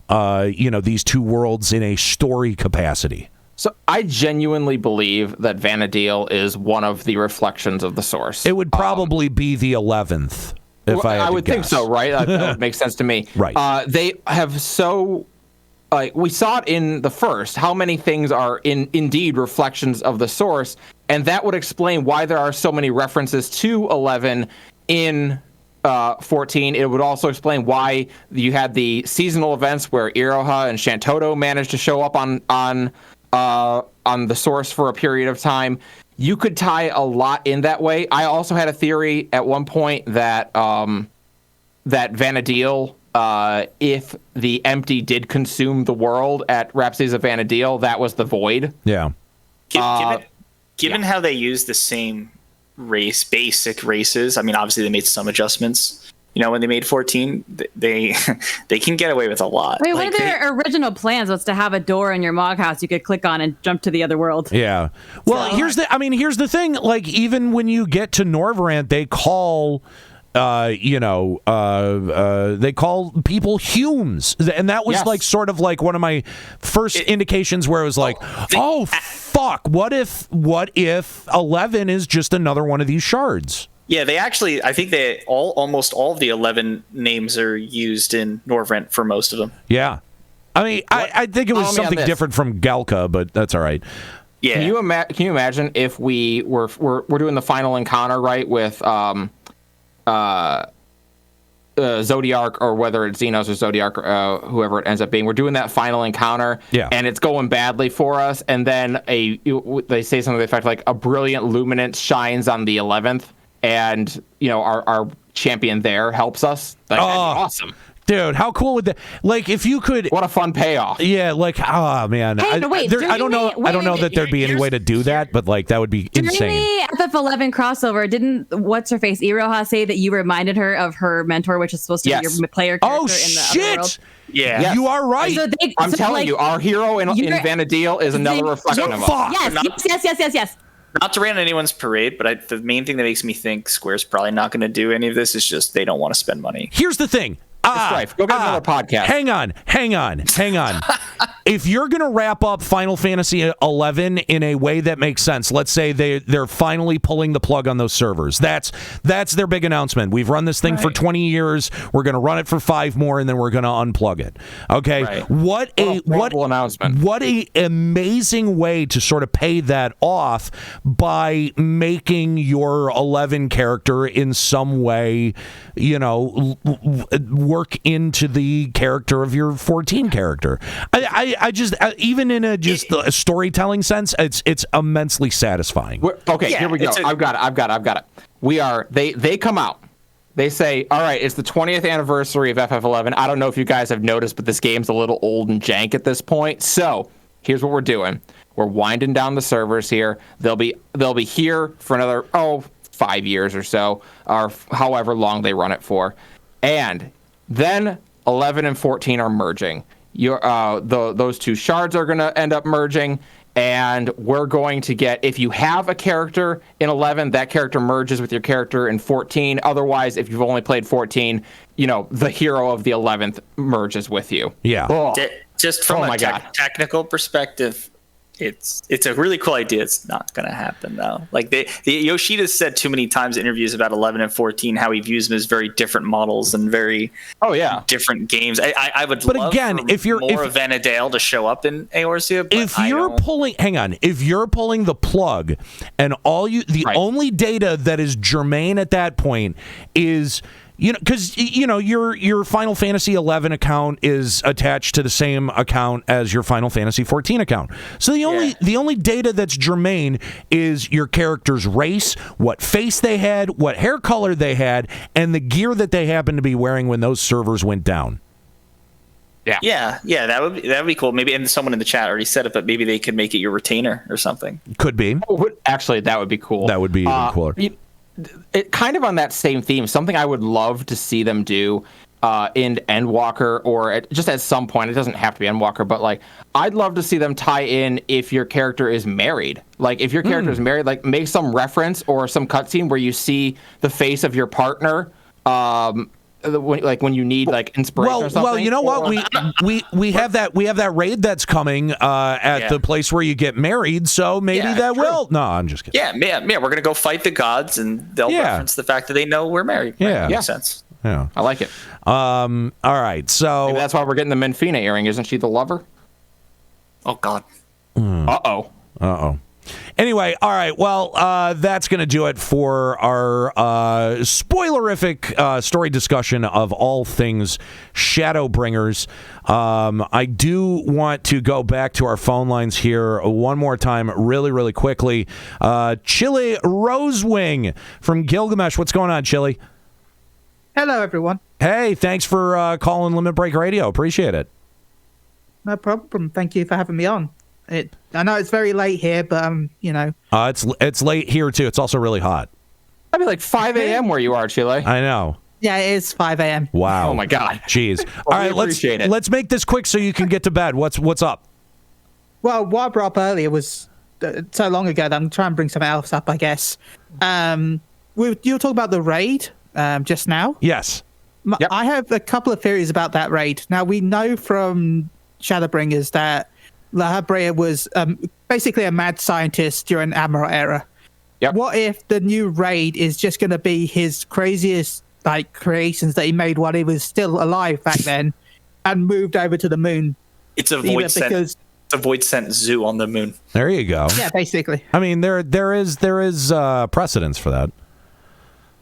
these two worlds in a story capacity?
So I genuinely believe that Vana'diel is one of the reflections of the source.
It would probably be the 11th, if I would
think so, right? That would make sense to me.
Right.
They have we saw it in the first, how many things are indeed reflections of the source, and that would explain why there are so many references to 11 in 14. It would also explain why you had the seasonal events where EORZEA and Shantoto managed to show up on the source for a period of time. You could tie a lot in that way. I also had a theory at one point that that Vana'diel, if the Empty did consume the world at Rhapsodies of Vana'diel, that was the Void.
Yeah.
Given how they use the same basic races, I mean, obviously they made some adjustments. When they made 14, they can get away with a lot.
Wait, one of their original plans was to have a door in your Mog house you could click on and jump to the other world.
Yeah. Well, here's the thing. Like, even when you get to Norvrant, they call they call people Humes, and that was like sort of like one of my first indications where it was like, fuck, what if 11 is just another one of these shards?
Yeah, they actually, I think almost all of the 11 names are used in Norvrant for most of them.
Yeah. I mean, I think it was something different from Galka, but that's all right.
Yeah.
Can you imagine if we're doing the final encounter, right, with Zodiark, or whether it's Xenos or Zodiark, whoever it ends up being, we're doing that final encounter, and it's going badly for us, and then they say something to the effect like a brilliant luminance shines on the 11th, and our champion there helps us. That'd be awesome.
Dude, how cool would that? Like, if you could,
what a fun payoff.
Yeah, like, oh man,
Hey,
I
but wait,
don't know that there'd be any way to do that, but like that would be insane.
During the FF11 crossover, didn't what's her face Iroha say that you reminded her of her mentor, which is supposed to be your player character in the other world?
Yeah, yes.
You are right.
I'm telling you, our hero in Vanadil is another reflection of us.
Yes.
Not to rain on anyone's parade, but the main thing that makes me think Square's probably not going to do any of this is just they don't want to spend money.
Here's the thing.
Go get another podcast.
Hang on. If you're going to wrap up Final Fantasy XI in a way that makes sense, let's say they're finally pulling the plug on those servers. That's their big announcement. We've run this thing for 20 years. We're going to run it for 5 more, and then we're going to unplug it. Okay? Right. What announcement. What a amazing way to sort of pay that off by making your 11 character in some way, work into the character of your 14 character. I just even in a storytelling sense, it's immensely satisfying.
Here we go. I've got it. They come out. They say, all right, it's the 20th anniversary of FF11. I don't know if you guys have noticed, but this game's a little old and jank at this point. So here's what we're doing. We're winding down the servers here. They'll be here for another 5 years or so, or however long they run it for. And then 11 and 14 are merging. Those two shards are going to end up merging, and we're going to get, if you have a character in 11, that character merges with your character in 14. Otherwise, if you've only played 14, the hero of the 11th merges with you.
Yeah.
Oh.
Just from a technical perspective, it's a really cool idea. It's not going to happen though. Like Yoshida said too many times in interviews about 11 and 14 how he views them as very different models and very different games. I would love if Vanadil to show up in EORZEA.
If you're pulling the plug and only data that is germane at that point is because your Final Fantasy XI account is attached to the same account as your Final Fantasy XIV account. So the only data that's germane is your character's race, what face they had, what hair color they had, and the gear that they happened to be wearing when those servers went down.
Yeah. That would be cool. Maybe, and someone in the chat already said it, but maybe they could make it your retainer or something.
Could be.
Actually, that would be cool.
That would be even cooler.
It kind of on that same theme, something I would love to see them do in Endwalker, or just at some point, it doesn't have to be Endwalker, but like I'd love to see them tie in if your character is married. Like if your character is married, like make some reference or some cutscene where you see the face of your partner. When you need like inspiration or something.
Well, you know what? We have that raid that's coming at the place where you get married, so maybe that will. No, I'm just kidding.
Yeah. We're gonna go fight the gods, and they'll reference the fact that they know we're married.
Yeah,
makes sense.
Yeah,
I like it.
All right, so
maybe that's why we're getting the Menfina earring. Isn't she the lover?
Oh God.
Uh oh.
Anyway, all right. Well, that's going to do it for our spoilerific story discussion of all things Shadowbringers. I do want to go back to our phone lines here one more time, really, really quickly. Chili Rosewing from Gilgamesh. What's going on, Chili?
Hello, everyone.
Hey, thanks for calling Limit Break Radio. Appreciate it.
No problem. Thank you for having me on. I know it's very late here, but
it's late here too. It's also really hot.
I'd be like 5 a.m. where you are, Chile.
I know.
Yeah, it is 5 a.m.
Wow.
Oh my God.
Jeez. All right, let's make this quick so you can get to bed. What's up?
Well, what I brought up earlier was so long ago that I'm trying to bring something else up, I guess. You were talking about the raid just now.
Yes.
I have a couple of theories about that raid. Now we know from Shadowbringers that La Habrea was basically a mad scientist during the Admiral era.
Yep.
What if the new raid is just going to be his craziest creations that he made while he was still alive back then and moved over to the moon?
It's a void a void sent zoo on the moon.
There you go.
Yeah, basically.
I mean, there is precedence for that.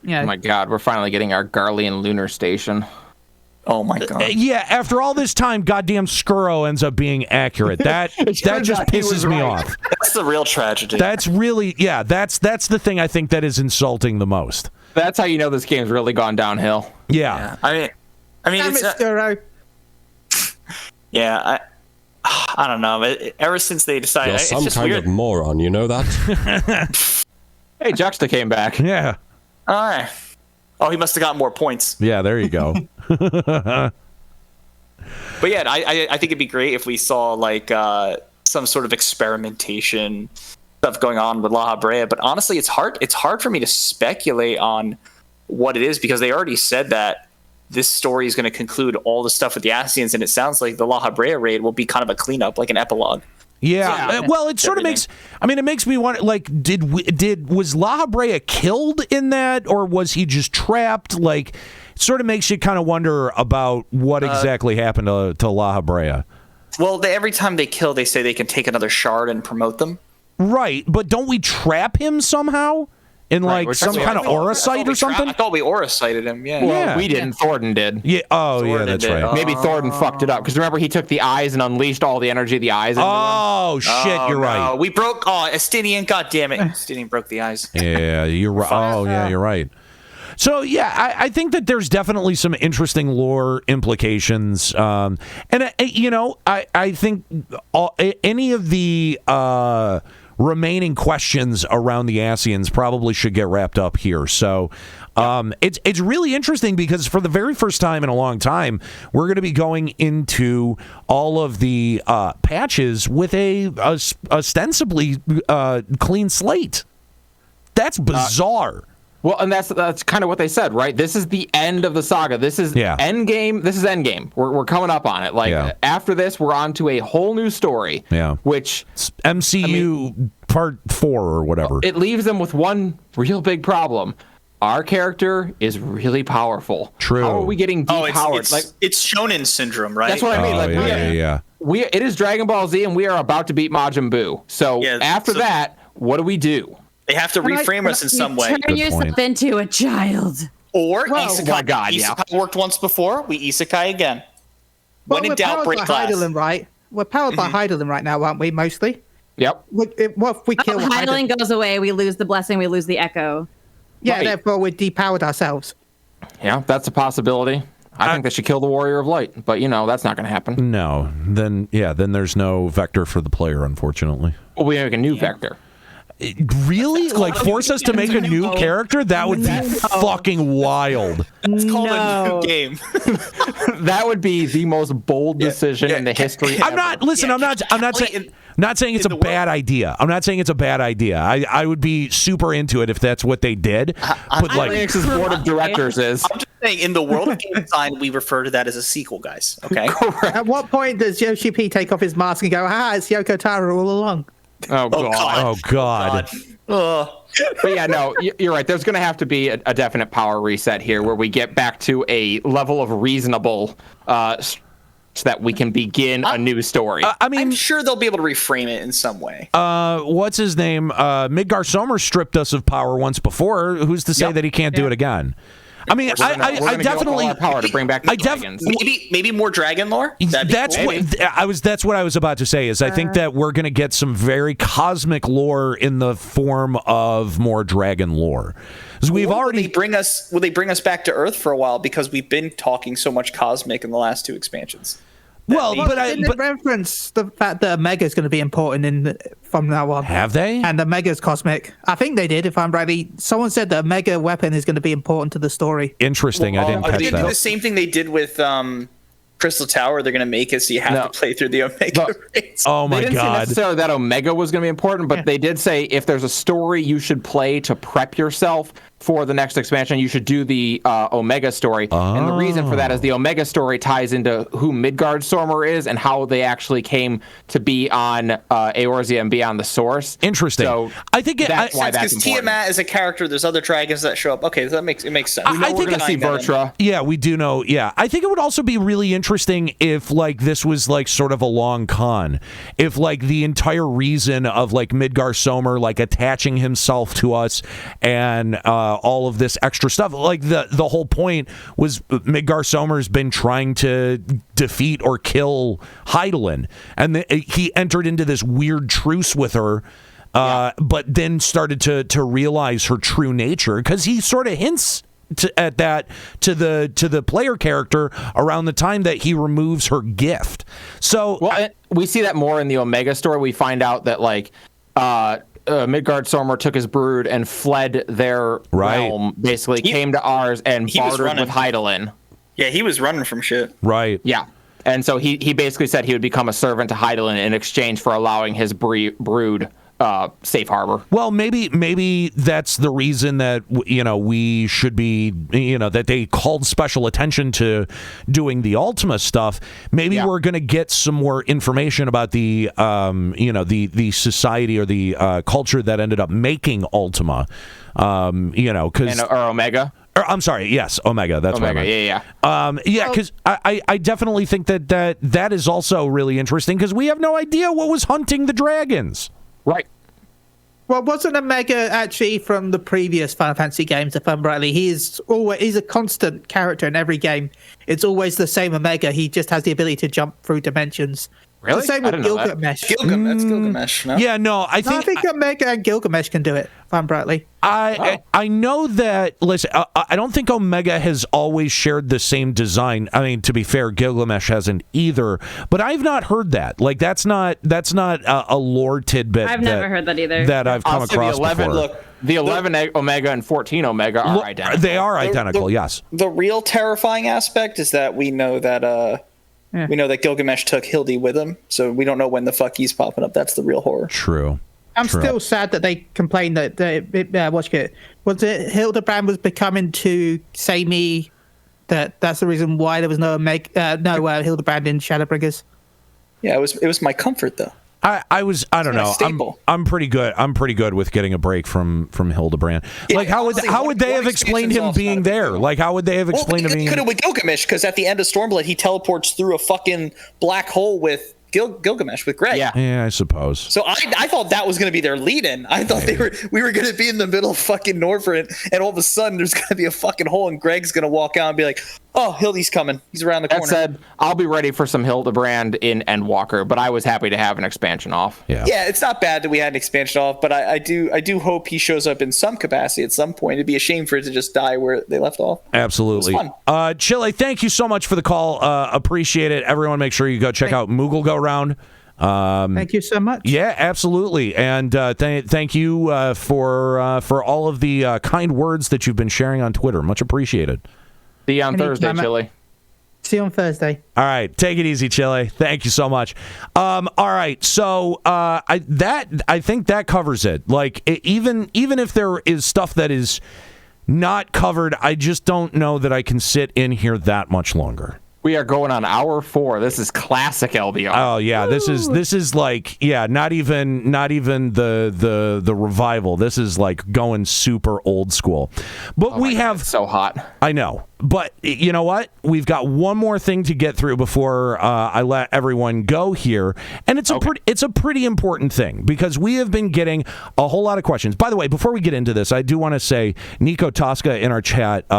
Yeah.
Oh my God, we're finally getting our Garlean lunar station.
Oh my God.
Yeah, after all this time, goddamn Skuro ends up being accurate. That just pisses me off.
That's the real tragedy.
That's really, that's the thing I think that is insulting the most.
That's how you know this game's really gone downhill.
Yeah.
I mean,
Damn
it's
it, Skuro.
yeah. I don't know. Ever since they decided,
You're
it's
some
just
kind
weird.
of moron, you know that?
Hey, Juxta came back.
Yeah.
All right. Oh, he must have got more points.
Yeah, there you go.
But yeah, I think it'd be great if we saw like some sort of experimentation stuff going on with La Habrea. But honestly, it's hard for me to speculate on what it is because they already said that this story is going to conclude all the stuff with the Ascians, and it sounds like the La Habrea raid will be kind of a cleanup, like an epilogue.
Yeah. Well, it sort of makes. I mean, it makes me wonder. Like, was La Habrea killed in that, or was he just trapped? Like, it sort of makes you kind of wonder about what exactly happened to La Habrea.
Well, every time they kill, they say they can take another shard and promote them.
Right, but don't we trap him somehow in like some kind of aura site or something?
I thought we aura sighted him. Yeah.
Well, we didn't. Thornton did.
Yeah. Oh, yeah, that's
did.
right.
Maybe Thornton fucked it up because remember he took the eyes and unleashed all the energy of the eyes. Into
Oh shit, you're right.
We broke. Oh, Estinian. God damn it, Estinian broke the eyes.
Yeah, you're right. Oh, yeah, you're right. So yeah, I think that there's definitely some interesting lore implications, and I think any of the remaining questions around the Ascians probably should get wrapped up here. So it's really interesting because for the very first time in a long time, we're going to be going into all of the patches with a ostensibly clean slate. That's bizarre.
Well, and that's kind of what they said, right? This is the end of the saga. This is Endgame. This is Endgame. We're coming up on it. Like after this, we're on to a whole new story.
Yeah.
Which
MCU Part 4 or whatever.
It leaves them with one real big problem. Our character is really powerful.
True.
How are we getting depowered?
It's Shonen syndrome, right?
That's what I mean. It is Dragon Ball Z, and we are about to beat Majin Buu. So after that, what do?
They have to reframe us in some way.
Turn yourself into a child.
Or
Isekai. Oh my God,
Isekai worked once before. We Isekai again.
Well,
when in doubt, break glass.
Hydaelyn, right? We're powered by Hydaelyn right now, aren't we? Mostly.
Yep.
What if we kill
Hydaelyn goes away, we lose the blessing, we lose the echo.
Yeah, therefore we're depowered ourselves.
Yeah, that's a possibility. I think they should kill the Warrior of Light, but that's not going to happen.
No, then there's no vector for the player, unfortunately.
Well, we make a new vector.
Really? Like force us to make a new character? That would be fucking wild.
It's called a new game.
That would be the most bold decision in the history.
I'm not saying it's a bad idea. I'm not saying it's a bad idea. I would be super into it if that's what they did. But like
Linux's board of directors is.
I'm just saying, in the world of game design, we refer to that as a sequel, guys. Okay.
Correct.
At what point does Yoshi-P take off his mask and go, it's Yoko Taro all along?
Oh God. But yeah, no, you're right. There's going to have to be a definite power reset here where we get back to a level of reasonable so that we can begin a new story.
I'm sure they'll be able to reframe it in some way.
What's his name? Midgar Somer stripped us of power once before. Who's to say that he can't do it again? I mean, I definitely
power to bring back the dragons.
Maybe more dragon lore.
That's what I was about to say. Is I think that we're going to get some very cosmic lore in the form of more dragon lore. We've already
will they bring us back to Earth for a while because we've been talking so much cosmic in the last two expansions.
But reference the fact that Omega is going to be important from now on.
Have they?
And Omega's cosmic. I think they did. If I'm right, someone said that Omega weapon is going to be important to the story.
Interesting. I didn't catch
they
that.
Do the same thing they did with Crystal Tower. They're going to make it so you have to play through the Omega raids.
Oh my
God! They didn't say necessarily that Omega was going to be important, but they did say if there's a story you should play to prep yourself, for the next expansion, you should do the Omega story. And the reason for that is the Omega story ties into who Midgard-Stormer is and how they actually came to be on EORZEA and be on the source.
Interesting.
So
I think
that's why that's
because
important.
Tiamat is a character. There's other dragons that show up. Okay, that makes sense.
We know we're going to see Vertra.
Yeah, we do know. Yeah, I think it would also be really interesting if like this was like sort of a long con. If like the entire reason of like Midgard-Stormer like attaching himself to us and all of this extra stuff, like the whole point was Midgard-Stormer's been trying to defeat or kill Hydaelyn, and he entered into this weird truce with her. But then started to realize her true nature, because he sort of hints at that to the player character around the time that he removes her gift. So
we see that more in the Omega story. We find out that like Midgard-Stormer took his brood and fled their realm, basically came to ours and bartered with Hydaelyn.
Yeah, he was running from shit.
Right.
Yeah. And so he basically said he would become a servant to Hydaelyn in exchange for allowing his brood safe harbor.
Well, maybe that's the reason that we should be that they called special attention to doing the Ultima stuff. Maybe we're going to get some more information about the the society or the culture that ended up making Ultima. Because
or Omega.
I'm sorry. Yes, Omega. That's
Omega.
Right. Yeah. Because I definitely think that is also really interesting, because we have no idea what was hunting the dragons.
Right.
Well, wasn't Omega actually from the previous Final Fantasy games, if I'm rightly? He's a constant character in every game. It's always the same Omega. He just has the ability to jump through dimensions.
Really?
It's the same with Gilgamesh.
That's Gilgamesh. No?
Yeah, no, I
think Omega and Gilgamesh can do it, if I'm rightly.
I know that. Listen, I don't think Omega has always shared the same design. I mean, to be fair, Gilgamesh hasn't either. But I've not heard that. Like, that's not a lore tidbit.
I've never heard that either.
That I've come across before.
Look, the 11 Omega and 14 Omega are identical.
They are identical. Yes.
The real terrifying aspect is that we know that Gilgamesh took Hildy with him, so we don't know when the fuck he's popping up. That's the real horror.
True.
I'm still sad that they complained that was it Hildebrand was becoming too samey. That's the reason why there was no Hildebrand in Shadowbringers.
Yeah, it was my comfort though.
I don't know. I'm pretty good. I'm pretty good with getting a break from Hildebrand.
Yeah,
like how would they have explained him being there? Like how would they have explained him being?
Could have with Gilgamesh, because at the end of Stormblood he teleports through a fucking black hole with Gilgamesh with Greg.
Yeah, I suppose.
So I thought that was going to be their lead-in. I thought we were going to be in the middle of fucking Northrend, and all of a sudden there's going to be a fucking hole, and Greg's going to walk out and be like, "Oh, Hildy's coming. He's around the corner."
That said, I'll be ready for some Hildebrand in Endwalker, but I was happy to have an expansion off.
Yeah,
it's not bad that we had an expansion off, but I do hope he shows up in some capacity at some point. It'd be a shame for it to just die where they left off.
Absolutely.
It was fun.
Chile, thank you so much for the call. Appreciate it. Everyone, make sure you go check out Moogle Go Round.
Thank you so much.
Yeah, absolutely, and thank you for all of the kind words that you've been sharing on Twitter. Much appreciated.
See you on Thursday, Chile.
See you on Thursday.
All right, take it easy, Chile. Thank you so much. All right, so I think that covers it. Like even if there is stuff that is not covered, I just don't know that I can sit in here that much longer.
We are going on hour 4. This is classic LBR.
Oh yeah, this is like not even the revival. This is like going super old school. But we have
so hot.
I know. But you know what? We've got one more thing to get through before I let everyone go here, and it's a pretty important thing, because we have been getting a whole lot of questions. By the way, before we get into this, I do want to say Nico Tosca in our chat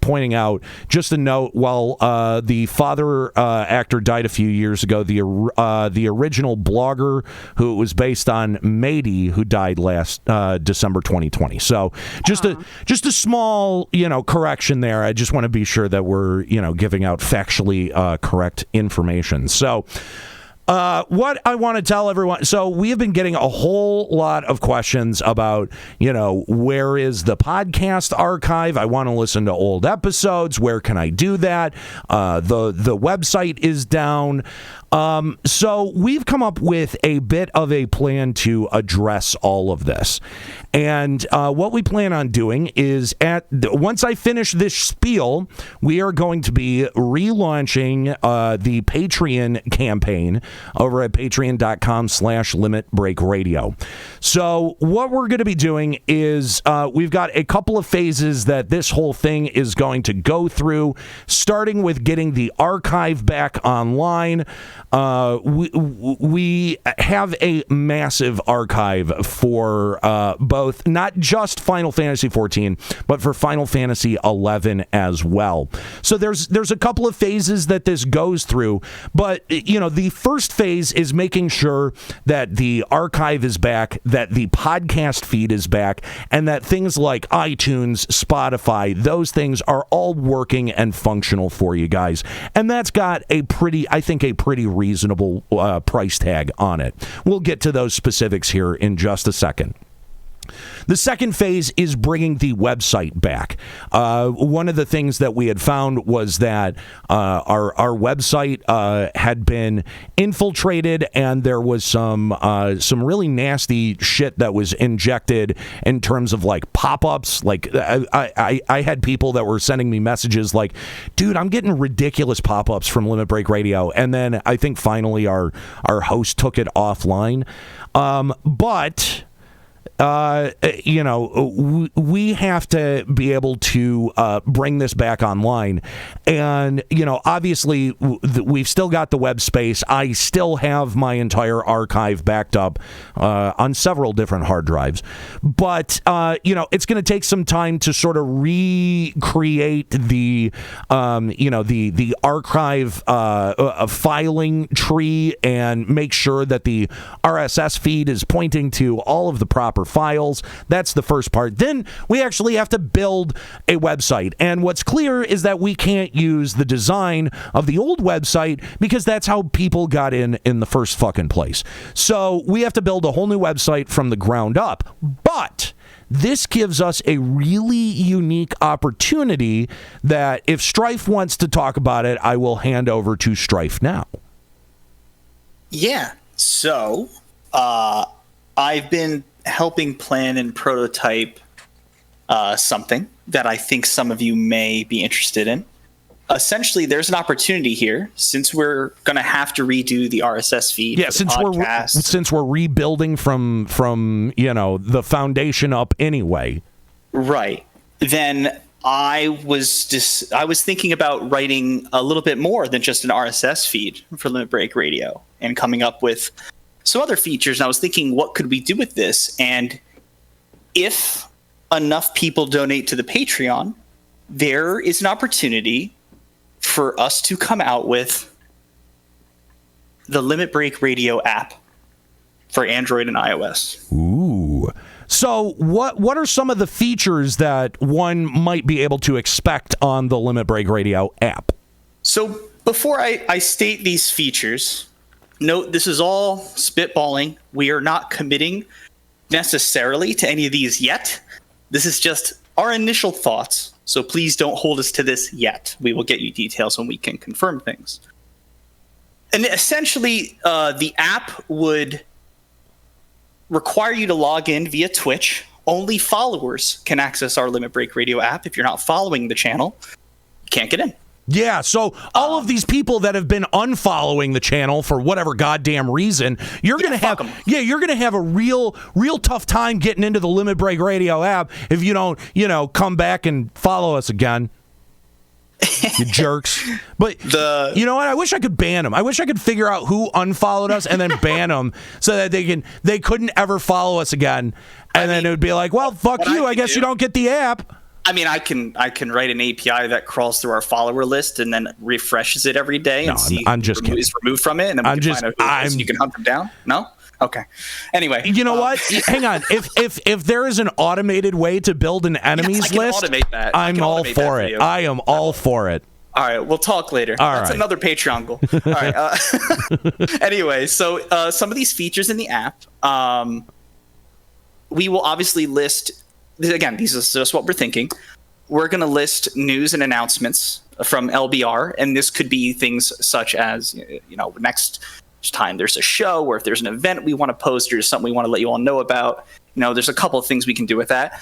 pointing out just a note. While the father actor died a few years ago, the original blogger who it was based on, Mady, who died last December 2020. So just a small correction there. I just want to be sure that we're giving out factually correct information. So what I want to tell everyone, so we have been getting a whole lot of questions about where is the podcast archive? I want to listen to old episodes. Where can I do that? The website is down. So we've come up with a bit of a plan to address all of this. And what we plan on doing is once I finish this spiel, we are going to be relaunching the Patreon campaign over at patreon.com/limitbreakradio. So what we're going to be doing is we've got a couple of phases that this whole thing is going to go through, starting with getting the archive back online. We have a massive archive for both, not just Final Fantasy XIV, but for Final Fantasy XI as well. So there's a couple of phases that this goes through, but the first phase is making sure that the archive is back, that the podcast feed is back, and that things like iTunes, Spotify, those things are all working and functional for you guys. And that's got a pretty reasonable price tag on it. We'll get to those specifics here in just a second. The second phase is bringing the website back. One of the things that we had found was that our website had been infiltrated, and there was some really nasty shit that was injected in terms of like pop-ups. Like I had people that were sending me messages like, "Dude, I'm getting ridiculous pop-ups from Limit Break Radio," and then I think finally our host took it offline. But we have to be able to bring this back online. And, obviously we've still got the web space. I still have my entire archive backed up on several different hard drives. But, it's going to take some time to sort of recreate the archive filing tree and make sure that the RSS feed is pointing to all of the proper files. That's the first part. Then we actually have to build a website. And what's clear is that we can't use the design of the old website because that's how people got in the first fucking place. So we have to build a whole new website from the ground up. But this gives us a really unique opportunity that if Strife wants to talk about it, I will hand over to Strife now.
Yeah. So I've been helping plan and prototype something that I think some of you may be interested in. Essentially, there's an opportunity here since we're going to have to redo the RSS feed.
Yeah, since we're rebuilding from the foundation up anyway.
Right. Then I was thinking about writing a little bit more than just an RSS feed for Limit Break Radio and coming up with some other features. And I was thinking, what could we do with this? And if enough people donate to the Patreon, there is an opportunity for us to come out with the Limit Break Radio app for Android and iOS.
Ooh. So what are some of the features that one might be able to expect on the Limit Break Radio app?
So before I state these features, note this is all spitballing. We are not committing necessarily to any of these yet. This is just our initial thoughts. So please don't hold us to this yet. We will get you details when we can confirm things. And essentially, the app would require you to log in via Twitch. Only followers can access our Limit Break Radio app. If you're not following the channel, you can't get in.
Yeah, so all of these people that have been unfollowing the channel for whatever goddamn reason, you're gonna have a real tough time getting into the Limit Break Radio app if you don't, come back and follow us again. You jerks. But you know what? I wish I could ban them. I wish I could figure out who unfollowed us and then ban them so that they couldn't ever follow us again. And then it would be like, well, fuck you. I guess you don't get the app.
I mean, I can write an API that crawls through our follower list and then refreshes it every day and see
I'm just kidding.
Is removed from it, and then we can find out who it is and you can hunt them down. No? Okay. Anyway,
you know what? Hang on. If there is an automated way to build an enemies list, I'm all for it. I am all for it.
All right, we'll talk later. That's another Patreon goal. All right. Anyway, so some of these features in the app, we will obviously list. Again, these is just what we're thinking. we're going to list news and announcements from LBR, and this could be things such as, next time there's a show, or if there's an event we want to post, or something we want to let you all know about. There's a couple of things we can do with that.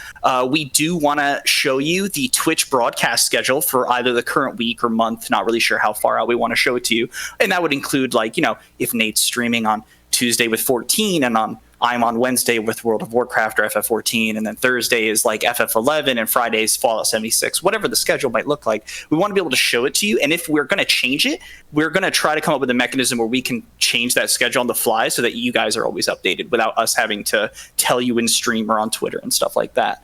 We do want to show you the Twitch broadcast schedule for either the current week or month. Not really sure how far out we want to show it to you. And that would include, if Nate's streaming on Tuesday with 14 and I'm on Wednesday with World of Warcraft or FF14, and then Thursday is like FF11 and Friday's Fallout 76, whatever the schedule might look like. We want to be able to show it to you. And if we're going to change it, we're going to try to come up with a mechanism where we can change that schedule on the fly so that you guys are always updated without us having to tell you in stream or on Twitter and stuff like that.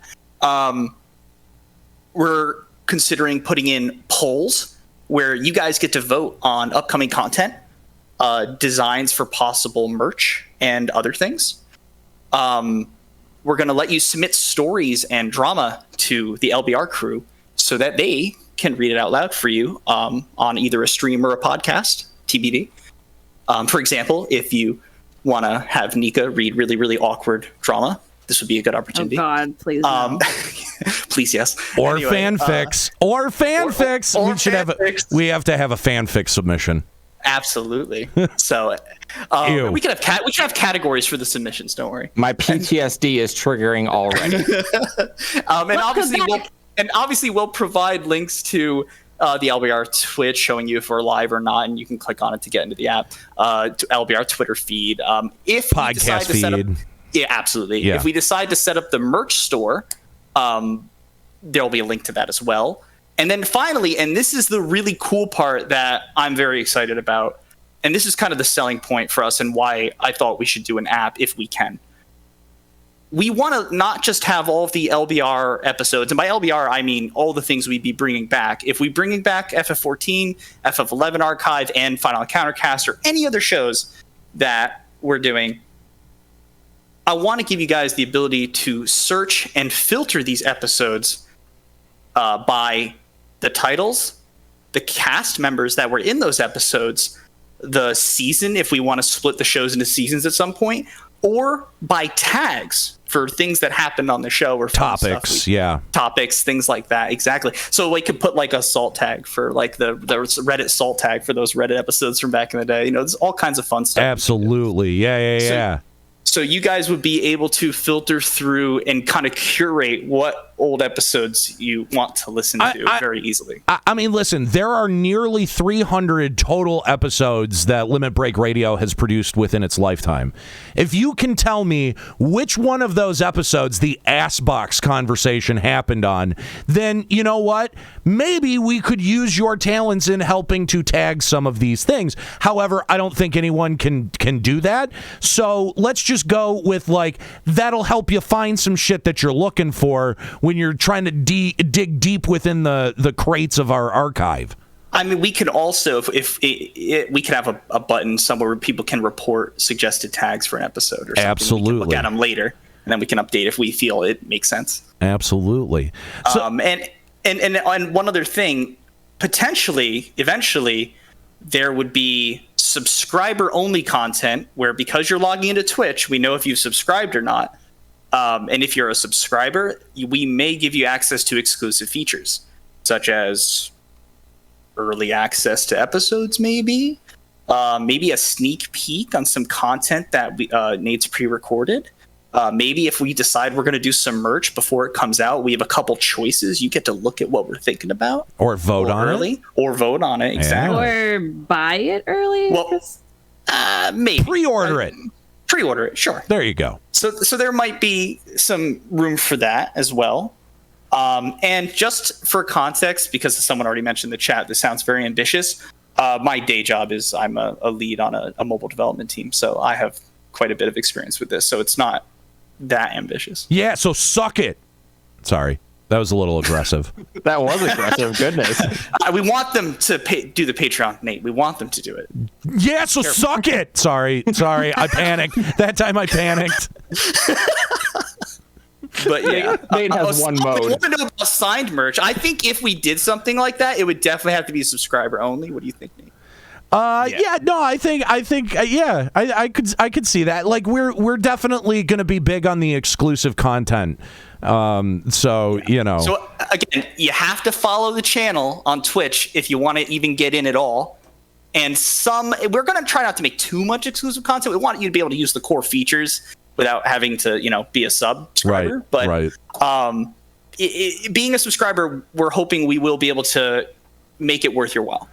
We're considering putting in polls where you guys get to vote on upcoming content, designs for possible merch, and other things. We're going to let you submit stories and drama to the LBR crew so that they can read it out loud for you on either a stream or a podcast, TBD. For example, if you want to have Nika read really, really awkward drama, this would be a good opportunity.
Oh God, please. No.
Please, yes.
Or fanfics. Or fanfics. We have to have a fanfic submission.
Absolutely. So we can have categories for the submissions. Don't worry.
My PTSD is triggering already.
And obviously we'll provide links to the LBR Twitch showing you if we're live or not, and you can click on it to get into the app. To LBR Twitter feed. If
podcast
we decide to
feed.
set up, yeah, absolutely.
Yeah.
If we decide to set up the merch store, there'll be a link to that as well. And then finally, and this is the really cool part that I'm very excited about, and this is kind of the selling point for us and why I thought we should do an app if we can. We want to not just have all of the LBR episodes, and by LBR, I mean all the things we'd be bringing back. If we're bringing back FF14, FF11 Archive, and Final Encountercast, or any other shows that we're doing, I want to give you guys the ability to search and filter these episodes by the titles, the cast members that were in those episodes, the season, if we want to split the shows into seasons at some point, or by tags for things that happened on the show or
topics,
topics, things like that. Exactly. So we could put like a salt tag for like the Reddit salt tag for those Reddit episodes from back in the day. There's all kinds of fun stuff.
Absolutely. Yeah.
So you guys would be able to filter through and kind of curate what old episodes you want to listen to very easily.
I mean, listen, there are nearly 300 total episodes that Limit Break Radio has produced within its lifetime. If you can tell me which one of those episodes the ass box conversation happened on, then you know what? Maybe we could use your talents in helping to tag some of these things. However, I don't think anyone can do that. So let's just go with that'll help you find some shit that you're looking for when you're trying to dig deep within the crates of our archive.
I mean, we could also, if we could have a button somewhere where people can report suggested tags for an episode or something.
Absolutely.
We can look at them later, and then we can update if we feel it makes sense.
Absolutely. So,
and one other thing, potentially, eventually, there would be subscriber-only content where, because you're logging into Twitch, we know if you've subscribed or not. And if you're a subscriber, we may give you access to exclusive features, such as early access to episodes, maybe a sneak peek on some content that Nate's pre-recorded. Maybe if we decide we're going to do some merch before it comes out, we have a couple choices. You get to look at what we're thinking about.
Or vote on it.
Or vote on it, exactly.
Or buy it early?
Well, maybe.
Pre-order it.
Pre-order it, sure.
There you go.
So there might be some room for that as well. And just for context, because someone already mentioned in the chat, this sounds very ambitious. My day job is I'm a lead on a mobile development team, so I have quite a bit of experience with this. So it's not that ambitious.
Yeah, so suck it. Sorry. That was a little aggressive.
That was aggressive. Goodness.
We want them to do the Patreon, Nate. We want them to do it.
Yeah, so suck it. Sorry. I panicked. That time I panicked.
But yeah,
Nate has one mode.
I want to know about signed merch. I think if we did something like that, it would definitely have to be subscriber only. What do you think, Nate?
I could see that. Like we're definitely going to be big on the exclusive content. So
again, you have to follow the channel on Twitch if you want to even get in at all. And we're going to try not to make too much exclusive content. We want you to be able to use the core features without having to, be a subscriber. But being a subscriber, we're hoping we will be able to make it worth your while.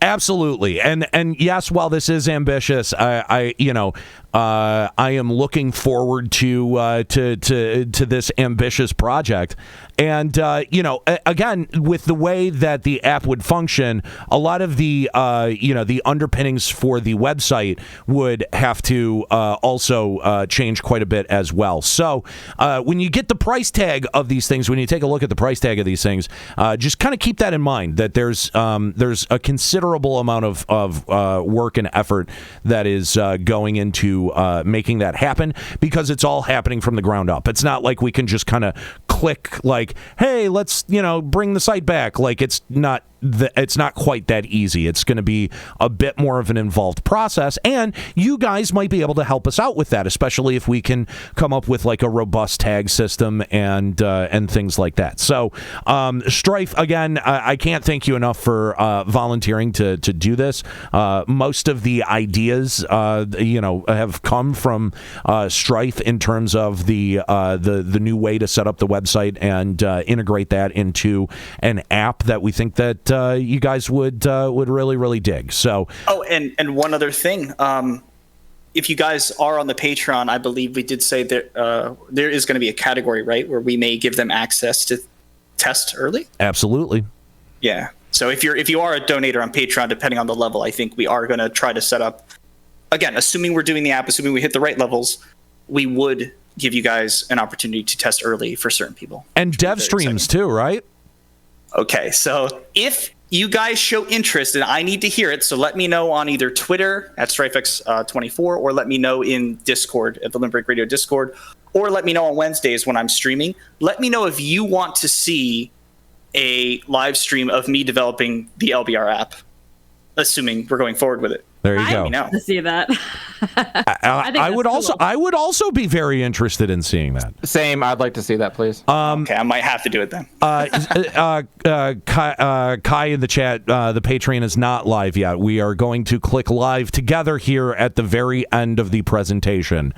Absolutely, and yes, while this is ambitious, I am looking forward to this ambitious project. And again, with the way that the app would function, a lot of the the underpinnings for the website would have to also change quite a bit as well. So when you get the price tag of these things, when you take a look at the price tag of these things, just kind of keep that in mind, that there's a considerable amount of work and effort that is going into making that happen, because it's all happening from the ground up. It's not like we can just kind of click like, hey, let's bring the site back. Like it's not quite that easy. It's going to be a bit more of an involved process, and you guys might be able to help us out with that, especially if we can come up with like a robust tag system and things like that. So Strife, again, I can't thank you enough for volunteering to do this. Most of the ideas have come from Strife in terms of the new way to set up the website and integrate that into an app that we think that you guys would really, really dig. So,
and one other thing, if you guys are on the Patreon, I believe we did say that there is going to be a category, right, where we may give them access to test early.
Absolutely.
Yeah. So if you are a donator on Patreon, depending on the level, I think we are going to try to set up, again, assuming we're doing the app, assuming we hit the right levels, we would give you guys an opportunity to test early for certain people.
And dev streams too, right?
Okay, so if you guys show interest, and I need to hear it, so let me know on either Twitter at StrifeX24, or let me know in Discord at the Limit Break Radio Discord, or let me know on Wednesdays when I'm streaming. Let me know if you want to see a live stream of me developing the LBR app, assuming we're going forward with it.
There you go.
Let me know.
To see that.
I would also be very interested in seeing that.
Same. I'd like to see that, please.
Okay, I might have to do it then.
Kai in the chat, the Patreon is not live yet. We are going to click live together here at the very end of the presentation.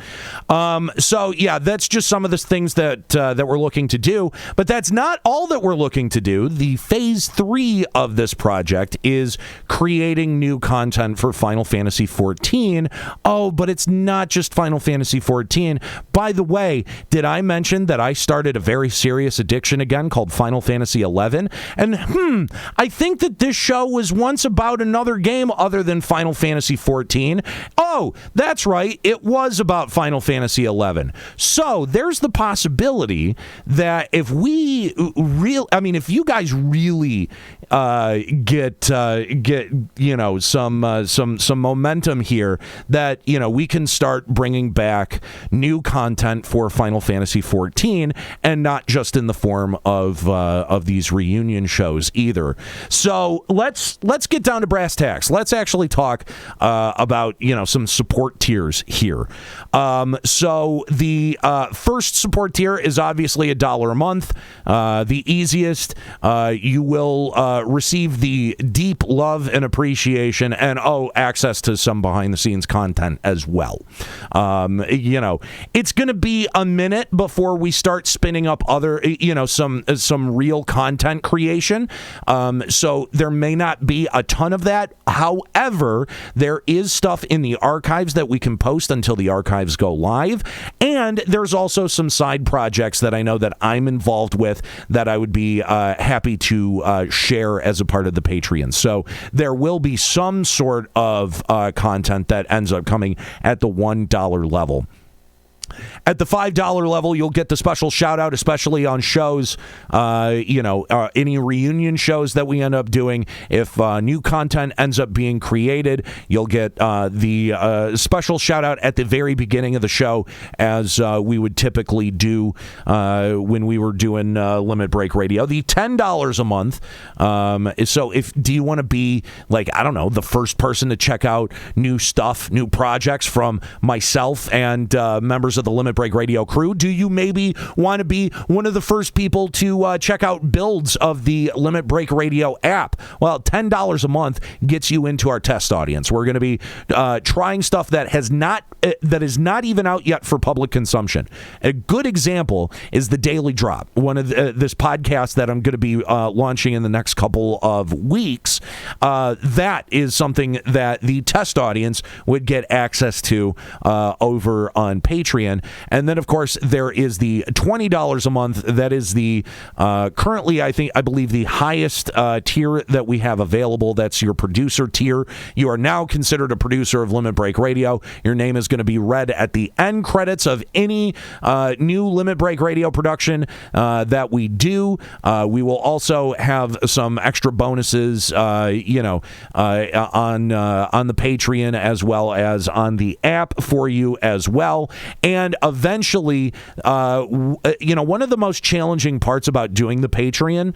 So yeah, that's just some of the things that we're looking to do, but that's not all that we're looking to do. The phase 3 of this project is creating new content for Final Fantasy XIV. Oh, but it's not just Final Fantasy XIV. By the way, did I mention that I started a very serious addiction again called Final Fantasy XI? And I think that this show was once about another game other than Final Fantasy XIV. Oh, that's right. It was about Final Fantasy XI. So there's the possibility that if you guys really get some momentum here, that we can start bringing back new content for Final Fantasy XIV, and not just in the form of these reunion shows either. So let's get down to brass tacks. Let's actually talk about some support tiers here. So the first support tier is obviously $1 a month. The easiest. You will receive the deep love and appreciation, and access to some behind the scenes content as well. It's going to be a minute before we start spinning up other, some real content creation. So there may not be a ton of that. However, there is stuff in the archives that we can post until the archives go live. And there's also some side projects that I know that I'm involved with that I would be happy to share as a part of the Patreon. So there will be some sort of content that ends up coming at the $1 level. At the $5 level, you'll get the special shout out, especially on shows, any reunion shows that we end up doing. If new content ends up being created, you'll get the special shout out at the very beginning of the show, as we would typically do when we were doing Limit Break Radio. The $10 a month. So do you want to be the first person to check out new stuff, new projects from myself and members of the Limit Break Radio crew? Do you maybe want to be one of the first people to check out builds of the Limit Break Radio app? Well, $10 a month gets you into our test audience. We're going to be trying stuff that is not even out yet for public consumption. A good example is the Daily Drop, one of this podcast that I'm going to be launching in the next couple of weeks. That is something that the test audience would get access to over on Patreon. And then, of course, there is the $20 a month. That is the currently, I believe, the highest tier that we have available. That's your producer tier. You are now considered a producer of Limit Break Radio. Your name is going to be read at the end credits of any new Limit Break Radio production that we do. We will also have some extra bonuses, on the Patreon as well as on the app for you as well. And eventually, one of the most challenging parts about doing the Patreon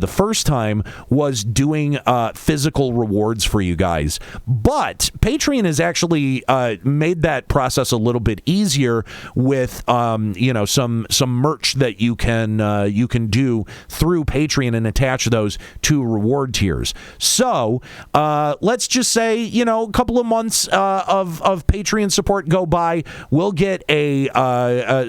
the first time was doing physical rewards for you guys. But Patreon has actually made that process a little bit easier with some merch that you can do through Patreon and attach those to reward tiers. So let's just say a couple of months of Patreon support go by, we'll get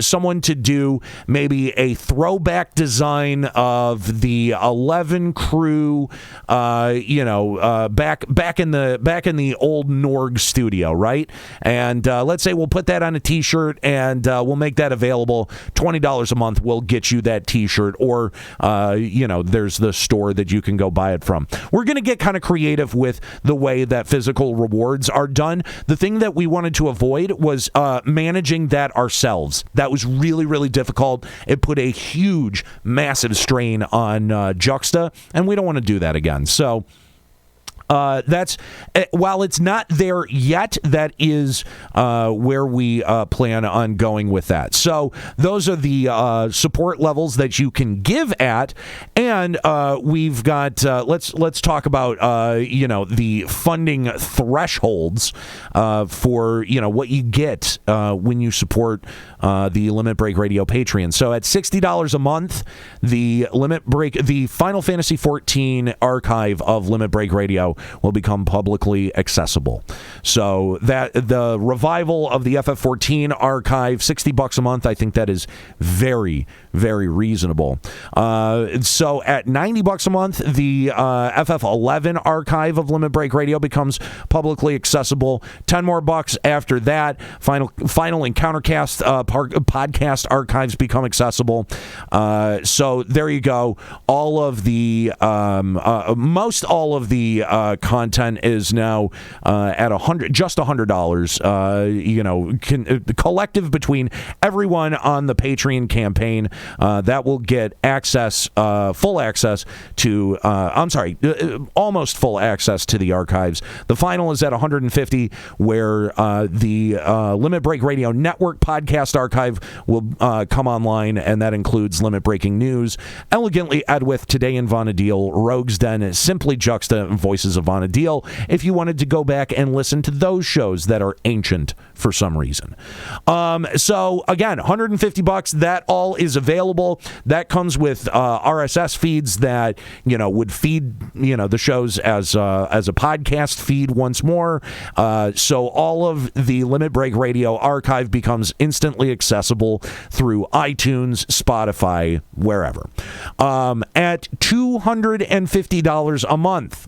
someone to do maybe a throwback design of the 11 crew, back in the old Norg studio, right? And let's say we'll put that on a T-shirt and we'll make that available. $20 a month will get you that T-shirt, or there's the store that you can go buy it from. We're going to get kind of creative with the way that physical rewards are done. The thing that we wanted to avoid was managing that ourselves. That was really, really difficult. It put a huge, massive strain on Juxta, and we don't want to do that again. So that's while it's not there yet, that is where we plan on going with that. So those are the support levels that you can give at, and we've got let's talk about the funding thresholds for what you get when you support the Limit Break Radio Patreon. So at $60 a month, the Final Fantasy XIV archive of Limit Break Radio will become publicly accessible. So that the revival of the FF14 archive, $60 a month, I think that is very, very reasonable. So at $90 a month, the FF11 archive of Limit Break Radio becomes publicly accessible. 10 more bucks after that. Final Encountercast podcast archives become accessible. So there you go. All of the most all of the content is now at $100. Collective between everyone on the Patreon campaign that will get access, full access to. Almost full access to the archives. The final is at $150, where the Limit Break Radio Network podcast archive will come online, and that includes Limit Breaking News, Elegantly Edwith, Today in Vonadil, Rogue's Den, Simply Juxta, and Voices of Vonadil, if you wanted to go back and listen to those shows that are ancient for some reason. So again, $150, that all is available. That comes with RSS feeds that would feed the shows as a podcast feed once more. So all of the Limit Break Radio archive becomes instantly accessible through iTunes, Spotify, wherever. At $250 a month,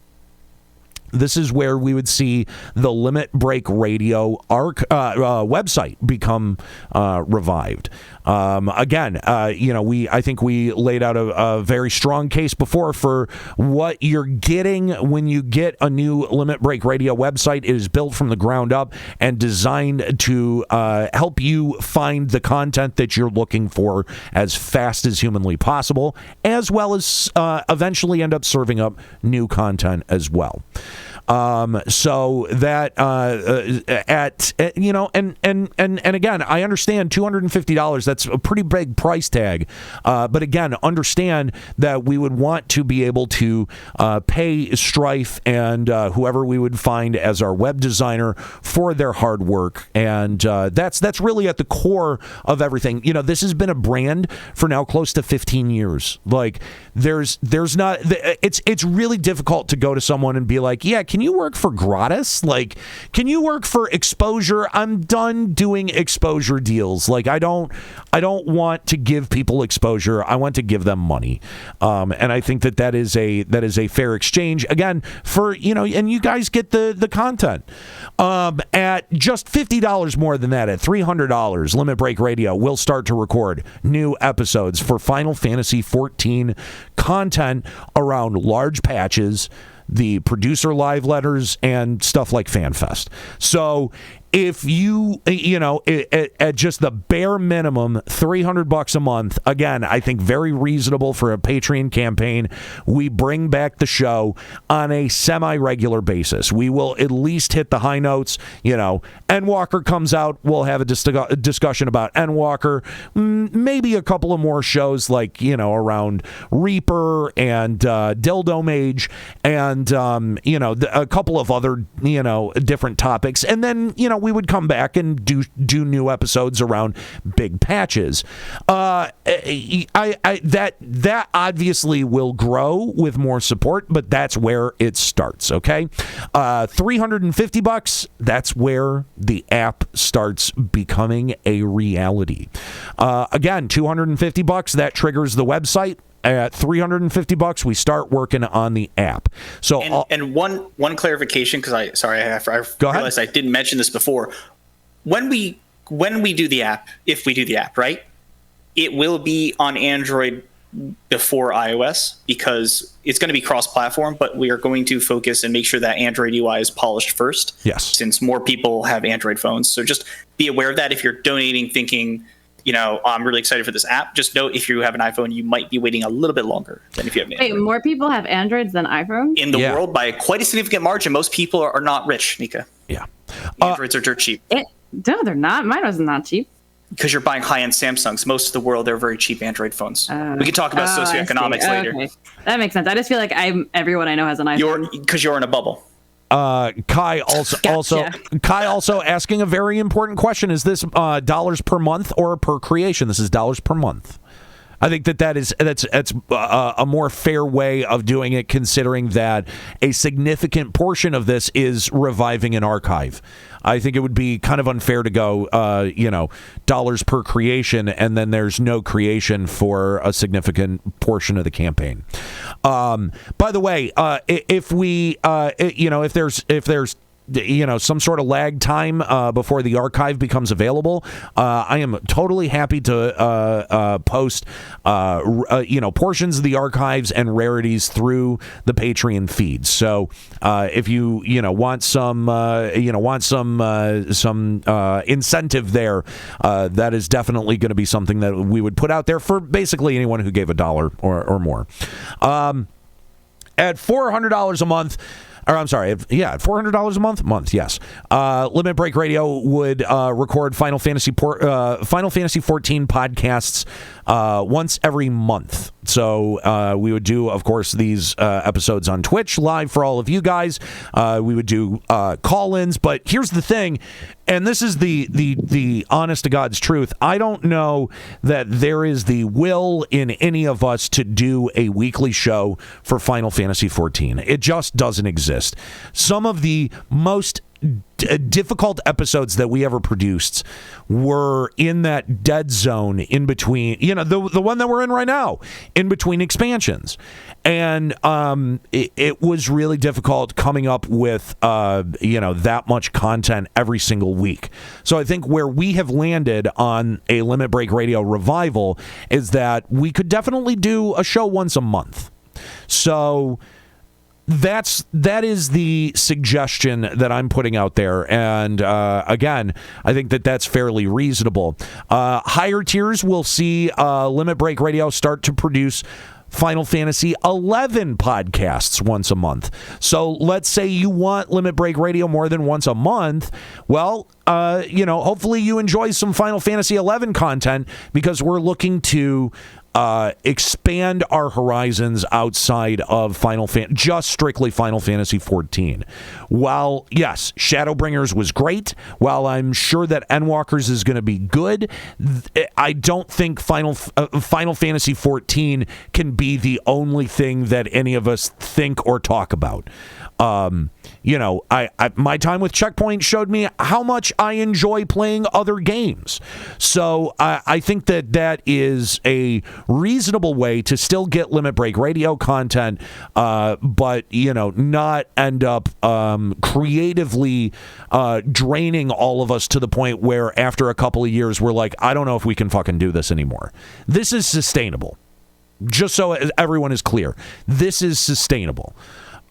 This is where we would see the Limit Break Radio website become revived. Again, I think we laid out a very strong case before for what you're getting when you get a new Limit Break Radio website. It is built from the ground up and designed to help you find the content that you're looking for as fast as humanly possible, as well as eventually end up serving up new content as well. So that and again, I understand $250. That's a pretty big price tag. But again, understand that we would want to be able to pay Strife and whoever we would find as our web designer for their hard work, and that's really at the core of everything. This has been a brand for now close to 15 years. Like there's not. It's really difficult to go to someone and be like, yeah, can you work for gratis? Like, can you work for exposure? I'm done doing exposure deals. Like, I don't want to give people exposure. I want to give them money. And I think that is a fair exchange. Again, for, and you guys get the content. At just $50 more than that, at $300, Limit Break Radio will start to record new episodes for Final Fantasy XIV content around large patches, the producer live letters, and stuff like FanFest. So if you, at just the bare minimum, $300 a month, again, I think very reasonable for a Patreon campaign, we bring back the show on a semi-regular basis. We will at least hit the high notes. Endwalker comes out, we'll have a discussion about Endwalker, maybe a couple of more shows like, around Reaper and Dildo Mage and, a couple of other, different topics. And then, we would come back and do new episodes around big patches. That obviously will grow with more support, but that's where it starts. Okay, $350. That's where the app starts becoming a reality. Again, $250. That triggers the website. At $350, we start working on the app. So,
and one clarification, because I realized I didn't mention this before. When we do the app, if we do the app, right, it will be on Android before iOS because it's going to be cross-platform. But we are going to focus and make sure that Android UI is polished first.
Yes,
since more people have Android phones. So just be aware of that if you're donating, thinking, I'm really excited for this app. Just know if you have an iPhone, you might be waiting a little bit longer than if you have an Android.
Wait, more people have Androids than iPhones?
In the world by quite a significant margin. Most people are not rich, Nika.
Yeah.
Androids are dirt cheap.
No, they're not. Mine was not cheap.
Because you're buying high-end Samsungs. Most of the world, they're very cheap Android phones. We can talk about socioeconomics later.
Okay. That makes sense. I just feel like everyone I know has an iPhone.
Because you're in a bubble.
Kai also asking a very important question. Is this dollars per month or per creation? This is dollars per month. I think that's a more fair way of doing it, considering that a significant portion of this is reviving an archive. I think it would be kind of unfair to go, dollars per creation, and then there's no creation for a significant portion of the campaign. By the way, if there's some sort of lag time before the archive becomes available, I am totally happy to post portions of the archives and rarities through the Patreon feed. So if you want some incentive there, that is definitely going to be something that we would put out there for basically anyone who gave $1 or more. At $400 a month. Or I'm sorry, at $400 a month, yes. Limit Break Radio would record Final Fantasy XIV podcasts once every month. So we would do, of course, these episodes on Twitch live for all of you guys. We would do call-ins, but here's the thing, and this is the honest to God's truth. I don't know that there is the will in any of us to do a weekly show for Final Fantasy XIV. It just doesn't exist. Some of the most difficult episodes that we ever produced were in that dead zone in between, the one that we're in right now, in between expansions. And it was really difficult coming up with, that much content every single week. So I think where we have landed on a Limit Break Radio revival is that we could definitely do a show once a month. So that is the suggestion that I'm putting out there, and again, I think that that's fairly reasonable. Higher tiers will see Limit Break Radio start to produce Final Fantasy XI podcasts once a month. So let's say you want Limit Break Radio more than once a month. Well, hopefully you enjoy some Final Fantasy XI content, because we're looking to expand our horizons outside of just strictly Final Fantasy XIV. While, yes, Shadowbringers was great, while I'm sure that Endwalkers is going to be good, I don't think Final Fantasy XIV can be the only thing that any of us think or talk about. My time with Checkpoint showed me how much I enjoy playing other games. So I think that is a reasonable way to still get Limit Break Radio content, but not end up creatively draining all of us to the point where after a couple of years we're like, I don't know if we can fucking do this anymore. This is sustainable. Just so everyone is clear, this is sustainable.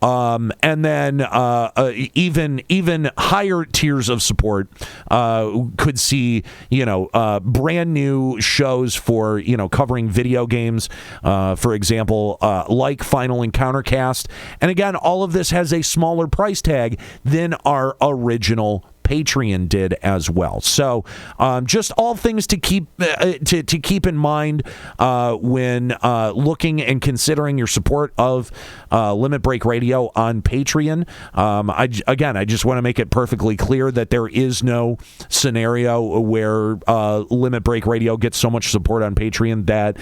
And then even higher tiers of support could see brand new shows for covering video games, for example, like Final Encounter Cast. And again, all of this has a smaller price tag than our original Patreon did as well. So just all things to keep in mind when looking and considering your support of Limit Break Radio on Patreon. I just want to make it perfectly clear that there is no scenario where Limit Break Radio gets so much support on Patreon that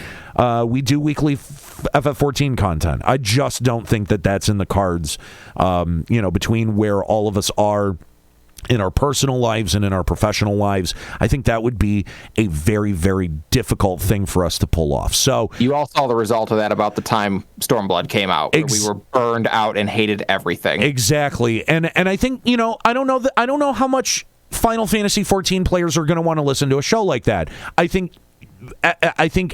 we do weekly FF14 content. I just don't think that that's in the cards, between where all of us are in our personal lives and in our professional lives. I think that would be a very, very difficult thing for us to pull off. So
you all saw the result of that about the time Stormblood came out, where we were burned out and hated everything.
Exactly. And I think, I don't know how much Final Fantasy XIV players are going to want to listen to a show like that. I think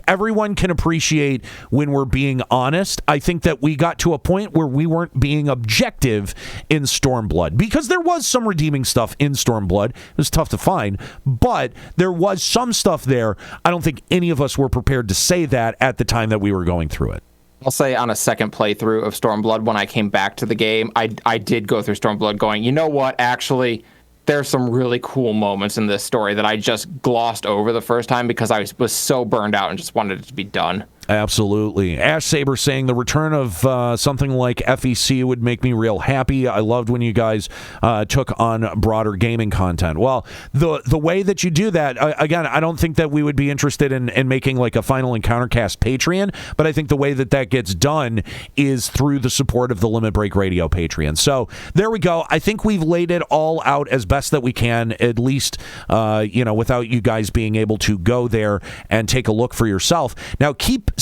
everyone can appreciate when we're being honest. I think that we got to a point where we weren't being objective in Stormblood, because there was some redeeming stuff in Stormblood. It was tough to find, but there was some stuff there. I don't think any of us were prepared to say that at the time that we were going through it.
I'll say on a second playthrough of Stormblood, when I came back to the game, I did go through Stormblood going, you know what, actually, there's some really cool moments in this story that I just glossed over the first time because I was so burned out and just wanted it to be done.
Absolutely. Ash Saber saying the return of something like FEC would make me real happy. I loved when you guys took on broader gaming content. Well, the way that you do that, again, I don't think that we would be interested in making like a Final Encounter Cast Patreon, but I think the way that gets done is through the support of the Limit Break Radio Patreon. So there we go. I think we've laid it all out as best that we can, at least, without you guys being able to go there and take a look for yourself. Now, keep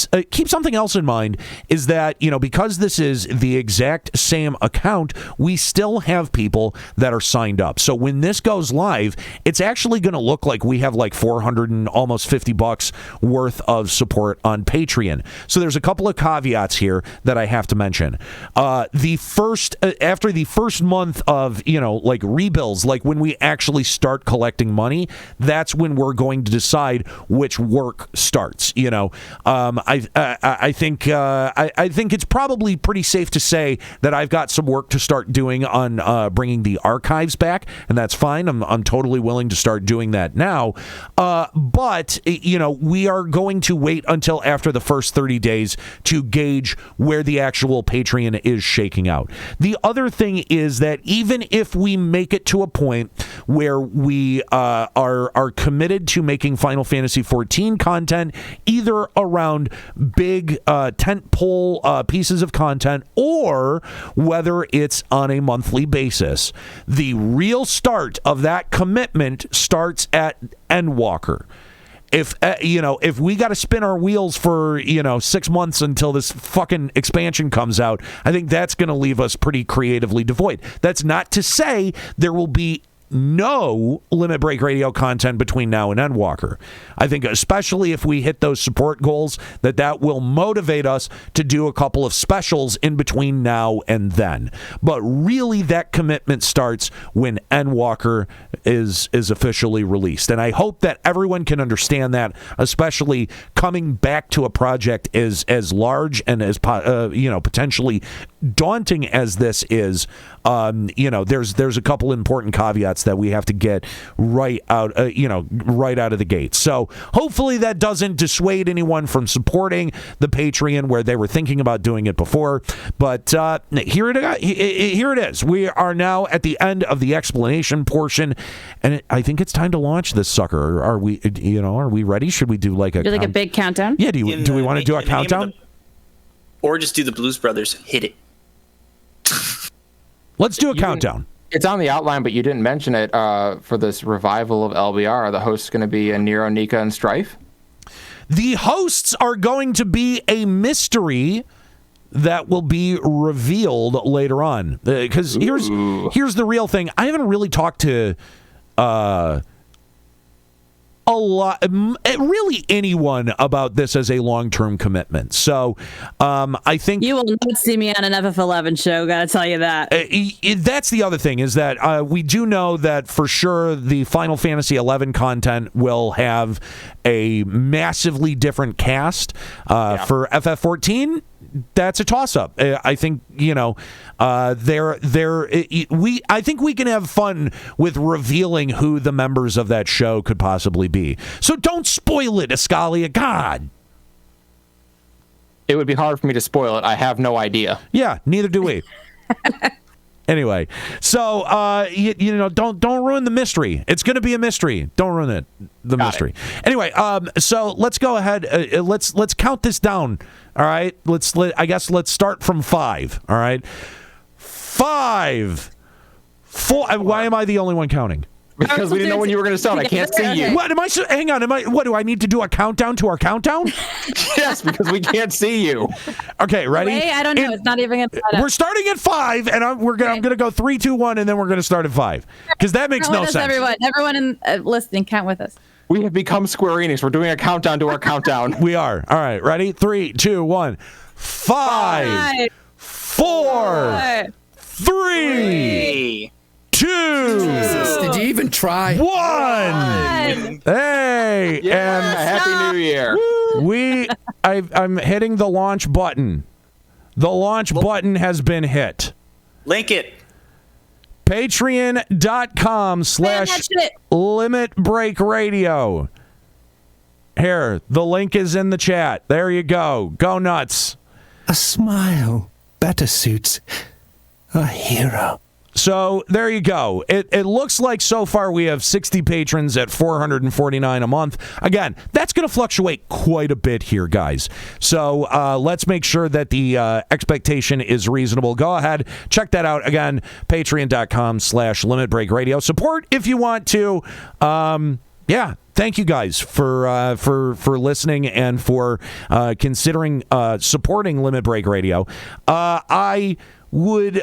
something else in mind, is that, because this is the exact same account, we still have people that are signed up. So when this goes live, it's actually going to look like we have like $400 and almost $50 worth of support on Patreon. So there's a couple of caveats here that I have to mention. After the first month of, rebills, like when we actually start collecting money, that's when we're going to decide which work starts. I think it's probably pretty safe to say that I've got some work to start doing on bringing the archives back, and that's fine. I'm totally willing to start doing that now. But we are going to wait until after the first 30 days to gauge where the actual Patreon is shaking out. The other thing is that even if we make it to a point where we are committed to making Final Fantasy XIV content, either around around big tentpole pieces of content, or whether it's on a monthly basis. The real start of that commitment starts at Endwalker. If if we got to spin our wheels for 6 months until this fucking expansion comes out, I think that's going to leave us pretty creatively devoid. That's not to say there will be no Limit Break Radio content between now and Endwalker. I think especially if we hit those support goals, that will motivate us to do a couple of specials in between now and then. But really, that commitment starts when Endwalker is officially released. And I hope that everyone can understand that, especially coming back to a project as large and as potentially daunting as this is. There's a couple important caveats that we have to get right out of the gate. So hopefully that doesn't dissuade anyone from supporting the Patreon where they were thinking about doing it before. But here it is. We are now at the end of the explanation portion, and I think it's time to launch this sucker. Are we ready? Should we do like a
big countdown?
Yeah. Do we want to do a countdown?
Or just do the Blues Brothers hit it.
Let's do a countdown.
It's on the outline, but you didn't mention it for this revival of LBR. Are the hosts going to be Nero, Nika, and Strife?
The hosts are going to be a mystery that will be revealed later on. Because here's the real thing. I haven't really talked to really anyone about this as a long-term commitment. So I think
you will not see me on an FF11 show. Gotta tell you that.
That's the other thing, is that we do know that for sure the Final Fantasy XI content will have a massively different cast. For FF14, that's a toss-up. I think I think we can have fun with revealing who the members of that show could possibly be. So don't spoil it, Eskalia. God.
It would be hard for me to spoil it. I have no idea.
Yeah, neither do we. Anyway, so don't ruin the mystery. It's going to be a mystery. Don't ruin the mystery. Anyway, so let's go ahead. Let's count this down. All right. Let's start from 5. All right. 5, 4. Why am I the only one counting?
Because we didn't know when you were going to start. I can't see you.
What am I? Hang on. What do I need to do? A countdown to our countdown?
Yes, because we can't see you.
Okay, ready?
Wait, I don't know. It's not even going to.
We're starting at 5, and I'm going to go 3, 2, 1, and then we're going to start at 5 because that makes no sense.
Everyone listening, count with us.
We have become Square Enix. We're doing a countdown to our countdown.
We are. All right, ready? 3, 2, 1. 5, 4, 3, 2.
Jesus, did you even try?
1. Hey,
and Happy New Year.
I'm hitting the launch button. The launch button has been hit.
Link it.
Patreon.com/Limit Break Radio. Here, the link is in the chat. There you go. Go nuts.
A smile better suits a hero.
So there you go. It looks like so far we have 60 patrons at $449 a month. Again, that's going to fluctuate quite a bit here, guys. So let's make sure that the expectation is reasonable. Go ahead, check that out. Again, patreon.com/Limit Break Radio. Support if you want to. Thank you guys for listening and for considering supporting Limit Break Radio. I would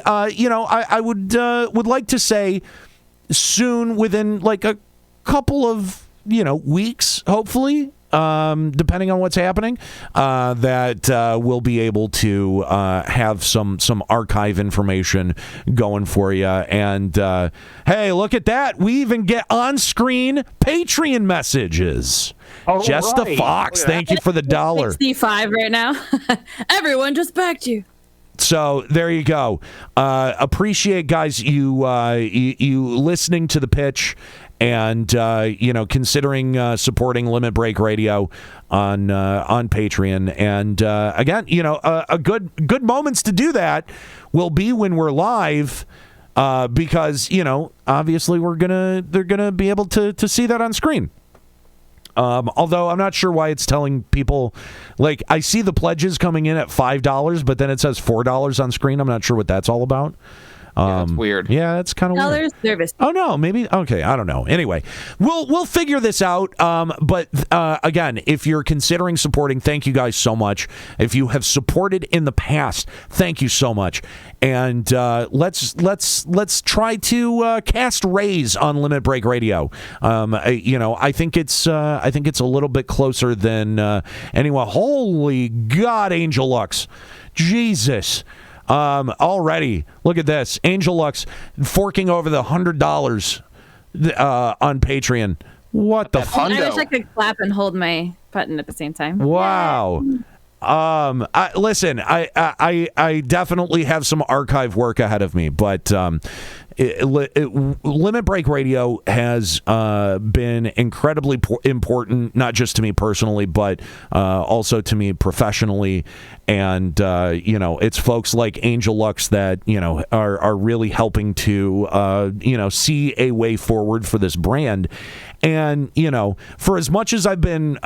like to say soon, within like a couple of weeks, hopefully, depending on what's happening, that we'll be able to have some archive information going for you. And hey, look at that! We even get on-screen Patreon messages. Just the Fox, thank you for the $1.
65 right now. Everyone just backed you.
So there you go. Appreciate, guys, you listening to the pitch and considering supporting Limit Break Radio on Patreon. And again, a good moments to do that will be when we're live, because obviously they're gonna be able to see that on screen. Although I'm not sure why it's telling people, like, I see the pledges coming in at $5, but then it says $4 on screen. I'm not sure what that's all about.
That's weird.
Yeah, that's kind of weird.
Service.
Oh no, maybe okay. I don't know. Anyway, we'll figure this out. But again, if you're considering supporting, thank you guys so much. If you have supported in the past, thank you so much. And let's try to cast rays on Limit Break Radio. I think it's a little bit closer than anyone. Holy God, Angel Lux, Jesus. Already, look at this. Angel Lux forking over the $100 on Patreon. What the fuck?
I wish I could clap and hold my button at the same time.
Wow. Listen, I definitely have some archive work ahead of me, but Limit Break Radio has been incredibly important, not just to me personally, but also to me professionally. And, it's folks like Angel Lux that, are really helping to, see a way forward for this brand. And, for as much as I've been,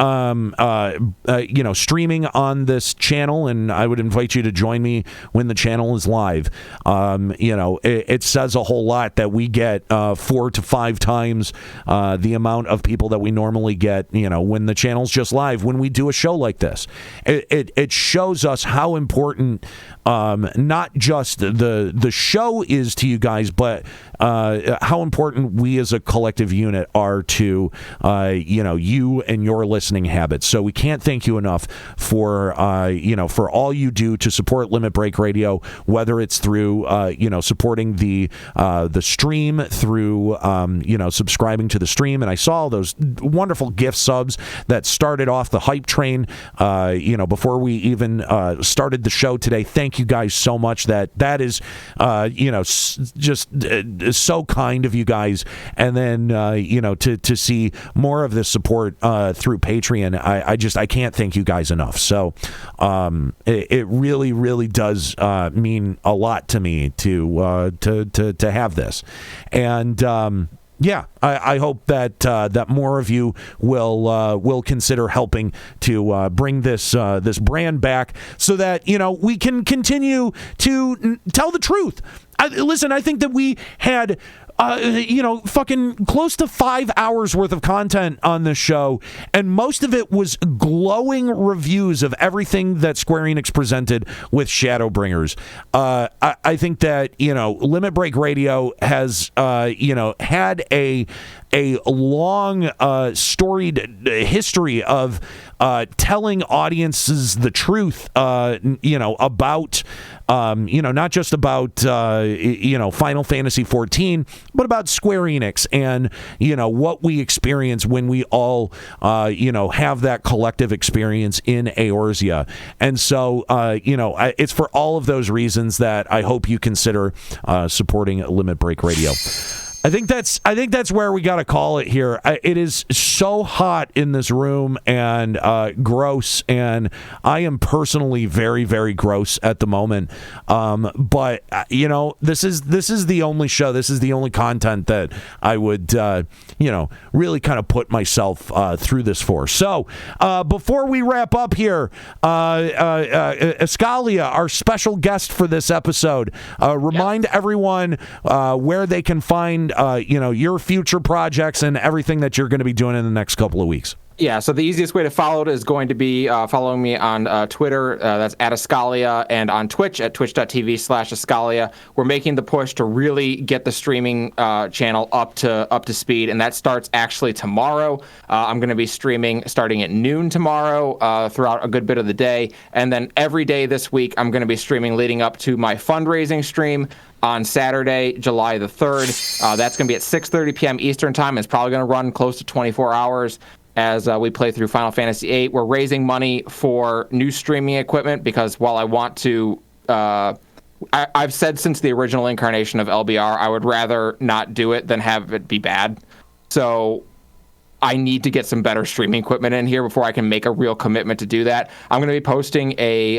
streaming on this channel, and I would invite you to join me when the channel is live, it says a whole lot that we get 4 to 5 times the amount of people that we normally get, when the channel's just live, when we do a show like this. It shows us how important not just the show is to you guys, but how important we as a collective unit are to you and your listening habits. So we can't thank you enough for all you do to support Limit Break Radio, whether it's through supporting the stream, through subscribing to the stream. And I saw those wonderful gift subs that started off the hype train before we even started the show today. Thank you guys so much. That is just so kind of you guys. And then to see more of this support through Patreon, I can't thank you guys enough. So it really, really does mean a lot to me to have this. And I hope that more of you will consider helping to bring this brand back, so that we can continue to tell the truth. Listen, I think that we had fucking close to 5 hours worth of content on this show, and most of it was glowing reviews of everything that Square Enix presented with Shadowbringers. I think that Limit Break Radio has had a long storied history of telling audiences the truth about not just about Final Fantasy XIV, but about Square Enix and what we experience when we all have that collective experience in EORZEA. And so it's for all of those reasons that I hope you consider supporting Limit Break Radio. I think that's where we got to call it here. It is so hot in this room and gross, and I am personally very, very gross at the moment. But this is the only show. This is the only content that I would really kind of put myself through this for. So before we wrap up here, Eskalia, our special guest for this episode, remind everyone where they can find your future projects and everything that you're going to be doing in the next couple of weeks.
Yeah, so the easiest way to follow it is going to be following me on Twitter. That's at Eskalia, and on Twitch at twitch.tv/Eskalia. We're making the push to really get the streaming channel up to speed, and that starts actually tomorrow. I'm going to be streaming starting at noon tomorrow throughout a good bit of the day, and then every day this week I'm going to be streaming leading up to my fundraising stream on Saturday, July the 3rd. That's going to be at 6:30 p.m. Eastern Time. It's probably going to run close to 24 hours as we play through Final Fantasy VIII. We're raising money for new streaming equipment because while I want to... I've said since the original incarnation of LBR, I would rather not do it than have it be bad. So I need to get some better streaming equipment in here before I can make a real commitment to do that. I'm going to be posting a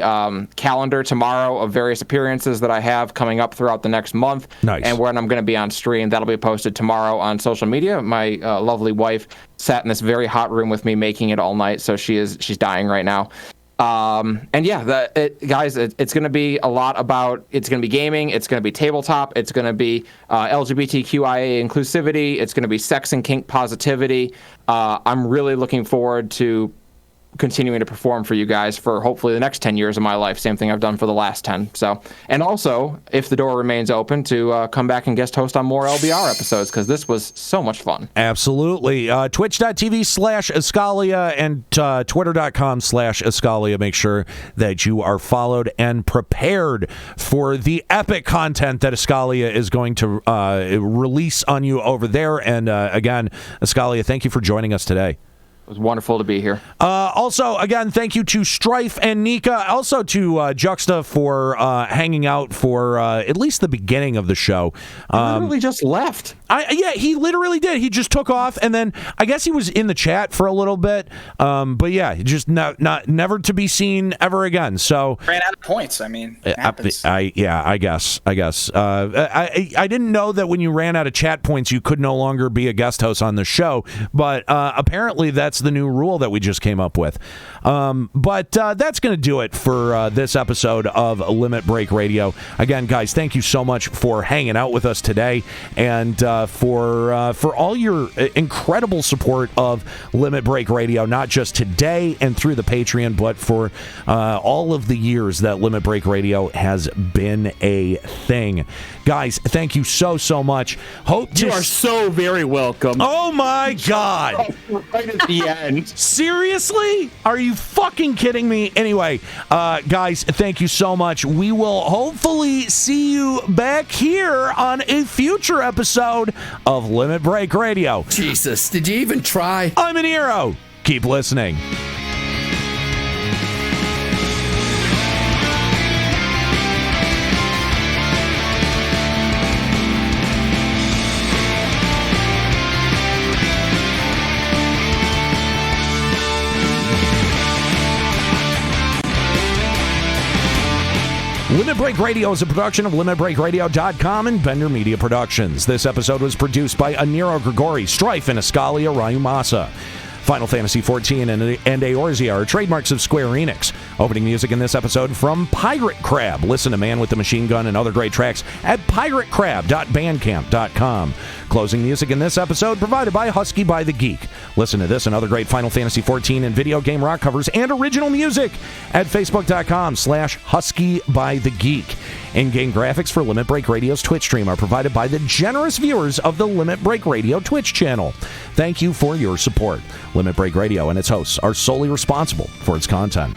calendar tomorrow of various appearances that I have coming up throughout the next month.
Nice.
And when I'm going to be on stream. That'll be posted tomorrow on social media. My lovely wife sat in this very hot room with me making it all night, so she's dying right now. And yeah, guys, it's going to be a lot about, it's going to be gaming, it's going to be tabletop, it's going to be LGBTQIA inclusivity, it's going to be sex and kink positivity. I'm really looking forward to continuing to perform for you guys for hopefully the next 10 years of my life. Same thing I've done for the last 10. So, and also, if the door remains open, to come back and guest host on more LBR episodes, because this was so much fun.
Absolutely. Twitch.tv/Eskalia and Twitter.com/Eskalia. Make sure that you are followed and prepared for the epic content that Eskalia is going to release on you over there. And again, Eskalia, thank you for joining us today.
It was wonderful to be here.
Also, again, thank you to Strife and Nika. Also to Juxta for hanging out for at least the beginning of the show.
He literally just left.
Yeah, he literally did. He just took off, and then I guess he was in the chat for a little bit. But yeah, just never to be seen ever again. So
ran out of points. I mean, it happens.
I guess. I didn't know that when you ran out of chat points, you could no longer be a guest host on the show. But apparently, that's the new rule that we just came up with. But that's going to do it for this episode of Limit Break Radio. Again, guys, thank you so much for hanging out with us today, and for all your incredible support of Limit Break Radio, not just today and through the Patreon, but for all of the years that Limit Break Radio has been a thing. Guys, thank you so much.
You are so very welcome.
Oh my God.
Right at the end.
Seriously? Are you fucking kidding me? Anyway, guys, thank you so much. We will hopefully see you back here on a future episode of Limit Break Radio.
Jesus, did you even try?
I'm an hero. Keep listening. Limit Break Radio is a production of LimitBreakRadio.com and Bender Media Productions. This episode was produced by Aniro Grigori, Strife, and Eskalia Rayumasa. Final Fantasy XIV and EORZEA are trademarks of Square Enix. Opening music in this episode from Pirate Crab. Listen to Man with the Machine Gun and other great tracks at piratecrab.bandcamp.com. Closing music in this episode provided by Husky by the Geek. Listen to this and other great Final Fantasy XIV and video game rock covers and original music at facebook.com/Husky by the Geek. In-game graphics for Limit Break Radio's Twitch stream are provided by the generous viewers of the Limit Break Radio Twitch channel. Thank you for your support. Limit Break Radio and its hosts are solely responsible for its content.